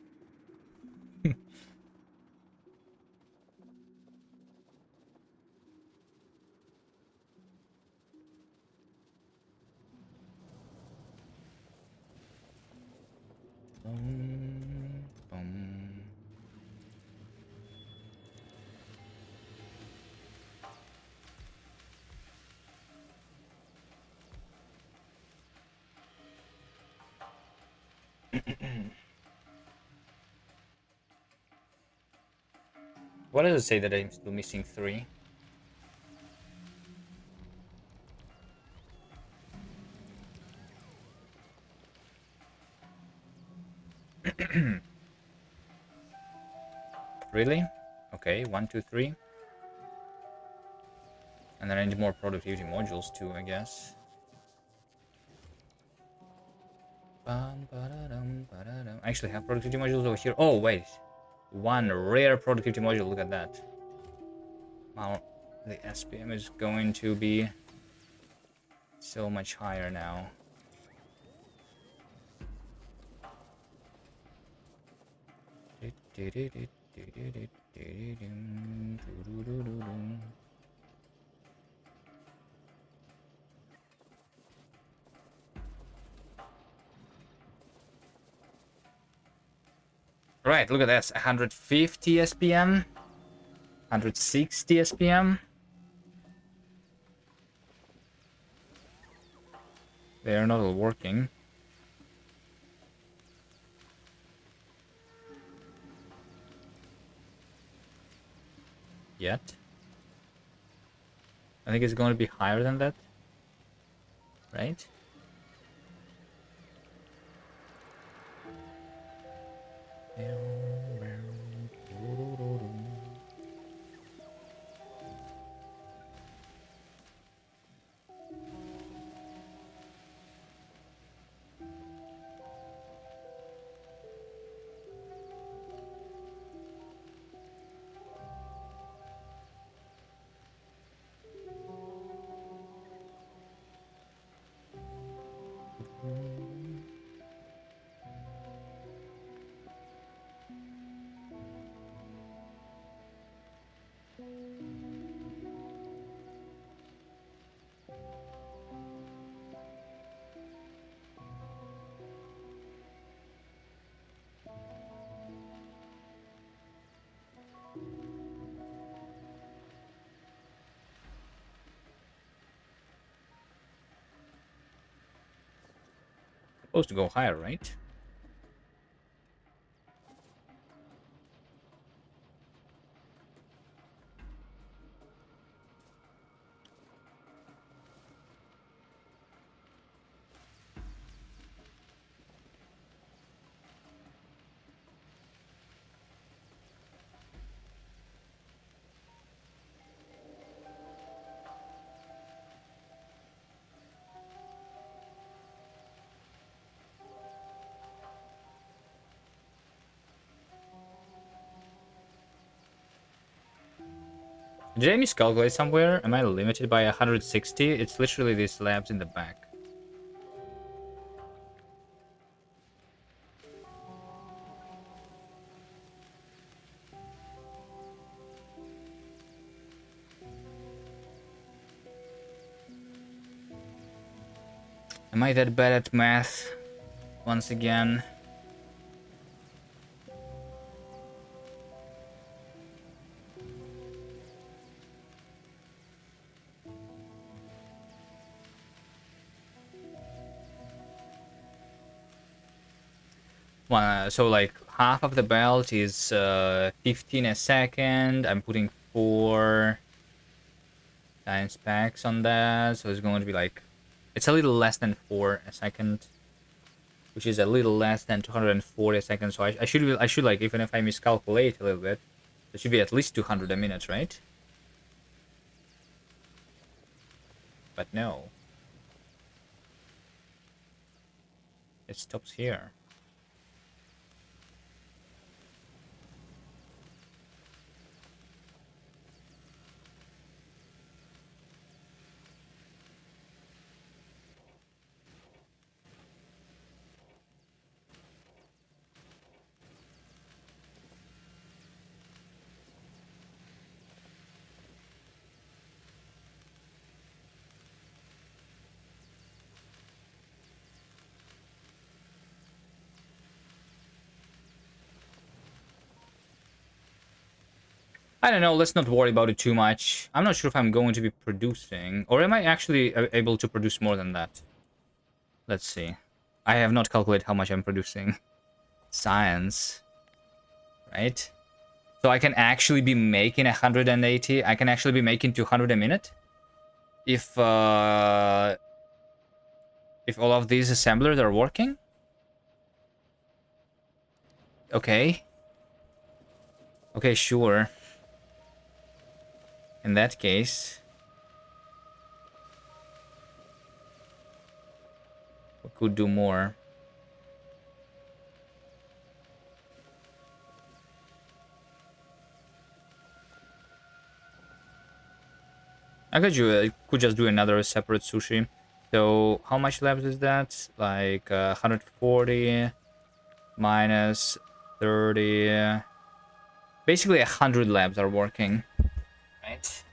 What does it say that I'm still missing 3? Really? Okay, 1, 2, 3. And then I need more productivity modules too, I guess. I actually have productivity modules over here. Oh, wait. One rare productivity module. Look at that. Wow. The SPM is going to be so much higher now. Right, look at this. 150 SPM. 160 SPM. They are not all working. Yet. I think it's going to be higher than that. Right? Supposed to go higher, right? Did I miscalculate somewhere? Am I limited by 160? It's literally these slabs in the back. Am I that bad at math? Once again. So like half of the belt is 15 a second. I'm putting 4 times packs on that, so it's going to be like, it's a little less than 4 a second, which is a little less than 240 a second. So I should like, even if I miscalculate a little bit, it should be at least 200 a minute, right? But no, it stops here. I don't know, let's not worry about it too much. I'm not sure if I'm going to be producing, or am I actually able to produce more than that? Let's see. I have not calculated how much I'm producing. Science. Right? So I can actually be making 180. I can actually be making 200 a minute. If all of these assemblers are working. Okay. Okay, sure. In that case, we could do more. Could just do another separate sushi. So how much labs is that? Like 140 minus 30. Basically 100 labs are working, right?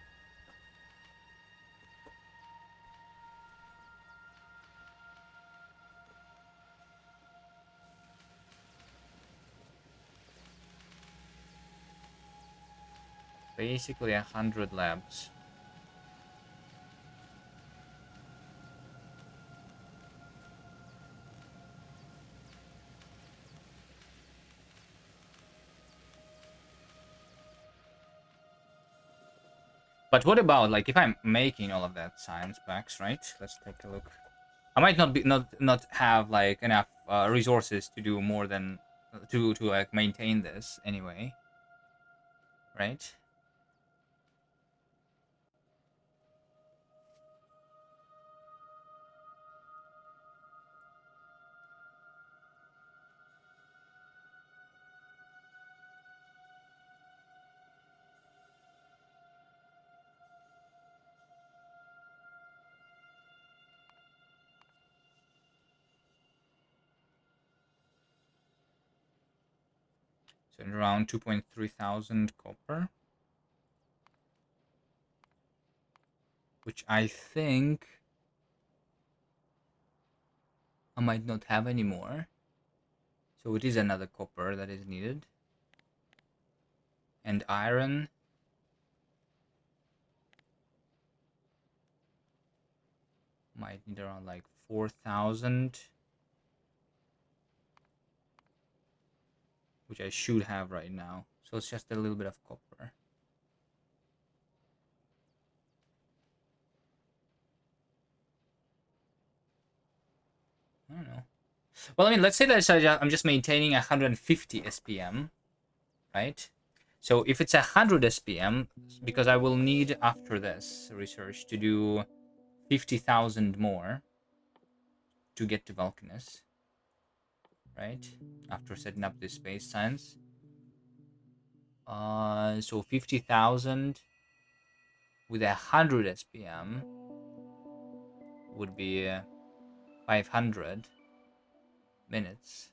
Basically 100 labs. But what about like if I'm making all of that science packs, right? Let's take a look. I might not have like enough resources to do more than to like maintain this anyway, right? So around 2.3 thousand copper, which I think I might not have anymore. So it is another copper that is needed. And iron. Might need around like 4,000. Which I should have right now. So it's just a little bit of copper. I don't know. Well, I mean, let's say that I'm just maintaining 150 SPM, right? So if it's 100 SPM, because I will need after this research to do 50,000 more to get to Vulcanus, right? After setting up this space science. So 50,000 with 100 SPM would be 500 minutes,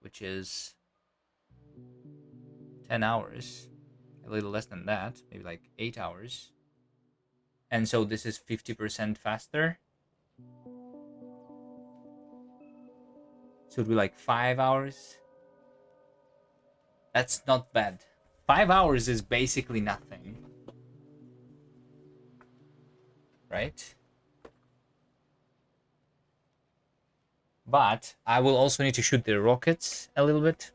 which is 10 hours. A little less than that, maybe like 8 hours. And so this is 50% faster. So it'd be like 5 hours. That's not bad. 5 hours is basically nothing. Right? But I will also need to shoot the rockets a little bit.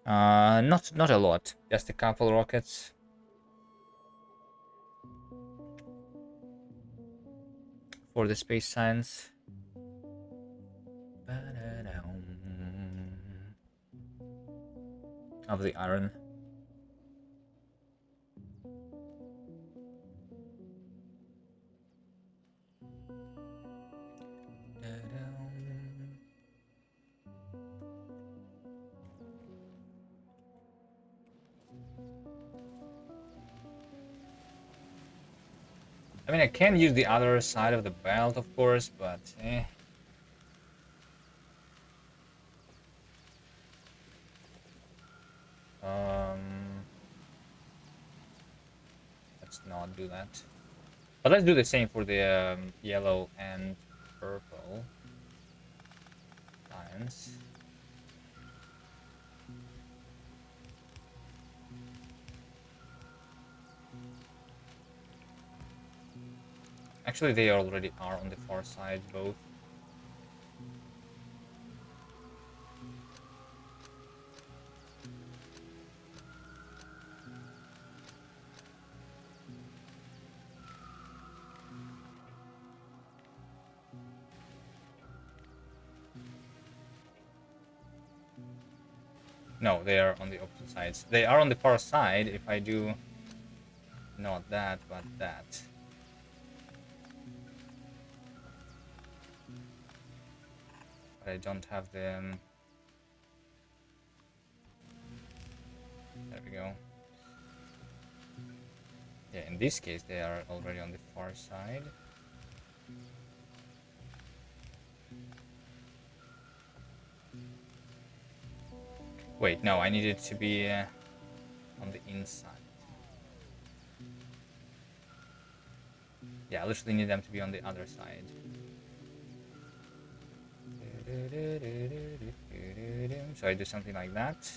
Not a lot, just a couple rockets. For the space science. Of the iron. I mean, I can use the other side of the belt, of course, but let's not do that. But let's do the same for the yellow and purple lines. Actually, they already are on the far side, both. No, they are on the opposite sides. They are on the far side if I do not that, but that. But I don't have them. There we go. Yeah, in this case, they are already on the far side. Wait, no, I need it to be on the inside. Yeah, I literally need them to be on the other side. So I do something like that.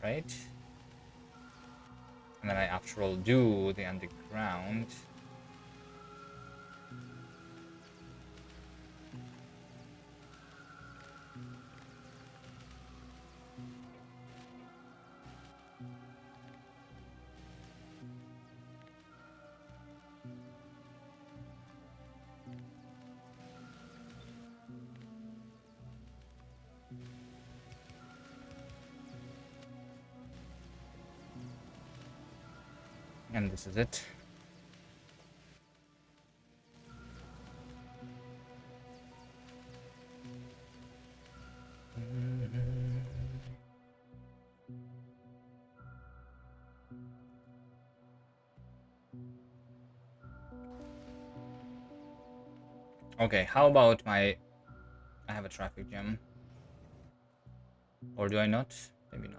Right? And then I, after all, do the underground. And this is it. Okay, how about my... I have a traffic jam. Or do I not? Maybe not.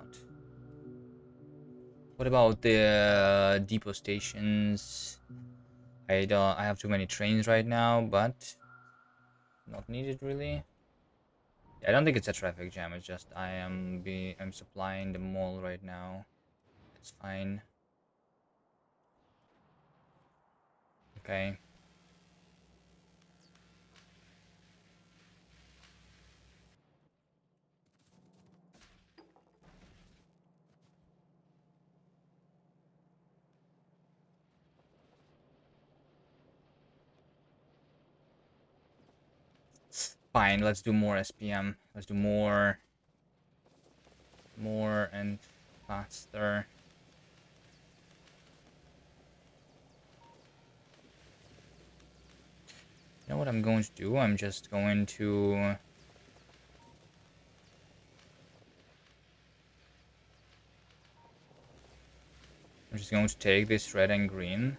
What about the depot stations? I have too many trains right now, but not needed really. Yeah, I don't think it's a traffic jam. It's just I'm supplying the mall right now. It's fine. Okay. Fine. Let's do more SPM. Let's do more and faster. You know what I'm going to do? I'm just going to... I'm just going to take this red and green.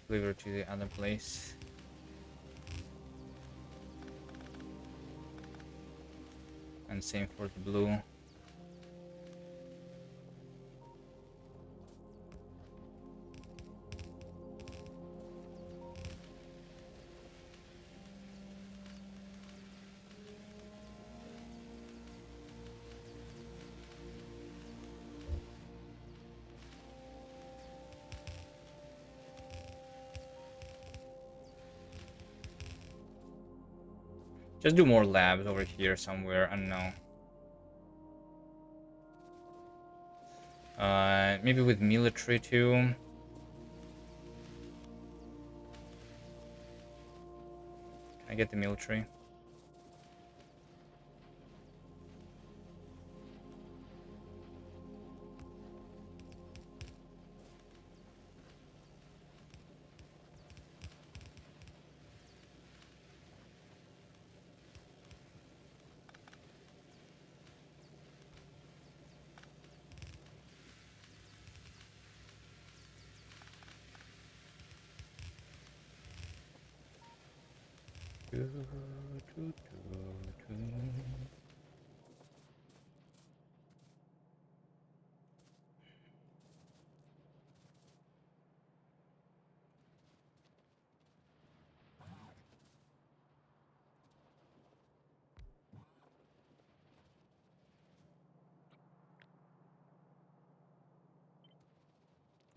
Deliver to the other place. And same for the blue. Just do more labs over here somewhere. I don't know. Maybe with military too. Can I get the military?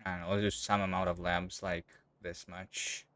I don't know, let's do some amount of labs, like this much.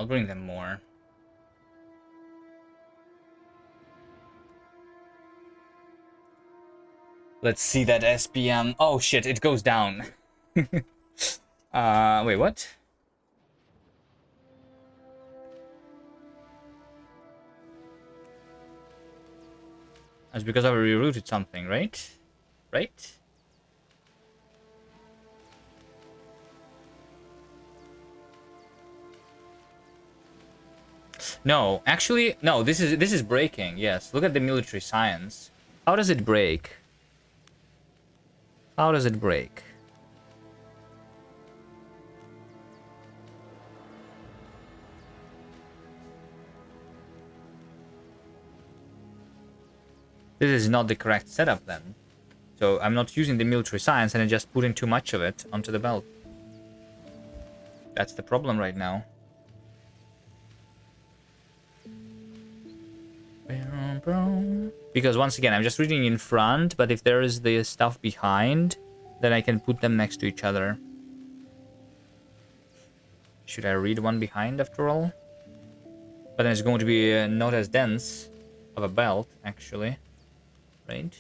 I'll bring them more. Let's see that SPM. Oh shit, it goes down. Wait, what? That's because I rerouted something, right? Right? No, actually, no. This is breaking. Yes, look at the military science. How does it break? How does it break? This is not the correct setup then. So I'm not using the military science and I'm just putting too much of it onto the belt. That's the problem right now. Because once again, I'm just reading in front, but if there is the stuff behind, then I can put them next to each other. Should I read one behind after all? But then it's going to be not as dense of a belt, actually. Right?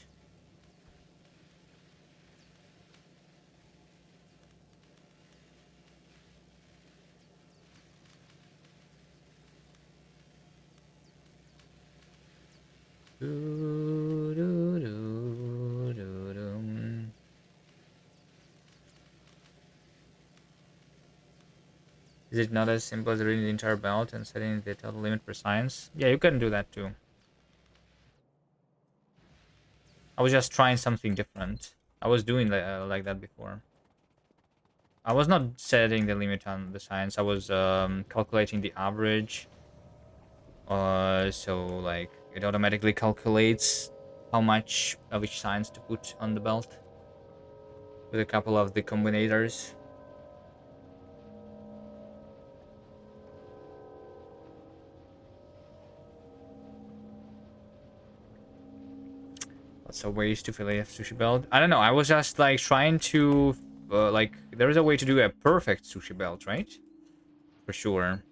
Is it not as simple as reading the entire belt and setting the total limit per science? Yeah, you can do that too. I was just trying something different. I was doing like that before. I was not setting the limit on the science. I was calculating the average. So like it automatically calculates how much of each science to put on the belt with a couple of the combinators. Lots of ways to fillet a sushi belt. I don't know. I was just like trying to like there is a way to do a perfect sushi belt, right? For sure.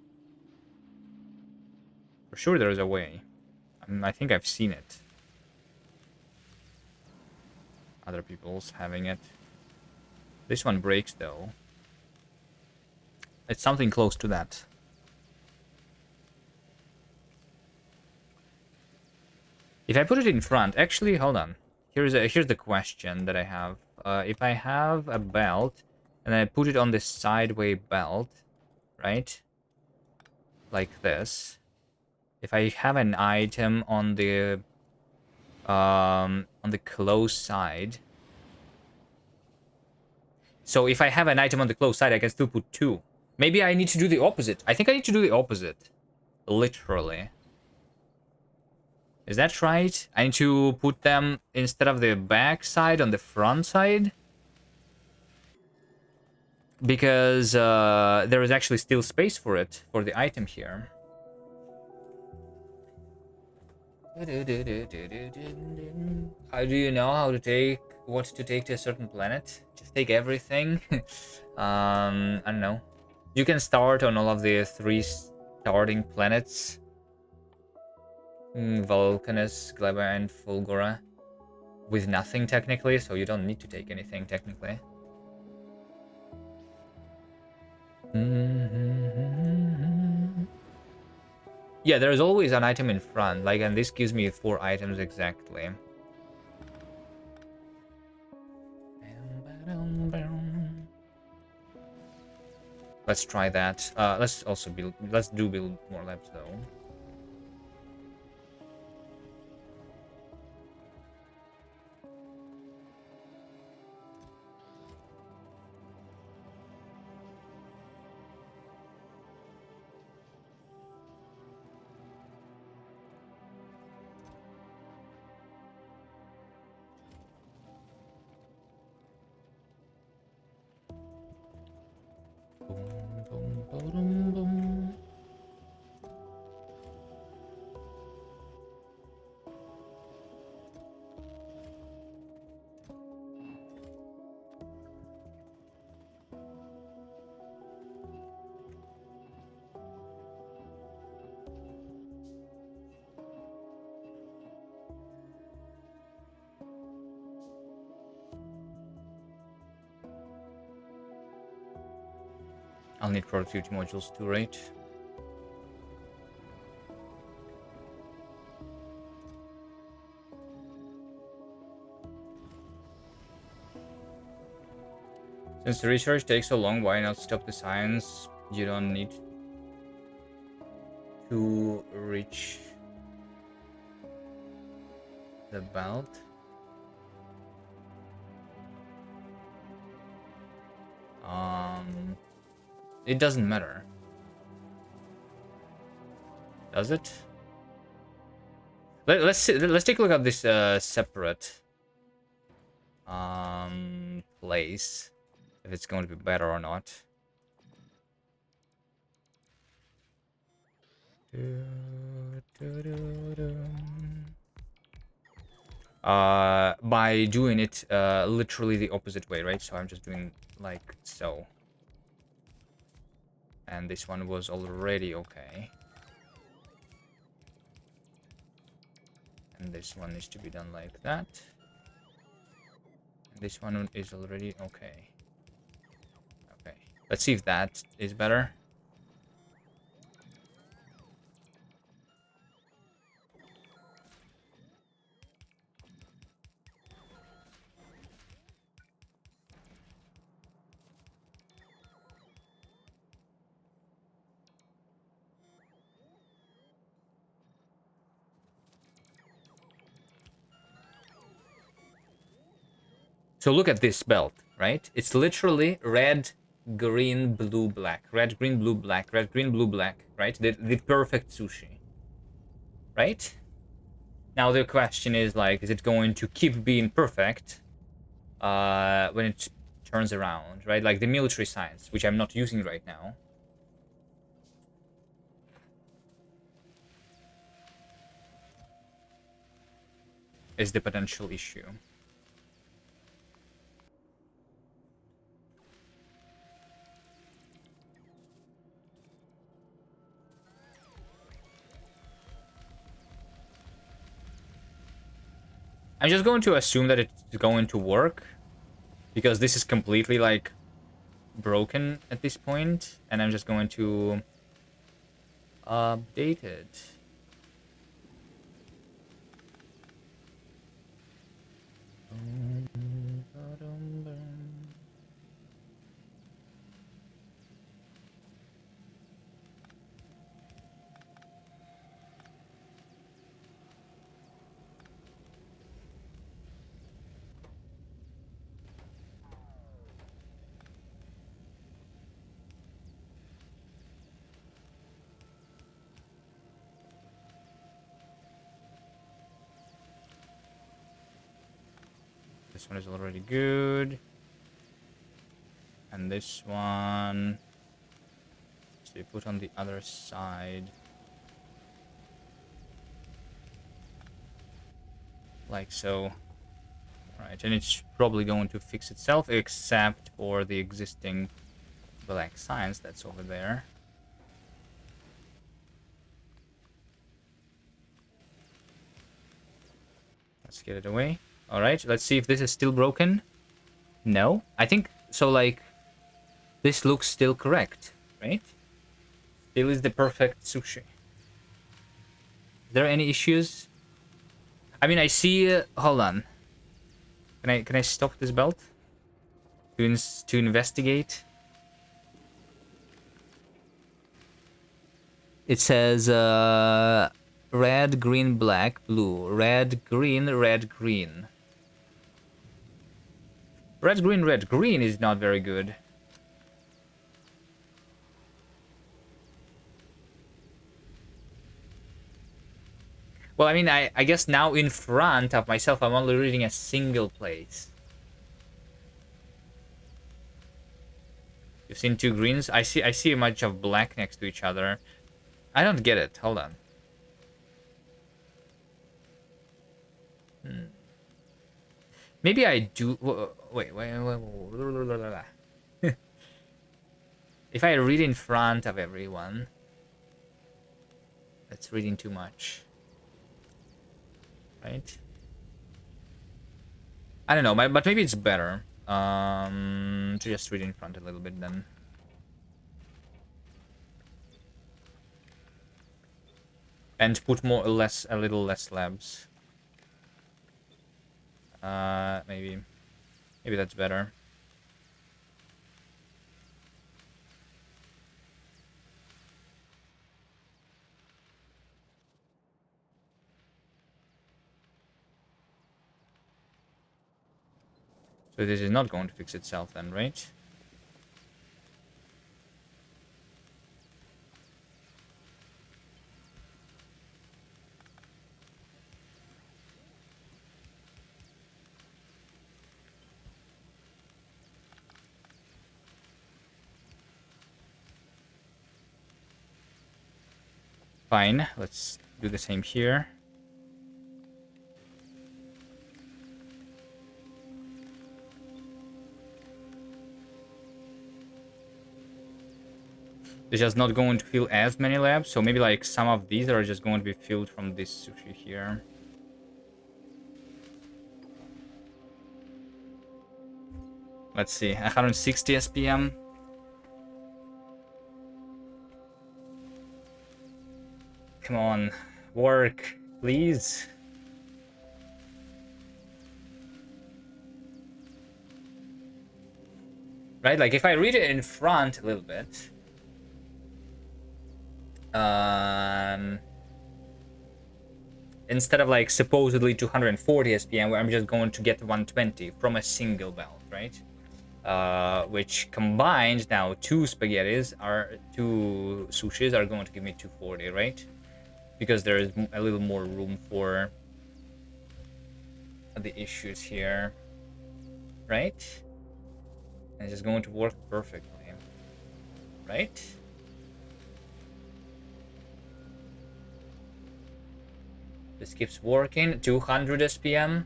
For sure there is a way. I think I've seen it. Other people's having it. This one breaks though. It's something close to that. If I put it in front, actually, hold on. Here's the question that I have. If I have a belt and I put it on the sideway belt, right? Like this. If I have an item on the close side. So if I have an item on the close side, I can still put two. Maybe I need to do the opposite. I think I need to do the opposite. Literally. Is that right? I need to put them instead of the back side on the front side? Because there is actually still space for it, for the item here. How do you know how to take, what to take to a certain planet? Just take everything. I don't know. You can start on all of the 3 starting planets. Vulcanus, Gleba, and Fulgora. With nothing technically, so you don't need to take anything technically. Yeah, there's always an item in front, like, and this gives me 4 items exactly. Let's try that. Let's also build more labs though. I'll need productivity modules too, right? Since the research takes so long, why not stop the science? You don't need to reach the belt. It doesn't matter. Does it? Let's take a look at this separate place, if it's going to be better or not. By doing it literally the opposite way, right? So I'm just doing like so. And this one was already okay. And this one needs to be done like that. And this one is already okay. Okay. Let's see if that is better. So look at this belt, right? It's literally red, green, blue, black. Red, green, blue, black. Red, green, blue, black, right? The perfect sushi, right? Now the question is, like, is it going to keep being perfect when it turns around, right? Like the military science, which I'm not using right now. Is the potential issue. I'm just going to assume that it's going to work, because this is completely, like, broken at this point, and I'm just going to update it. This one is already good. And this one, so we put on the other side. Like so. Right, and it's probably going to fix itself, except for the existing black science that's over there. Let's get it away. Alright, let's see if this is still broken. No, I think so. Like, this looks still correct, right? Still is the perfect sushi. Is there any issues? I mean, I see. Hold on. Can I stop this belt to investigate? It says red, green, black, blue. Red, green, red, green. Red, green, red, green is not very good. Well, I mean, I guess now in front of myself, I'm only reading a single place. You've seen two greens? I see a bunch of black next to each other. I don't get it. Hold on. Maybe I do. Wait. If I read in front of everyone, that's reading too much. Right? I don't know, but maybe it's better to just read in front a little bit then. And put more or less, a little less labs. Maybe that's better. So this is not going to fix itself then, right? Fine, let's do the same here. It's just not going to fill as many labs, so maybe like some of these are just going to be filled from this sushi here. Let's see, 160 SPM. Come on, work, please. Right, like if I read it in front a little bit, instead of like supposedly 240 SPM, where I'm just going to get 120 from a single belt, right? Which combined now two sushis are going to give me 240, right? Because there is a little more room for the issues here, right? And it's just going to work perfectly, right? This keeps working. 200 SPM.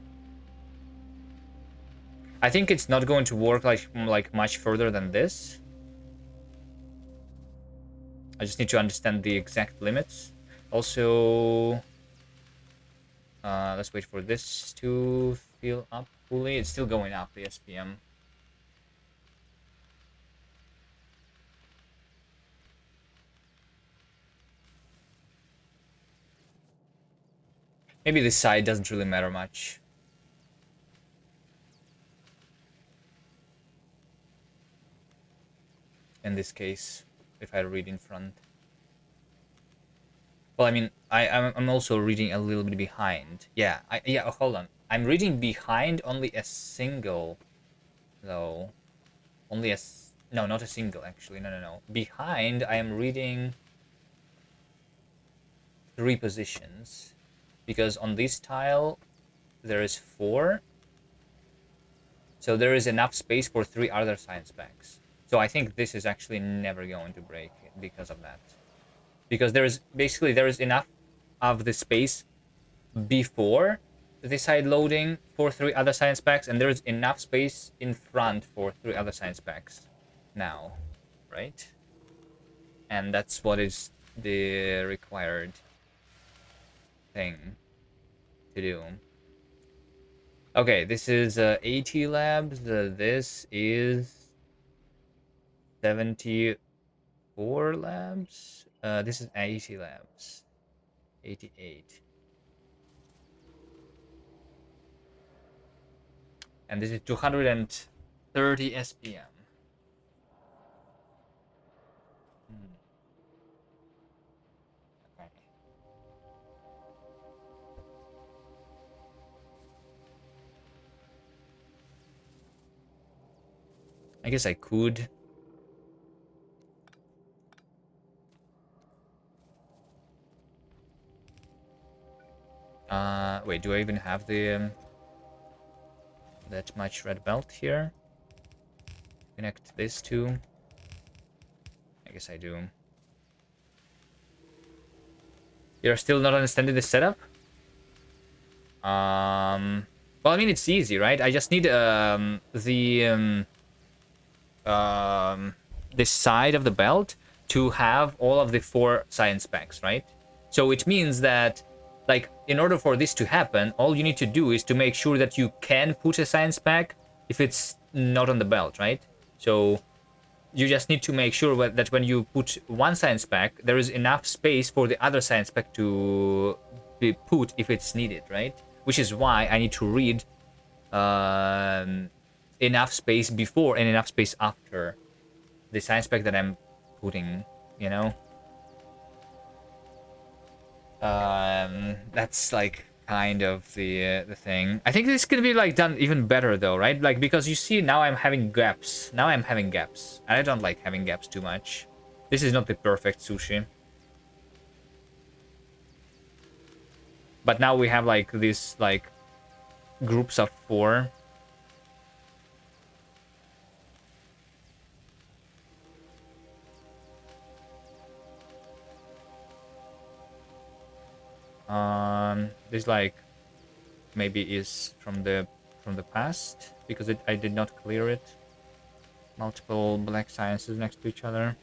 I think it's not going to work like much further than this. I just need to understand the exact limits. Also, let's wait for this to fill up fully. It's still going up, the SPM. Maybe this side doesn't really matter much. In this case, if I read in front. Well, I mean, I'm also reading a little bit behind. Yeah, hold on. I'm reading behind only a single, though. Only a... No, not a single, actually. No. Behind, I am reading 3 positions. Because on this tile, there is 4. So there is enough space for 3 other science packs. So I think this is actually never going to break because of that. Because there is enough of the space before the side loading for 3 other science packs, and there is enough space in front for 3 other science packs now, right? And that's what is the required thing to do. Okay, this is 80 labs. This is 74 labs. This is 80 labs. 88. And this is 230 SPM. Okay. I guess I could. Wait, do I even have the that much red belt here? Connect this to. I guess I do. You're still not understanding the setup? Well, I mean, it's easy, right? I just need this side of the belt to have all of the 4 science packs, right? So it means that, like, in order for this to happen, all you need to do is to make sure that you can put a science pack if it's not on the belt, right? So You just need to make sure that when you put one science pack, there is enough space for the other science pack to be put if it's needed, right? Which is why I need to read enough space before and enough space after the science pack that I'm putting, you know? That's like kind of the thing. I think this can be like done even better though, right? Like, because you see now I'm having gaps. Now I'm having gaps. And I don't like having gaps too much. This is not the perfect sushi. But now we have like these like groups of 4. This like maybe is from the past because I did not clear it. Multiple black sciences next to each other.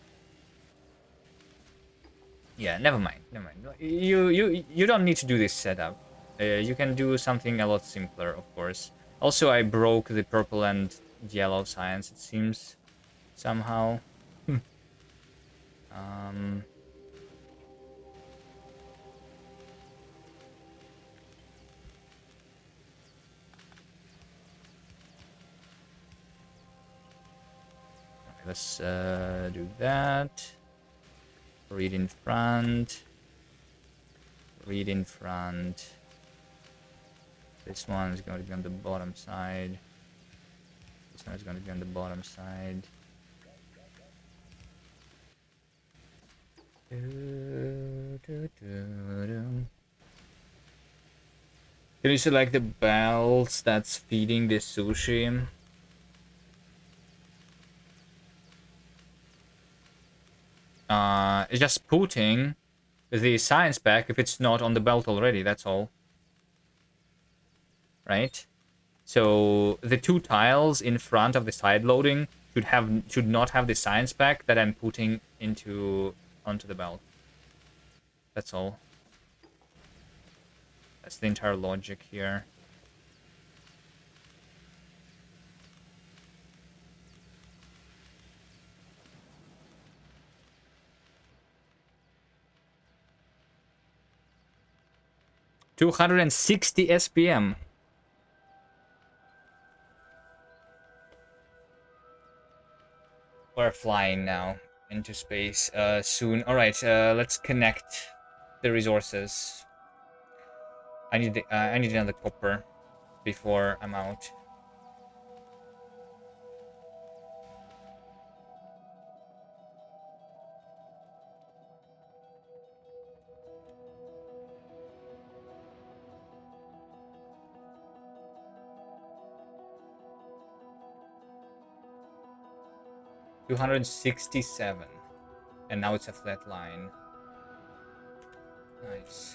Yeah, never mind. Never mind. You don't need to do this setup. You can do something a lot simpler, of course. Also, I broke the purple and yellow science. It seems somehow. um. Okay, let's do that. Read in front. Read in front. This one is going to be on the bottom side. This one is going to be on the bottom side. Can you select the belts that's feeding the sushi? It's just putting the science pack if it's not on the belt already, that's all. Right? So the 2 tiles in front of the side loading should not have the science pack that I'm putting onto the belt. That's all. That's the entire logic here. $260 SPM. We're flying now into space soon. All right, let's connect the resources. I need another copper before I'm out. $267, and now it's a flat line. Nice.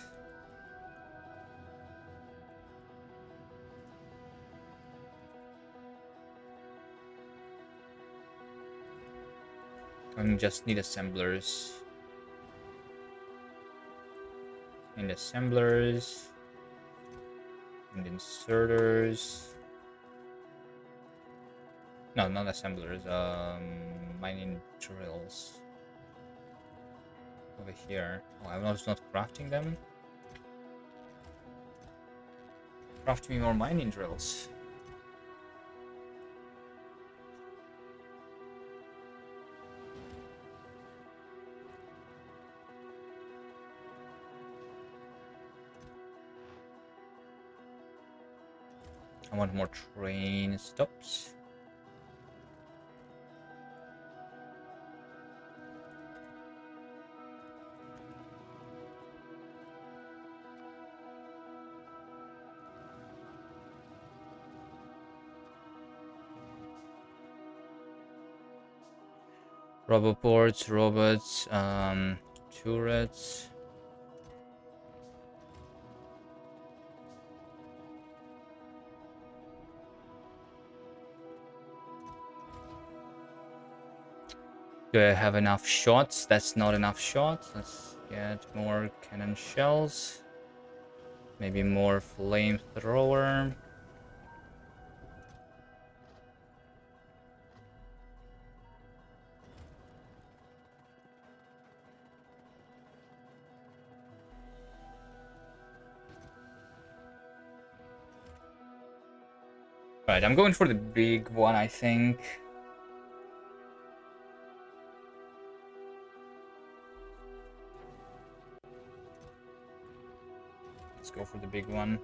And just need assemblers. And assemblers. And inserters. No, not assemblers. Mining drills. Over here. Oh, I was not crafting them. Craft me more mining drills. I want more train stops. Roboports, robots, turrets. Do I have enough shots? That's not enough shots. Let's get more cannon shells. Maybe more flamethrower. Right, I'm going for the big one, I think. Let's go for the big one.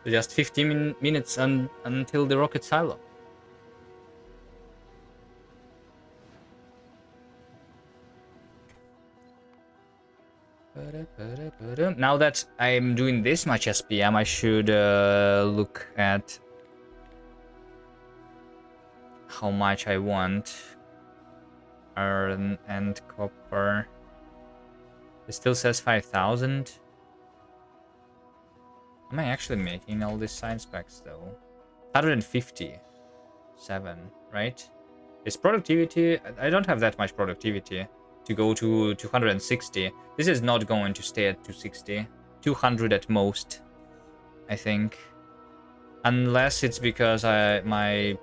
So just 15 minutes until the rocket silo. Now that I'm doing this much SPM, I should look at how much I want. Iron and copper. It still says 5,000. Am I actually making all these science specs though? 157, right? Is productivity... I don't have that much productivity to go to 260. This is not going to stay at 260. 200 at most, I think. Unless it's because my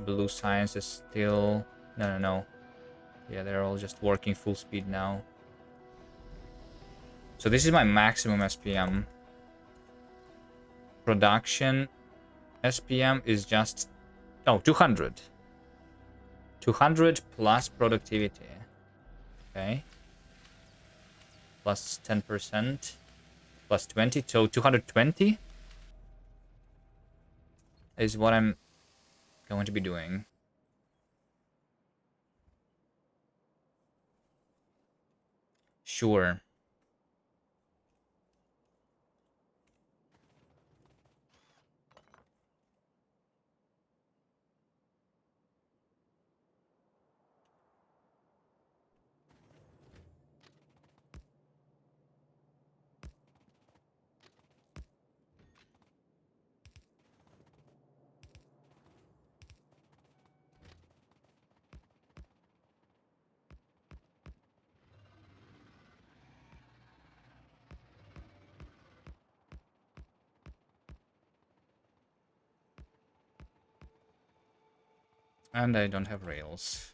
blue science is still... No. Yeah, they're all just working full speed now. So this is my maximum SPM. Production SPM is just... Oh, 200. 200 plus productivity. Okay. Plus 10%. Plus 20. So 220 is what I'm going to be doing. Sure. And I don't have rails.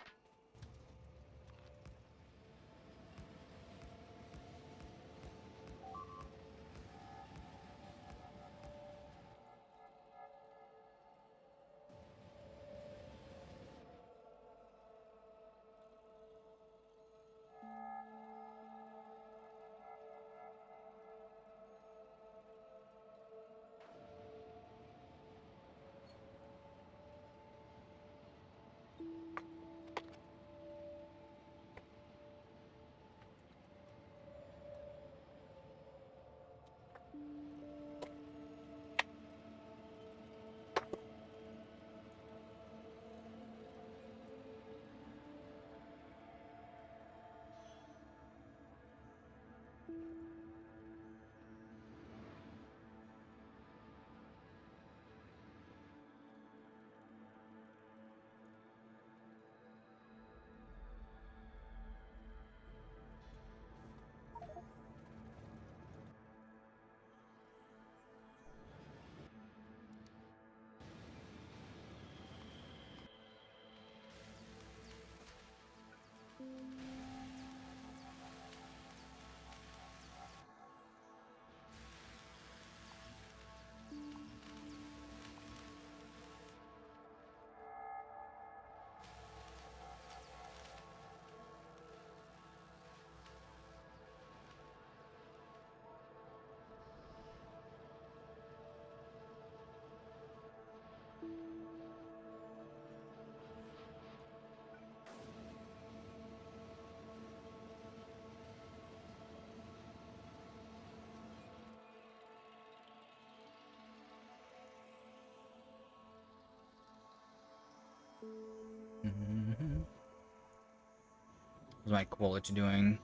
What's my quality doing?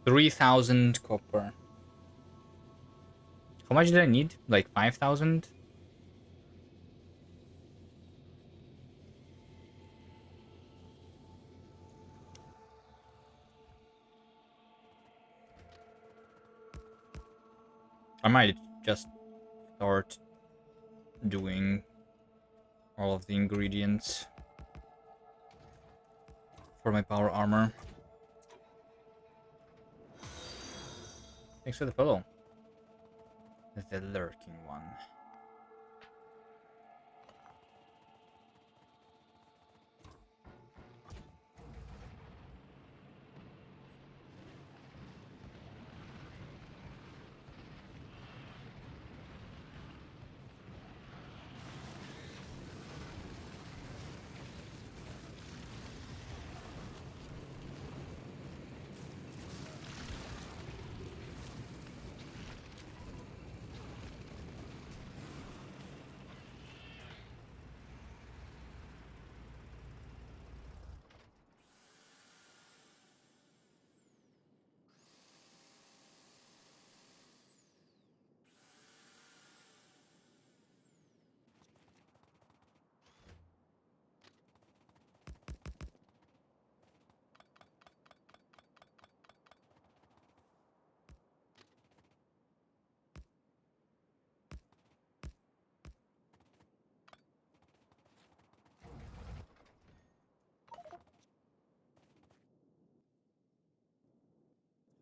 3,000 copper. How much did I need? Like 5,000? I might just start doing all of the ingredients for my power armor. Thanks for the follow. The lurking one.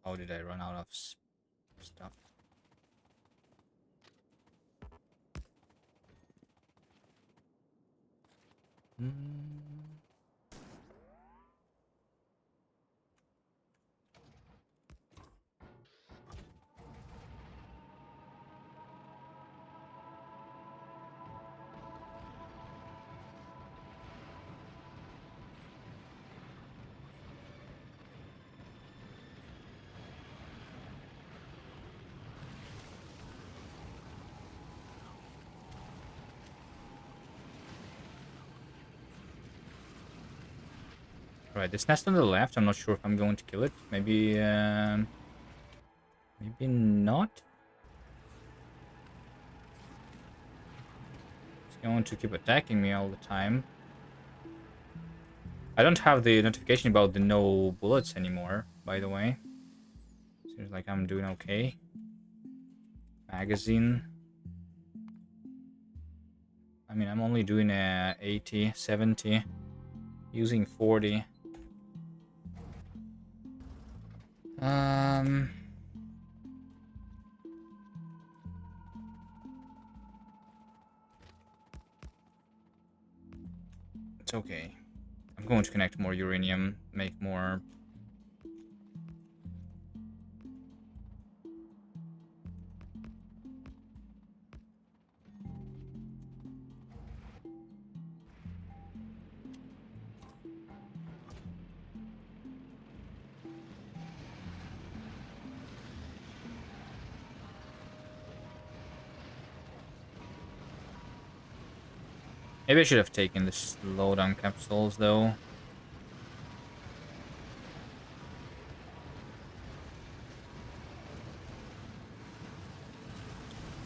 How did I run out of stuff? Right, this nest on the left, I'm not sure if I'm going to kill it. Maybe, maybe not. It's going to keep attacking me all the time. I don't have the notification about the no bullets anymore, by the way. Seems like I'm doing okay. Magazine. I mean, I'm only doing 80, 70. Using 40. It's okay. I'm going to connect more uranium, make more. Maybe I should have taken the slowdown capsules, though.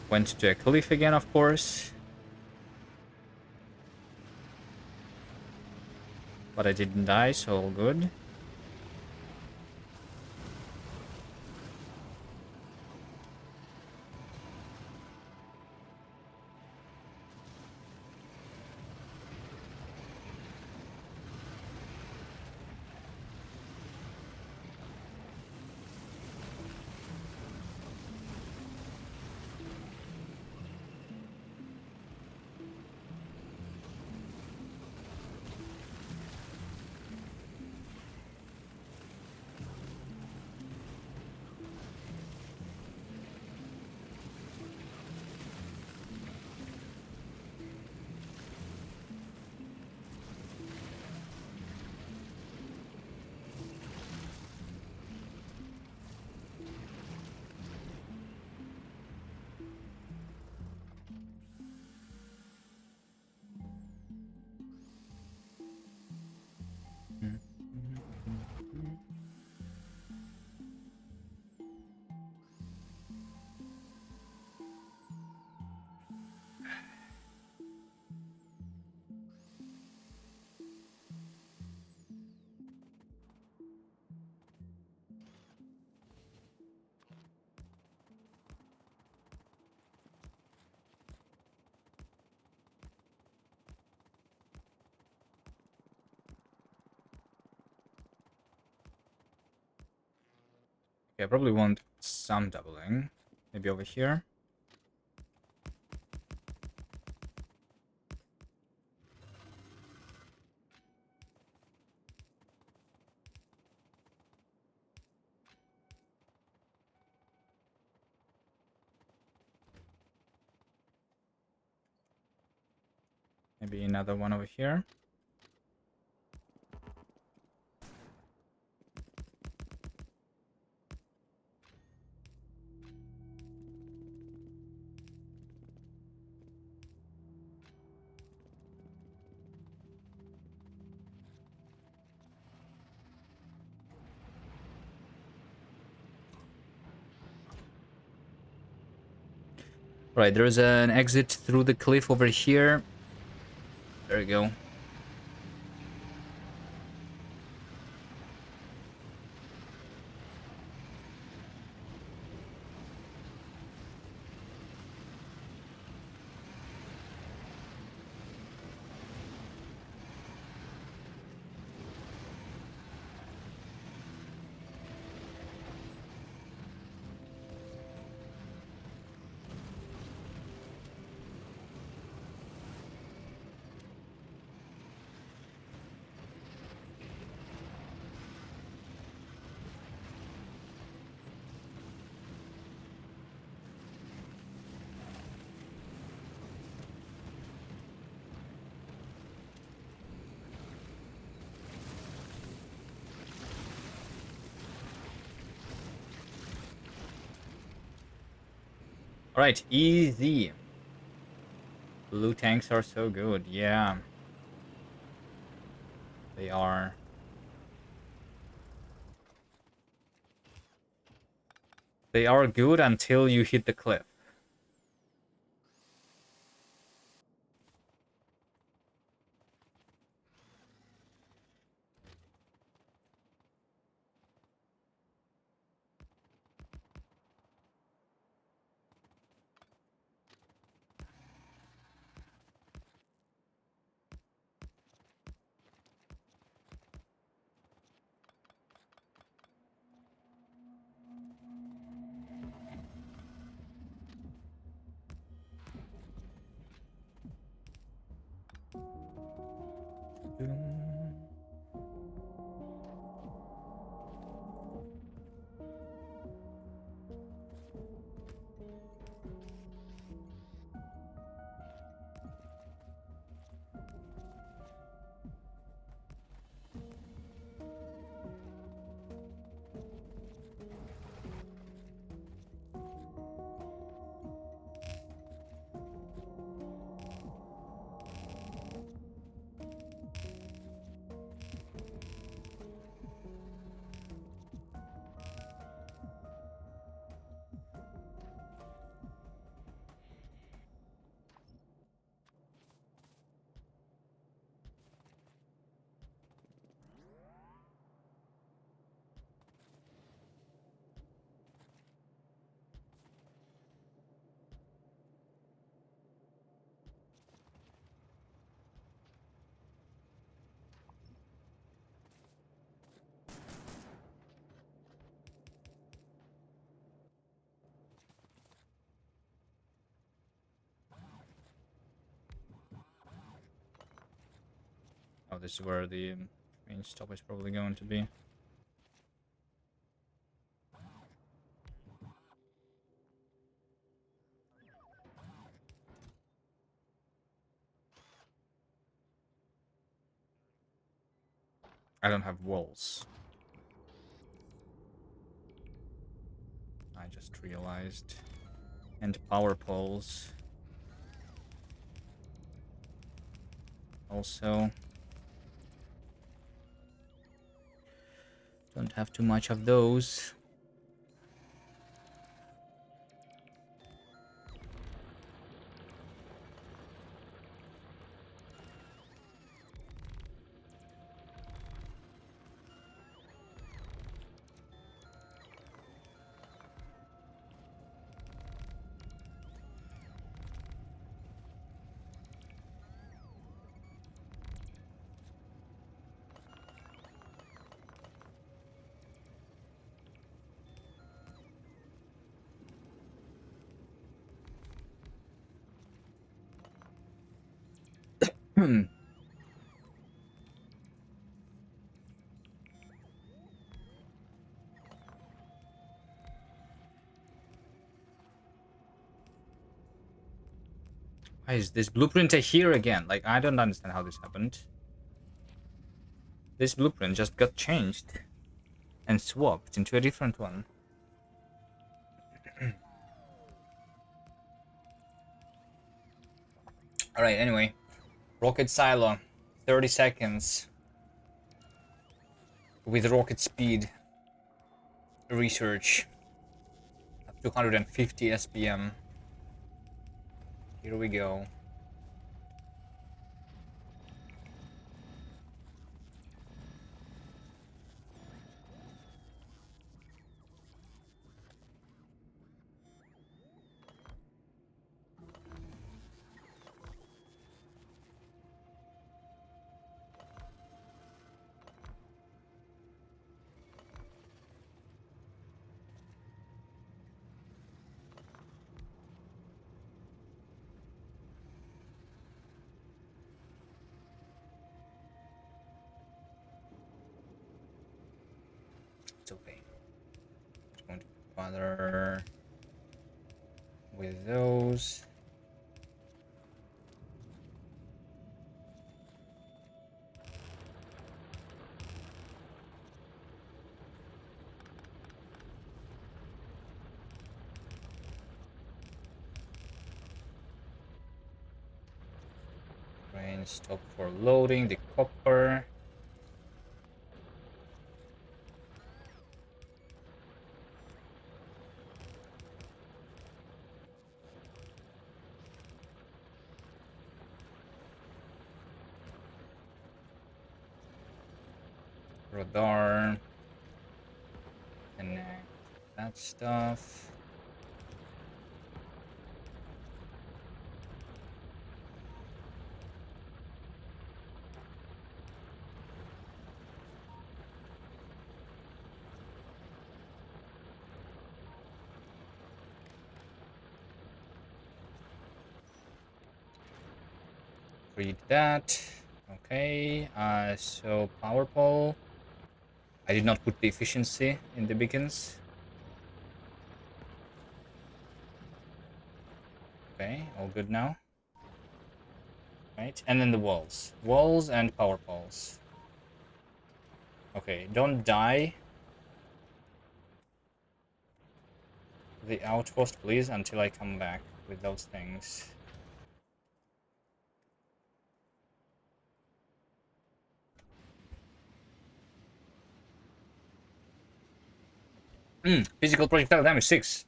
Went to a cliff again, of course. But I didn't die, so all good. Okay, I probably want some doubling. Maybe over here. Maybe another one over here. Right, there's an exit through the cliff over here. There we go. Alright, easy. Blue tanks are so good, yeah. They are. They are good until you hit the cliff. Oh, this is where the main stop is probably going to be. I don't have walls. I just realized. And power poles. Also. Don't have too much of those. Why is this blueprint here again? Like, I don't understand how this happened. This blueprint just got changed and swapped into a different one. Alright, anyway. Rocket silo. 30 seconds. With rocket speed. Research. Up to 150 SPM. Here we go. It's okay. Just going to bother with those. Train stop for loading the copper. Radar. Connect that stuff. Read that. Okay, so power pole. I did not put the efficiency in the beacons. Okay, all good now. Right, and then the walls. Walls and power poles. Okay, don't die. The outpost, please, until I come back with those things. Physical projectile damage 6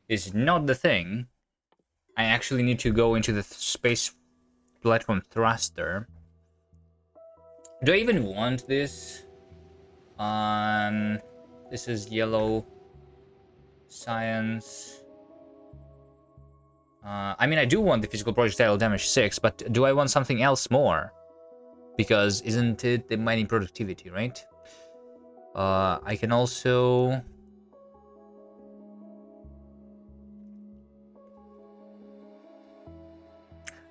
is not the thing. I actually need to go into the space platform thruster. Do I even want this? This is yellow science. I mean, I do want the physical projectile damage 6, but do I want something else more? Because isn't it the mining productivity, right? I can also...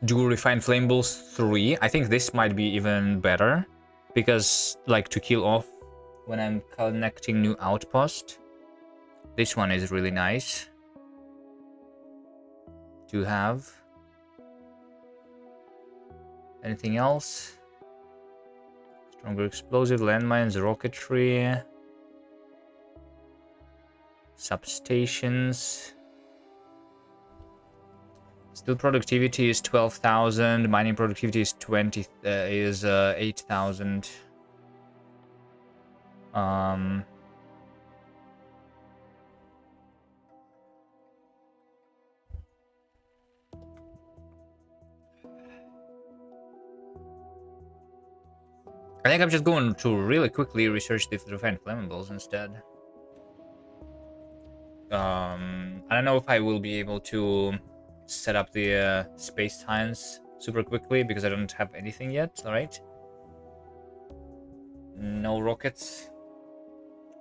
do refine flammables 3. I think this might be even better. Because, like, to kill off when I'm connecting new outpost. This one is really nice to have. Anything else? Stronger explosive, landmines, rocketry, substations. Still productivity is 12,000. Mining productivity is 8,000. I think I'm just going to really quickly research the refined flammables instead. I don't know if I will be able to set up the space science super quickly because I don't have anything yet. All right. No rockets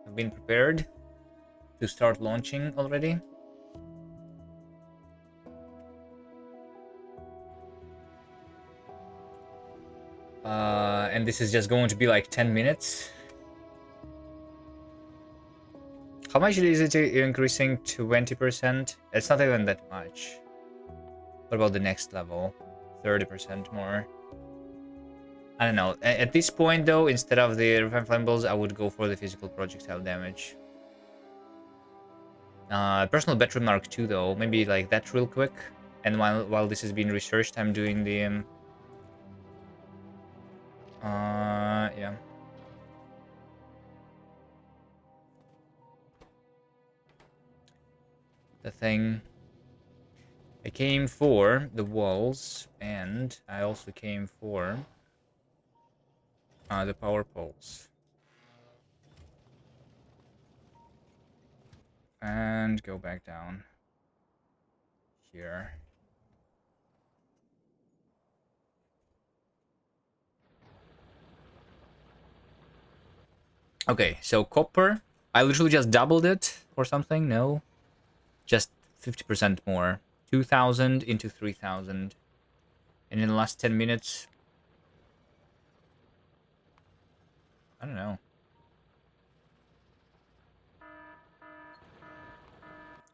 have been prepared to start launching already. And this is just going to be like 10 minutes. How much is it increasing? 20%? It's not even that much. What about the next level? 30% more. I don't know. At this point, though, instead of the Refined Flammables, I would go for the physical projectile damage. Personal battery Mark II, though. Maybe like that real quick. And while this is being researched, I'm doing the... yeah. The thing. I came for the walls, and I also came for the power poles. And go back down here. Okay, so copper. I literally just doubled it or something. No, just 50% more. 2,000 into 3,000. And in the last 10 minutes, I don't know.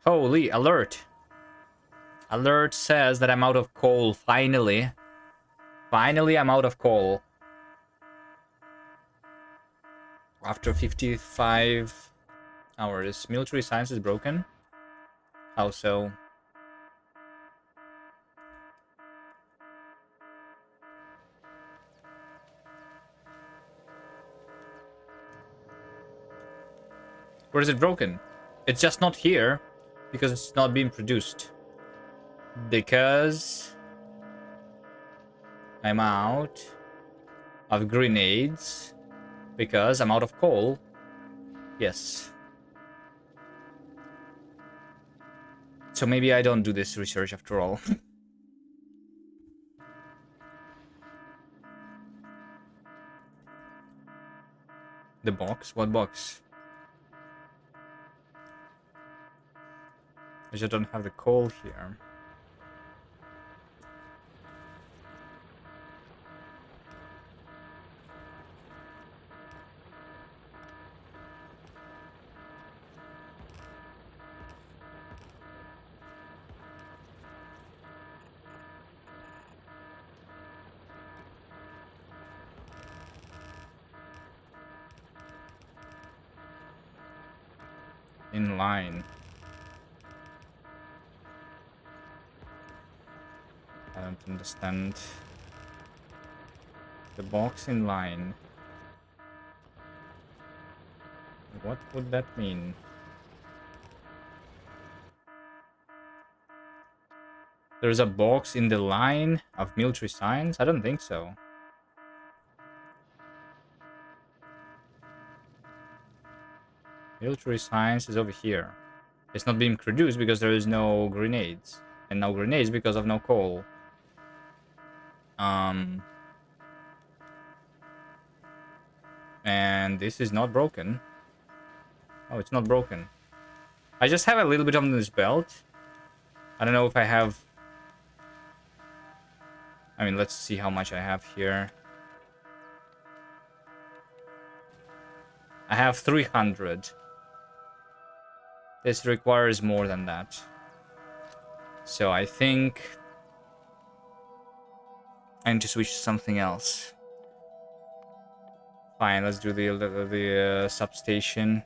Holy alert. Alert says that I'm out of coal, finally. Finally, I'm out of coal. After 55 hours. Military science is broken? How so? Where is it broken? It's just not here because it's not being produced. Because I'm out of grenades. Because I'm out of coal. Yes. So maybe I don't do this research after all. The box? What box? I just don't have the coal here. In line. I don't understand. The box in line. What would that mean? There's a box in the line of military science? I don't think so. Military science is over here. It's not being produced because there is no grenades. And no grenades because of no coal. And this is not broken. Oh, it's not broken. I just have a little bit on this belt. I don't know if I have... I mean, let's see how much I have here. I have 300. This requires more than that. So I think I need to switch to something else. Fine, let's do the substation.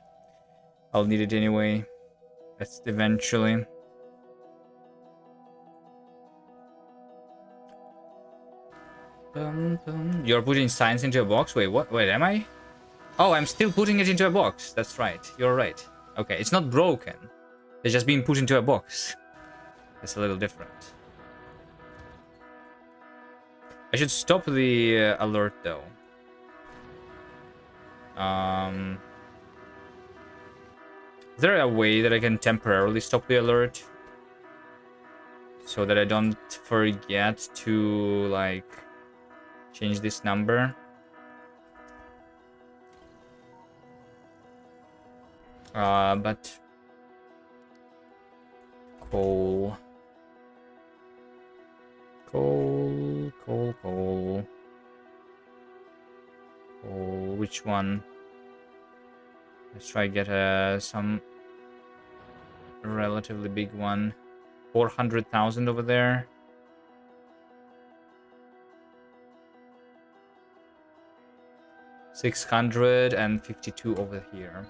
I'll need it anyway. That's eventually. You're putting science into a box? Wait, what? Wait, am I? Oh, I'm still putting it into a box. That's right. You're right. Okay, it's not broken. It's just being put into a box. That's a little different. I should stop the alert, though. Is there a way that I can temporarily stop the alert? So that I don't forget to, like, change this number? But... Coal. Coal. Which one? Let's try get some relatively big one. 400,000 over there. $652 over here.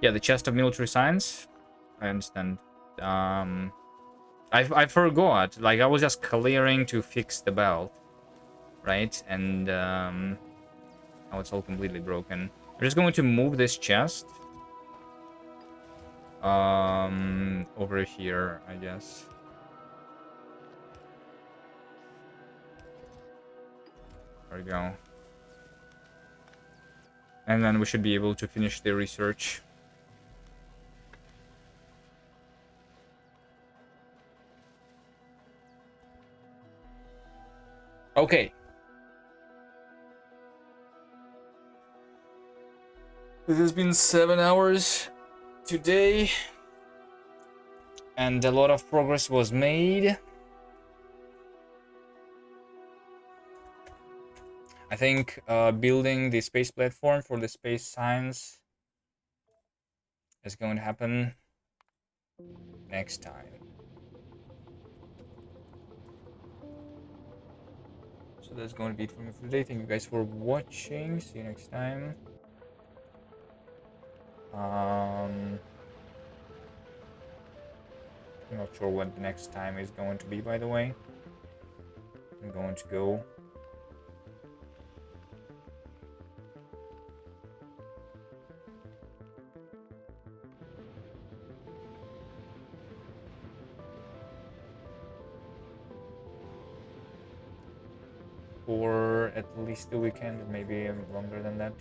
Yeah, the chest of military science. I understand. I forgot. Like, I was just clearing to fix the belt, right? And now it's all completely broken. I'm just going to move this chest over here, I guess. There we go. And then we should be able to finish the research. Okay. It has been 7 hours today, and a lot of progress was made. I think building the space platform for the space science is going to happen next time. So that's going to be it for me for today. Thank you guys for watching. See you next time. I'm not sure what the next time is going to be, by the way. I'm going to go. For at least the weekend, maybe longer than that.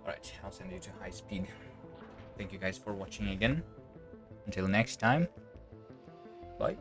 Alright, I'll send you to high speed. Thank you guys for watching again. Until next time, bye.